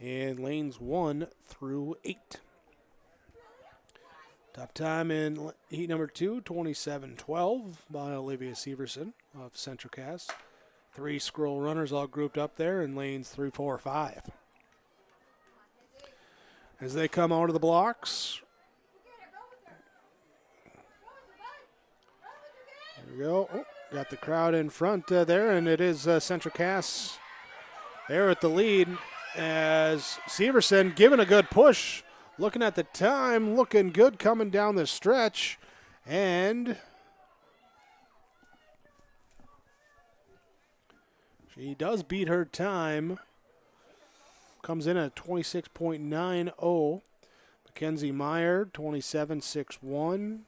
in lanes 1 through 8. Top time in heat number 2, 27:12 by Olivia Severson of Central Cass. 3 scroll runners all grouped up there in lanes 3, 4, 5. As they come out of the blocks, there we go. Oh, got the crowd in front there, and it is Central Cass there at the lead as Severson giving a good push. Looking at the time, looking good coming down the stretch, and she does beat her time. Comes in at 26.90. Mackenzie Meyer, 27.61.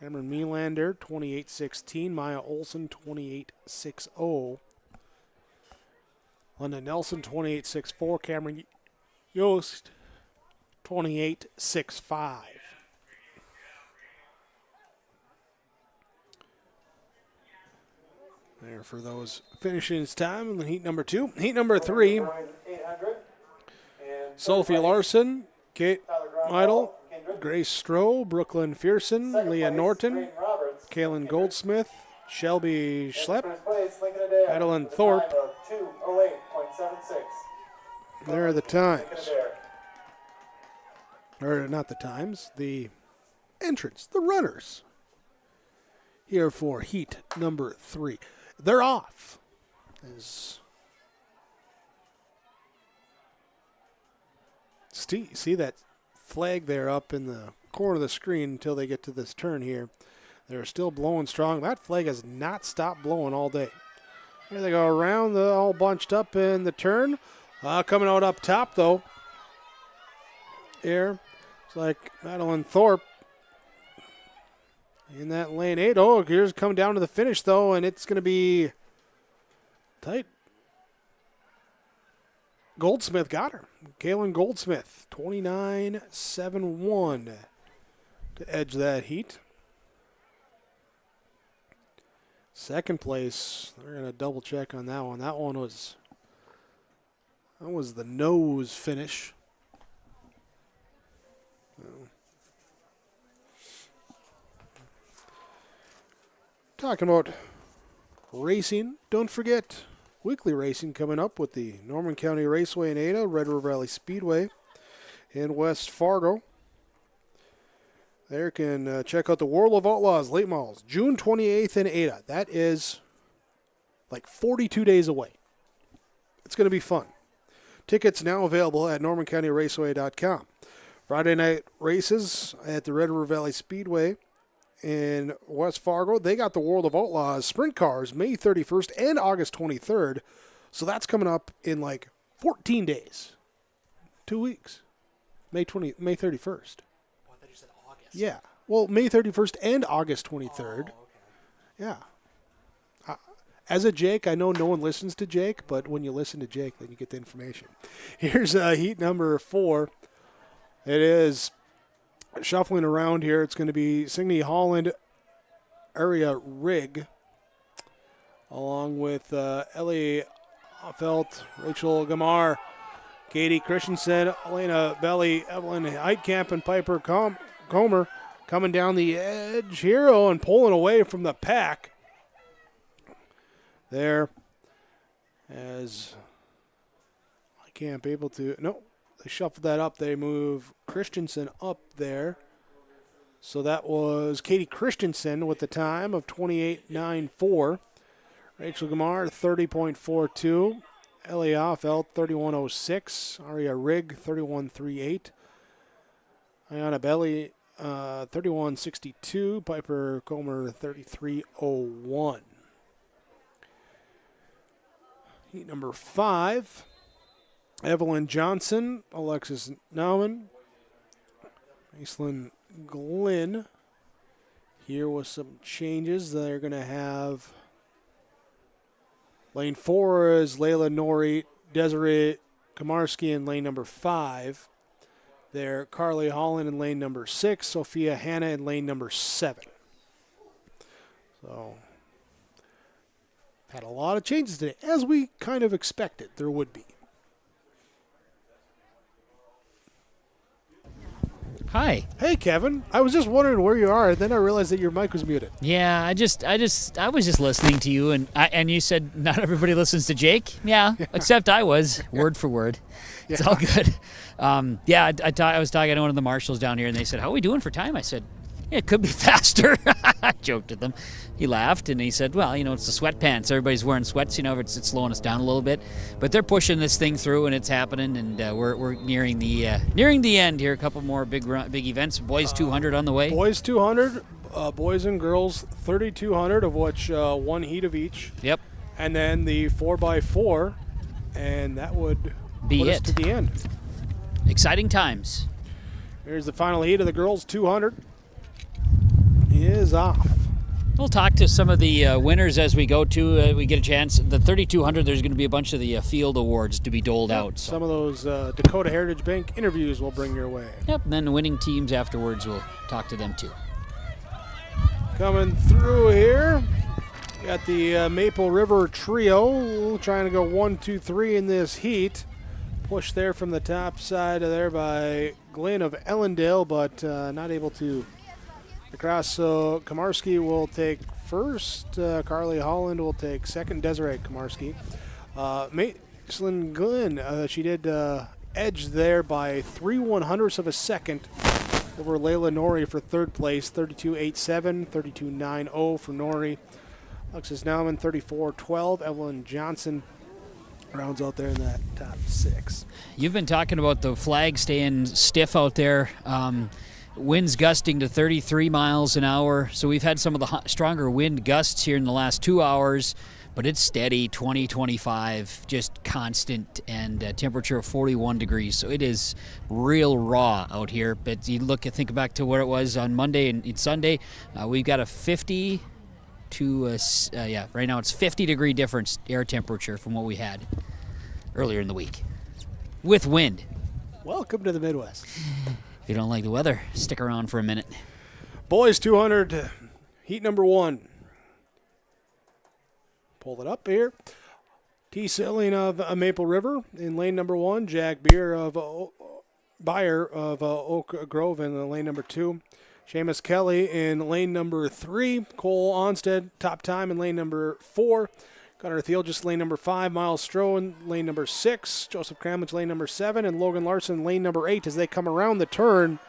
Cameron Melander, 28.16. Maya Olson, 28.60. Linda Nelson, 28.64. Cameron Yost, 28.65. There for those finishings time in heat number 2. Heat number 3, Sophie Larson, Kate Idle, Grace Stroh, Brooklyn Fearson, Leah Norton, Kaylin Goldsmith, Shelby Schlepp, Madeline Thorpe. There are the times. Or not the times, the entrants, the runners. Here for heat number 3. They're off. See that flag there up in the corner of the screen until they get to this turn here. They're still blowing strong. That flag has not stopped blowing all day. Here they go around, all bunched up in the turn. Coming out up top, though. Here, it's like Madeline Thorpe in that lane 8. Oh, here's coming down to the finish, though, and it's going to be tight. Goldsmith got her. Kaylin Goldsmith, 29.71 to edge that heat. Second place, they're going to double check on that one. That was the nose finish. Talking about racing, don't forget weekly racing coming up with the Norman County Raceway in Ada, Red River Valley Speedway in West Fargo. There can check out the World of Outlaws late models, June 28th in Ada. That is like 42 days away. It's going to be fun. Tickets now available at normancountyraceway.com. Friday night races at the Red River Valley Speedway in West Fargo. They got the World of Outlaws Sprint Cars May 31st and August 23rd. So that's coming up in like 14 days. 2 weeks. May 31st. Oh, I thought you said August. Yeah. Well, May 31st and August 23rd. Oh, okay. Yeah. As a Jake, I know no one listens to Jake, but when you listen to Jake, then you get the information. Here's heat number 4. It is shuffling around here. It's going to be Signe Holland, Aria Rigg, along with Ellie Felt, Rachel Gamar, Katie Christensen, Elena Belly, Evelyn Heitkamp, and Piper Comer coming down the edge here and pulling away from the pack. There, as I can't be able to, no, they shuffled that up. They move Christensen up there. So that was Katie Christensen with the time of 28.94. Rachel Gamar, 30.42. Ellie Offeld, 31.06. Aria Rigg, 31.38. Ayana Belly, 31.62. Piper Comer, 33.01. Heat number 5, Evelyn Johnson, Alexis Nauman, Aislinn Glynn. Here with some changes. They're going to have lane 4 is Layla Nori, Desiree Komarski in lane number 5. There, Carly Holland in lane number 6, Sophia Hanna in lane number 7. So Had a lot of changes today, as we kind of expected there would be. Hi. Hey, Kevin. I was just wondering where you are, and then I realized that your mic was muted. Yeah, I was just listening to you, and you said not everybody listens to Jake. Yeah, except I was, word for word. It's all good. I was talking to one of the marshals down here, and they said, "How are we doing for time?" I said, "Yeah, it could be faster." I joked with them. He laughed, and he said, "Well, it's the sweatpants. Everybody's wearing sweats. It's slowing us down a little bit, but they're pushing this thing through, and it's happening, and we're nearing the end here. A couple more big events. Boys 200 on the way. Boys 200, boys and girls 3,200, of which one heat of each. Yep. And then the 4x4, and that would be put it us to the end. Exciting times. Here's the final heat of the girls 200. Is off. We'll talk to some of the winners as we go to. We get a chance. The 3,200, there's going to be a bunch of the field awards to be doled out. So. Some of those Dakota Heritage Bank interviews we'll bring your way. Yep, and then the winning teams afterwards, we'll talk to them too. Coming through here, got the Maple River Trio trying to go 1, 2, 3 in this heat. Push there from the top side of there by Glenn of Ellendale, but not able to across. So Komarski will take first. Carly Holland will take second. Desiree Komarski. Maitland Glenn, she did edge there by 3/100ths of a second over Layla Nori for third place. 32.87, 32.90 for Nori. Alexis Nauman 34.12. Evelyn Johnson rounds out there in that top 6. You've been talking about the flag staying stiff out there. Winds gusting to 33 miles an hour. So we've had some of the stronger wind gusts here in the last 2 hours, but it's steady, 20, 25, just constant, and temperature of 41 degrees. So it is real raw out here. But you think back to where it was on Monday and Sunday. We've got a 50 to, right now it's 50 degree difference air temperature from what we had earlier in the week with wind. Welcome to the Midwest. If you don't like the weather, stick around for a minute. Boys 200, heat number 1. Pull it up here. T. Silling of Maple River in lane number 1. Jack Beer of Beyer of Oak Grove in lane number 2. Seamus Kelly in lane number 3. Cole Onstead, top time in lane number 4. Gunnar Thielges, lane number 5. Miles Stroh, lane number 6. Joseph Kramlich, lane number 7. And Logan Larson, lane number 8 as they come around the turn.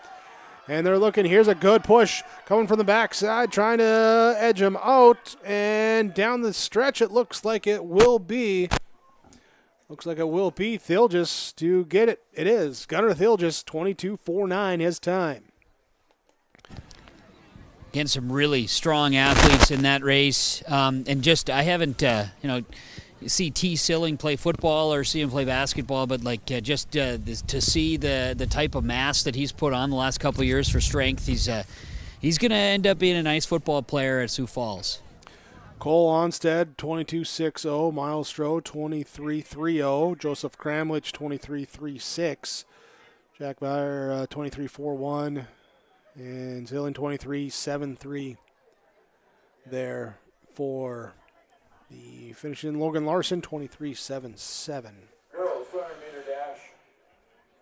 And they're looking. Here's a good push coming from the backside, trying to edge him out. And down the stretch, it looks like it will be. Thielges to get it. It is. Gunnar Thielges, 22.49 his time. Again, some really strong athletes in that race. And just, I haven't, see T. Silling play football or see him play basketball, but to see the type of mass that he's put on the last couple of years for strength, he's going to end up being a nice football player at Sioux Falls. Cole Onstead, 22.60. Miles Stroh, 23.30. Joseph Kramlich, 23.36. Jack Beyer, 23.41. And Zillion 23.73 there for the finish in. Logan Larson 23.77. Girls 200-meter dash.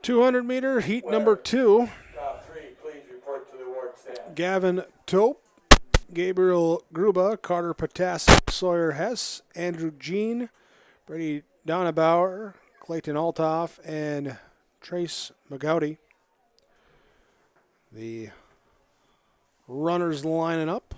200-meter heat number 2. Top 3, please report to the award stand. Gavin Tope, Gabriel Gruba, Carter Potassic, Sawyer Hess, Andrew Jean, Brady Donabauer, Clayton Altoff, and Trace McGowdy. The runners lining up.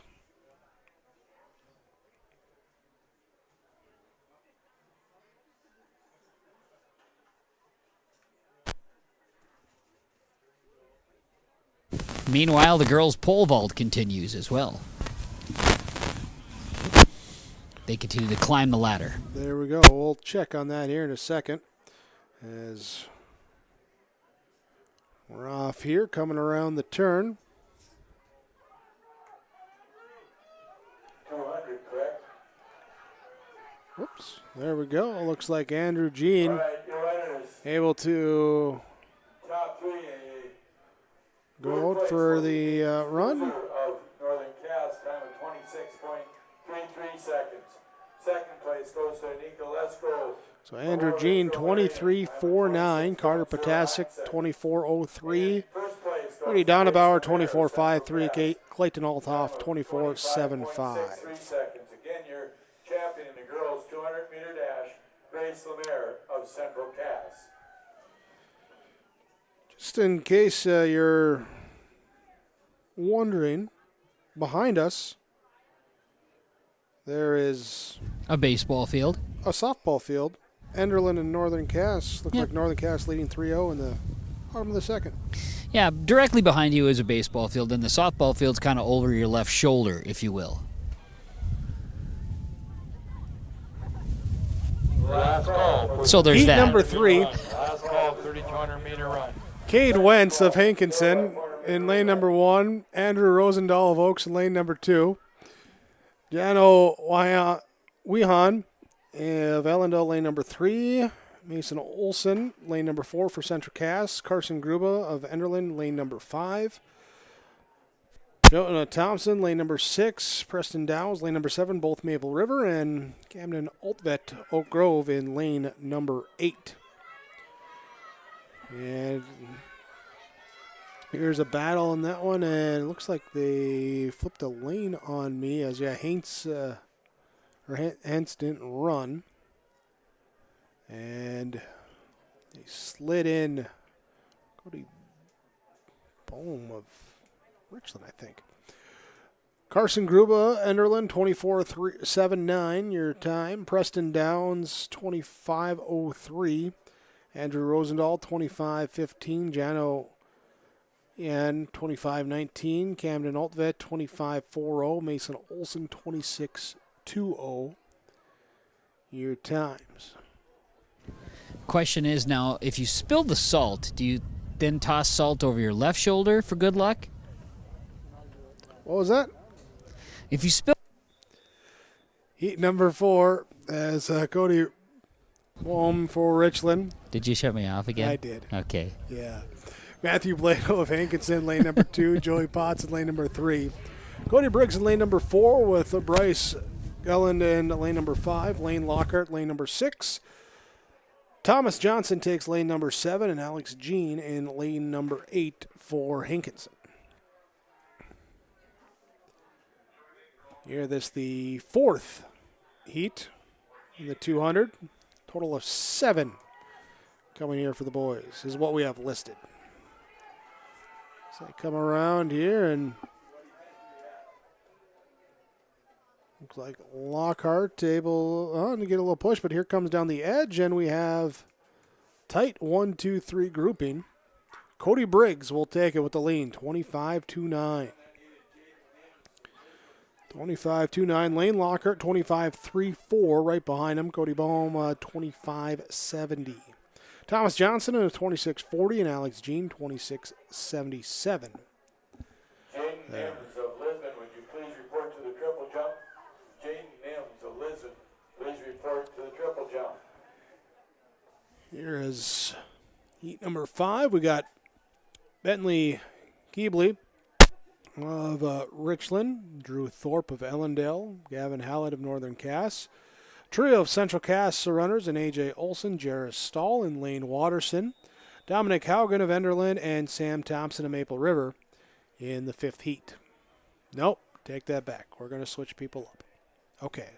Meanwhile, the girls' pole vault continues as well. They continue to climb the ladder. There we go. We'll check on that here in a second as we're off here, coming around the turn. 200, correct? Whoops. There we go. Looks like Andrew Jean All right, your runners. able to Top 3. go out for the run. Of Northern Cass, time of 26.33 seconds. Second place goes to Anika Lesko. So Andrew Jean 23.49, Carter Potasic 24.03, Rudy Donabauer 24.53, Clayton Althoff 24.75. Seconds. Again, your champion in the girls 200-meter dash, Grace Lemaire of Central Cass. Just in case you're wondering, behind us there is a baseball field, a softball field. Enderlin and Northern Cass. Looks like Northern Cass leading 3-0 in the bottom of the second. Yeah, directly behind you is a baseball field, and the softball field's kind of over your left shoulder, if you will. Last call. So there's Heat that. number 3. Last call, 3,200-meter run. Cade Wentz of Hankinson in lane number 1. Andrew Rosendahl of Oaks in lane number 2. Jano Wehan of Ellendale, lane number 3. Mason Olson, lane number 4 for Central Cass. Carson Gruba of Enderlin, lane number 5. Jonah Thompson, lane number 6. Preston Downs, lane number 7, both Maple River. And Camden Altvet, Oak Grove in lane number 8. And here's a battle in that one, and it looks like they flipped a lane on me as Hentz didn't run. And they slid in Cody Bohm of Richland, I think. Carson Gruba, Enderlin, 24.79 your time. Preston Downs, 25.03. Andrew Rosendahl, 25.15. Jano and 25.19. Camden Altvet, 25.40. Mason Olson, 26.20. Your times. Question is now, if you spill the salt, do you then toss salt over your left shoulder for good luck? What was that? If you spill... Heat number 4 as Cody Bohm for Richland. Did you shut me off again? I did. Okay. Yeah. Matthew Blado of Hankinson, lane number 2. Joey Potts in lane number 3. Cody Briggs in lane number 4 with Bryce Gulland in lane number 5. Lane Lockhart, lane number 6. Thomas Johnson takes lane number 7, and Alex Jean in lane number 8 for Hankinson. Here, this the 4th heat in the 200. Total of 7 coming here for the boys is what we have listed. So I come around here and looks like Lockhart able to get a little push, but here comes down the edge, and we have tight 1-2-3 grouping. Cody Briggs will take it with the lean, 25-29. 25-29. Lane Lockhart, 25-3-4. Right behind him, Cody Bohm, 25-70. Thomas Johnson at 26-40, and Alex Jean, 26-77. Jane Nims of Lisbon, would you please report to the triple jump? Jane Nims of Lisbon, please report to the triple jump. Here is heat number 5. We got Bentley Keebley of Richland, Drew Thorpe of Ellendale, Gavin Hallett of Northern Cass. Trio of Central Cass runners and A.J. Olson, Jarris Stahl, and Lane Watterson. Dominic Haugen of Enderlin and Sam Thompson of Maple River in the 5th heat. Nope, take that back. We're going to switch people up. Okay.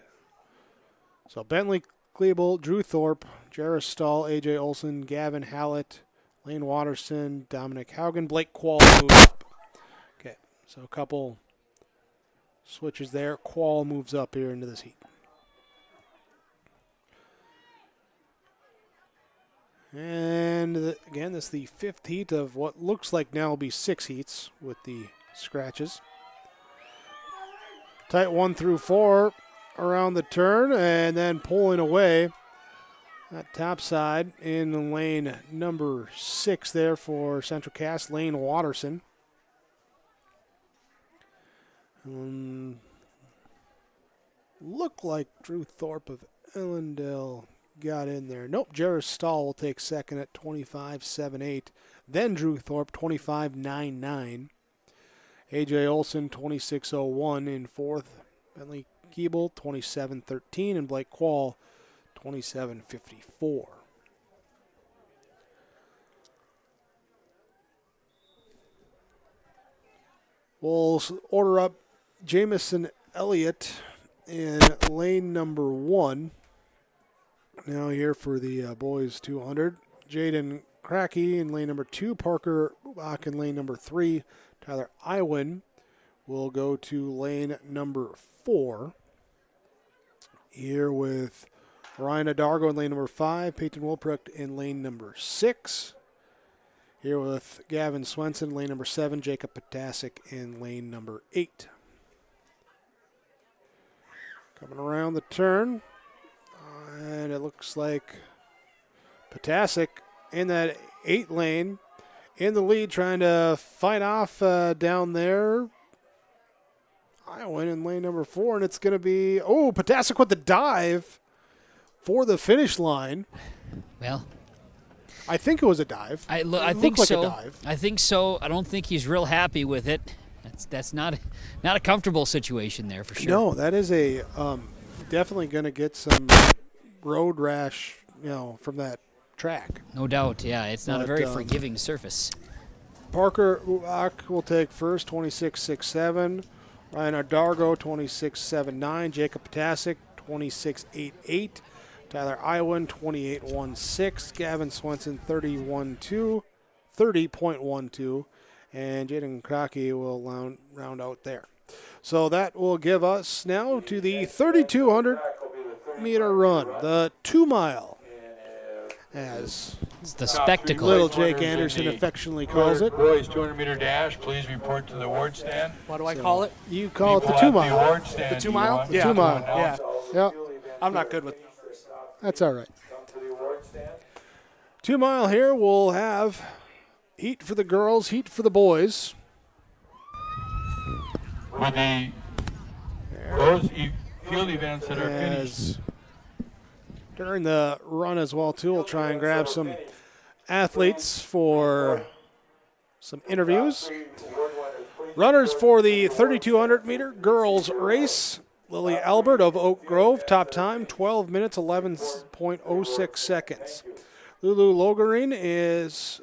So Bentley Kleebel, Drew Thorpe, Jarris Stahl, A.J. Olson, Gavin Hallett, Lane Watterson, Dominic Haugen, Blake Quall moves up. Okay, so a couple switches there. Quall moves up here into this heat. And again, this is the 5th heat of what looks like now will be 6 heats with the scratches. Tight 1 through 4 around the turn, and then pulling away that top side in lane number 6 there for Central Cass, Lane Watterson. Look like Drew Thorpe of Ellendale got in there. Nope, Jarris Stahl will take second at 25.78. Then Drew Thorpe, 25.99. A.J. Olson, 26.01 in 4th. Bentley Keeble 27-13, and Blake Quall 27-54. We'll order up Jamison Elliott in lane number 1. Now here for the boys 200. Jaden Cracky in lane number 2. Parker Bach in lane number 3. Tyler Iwin will go to lane number 4. Here with Ryan Adargo in lane number 5. Peyton Wilprecht in lane number 6. Here with Gavin Swenson, lane number 7. Jacob Potasic in lane number 8. Coming around the turn. And it looks like Potasic in that 8 lane in the lead, trying to fight off down there. I went in lane number 4, and it's going to be, Potasic with the dive for the finish line. Well, I think it was a dive. I It think looked so. like a dive. I think so. I don't think he's real happy with it. That's not a comfortable situation there for sure. No, that is a definitely going to get some road rash, from that track. No doubt. Yeah, it's not a But, very forgiving surface. Parker Uak will take first, 26.67. Ryan Adargo, 26.79. Jacob Potasic, 26.88. Tyler Iwin, 28.16. Gavin Swenson, 30.12. And Jaden Krake will round out there. So that will give us now to the 3,200-meter run, the 2-mile, as it's the spectacle. Little Jake Anderson affectionately calls it. Boys 200-meter dash, please report to the award stand. What do I call it? You call it the People 2-mile. at the award stand, The do you 2-mile? want Yeah. to 2-mile. announce? Yeah. I'm not good with. That's all right. 2-mile here. We'll have heat for the girls, heat for the boys. With those field events that are finished. As during the run as well, too, we'll try and grab some athletes for some interviews. Runners for the 3,200-meter girls race. Lily Albert of Oak Grove, top time, 12 minutes, 11.06 seconds. Lulu Logarin is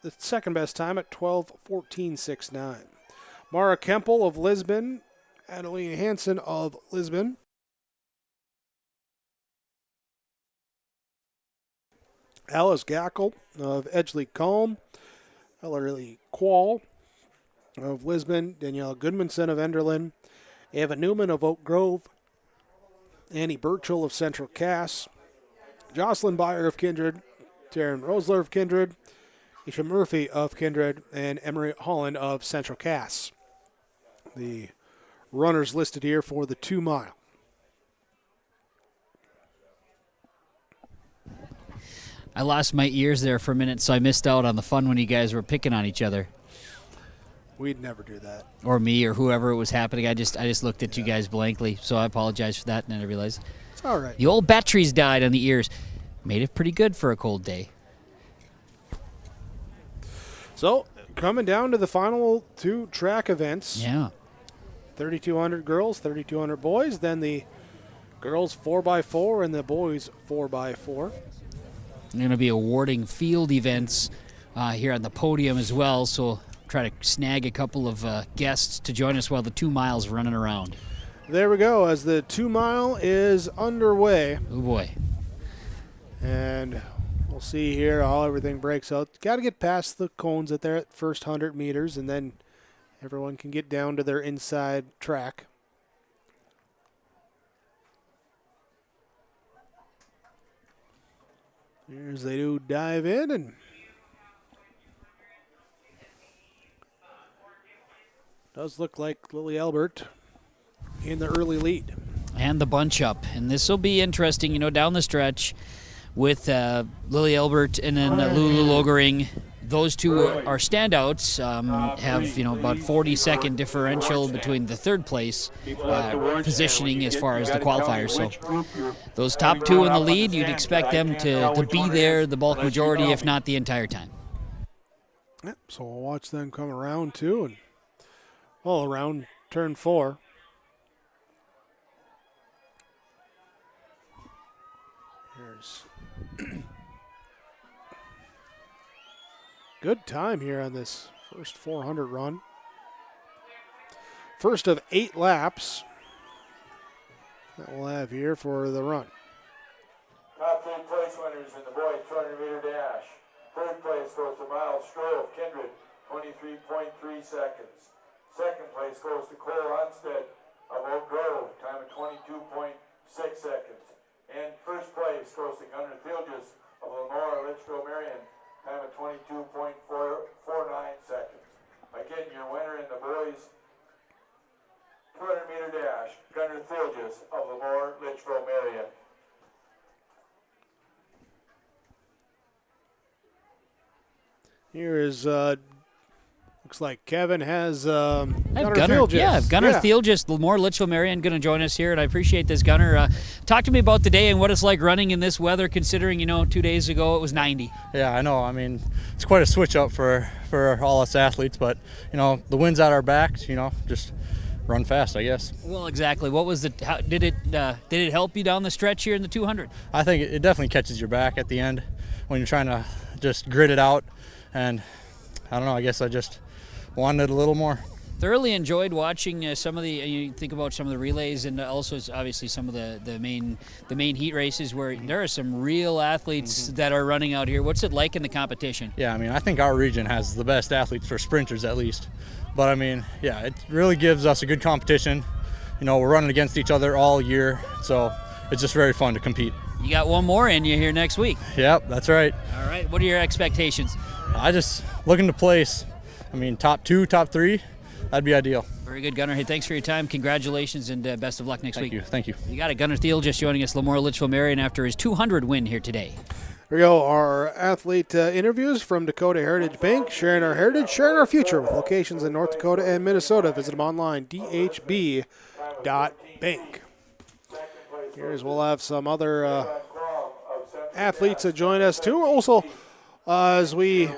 the second best time at 12:14.69. Mara Kempel of Lisbon, Adeline Hansen of Lisbon. Alice Gackel of Edgeley Calm, Ellery Quall of Lisbon, Danielle Goodmanson of Enderlin, Ava Newman of Oak Grove, Annie Burchell of Central Cass, Jocelyn Byer of Kindred, Taryn Rosler of Kindred, Isha Murphy of Kindred, and Emery Holland of Central Cass. The runners listed here for the 2-mile. I lost my ears there for a minute, so I missed out on the fun when you guys were picking on each other. We'd never do that. Or me, or whoever it was happening. I just looked at you guys blankly, so I apologize for that, and then I realized it's all right. The old batteries died on the ears. Made it pretty good for a cold day. So, coming down to the final 2 track events. Yeah. 3,200 girls, 3,200 boys, then the girls 4x4 and the boys 4x4. I'm going to be awarding field events here on the podium as well, so try to snag a couple of guests to join us while the 2 miles running around. There we go, as the 2-mile is underway. Oh boy. And we'll see here how everything breaks out. Got to get past the cones at their first 100 meters, and then everyone can get down to their inside track. Here's they do dive in, and does look like Lily Albert in the early lead. And the bunch up. And this will be interesting, down the stretch with Lily Albert and then Lulu Logering. Those two are standouts, have, about 40-second differential between the third place positioning as far as the qualifiers. So those top 2 in the lead, you'd expect them to be there the bulk majority, if not the entire time. Yep, so we'll watch them come around too, and around turn 4. Here's good time here on this first 400 run. First of 8 laps that we'll have here for the run. Top 3 place winners in the boys 200-meter dash. Third place goes to Miles Stroh of Kindred, 23.3 seconds. Second place goes to Cole Onstead of Oak Grove, time of 22.6 seconds. And first place goes to Gunnar Thilges of Lenora Litchfield Marion, time of 22.49 seconds. Again, your winner in the boys 200-meter dash, Gunnar Thilges of Lenora Litchfield Marion. Here is, looks like Kevin has Gunnar Thilges. Yeah, Gunnar Thilges, Lemore Litchfield Marion, going to join us here, and I appreciate this, Gunnar. Talk to me about the day and what it's like running in this weather, considering, 2 days ago it was 90. Yeah, I know. I mean, it's quite a switch up for all us athletes, but, the wind's at our backs, just run fast, I guess. Well, exactly. What was did it help you down the stretch here in the 200? I think it definitely catches your back at the end when you're trying to just grit it out. And I don't know, I guess I just wanted a little more. Thoroughly enjoyed watching some of the, you think about some of the relays and also obviously some of the main heat races where there are some real athletes that are running out here. What's it like in the competition? Yeah, I mean, I think our region has the best athletes for sprinters at least. But I mean, yeah, it really gives us a good competition. We're running against each other all year, so it's just very fun to compete. You got one more in you here next week. Yep, that's right. All right, what are your expectations? I just looking to place. I mean, top 2, top 3, that'd be ideal. Very good, Gunnar. Hey, thanks for your time. Congratulations and best of luck next week. Thank you. You got it. Gunnar Thiel just joining us, Lemore Litchfield Marion, after his 200 win here today. Here we go, our athlete interviews from Dakota Heritage Bank, sharing our heritage, sharing our future with locations in North Dakota and Minnesota. Visit them online, dhb.bank. Here's we'll have some other athletes that join us too. Also, as we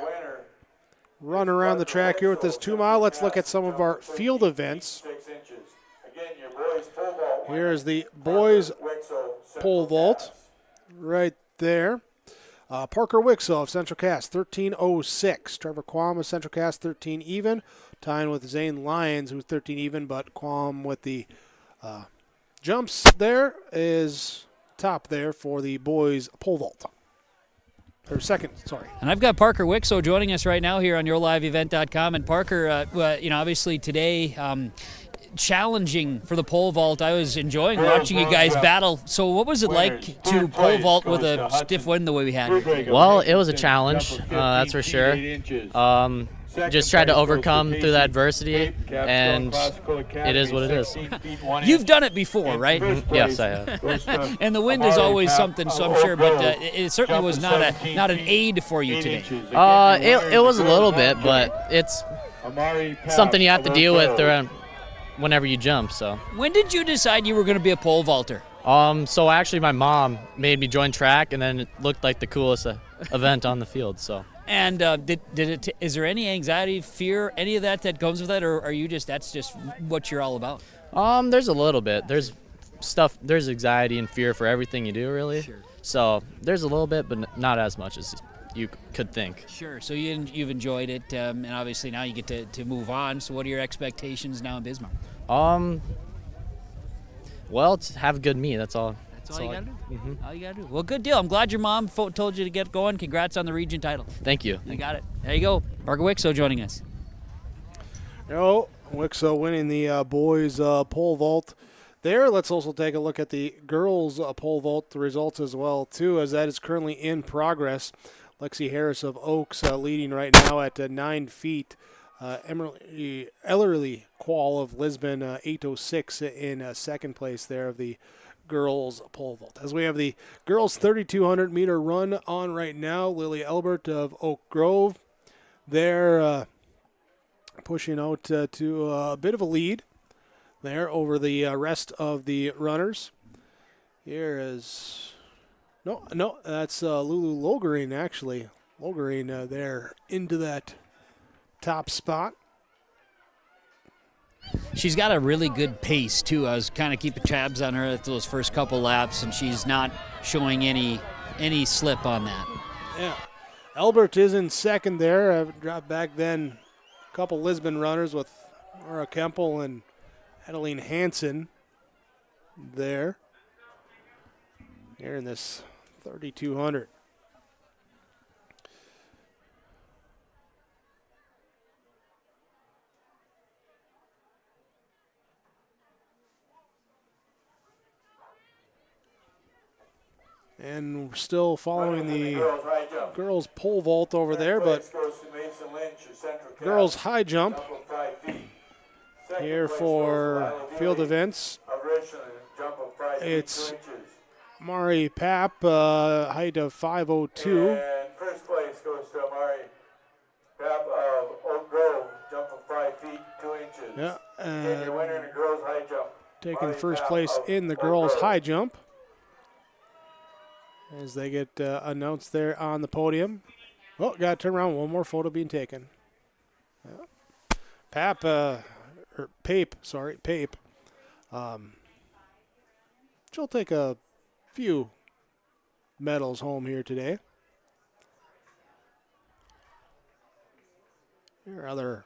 run around the track here with this 2-mile, let's look at some of our field events. Here is the boys pole vault right there. Parker Wixell of Central Cass, 13:06. Trevor Quam of Central Cass, 13 even. Tying with Zane Lyons, who's 13 even, but Quam with the jumps there is top there for the boys pole vault. Or second, sorry. And I've got Parker Wixell joining us right now here on YourLiveEvent.com. And Parker, obviously today, challenging for the pole vault. I was enjoying watching you guys battle. So what was it like to pole vault with a stiff wind the way we had? Well, it was a challenge, that's for sure. Just tried to overcome through that adversity, and it is what it is. You've done it before, right? Yes, I have. And the wind is always something, so I'm sure, but it certainly was not an aid for you today. It was a little bit, but it's something you have to deal with around whenever you jump. So when did you decide you were going to be a pole vaulter? So actually my mom made me join track, and then it looked like the coolest event on the field. So. And is there any anxiety, fear, any of that comes with that, or are you that's just what you're all about? There's a little bit. There's anxiety and fear for everything you do, really. Sure. So there's a little bit, but not as much as you could think. Sure. So you've enjoyed it, and obviously now you get to move on. So what are your expectations now in Bismarck? Well, to have a good meet. That's all. That's all you got to do. All you got to do. Well, good deal. I'm glad your mom told you to get going. Congrats on the region title. Thank you. You got it. There you go. Parker Wixell joining us. Wixell winning the boys pole vault there. Let's also take a look at the girls pole vault, the results as well, too, as that is currently in progress. Lexi Harris of Oaks leading right now at 9 feet. Ellerly Quall of Lisbon, 8:06 in second place there of the girls pole vault. As we have the girls 3,200 meter run on right now, Lily Elbert of Oak Grove, they're pushing out to a bit of a lead there over the rest of the runners. Here is no, that's Lulu Logering actually. Logering there into that top spot. She's got a really good pace, too. I was kind of keeping tabs on her at those first couple laps, and she's not showing any any slip on that. Yeah. Albert is in second there. Dropped back then a couple Lisbon runners with Laura Kempel and Adeline Hansen there. Here in this 3,200. And we're still following the girls pole vault over there, but girls high jump here for field events. It's Mari Papp, height of 5'02". And first place goes to Amari Papp of Oak Grove, jump of 5 feet 2 inches. Yeah, and your winner in the girls high jump. Taking Mari first Papp place of in the Oak girls Grove. high jump. As they get announced there on the podium. Oh, got to turn around. One more photo being taken. Yeah. Pape. She'll take a few medals home here today. Here are other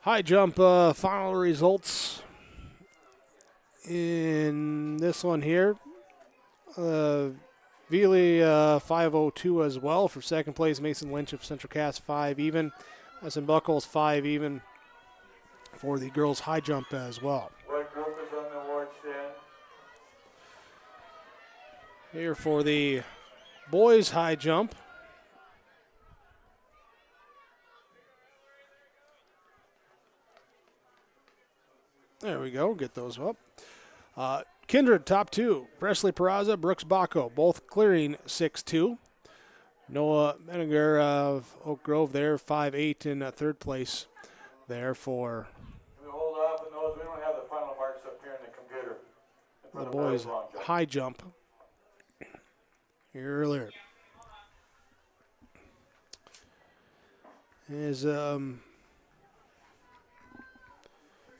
high jump final results in this one here. Veely 5:02 as well for second place. Mason Lynch of Central Cass 5 even. Essen Buckles 5 even for the girls high jump as well. What group is on the award stand? Here for the boys high jump. There we go. Get those up. Kindred, top 2. Presley Peraza, Brooks Bacco, both clearing 6'2". Noah Menninger of Oak Grove there, 5'8", in third place there for We hold off on those. We don't have the final marks up here in the computer. the boys high jump here earlier. Is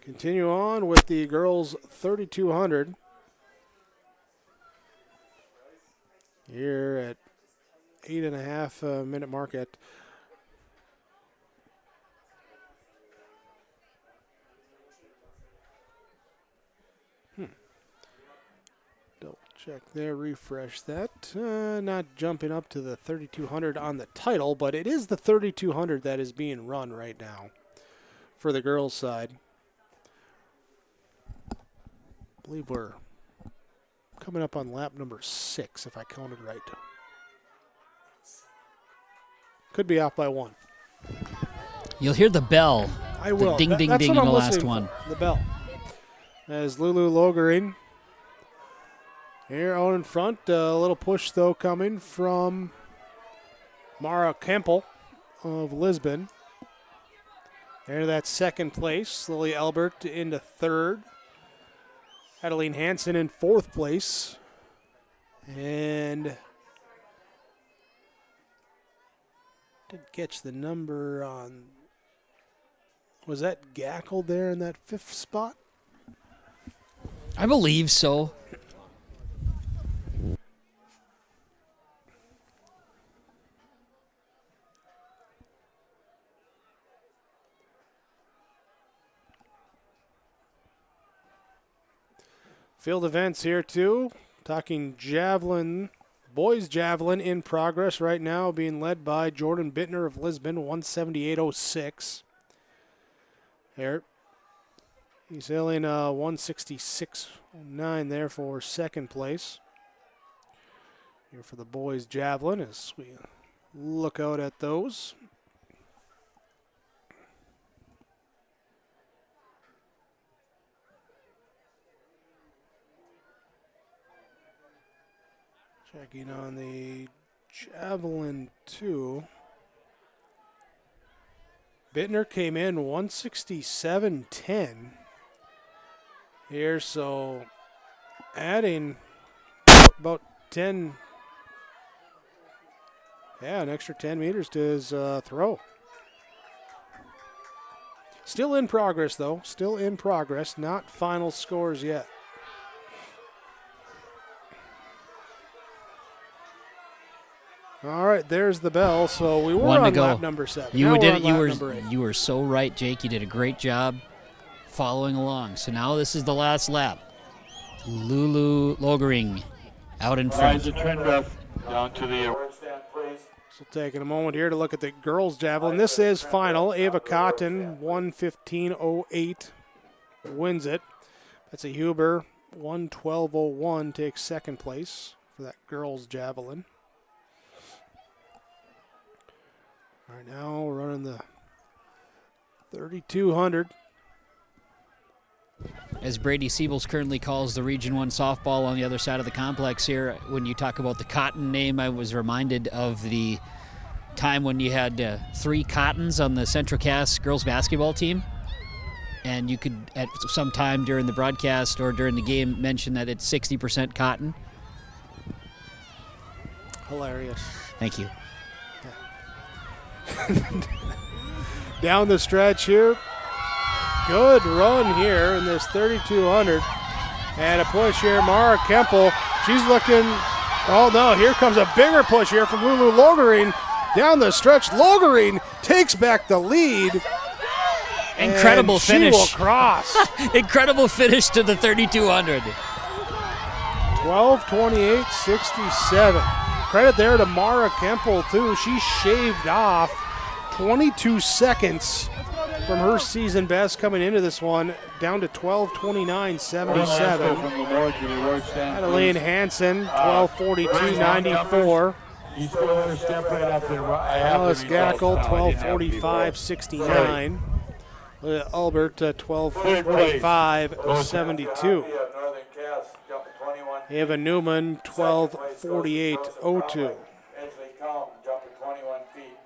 continue on with the girls 3,200. Here at 8.5 minute mark at double check there, refresh that. Not jumping up to the 3,200 on the title, but it is the 3,200 that is being run right now for the girls' side. I believe we're coming up on lap number 6, if I counted right. Could be off by 1. You'll hear the bell. I will. The ding, ding, That's ding in what the I'm last listening one. for, the bell. As Lulu Logering here out in front. A little push, though, coming from Mara Kempel of Lisbon. There, that's second place. Lily Albert into third. Adeline Hansen in fourth place. And didn't catch the number on. Was that Gackle there in that fifth spot? I believe so. Field events here too. Talking javelin, boys javelin in progress right now, being led by Jordan Bittner of Lisbon, 178.06. Here, he's sailing 166.09 there for second place. Here for the boys javelin as we look out at those. Checking on the javelin, too. Bittner came in 167.10 here, so adding about 10, an extra 10 meters to his throw. Still in progress, though. Still in progress. Not final scores yet. All right, there's the bell. So we were One to on go. lap number 7. You Now did we're it. on lap number 8. You were so right, Jake. You did a great job following along. So now this is the last lap. Lulu Logering out in front. Rise the trend ref down to the So taking a moment here to look at the girls' javelin. This is final. Ava Cotton, 1:15.08, wins it. That's a Huber, 1:12.01, takes second place for that girls' javelin. All right, now we're running the 3,200. As Brady Siebels currently calls the Region 1 softball on the other side of the complex here, when you talk about the Cotton name, I was reminded of the time when you had 3 Cottons on the Central Cass girls basketball team. And you could, at some time during the broadcast or during the game, mention that it's 60% cotton. Hilarious. Thank you. Down the stretch here. Good run here in this 3,200. And a push here, Mara Kempel. She's looking, oh no, here comes a bigger push here from Lulu Logering. Down the stretch, Logering takes back the lead. Incredible and finish. She will cross. Incredible finish to the 3,200. 12:28.67. Credit there to Mara Kempel, too. She shaved off 22 seconds from her season best coming into this one, down to 12:29.77. Adeline Hansen, 12:42.94. Alice Gackel, 12:45.69. Albert, 12:45.72. Ava Newman, 12:48.02. Edgley Calm jumping 21 feet.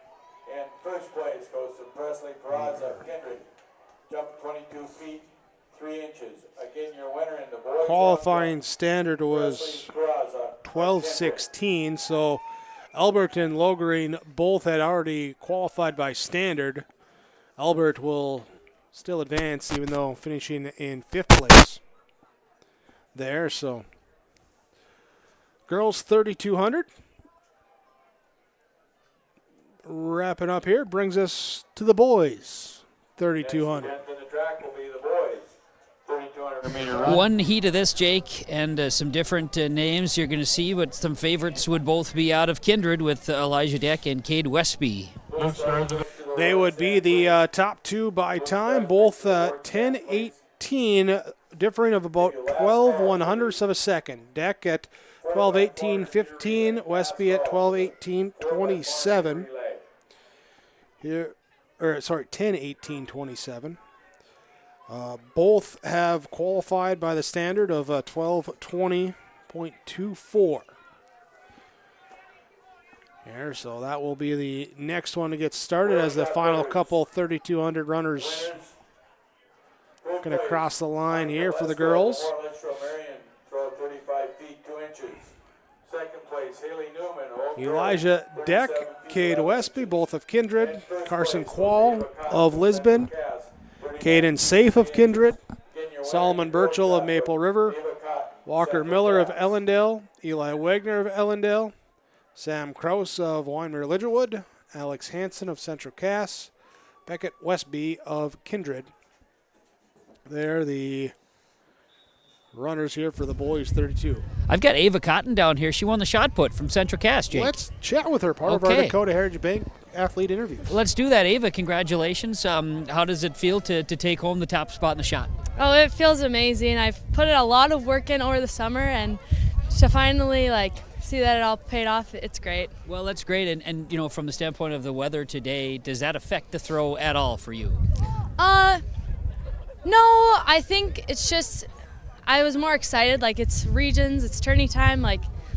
And first place goes to Presley Peraza of Kindred, jumped 22 feet, 3 inches. Again, your winner in the boys. Qualifying standard was 12:16, so Albert and Logering both had already qualified by standard. Albert will still advance, even though finishing in 5th place there. So girls 3,200. Wrapping up here brings us to the boys 3,200. One heat of this, Jake, and some different names you're going to see, but some favorites would both be out of Kindred with Elijah Deck and Cade Westby. They would be the top 2 by time, both 10:18, differing of about 12/100ths of a second. Deck at 12:18.15, Westby at 12:18.27. Here, 10:18.27. Both have qualified by the standard of 12:20.24. Here, so that will be the next one to get started as the final couple 3,200 runners going to cross the line here for the girls. Elijah Deck, Cade Westby, both of Kindred. Carson Quall of Lisbon. Caden Safe of Kindred. Solomon Burchell of Maple River. Walker Miller of Ellendale. Eli Wagner of Ellendale. Sam Krause of Winery Lidgerwood. Alex Hansen of Central Cass. Beckett Westby of Kindred. They're the runners here for the boys 32. I've got Ava Cotton down here. She won the shot put from Central Cass, Jake. Let's chat with her, part of our Dakota Heritage Bank athlete interviews. Let's do that, Ava. Congratulations. How does it feel to take home the top spot in the shot? Oh, it feels amazing. I've put a lot of work in over the summer, and to finally see that it all paid off, it's great. Well, that's great. And you know, from the standpoint of the weather today, does that affect the throw at all for you? No, I think it's just I was more excited. It's regions, it's tourney time.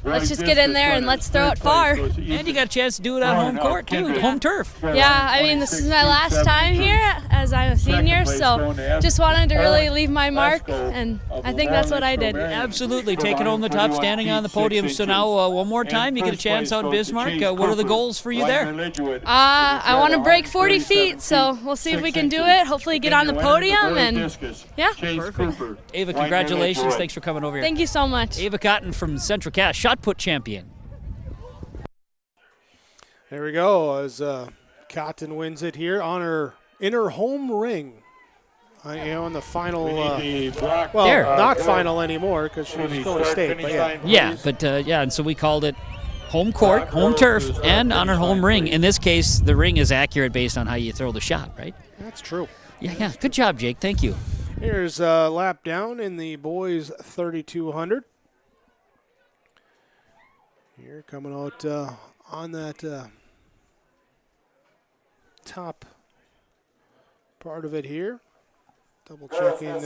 Let's just get in there and let's throw it far. And you got a chance to do it on home court, too, home turf. Yeah, I mean, this is my last time here as I'm a senior, so just wanted to really leave my mark, and I think that's what I did. Absolutely, taking home the top, standing on the podium. So now, one more time, you get a chance out in Bismarck. What are the goals for you there? I want to break 40 feet, so we'll see if we can do it. Hopefully get on the podium, and yeah. Perfect. Ava, congratulations. Thanks for coming over here. Thank you so much. Ava Cotton from Central Cass, shot put champion. There we go as Cotton wins it here in her home ring. On the final, not final anymore because she was going to state. But and so we called it home court, home turf, and on her home ring. In this case, the ring is accurate based on how you throw the shot, right? That's true. Yeah. Good job, Jake. Thank you. Here's a lap down in the boys 3200. Here coming out on that top part of it here. Double checking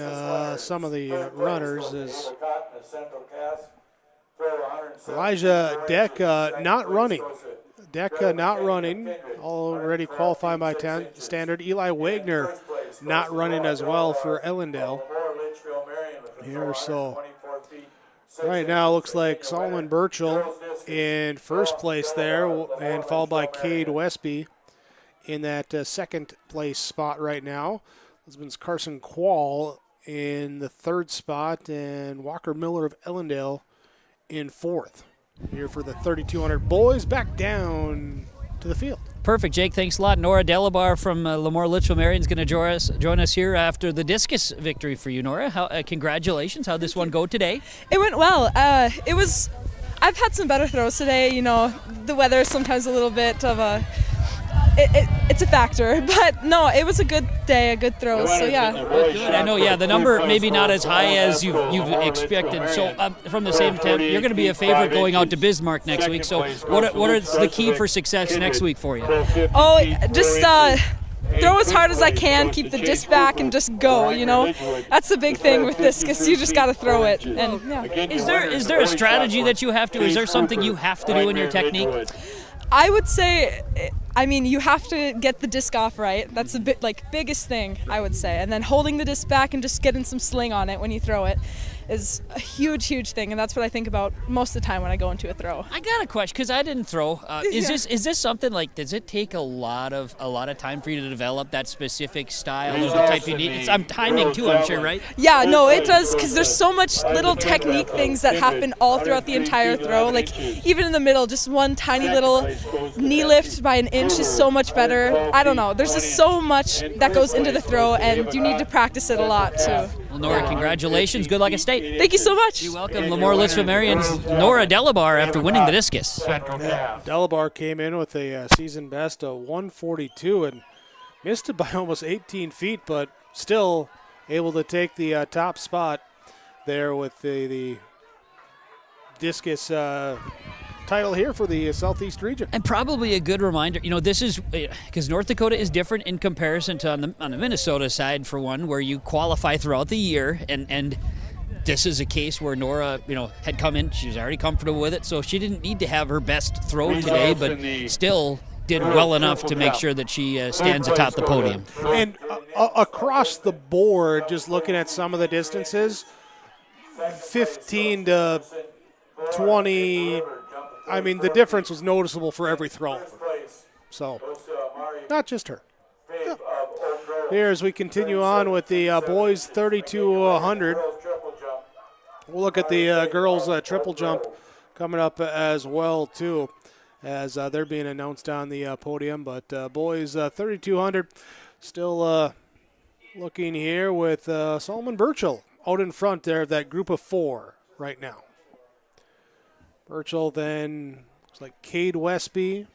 some of the runners is Elijah Deck not running. Not running, already qualified by standard. Eli Wagner not running as well for Ellendale. Here, so right now looks like Solomon Burchell in first place there, and followed by Cade Westby in that second place spot right now. Husband's Carson Quall in the third spot, and Walker Miller of Ellendale in fourth. Here for the 3200 boys, back down to the field. Perfect, Jake. Thanks a lot. Nora Delabar from Lemoore Litchfield Marion is going to join us here after the discus victory for you, Nora. Congratulations. How'd this one go today? It went well. I've had some better throws today. You know, the weather is sometimes a little bit of a... It's a factor, but no, it was a good day, a good throw. So yeah. Good. I know. Yeah, the number maybe not as high as you've expected. So from the same time, you're going to be a favorite going out to Bismarck next week. So what is the key for success next week for you? Oh, just throw as hard as I can, keep the disc back, and just go. You know, that's the big thing with discus. You just got to throw it. And yeah. Is there a strategy that you have to? Is there something you have to do in your technique? I would say, you have to get the disc off right. That's the biggest thing, I would say. And then holding the disc back and just getting some sling on it when you throw it is a huge, huge thing. And that's what I think about most of the time when I go into a throw. I got a question because I didn't throw. Is this something does it take a lot of time for you to develop that specific style or the type you need? I'm timing too, I'm sure, right? Yeah, no, it does because there's so much little technique things that happen all throughout the entire throw. Like even in the middle, just one tiny little knee lift by an inch is so much better. I don't know. There's just so much that goes into the throw, and you need to practice it a lot too. Well, Nora, congratulations. Good luck at state. Thank you so much. You're welcome. Lemoore Litchfield Marion's Nora Delabar after winning the discus. Delabar came in with a season best of 142 and missed it by almost 18 feet, but still able to take the top spot there with the discus title here for the Southeast region. And probably a good reminder, this is because North Dakota is different in comparison to on the Minnesota side, for one, where you qualify throughout the year, and this is a case where Nora, had come in, she was already comfortable with it, so she didn't need to have her best throw today, but still did well enough to make sure that she stands atop the podium. And across the board, just looking at some of the distances, 15 to 20, the difference was noticeable for every throw. So, not just her. Yeah. Here as we continue on with the boys 3200. We'll look at the girls triple jump coming up as well, too, as they're being announced on the podium. But boys 3200 still looking here with Solomon Burchell out in front there of that group of four right now. Burchell then looks like Cade Westby,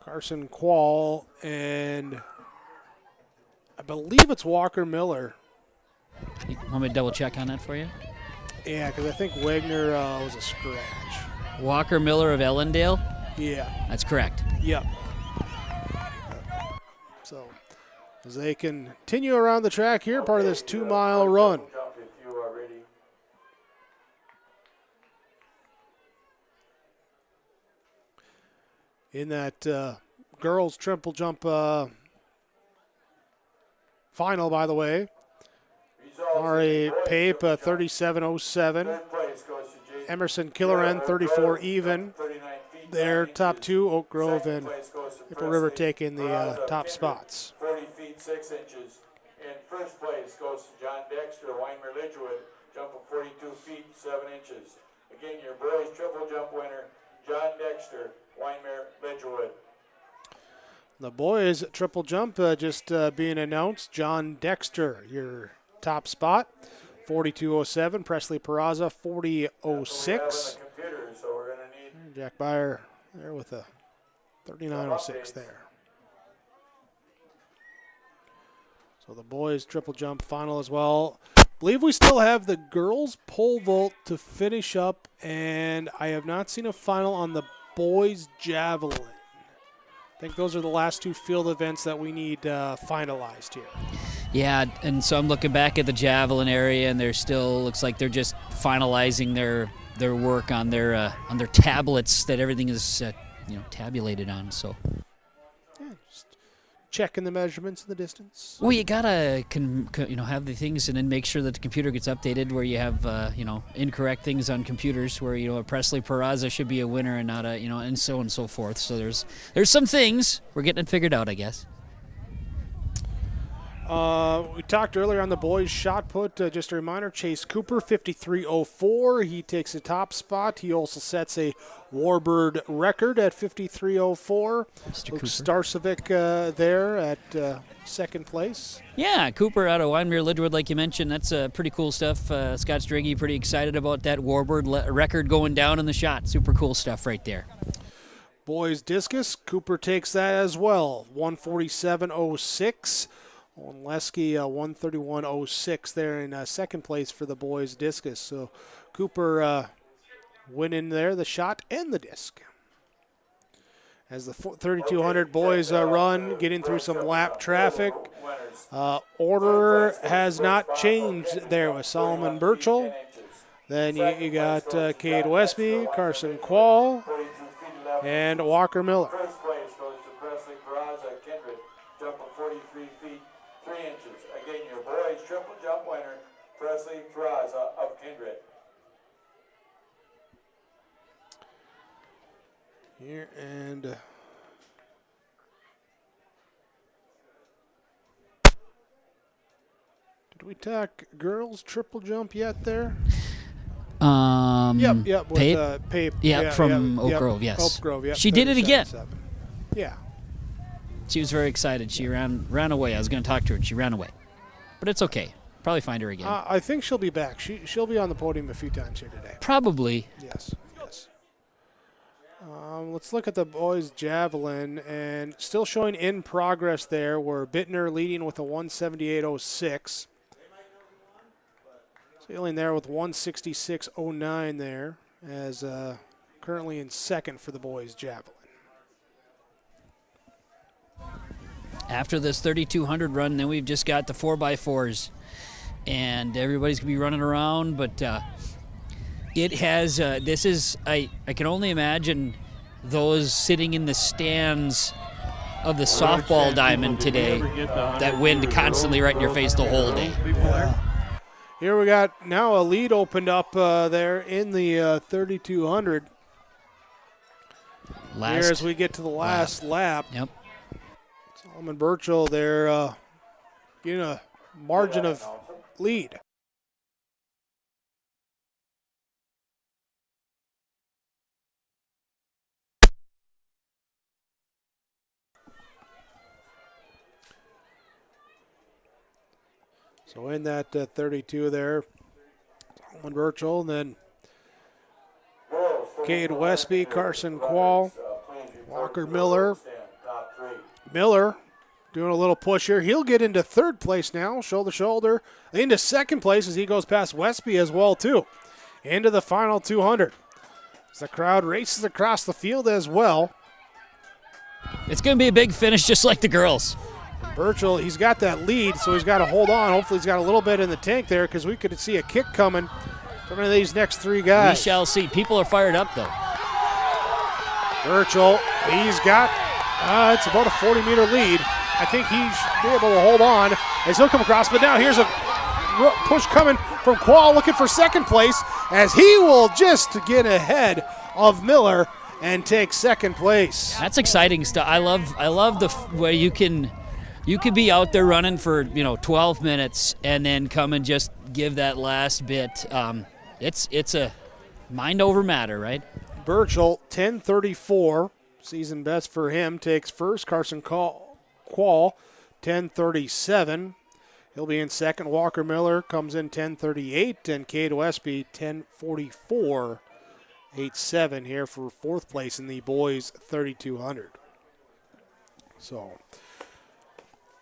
Carson Quall, and I believe it's Walker Miller. You want me to double check on that for you? Yeah, because I think Wagner was a scratch. Walker Miller of Ellendale? Yeah. That's correct. Yep. So, as they continue around the track here, part of this 2-mile run. In that girls triple jump final, by the way, Mari Pape, 37.07. Emerson Killeran, 34 even. Their top two, Oak Grove and Maple River, taking the top spots. 40 feet 6 inches. In first place goes to John Dexter, Weimer Lidgewood, jump of 42 feet 7 inches. Again, your boys triple jump winner, John Dexter, Weimer Ridgewood. The boys triple jump just being announced. John Dexter, your top spot, 42.07. Presley Peraza, 40.06. Jack Byer there with a 39.06 there. So the boys triple jump final as well. Believe we still have the girls pole vault to finish up, and I have not seen a final on the boys javelin. I think those are the last two field events that we need finalized here. Yeah, and so I'm looking back at the javelin area, and they're still looks like they're just finalizing their work on their tablets that everything is tabulated on. So just checking the measurements and the distance. Well, you gotta have the things and then make sure that the computer gets updated where you have incorrect things on computers where a Presley Peraza should be a winner and not a and so on and so forth. So there's some things we're getting it figured out, I guess. We talked earlier on the boys shot put. Just a reminder, Chase Cooper, 53.04. He takes the top spot. He also sets a Warbird record at 53.04. Luke Starcevic there at second place. Yeah, Cooper out of Wyndmere Lidwood, like you mentioned. That's pretty cool stuff. Scott Striggy pretty excited about that Warbird record going down in the shot. Super cool stuff right there. Boys discus, Cooper takes that as well, 147.06. Lesky 131.06 there in second place for the boys discus. So Cooper winning there, the shot and the disc. As the 3200 boys run, getting through some lap traffic. Order has not changed there with Solomon Burchell. Then you got Cade Westby, Carson Quall, and Walker Miller. First place goes to Presley Peraza, Kindred, jump of 43 feet, 3 inches. Again, your boys triple jump winner, Presley Peraza of Kindred. Here and did we talk girls triple jump yet there? Yep. With, Pape. From Oak Grove, yes. Oak Grove, yep. She did it again. Yeah. She was very excited. She ran away. I was going to talk to her, and she ran away. But it's okay. Probably find her again. I think she'll be back. She'll be on the podium a few times here today. Probably. Yes. Let's look at the boys' javelin, and still showing in progress there. We're Bittner leading with a 178.06. Sailing there with 166.09 there, as currently in second for the boys' javelin. After this 3,200 run, then we've just got the 4x4s, and everybody's going to be running around, but it has, I can only imagine those sitting in the stands of the softball diamond today, that wind constantly right in your face the whole day. Here we got now a lead opened up there in the 3,200. Here as we get to the last lap. Yep. Solomon Burchell there getting a margin of lead. So in that 32 there, Solomon Burchell, and then Cade Westby, Carson Quall, Walker Miller. Miller doing a little push here. He'll get into third place now, shoulder to shoulder. Into second place as he goes past Westby as well, too. Into the final 200. As the crowd races across the field as well. It's going to be a big finish just like the girls. Burchell, he's got that lead, so he's got to hold on. Hopefully he's got a little bit in the tank there because we could see a kick coming from one of these next three guys. We shall see. People are fired up, though. Burchell, he's got, it's about a 40-meter lead. I think he should be able to hold on as he'll come across. But now here's a push coming from Quall looking for second place as he will just get ahead of Miller and take second place. That's exciting stuff. I love the way you could be out there running for 12 minutes and then come and just give that last bit. It's a mind over matter, right? Burchell 10:34, Season best for him takes first. Carson Quall, 10:37. He'll be in second. Walker Miller comes in 10:38, and Cade Westby 10:44.87 here for fourth place in the boys 3,200. So,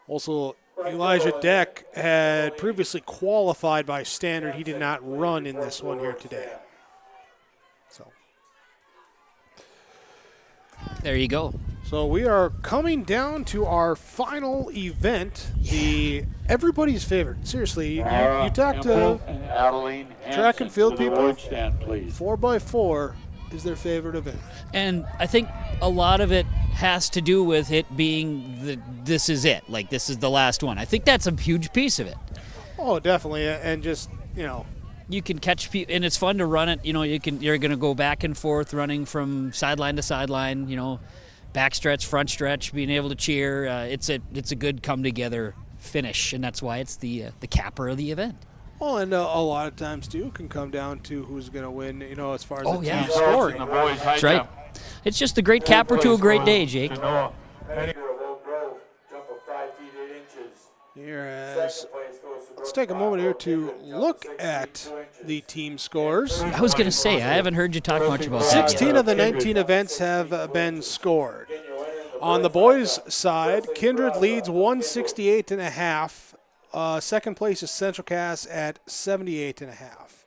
also Elijah Deck had previously qualified by standard. He did not run in this one here today. So, there you go. So we are coming down to our final event, the everybody's favorite. Seriously, you talk to track and field people, 4x4 is their favorite event. And I think a lot of it has to do with it being this is it. Like, this is the last one. I think that's a huge piece of it. Oh, definitely. And just, you can catch people, and it's fun to run it. You're going to go back and forth running from sideline to sideline, back stretch, front stretch, being able to cheer. It's a good come together finish, and that's why it's the capper of the event. Oh, and a lot of times too can come down to who's going to win. As far as the team yeah. scoring. That's right. It's just the great capper to a great day, Jake. Let's take a moment here to look at the team scores. I was going to say, I haven't heard you talk much about that 16 yet. of the 19 events have been scored. On the boys' side, Kindred leads 168.5. Second place is Central Cass at 78.5.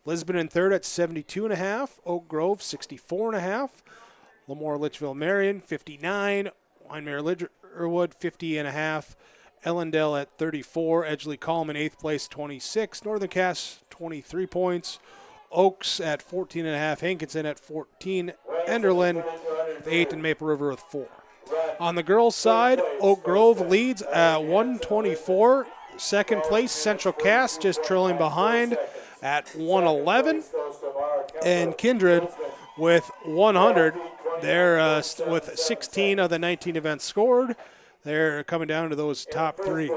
Lisbon in third at 72.5. Oak Grove 64.5. Lemoore Litchfield Marion 59. Winemere Lidgerwood 50.5. Ellendale at 34. Edgeley Coleman 8th place 26. Northern Cass 23 points. Oaks at 14.5. Hankinson at 14. Enderlin with 8 and Maple River with 4. On the girls' side, Oak Grove leads at 124. Second place, Central Cass just trailing behind at 111. And Kindred with 100. They're with 16 of the 19 events scored. They're coming down to those top three.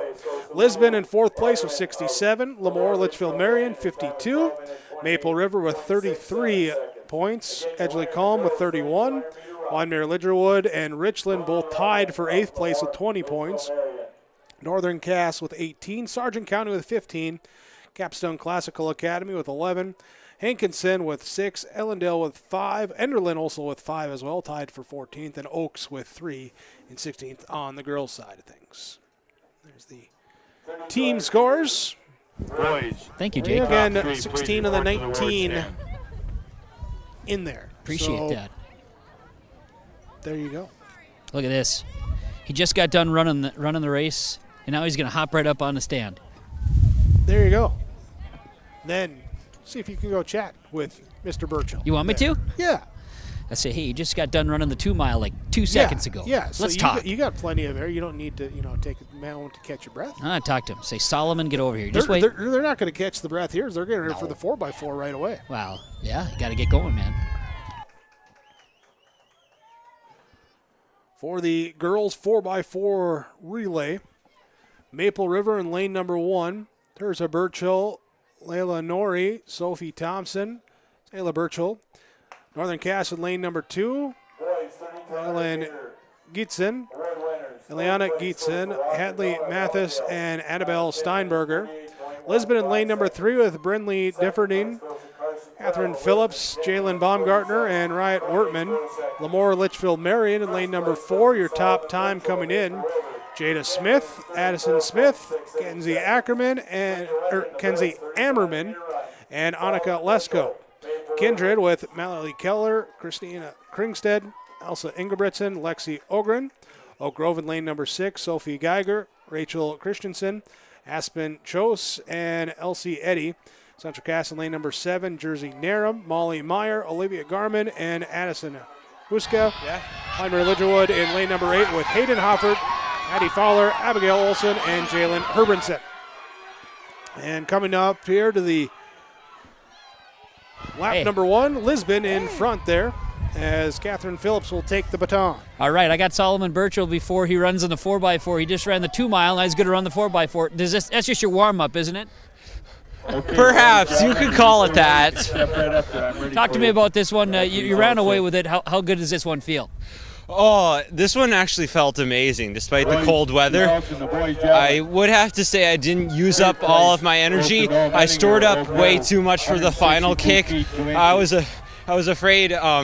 Lisbon in fourth place with 67. Lemoore Litchfield Marion 52. Maple River with 33 points. Edgeley Calm with 31. Winemere Lidgerwood and Richland both tied for 8th place with 20 points. Northern Cass with 18. Sargent County with 15. Capstone Classical Academy with 11. Hankinson with 6. Ellendale with 5. Enderlin also with 5 as well, tied for 14th. And Oaks with 3 and 16th on the girls' side of things. There's the team scores. Boys. Thank you, Jake. Again, 16 of the 19 in there. Appreciate that. There you go. Look at this. He just got done running the race, and now he's going to hop right up on the stand. There you go. Then see if you can go chat with Mr. Burchell. You want me to? Yeah. I say, hey, you just got done running the 2 mile like 2 seconds ago. Yeah, so let's talk. You got plenty of air. You don't need to, take a moment to catch your breath. I talk to him. Say, Solomon, get over here. Just wait. They're not going to catch the breath here. They're getting here for the 4x4 right away. Wow. Yeah, you got to get going, man. For the girls 4x4 relay, Maple River in lane number 1. Teresa Burchill, Layla Nori, Sophie Thompson, Taylor Burchill. Northern Cass in lane number 2. Ellen Gietzen, Eliana Gietzen, Hadley Mathis, and Annabelle Steinberger. Lisbon in lane number 3 with Brindley Differding, Catherine Phillips, Jalen Baumgartner, and Riot Wertman. Lemoore Litchfield Marion in lane number 4. Your top time coming in: Jada Smith, Addison Smith, Kenzie Ackerman, and Kenzie Ammerman, and Annika Lesko. Kindred with Mallory Keller, Christina Kringstead, Elsa Ingebrigtsen, Lexi Ogren. Oak Grove in lane number 6, Sophie Geiger, Rachel Christensen, Aspen Chose, and Elsie Eddy. Central Cass in lane number 7, Jersey Narum, Molly Meyer, Olivia Garman, and Addison Huska. Heimer Lidgerwood in lane number 8 with Hayden Hoffert, Addie Fowler, Abigail Olson, and Jalen Herbinson. And coming up here to the lap number 1, Lisbon in front there, as Catherine Phillips will take the baton. All right, I got Solomon Burchill before he runs in the 4x4. He just ran the 2 mile, and he's going to run the 4x4. That's just your warm-up, isn't it? Okay, perhaps you could call it that. Talk to me about this one. You ran away with it. How good does this one feel? Oh, this one actually felt amazing despite the cold weather. I would have to say I didn't use up all of my energy. I stored up way too much for the final kick. I was afraid. I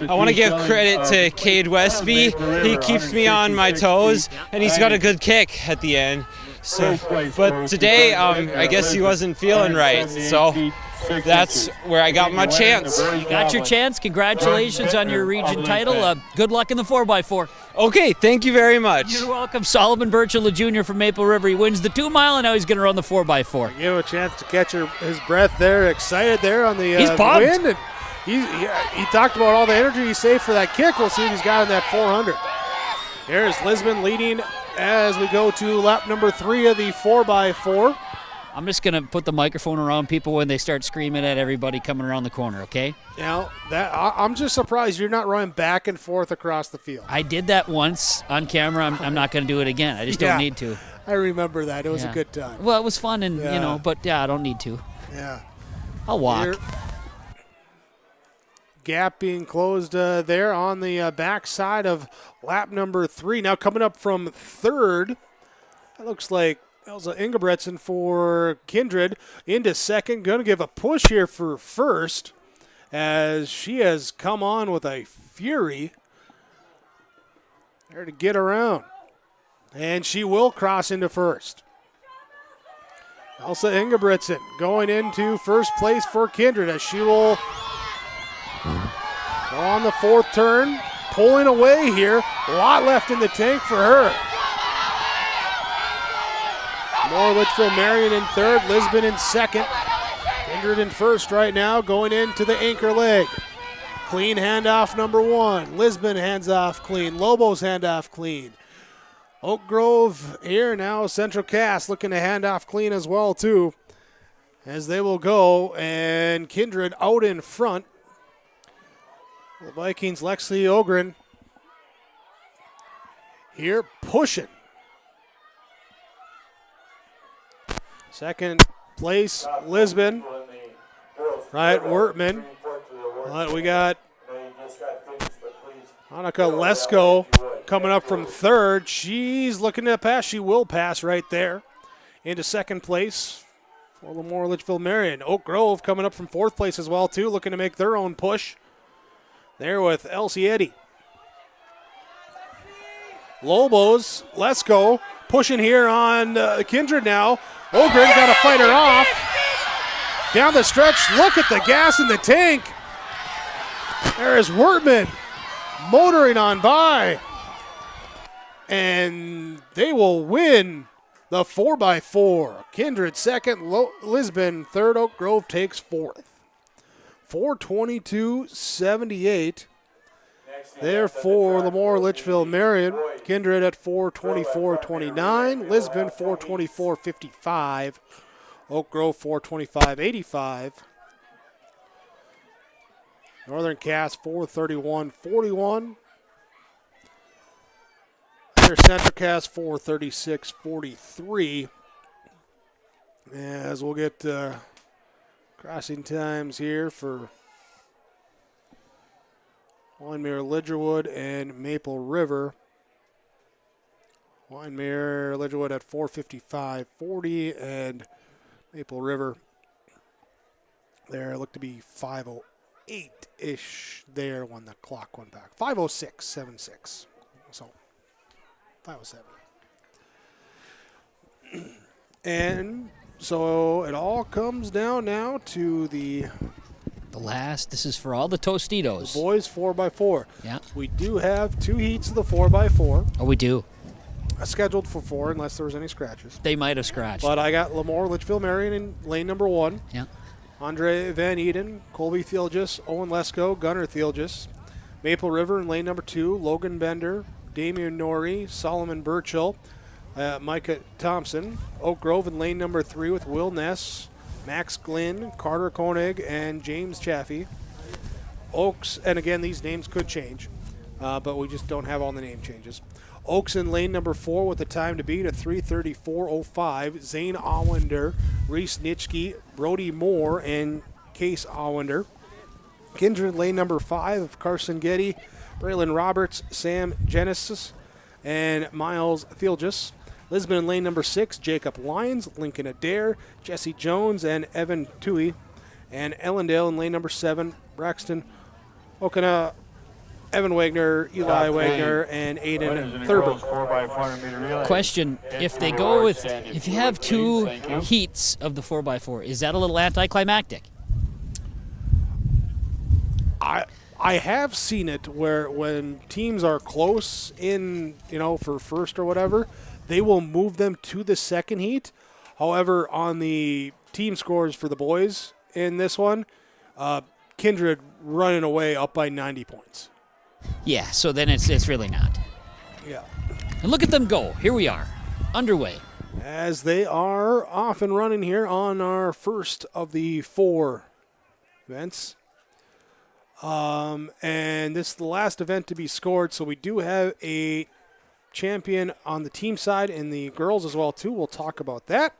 want to give credit to Cade Westby. He keeps me on my toes, and he's got a good kick at the end. So, but today, I guess he wasn't feeling right. So that's where I got my chance. You got your chance. Congratulations on your region title. Good luck in the 4x4. Okay, thank you very much. You're welcome. Solomon Birchall Jr. from Maple River. He wins the 2 mile, and now he's going to run the 4x4. Give him a chance to catch his breath there. Excited there on the He's pumped. win. And he talked about all the energy he saved for that kick. We'll see what he's got in that 400. Here's Lisbon leading as we go to lap number 3 of the 4x4. I'm just going to put the microphone around people when they start screaming at everybody coming around the corner, okay? Now, I'm just surprised you're not running back and forth across the field. I did that once on camera. I'm not going to do it again. I just don't need to. I remember that. It was a good time. Well, it was fun, and but I don't need to. Yeah. I'll walk. Gap being closed there on the back side of lap number 3. Now coming up from third, that looks like Elsa Ingebretson for Kindred into second. Going to give a push here for first as she has come on with a fury there to get around. And she will cross into first. Elsa Ingebretson going into first place for Kindred as she will go on the fourth turn, pulling away here. A lot left in the tank for her. More Litchfield Marion in third, Lisbon in second. Kindred in first right now, going into the anchor leg. Clean handoff number 1. Lisbon hands off clean. Lobos handoff clean. Oak Grove here now. Central Cass looking to hand off clean as well too. As they will go, and Kindred out in front. The Vikings, Lexi Ogren here pushing. Second place, Lisbon. Right, Wertman. But we got Annika Lesko coming up from third. She's looking to pass. She will pass right there into second place for Lemoore Litchfield Marion. Oak Grove coming up from fourth place as well, too, looking to make their own push. There with Elsie Eddy. Lobos, Lesko pushing here on Kindred now. Ogren got to fight her off. Down the stretch, look at the gas in the tank. There is Wertman motoring on by. And they will win the 4x4. Kindred second, Lisbon third, Oak Grove takes fourth. 4:22.78. There for Lemoore Litchfield Marion. Kindred at 4:24.29. Lisbon 4:24.55. Oak Grove 4:25.85. Northern Cass 4:31.41. There's Central Cass 4:36.43. As we'll get crossing times here for Winemere Lidgerwood and Maple River. Winemere Lidgerwood at 4:55.40 and Maple River there looked to be 5:08-ish there when the clock went back. 5:06.76. So 5:07. And so it all comes down now to the last. This is for all the Tostitos. The boys 4x4. Yeah. We do have 2 heats of the 4x4. Oh, we do. Scheduled for 4 unless there was any scratches. They might have scratched. But I got Lemoore Litchfield Marion in lane number 1. Yeah. Andre Van Eden, Colby Thielges, Owen Lesko, Gunnar Thielges. Maple River in lane number 2, Logan Bender, Damian Norrie, Solomon Birchall, Micah Thompson. Oak Grove in lane number 3 with Will Ness, Max Glynn, Carter Koenig, and James Chaffee. Oaks, and again, these names could change, but we just don't have all the name changes. Oaks in lane number 4 with the time to beat at 3:34.05. Zane Allender, Reese Nitschke, Brody Moore, and Case Allender. Kindred lane number 5 of Carson Getty, Braylon Roberts, Sam Genesis, and Miles Thielgis. Lisbon in lane number 6, Jacob Lyons, Lincoln Adair, Jesse Jones, and Evan Tui. And Ellendale in lane number 7, Braxton Okana, Evan Wagner, Eli Wagner, and Aiden Thurber. Question: if they go with, if you have 2 heats of the 4x4, is that a little anticlimactic? I have seen it where when teams are close in, for first or whatever, they will move them to the second heat. However, on the team scores for the boys in this one, Kindred running away up by 90 points. Yeah, so then it's really not. Yeah. And look at them go. Here we are, underway. As they are off and running here on our first of the 4 events. And this is the last event to be scored, so we do have a champion on the team side and the girls as well, too. We'll talk about that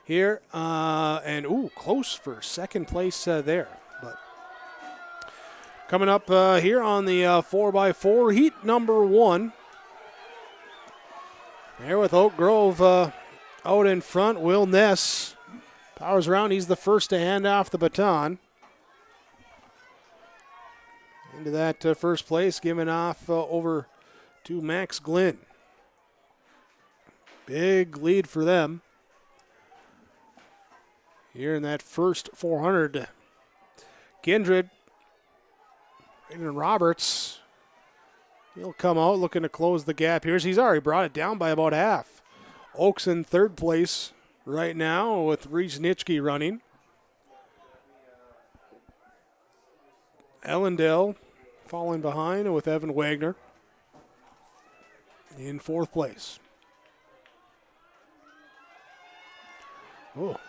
here. And, close for second place there. But coming up here on the 4x4, heat number 1. There with Oak Grove out in front. Will Ness powers around. He's the first to hand off the baton. Into that first place, giving off over to Max Glynn. Big lead for them here in that first 400. Kindred, Brandon Roberts, he'll come out looking to close the gap here. He's already brought it down by about half. Oaks in third place right now with Reese Nitschke running. Ellendale falling behind with Evan Wagner in fourth place. Oh.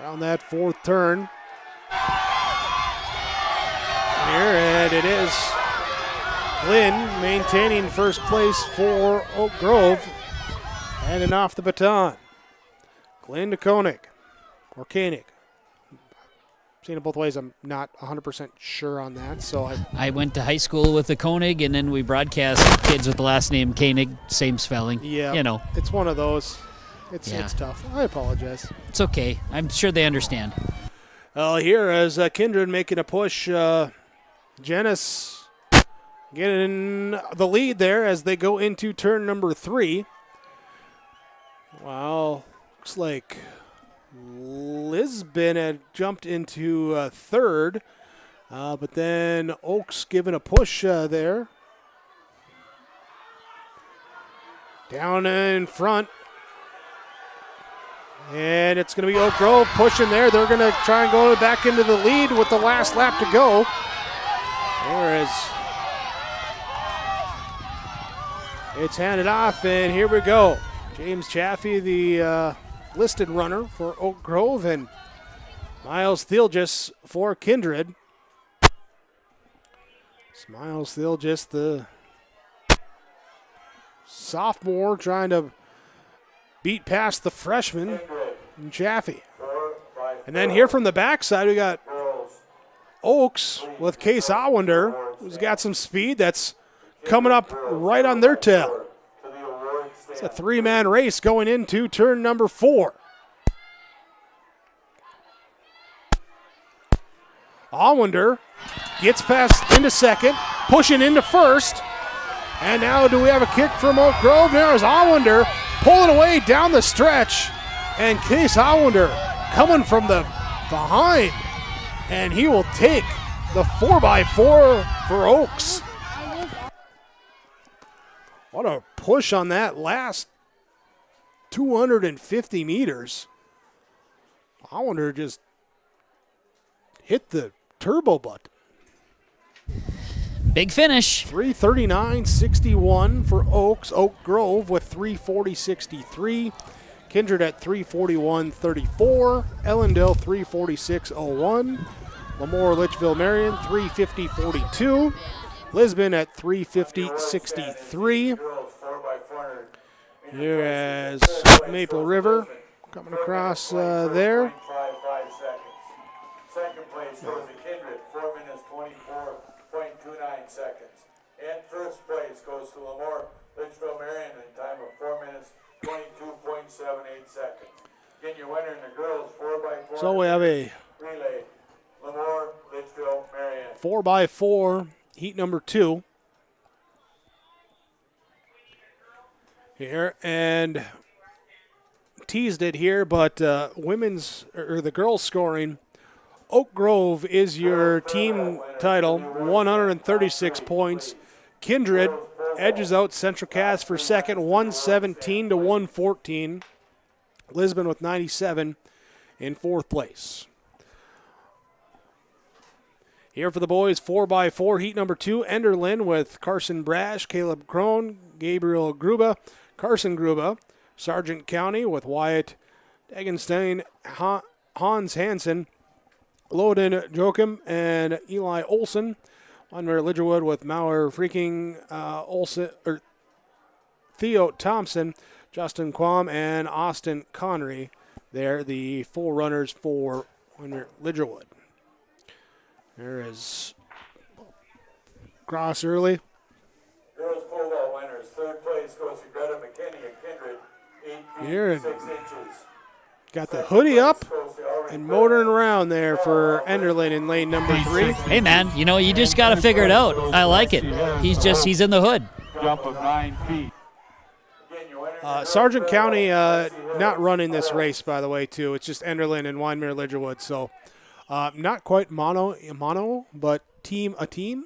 Around that fourth turn. Here, and it is Glynn maintaining first place for Oak Grove. Handing off the baton. Glynn to Koenig, or Koenig. Seen it both ways. I'm not 100% sure on that. So I went to high school with the Koenig, and then we broadcast kids with the last name Koenig, same spelling. Yeah, it's one of those. It's tough. I apologize. It's okay. I'm sure they understand. Here as Kindred making a push, Janice getting the lead there as they go into turn number 3. Well, looks like Lisbon had jumped into third, but then Oaks giving a push there. Down in front. And it's going to be Oak Grove pushing there. They're going to try and go back into the lead with the last lap to go. There is. It's handed off, and here we go. James Chaffee, the listed runner for Oak Grove, and Miles Thielgis for Kindred. It's Miles Thielgis, the sophomore, trying to beat past the freshman, Chaffee. And then here from the backside, we got Oaks with Case Allender, who's got some speed that's coming up right on their tail. It's a 3-man race going into turn number 4. Allender gets past into second, pushing into first. And now do we have a kick from Oak Grove? There's Allender pulling away down the stretch. And Case Allender coming from the behind. And he will take the 4x4 for Oaks. What a push on that last 250 meters. Allender just hit the turbo button. Big finish. 3:39.61 for Oaks. Oak Grove with 3:40.63. Kindred at 3:41.34. Ellendale 3:46.01. Lemoore Litchville Marion 3:50.42. Lisbon at 3:50.63. Here as Maple River coming across there. Second place goes to Kindred, 4 minutes 24. seconds. And first place goes to Lemoore Litchfield Marion in time of 4 minutes, 22.78 seconds. Again, your winner in the girls 4x4. So we have a relay, Lemoore Litchfield Marion. 4x4, heat number 2. Here, and teased it here, but women's or the girls scoring, Oak Grove is your team title, 136 points. Kindred edges out Central Cass for second, 117 to 114. Lisbon with 97 in fourth place. Here for the boys, 4x4, heat number 2, Enderlin with Carson Brash, Caleb Crone, Gabriel Gruba, Carson Gruba, Sargent County with Wyatt Degenstein, Hans Hansen, Loden Joachim, and Eli Olson. Under Lidgerwood with Mauer Freaking Olson, or Theo Thompson, Justin Quam, and Austin Connery. They're the full runners for Winter Lidgerwood. There is cross early. Girls pole vault winners. Third place goes to Greta McKinney at Kindred, 8 feet Here, 6 inches. got the hoodie up and motoring around there for Enderlin in lane number 3. Hey, man, you know, you just got to figure it out. I like it. He's in the hood. Jump of 9 feet. Sargent County not running this race, by the way, too. It's just Enderlin and Winemere Lidgerwood, so not quite mono, but a team,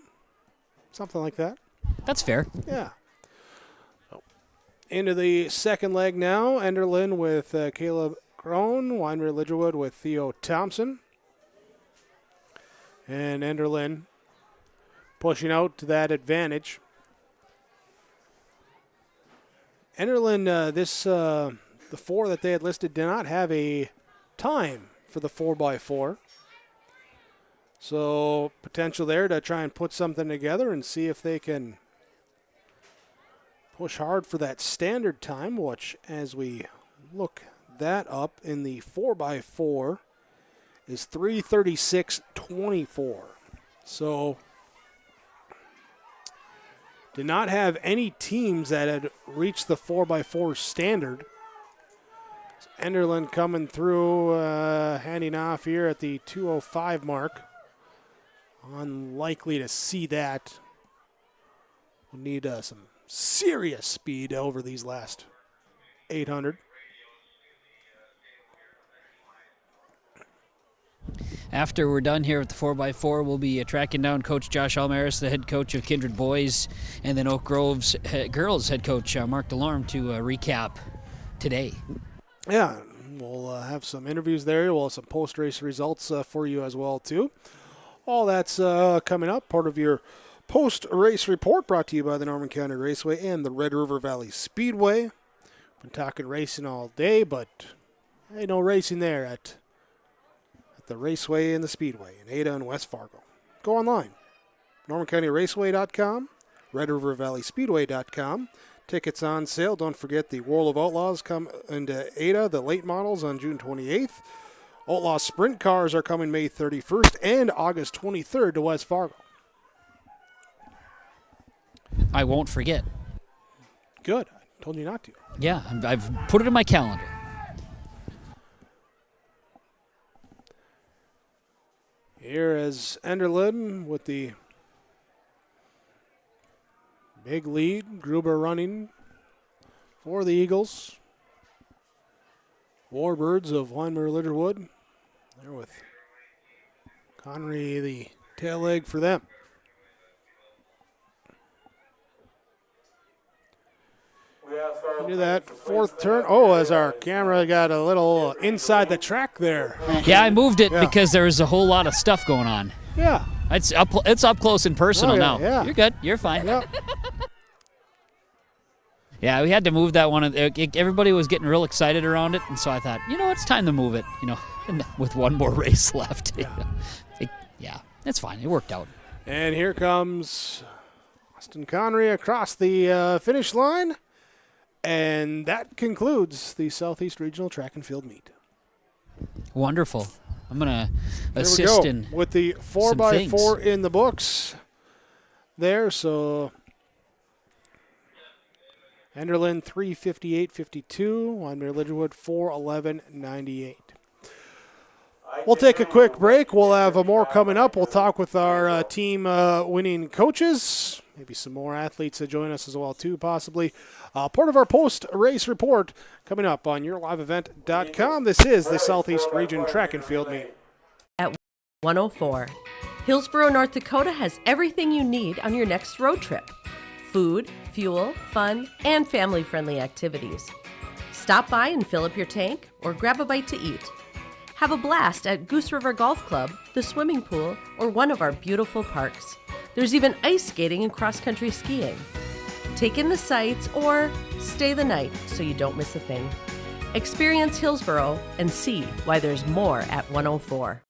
something like that. That's fair. Yeah. So, into the second leg now, Enderlin with Caleb Crone, Winemere Lidgerwood with Theo Thompson. And Enderlin pushing out to that advantage. Enderlin, the 4 that they had listed did not have a time for the 4x4. So potential there to try and put something together and see if they can push hard for that standard time, which as we look that up in the 4x4 is 3:36.24. So did not have any teams that had reached the 4x4 standard. So Enderlin coming through, handing off here at the 2:05 mark. Unlikely to see that. We'll need some serious speed over these last 800. After we're done here with the 4x4, we'll be tracking down Coach Josh Almaris, the head coach of Kindred Boys, and then Oak Grove's girls head coach Mark Delorme to recap today. Yeah, we'll have some interviews there. We'll have some post-race results for you as well, too. All that's coming up, part of your post-race report brought to you by the Norman County Raceway and the Red River Valley Speedway. Been talking racing all day, but ain't no racing there at the Raceway and the Speedway in Ada and West Fargo. Go online, NormanCountyRaceway.com, RedRiverValleySpeedway.com. Tickets on sale. Don't forget the World of Outlaws come into Ada, the late models on June 28th. Outlaw Sprint cars are coming May 31st and August 23rd to West Fargo. I won't forget. Good. I told you not to. Yeah, I've put it in my calendar. Here is Enderlin with the big lead. Gruber running for the Eagles. Warbirds of Winemere Lidgerwood. There with Connery, the tail leg for them. Do that fourth turn. Oh, as our camera got a little inside the track there. Yeah, I moved it because there was a whole lot of stuff going on. Yeah. It's up close and personal now. Yeah. You're good. You're fine. Yep. Yeah, we had to move that one. Everybody was getting real excited around it, and so I thought, it's time to move it, and with one more race left. Yeah, it's fine. It worked out. And here comes Austin Connery across the finish line. And that concludes the Southeast Regional Track and Field Meet. Wonderful. I'm going to assist in with the 4x4 in the books. there. So Enderlin 3:58.52. Wyndmere Lidgerwood 4:11.98. We'll take a quick break. We'll have more coming up. We'll talk with our team winning coaches. Maybe some more athletes that join us as well, too, possibly. Part of our post-race report coming up on yourliveevent.com. This is the Southeast Region Track and Field Meet. At 104. Hillsboro, North Dakota has everything you need on your next road trip. Food, fuel, fun, and family-friendly activities. Stop by and fill up your tank or grab a bite to eat. Have a blast at Goose River Golf Club, the swimming pool, or one of our beautiful parks. There's even ice skating and cross-country skiing. Take in the sights or stay the night so you don't miss a thing. Experience Hillsboro and see why there's more at 104.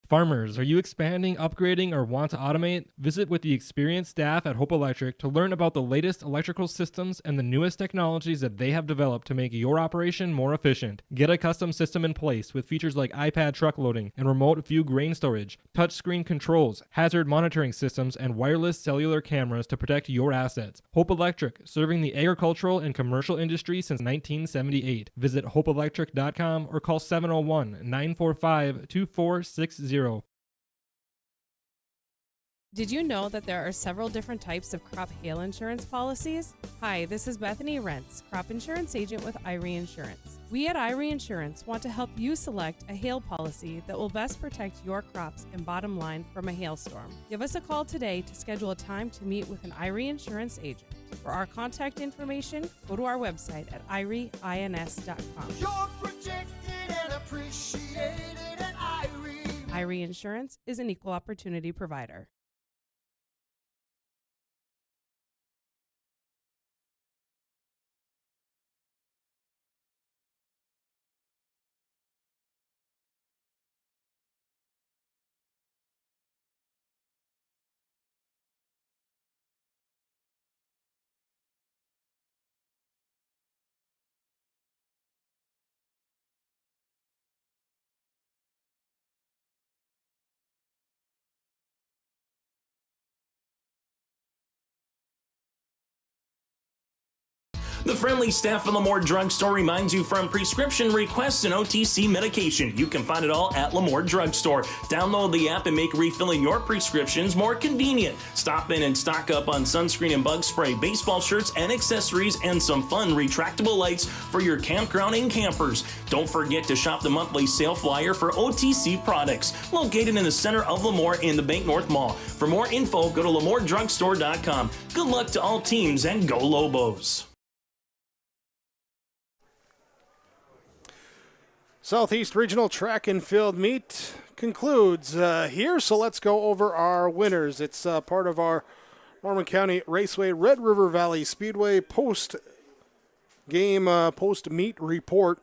Farmers, are you expanding, upgrading, or want to automate? Visit with the experienced staff at Hope Electric to learn about the latest electrical systems and the newest technologies that they have developed to make your operation more efficient. Get a custom system in place with features like iPad truck loading and remote view grain storage, touchscreen controls, hazard monitoring systems, and wireless cellular cameras to protect your assets. Hope Electric, serving the agricultural and commercial industry since 1978. Visit hopeelectric.com or call 701-945-2460. Did you know that there are several different types of crop hail insurance policies? Hi, this is Bethany Rentz, crop insurance agent with Irie Insurance. We at Irie Insurance want to help you select a hail policy that will best protect your crops and bottom line from a hailstorm. Give us a call today to schedule a time to meet with an Irie Insurance agent. For our contact information, go to our website at irieins.com. You're protected and appreciated at Irie. Irie Insurance is an equal opportunity provider. The friendly staff of Lemoore Drugstore reminds you from prescription requests and OTC medication. You can find it all at Lemoore Drugstore. Download the app and make refilling your prescriptions more convenient. Stop in and stock up on sunscreen and bug spray, baseball shirts and accessories, and some fun retractable lights for your campground and campers. Don't forget to shop the monthly sale flyer for OTC products, located in the center of Lemoore in the Bank North Mall. For more info, go to LemooreDrugstore.com. Good luck to all teams and go Lobos. Southeast Regional Track and Field Meet concludes here, so let's go over our winners. It's part of our Norman County Raceway Red River Valley Speedway post-game, post-meet report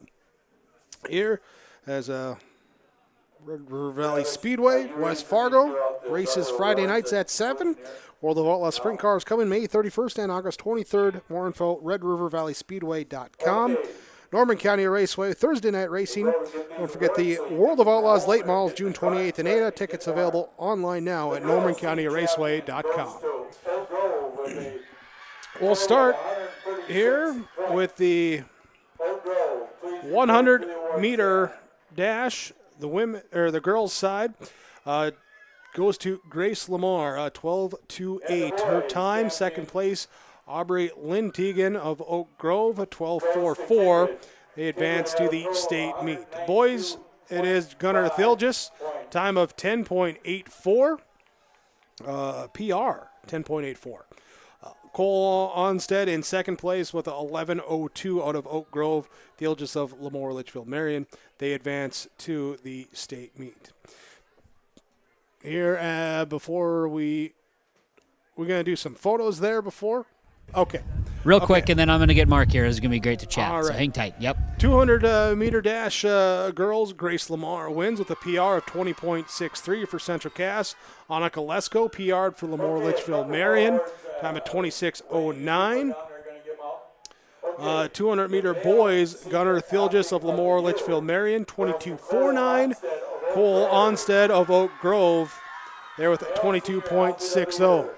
here as Red River Valley Speedway, West Fargo, races Friday nights at 7. World of Outlaw Sprint Cars coming May 31st and August 23rd. More info, redrivervalleyspeedway.com. Norman County Raceway, Thursday night racing. Don't forget the World of Outlaws late models, June 28th in Ada. Tickets available online now at normancountyraceway.com. We'll start here with the 100-meter dash. The girls' side goes to Grace Lamar, 12:28. Her time, second place, Aubrey Lynn Teagan of Oak Grove, 12:44. They advance to the state meet. Boys, it is Gunnar Thilgis, time of 10.84. PR, 10.84. Cole Onstead in second place with 11:02 out of Oak Grove. Thilgis of Lemoore Litchfield Marion. They advance to the state meet. Here, before we're going to do some photos there before. Okay. Real quick, and then I'm going to get Mark here. It's going to be great to chat. All right. So hang tight. Yep. 200-meter dash girls, Grace Lamar wins with a PR of 20.63 for Central Cass. Annika Lesko PR'd for Lemoore Litchfield Marion, time at 26:09. 200-meter boys, Gunnar Thilgis of Lemoore Litchfield Marion, 22:49. Cole Onstead of Oak Grove there with a 22.60.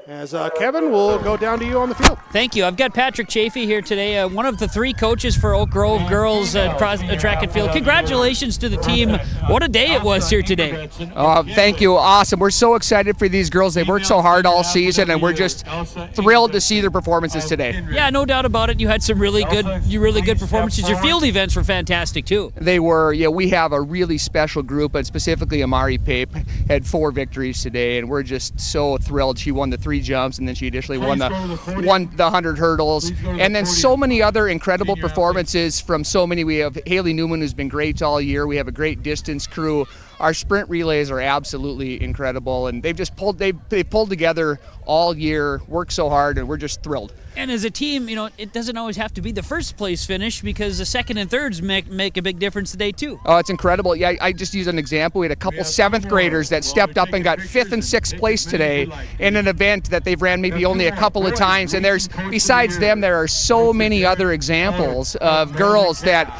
As Kevin, we'll go down to you on the field. Thank you. I've got Patrick Chafee here today, one of the 3 coaches for Oak Grove girls track and field. Congratulations to the team. What a day it was here today. Thank you. Awesome. We're so excited for these girls. They worked so hard all season, and we're just thrilled to see their performances today. Yeah, no doubt about it. You had some really good performances. Your field events were fantastic too. They were. Yeah, we have a really special group, and specifically Amari Pape had 4 victories today, and we're just so thrilled. She won the 3 jumps, and then she additionally won the 100 hurdles, and then so many other incredible performances from so many. We have Haley Newman, who's been great all year. We have a great distance crew. Our sprint relays are absolutely incredible, and they've pulled together all year, worked so hard, and we're just thrilled. And as a team, it doesn't always have to be the first place finish, because the second and thirds make a big difference today too. Oh, it's incredible. Yeah, I just use an example. We had a couple 7th graders that stepped up and got 5th and 6th place today in an event that they've ran maybe only a couple of times. And besides them, there are so many other examples of girls that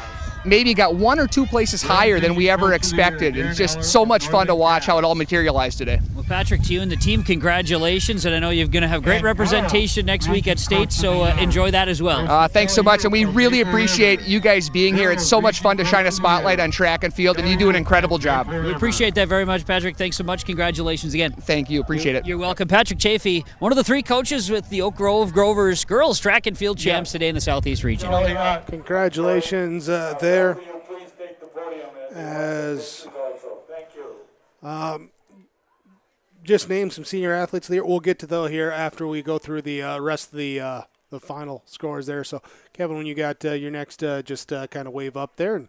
maybe got 1 or 2 places higher than we ever expected. It's just so much fun to watch how it all materialized today. Well, Patrick, to you and the team, congratulations, and I know you're going to have great representation next week at State, so enjoy that as well. Thanks so much, and we really appreciate you guys being here. It's so much fun to shine a spotlight on track and field, and you do an incredible job. We appreciate that very much, Patrick. Thanks so much. Congratulations again. Thank you. Appreciate it. You're welcome. Patrick Chafee, one of the 3 coaches with the Oak Grove Grovers girls track and field champs today in the Southeast region. Congratulations there. As just name some senior athletes there. We'll get to those here after we go through the rest of the final scores there. So, Kevin, when you got your next, just kind of wave up there, and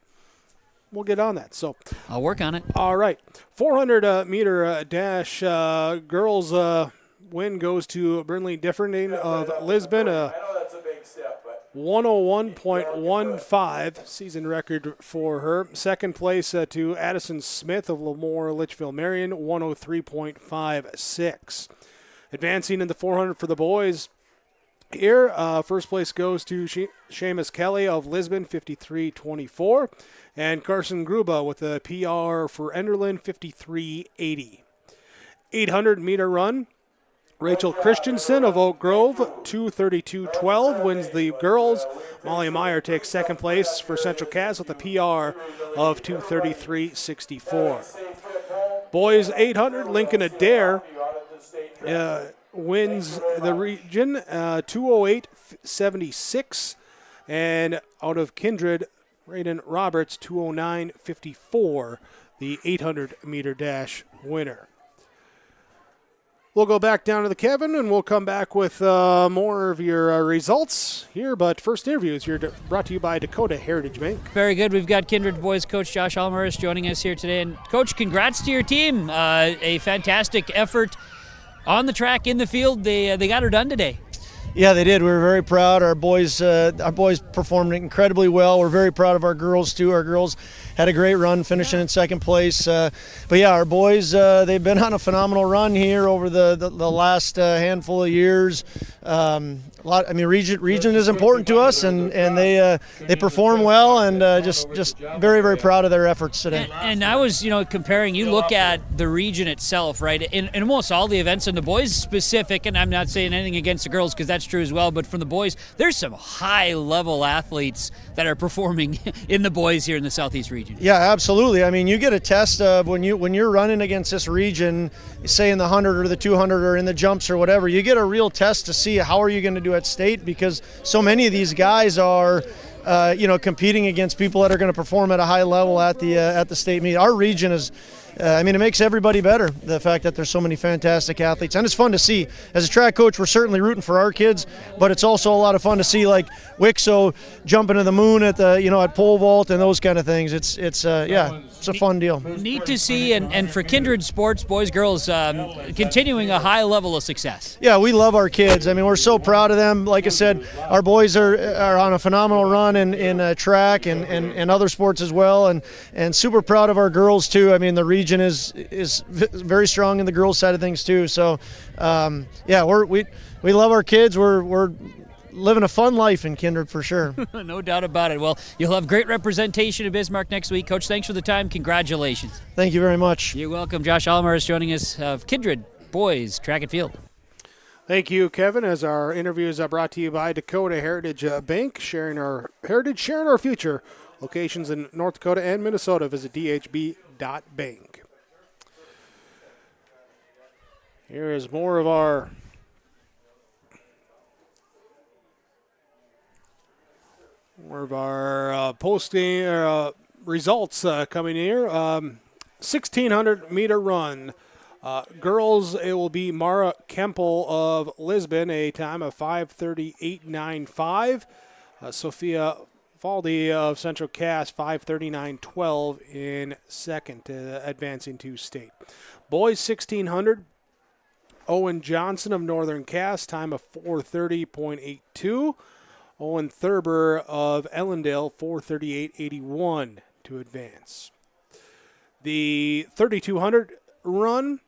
we'll get on that. So I'll work on it. All right, 400 meter dash girls win goes to Burnley Differending of Lisbon. 101.15 season record for her. Second place to Addison Smith of Lemoore Litchfield Marion, 103.56. Advancing in the 400 for the boys here, first place goes to Seamus Kelly of Lisbon, 53.24, and Carson Gruba with a PR for Enderlin, 53.80. 800 meter run. Rachel Christensen of Oak Grove, 2:32.12, wins the girls. Molly Meyer takes second place for Central Cass with a PR of 2:33.64. Boys 800, Lincoln Adair wins the region, 2:08.76, and out of Kindred, Raiden Roberts, 2:09.54, the 800 meter dash winner. We'll go back down to the Kevin, and we'll come back with more of your results here. But first interviews here brought to you by Dakota Heritage Bank. Very good. We've got Kindred boys coach Josh Almaris joining us here today. And, Coach, congrats to your team. A fantastic effort on the track, in the field. They got her done today. Yeah, they did. We were very proud. Our boys performed incredibly well. We're very proud of our girls, too. Our girls had a great run, finishing in second place. But yeah, our boys, they've been on a phenomenal run here over the last handful of years. Region is important to us, and they perform well, and just very, very proud of their efforts today. And I was, comparing. You look at the region itself, right? In almost all the events, and the boys specific, and I'm not saying anything against the girls because that's true as well. But from the boys, there's some high-level athletes that are performing in the boys here in the Southeast region. Yeah, absolutely. I mean, you get a test of when you're running against this region, say in the 100 or the 200 or in the jumps or whatever. You get a real test to see how are you going to do at state, because so many of these guys are competing against people that are going to perform at a high level at the state meet. Our region is it makes everybody better, the fact that there's so many fantastic athletes, and it's fun to see. As a track coach, we're certainly rooting for our kids, but it's also a lot of fun to see like Wixo jumping to the moon at the at pole vault and those kind of things. It's a fun deal. Neat to see, and for Kindred Sports, boys, girls, continuing a high level of success. Yeah, we love our kids. I mean, we're so proud of them. Like I said, our boys are on a phenomenal run in track and other sports as well, and super proud of our girls too. I mean, the region is very strong in the girls side of things too. So we love our kids. We're living a fun life in Kindred for sure. No doubt about it. Well, you'll have great representation in Bismarck next week. Coach, thanks for the time. Congratulations. Thank you very much. You're welcome. Josh Alomar is joining us of Kindred Boys Track and Field. Thank you, Kevin. As our interviews are brought to you by Dakota Heritage Bank, sharing our heritage, sharing our future. Locations in North Dakota and Minnesota. Visit dhb.bank. Here is more of our posting results coming here. 1,600 meter run. Girls, it will be Mara Kempel of Lisbon, a time of 5:38.95. Sophia Faldi of Central Cass, 5:39.12 in second, advancing to state. Boys, 1,600. Owen Johnson of Northern Cass, time of 4:30.82. Owen Thurber of Ellendale, 4:38.81 to advance. The 3,200 run.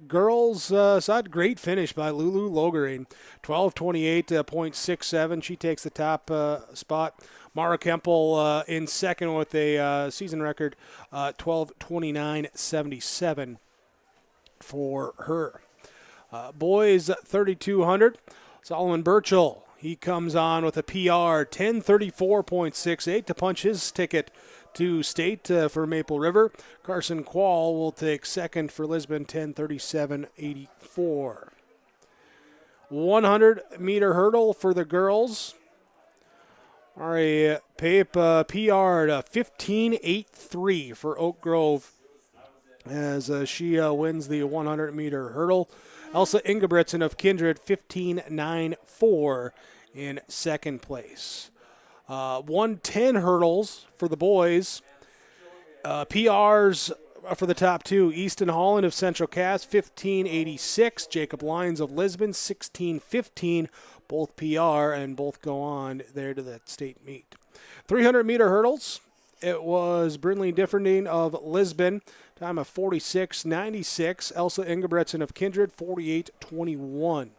Girls side, great finish by Lulu Logering, 12:28.67. She takes the top spot. Mara Kempel in second with a season record 12:29.77 for her. Boys 3,200. Solomon Burchell, he comes on with a PR 10:34.68 to punch his ticket to state for Maple River. Carson Quall will take second for Lisbon, 10:37.84. 100-meter hurdle for the girls. Ari Pape PR'd 15.83 for Oak Grove as she wins the 100-meter hurdle. Elsa Ingebrigtsen of Kindred, 15.94 in second place. 110 hurdles for the boys. PRs for the top two. Easton Holland of Central Cass, 15.86. Jacob Lyons of Lisbon, 16.15. Both PR and both go on there to the state meet. 300-meter hurdles. It was Brynlee Differding of Lisbon, time of 46.96. Elsa Ingebrigtsen of Kindred, 48.21.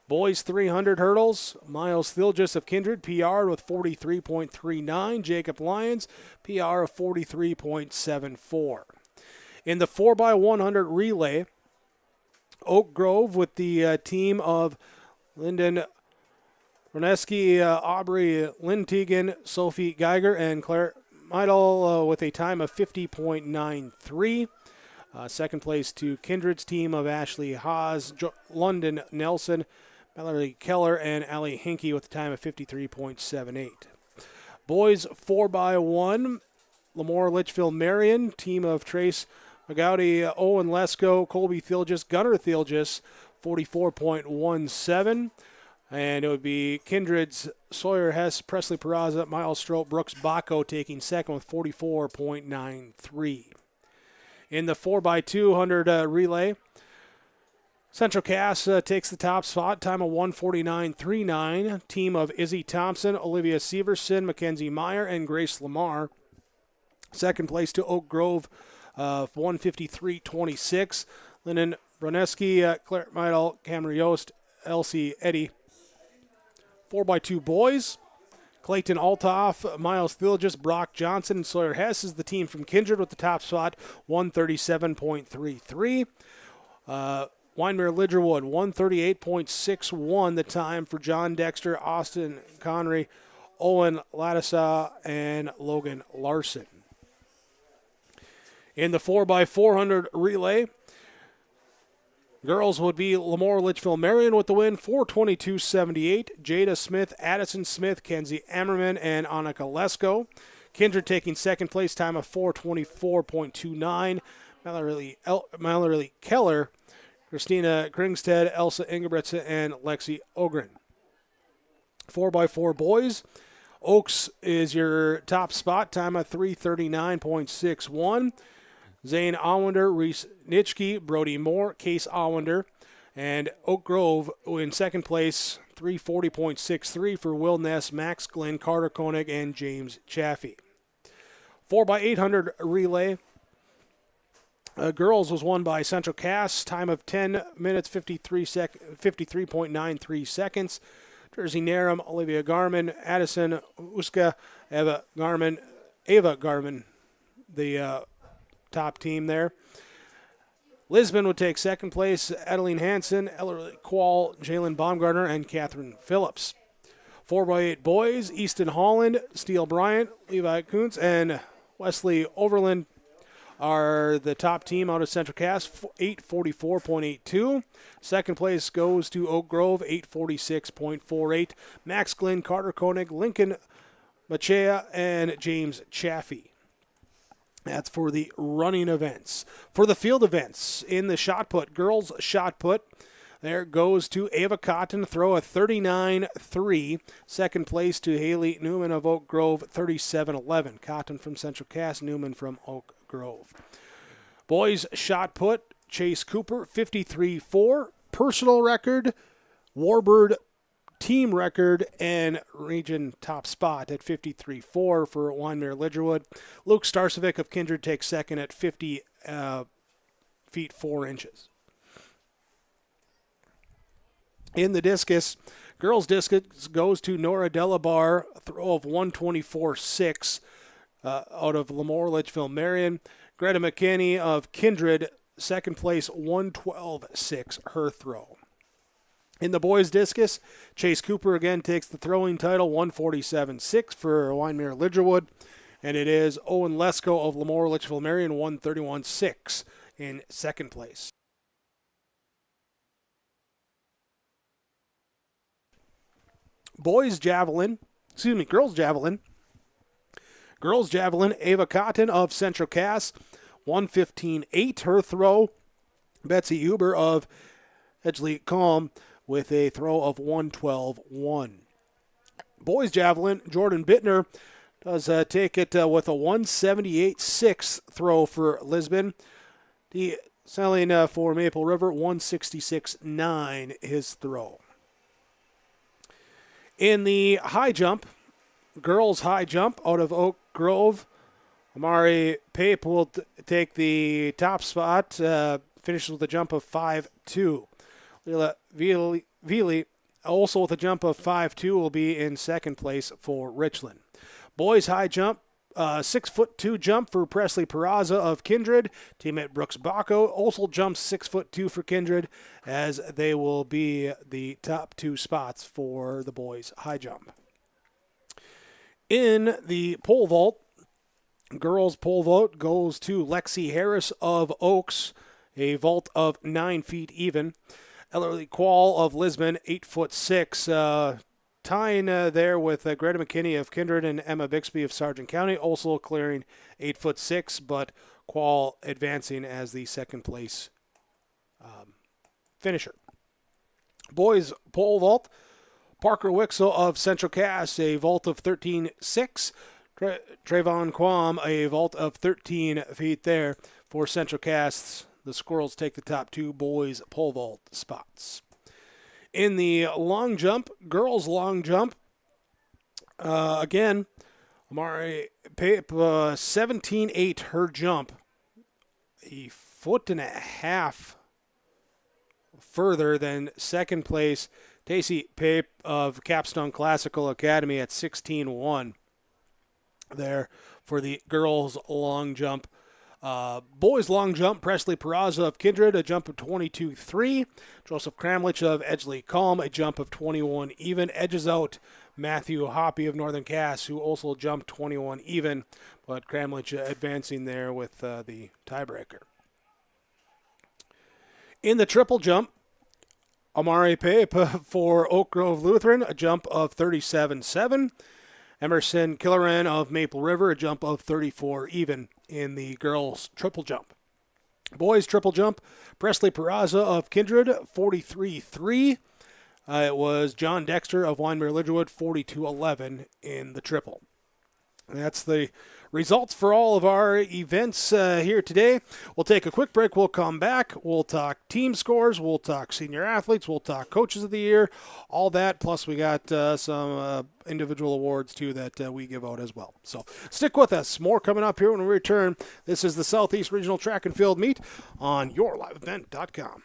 Boys 300 hurdles, Miles Thilgis of Kindred, PR with 43.39. Jacob Lyons, PR of 43.74. In the 4x100 relay, Oak Grove with the team of Lyndon Roneski, Aubrey Lintegan, Sophie Geiger, and Claire Meidel with a time of 50.93. Second place to Kindred's team of Ashley Haas, London Nelson, Mallory Keller, and Allie Hinkie with a time of 53.78. Boys 4x1, Lemoore Litchfield Marion, team of Trace McGowdy, Owen Lesko, Colby Thilgis, Gunnar Thilgis, 44.17. And it would be Kindred's Sawyer Hess, Presley Peraza, Miles Strope, Brooks Bacco taking second with 44.93. In the 4x200 relay, Central Cass takes the top spot, time of 1:49.39. Team of Izzy Thompson, Olivia Severson, Mackenzie Meyer, and Grace Lamar. Second place to Oak Grove, 1:53.26. Lyndon Broneski, Claire Meidel, Cameron Yost, Elsie Eddy. 4x2 boys, Clayton Altoff, Miles Thilgis, Brock Johnson, and Sawyer Hess is the team from Kindred with the top spot, 1:37.33. Winemere Lidgerwood, 1:38.61 the time for John Dexter, Austin Connery, Owen Latissa, and Logan Larson. In the 4x400 relay, girls would be Lemoore Litchfield Marion with the win, 4:22.78. Jada Smith, Addison Smith, Kenzie Ammerman, and Annika Lesko. Kindred taking second place, time of 4:24.29. Mallory Keller, Christina Kringstead, Elsa Ingebrigtsen, and Lexi Ogren. 4x4 boys, Oaks is your top spot, time of 3:39.61. Zane Awander, Reese Nitschke, Brody Moore, Case Awander, and Oak Grove in second place, 3:40.63 for Will Ness, Max Glenn, Carter Koenig, and James Chaffee. 4x800 relay, girls was won by Central Cass, time of 10 minutes, 53.93 seconds. Kersey Narum, Olivia Garman, Addison Uska, Ava Garman, the top team there. Lisbon would take second place. Adeline Hansen, Ellery Quall, Jalen Baumgartner, and Catherine Phillips. 4x8 boys, Easton Holland, Steele Bryant, Levi Kuntz, and Wesley Overland are the top team out of Central Cass, 844.82. Second place goes to Oak Grove, 846.48. Max Glenn, Carter Koenig, Lincoln Machea, and James Chaffee. That's for the running events. For the field events, in the shot put, girls shot put, there goes to Ava Cotton, throw a 39-3. Second place to Haley Newman of Oak Grove, 37-11. Cotton from Central Cass, Newman from Oak Grove. Boys shot put, Chase Cooper, 53-4. Personal record, Warbird team record, and region top spot at 53-4 for Wyndmere Lidgerwood. Luke Starcevic of Kindred takes second at 50 feet 4 inches. In the discus, girls discus goes to Nora Delabar, a throw of 124.6 out of Lemoore Litchfield Marion. Greta McKinney of Kindred, second place, 112.6 her throw. In the boys discus, Chase Cooper again takes the throwing title, 147.6 for Wyndmere Lidgerwood. And it is Owen Lesko of Lemoore Litchfield Marion, 131.6 in second place. Girls javelin. Girls javelin, Ava Cotton of Central Cass, 115.8 her throw. Betsy Huber of Edgeley Calm with a throw of 112.1. Boys javelin, Jordan Bittner does take it with a 178.6 throw for Lisbon. The selling for Maple River, 166.9 his throw. In the high jump, girls high jump out of Oak Grove, Amari Pape will take the top spot, finishes with a jump of 5.2. Lila Vili, also with a jump of 5.2, will be in second place for Richland. Boys high jump, 6'2" jump for Presley Peraza of Kindred. Teammate Brooks Bacco also jumps 6'2" for Kindred, as they will be the top two spots for the boys high jump. In the pole vault, girls pole vault goes to Lexi Harris of Oaks, a vault of 9 feet even. Ellery Quall of Lisbon, 8'6", tying there with Greta McKinney of Kindred and Emma Bixby of Sargent County, also clearing 8'6", but Quall advancing as the second place finisher. Boys pole vault, Parker Wixel of Central Cass, a vault of 13.6. Trayvon Quam, a vault of 13 feet there for Central Cass. The Squirrels take the top two boys pole vault spots. In the long jump, girls long jump, again, Amari Pape, 17.8 her jump, a 1.5 feet further than second place Tacey Pape of Capstone Classical Academy at 16.1 there for the girls long jump. Boys long jump, Presley Peraza of Kindred, a jump of 22.3. Joseph Kramlich of Edgeley Calm, a jump of 21 even. Edges out Matthew Hoppy of Northern Cass, who also jumped 21 even, but Kramlich advancing there with the tiebreaker. In the triple jump, Amari Pape for Oak Grove Lutheran, a jump of 37.7. Emerson Killeran of Maple River, a jump of 34 even in the girls' triple jump. Boys' triple jump, Presley Peraza of Kindred, 43.3. It was John Dexter of Wyndmere Lidgerwood, 42.11 in the triple. That's the results for all of our events here today. We'll take a quick break. We'll come back. We'll talk team scores. We'll talk senior athletes. We'll talk coaches of the year. All that. Plus, we got some individual awards, too, that we give out as well. So stick with us. More coming up here when we return. This is the Southeast Regional Track and Field Meet on YourLiveEvent.com.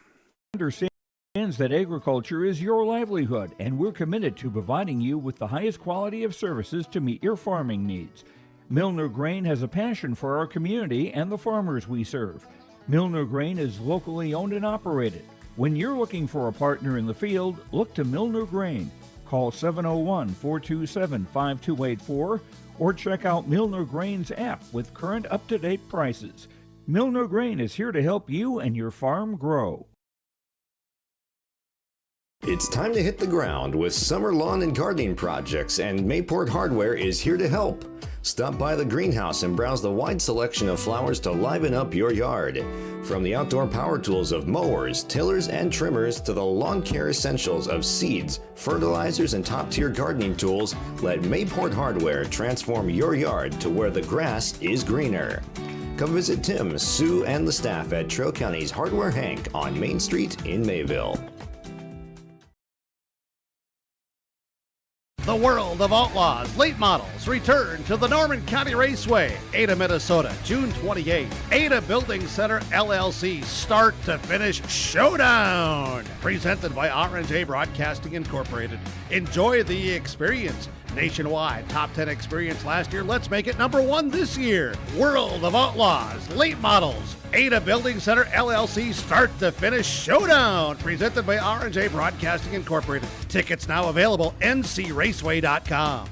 Understand Understands that agriculture is your livelihood, and we're committed to providing you with the highest quality of services to meet your farming needs. Milner Grain has a passion for our community and the farmers we serve. Milner Grain is locally owned and operated. When you're looking for a partner in the field, look to Milner Grain. Call 701-427-5284 or check out Milner Grain's app with current up-to-date prices. Milner Grain is here to help you and your farm grow. It's time to hit the ground with summer lawn and gardening projects, and Mayport Hardware is here to help. Stop by the greenhouse and browse the wide selection of flowers to liven up your yard. From the outdoor power tools of mowers, tillers, and trimmers to the lawn care essentials of seeds, fertilizers, and top-tier gardening tools, let Mayport Hardware transform your yard to where the grass is greener. Come visit Tim, Sue, and the staff at Trail County's Hardware Hank on Main Street in Mayville. The World of Outlaws late models return to the Norman County Raceway, Ada, Minnesota, June 28th. Ada Building Center LLC start to finish showdown. Presented by R&J Broadcasting Incorporated. Enjoy the experience. Nationwide top 10 experience last year. Let's make it number 1 this year. World of Outlaws late models. Ada Building Center LLC start to finish showdown. Presented by R&J Broadcasting Incorporated. Tickets now available. ncraceway.com.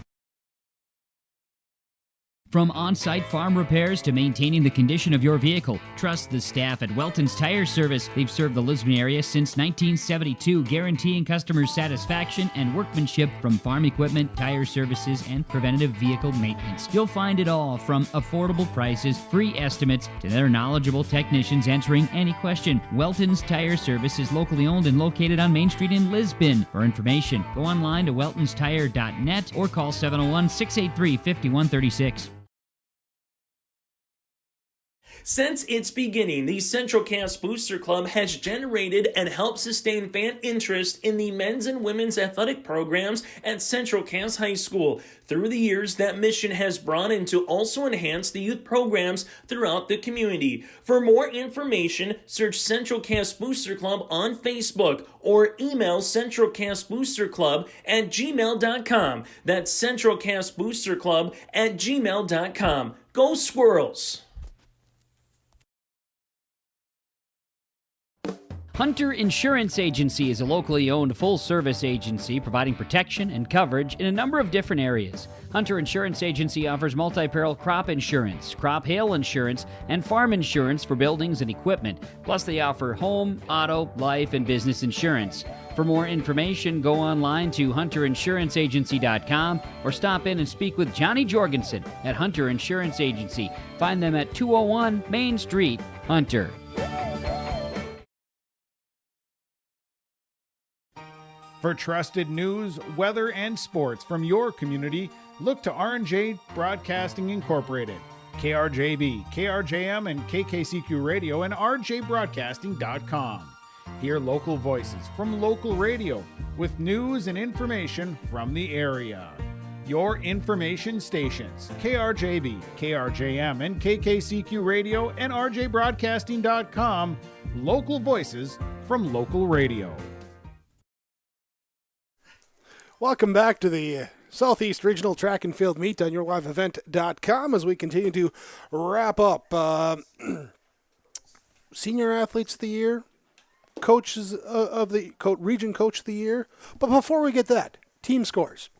From on-site farm repairs to maintaining the condition of your vehicle, trust the staff at Welton's Tire Service. They've served the Lisbon area since 1972, guaranteeing customer satisfaction and workmanship from farm equipment, tire services, and preventative vehicle maintenance. You'll find it all from affordable prices, free estimates, to their knowledgeable technicians answering any question. Welton's Tire Service is locally owned and located on Main Street in Lisbon. For information, go online to weltonstire.net or call 701-683-5136. Since its beginning, the Central Cass Booster Club has generated and helped sustain fan interest in the men's and women's athletic programs at Central Cass High School. Through the years, that mission has brought in to also enhance the youth programs throughout the community. For more information, search Central Cass Booster Club on Facebook or email centralcassboosterclub@gmail.com. That's centralcassboosterclub@gmail.com. Go Squirrels! Hunter Insurance Agency is a locally owned full-service agency providing protection and coverage in a number of different areas. Hunter Insurance Agency offers multi-peril crop insurance, crop hail insurance, and farm insurance for buildings and equipment. Plus, they offer home, auto, life, and business insurance. For more information, go online to hunterinsuranceagency.com or stop in and speak with Johnny Jorgensen at Hunter Insurance Agency. Find them at 201 Main Street, Hunter. For trusted news, weather, and sports from your community, look to R&J Broadcasting Incorporated, KRJB, KRJM, and KKCQ Radio, and rjbroadcasting.com. Hear local voices from local radio with news and information from the area. Your information stations, KRJB, KRJM, and KKCQ Radio, and rjbroadcasting.com. Local voices from local radio. Welcome back to the Southeast Regional Track and Field Meet on YourLiveEvent.com as we continue to wrap up Senior Athletes of the Year, Coaches of the Region Coach of the Year. But before we get that, team scores.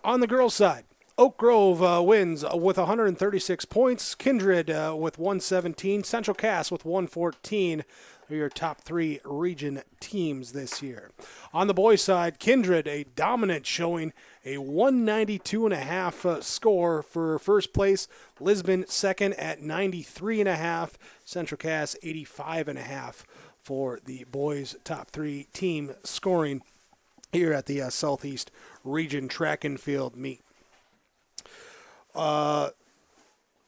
On the girls' side, Oak Grove wins with 136 points, Kindred with 117, Central Cass with 114. Are your top 3 region teams this year. On the boys' side, Kindred, a dominant showing, a 192.5 score for first place. Lisbon second at 93.5. Central Cass 85.5 for the boys' top 3 team scoring here at the Southeast Region Track and Field Meet.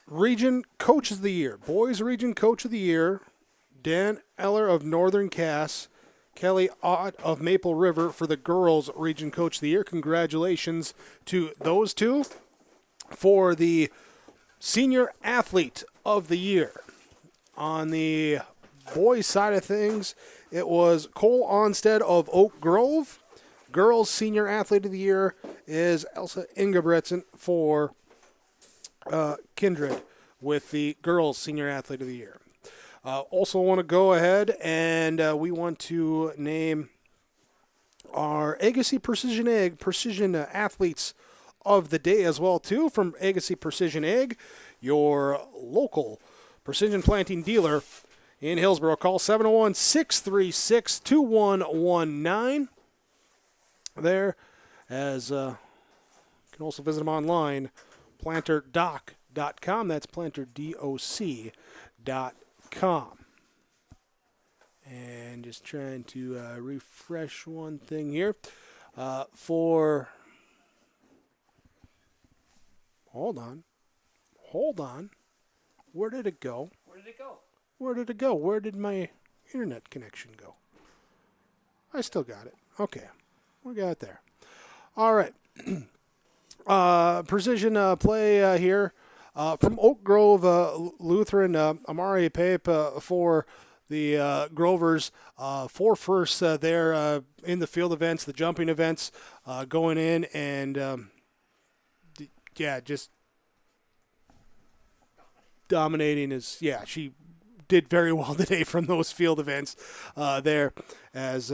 Region Coach of the Year, boys' Region Coach of the Year. Dan Eller of Northern Cass, Kelly Ott of Maple River for the girls' Region Coach of the Year. Congratulations to those two. For the Senior Athlete of the Year, on the boys' side of things, it was Cole Onstead of Oak Grove. Girls Senior Athlete of the Year is Elsa Ingebretsen for Kindred with the Girls Senior Athlete of the Year. Also want to go ahead and we want to name our Agassiz Precision Athletes of the Day as well, too, from Agassiz Precision Ag, your local precision planting dealer in Hillsborough. Call 701-636-2119 there, as you can also visit them online, planterdoc.com. That's planterdoc.com. And just trying to refresh one thing here. Hold on. Where did it go? Where did my internet connection go? I still got it. Okay. We got it there. All right. Precision play here from Oak Grove Lutheran, Amari Pape for the Grovers. 4 firsts there in the field events, the jumping events, going in and, just dominating she did very well today from those field events there as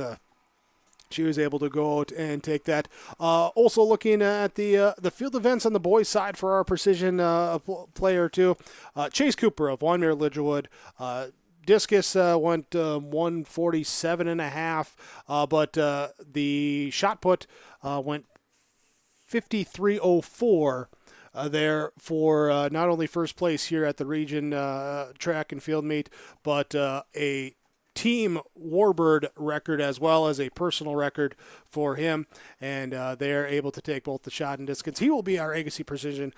she was able to go out and take that. Also looking at the field events on the boys' side for our precision player too. Chase Cooper of Wyndmere Lidgerwood. Discus went 147.5, but the shot put went 53.04 there for not only first place here at the region track and field meet, but a team Warbird record as well as a personal record for him, and they're able to take both the shot and distance. He will be our Agassiz Precision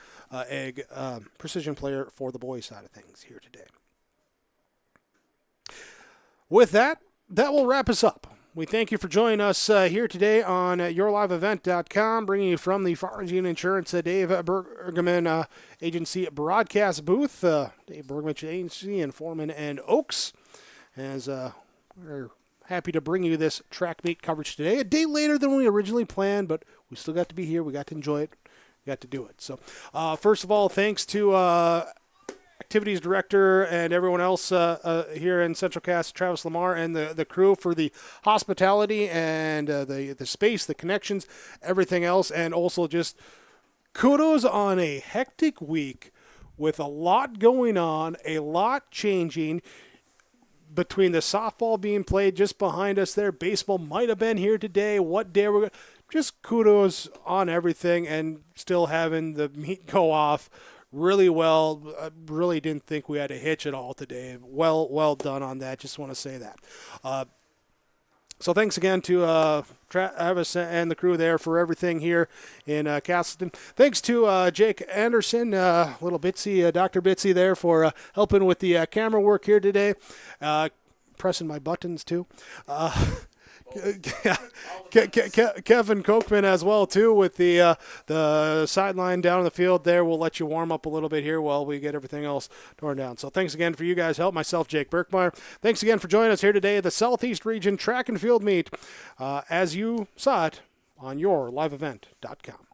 precision player for the boys' side of things here today. With that will wrap us up. We thank you for joining us here today on yourliveevent.com, bringing you from the Farmers Union Insurance Dave Bergman Agency broadcast booth. Dave Bergman Agency in Foreman and Oaks. As we're happy to bring you this track meet coverage today. A day later than we originally planned, but we still got to be here. We got to enjoy it. We got to do it. So, first of all, thanks to Activities Director and everyone else here in Central Cass, Travis Lamar, and the crew for the hospitality and the space, the connections, everything else. And also just kudos on a hectic week with a lot going on, a lot changing. Between the softball being played just behind us there, baseball might have been here today. What day we're going to... Just kudos on everything and still having the meet go off really well. I really didn't think we had a hitch at all today. Well done on that. Just want to say that. So thanks again to Travis and the crew there for everything here in Castleton. Thanks to Jake Anderson, little Bitsy, Dr. Bitsy there for helping with the camera work here today. Pressing my buttons too. Kevin Kochman as well too with the sideline down in the field there. We'll let you warm up a little bit here while we get everything else torn down. So thanks again for you guys help. Myself, Jake Berkmeyer. Thanks again for joining us here today at the Southeast Region Track and Field Meet as you saw it on yourliveevent.com.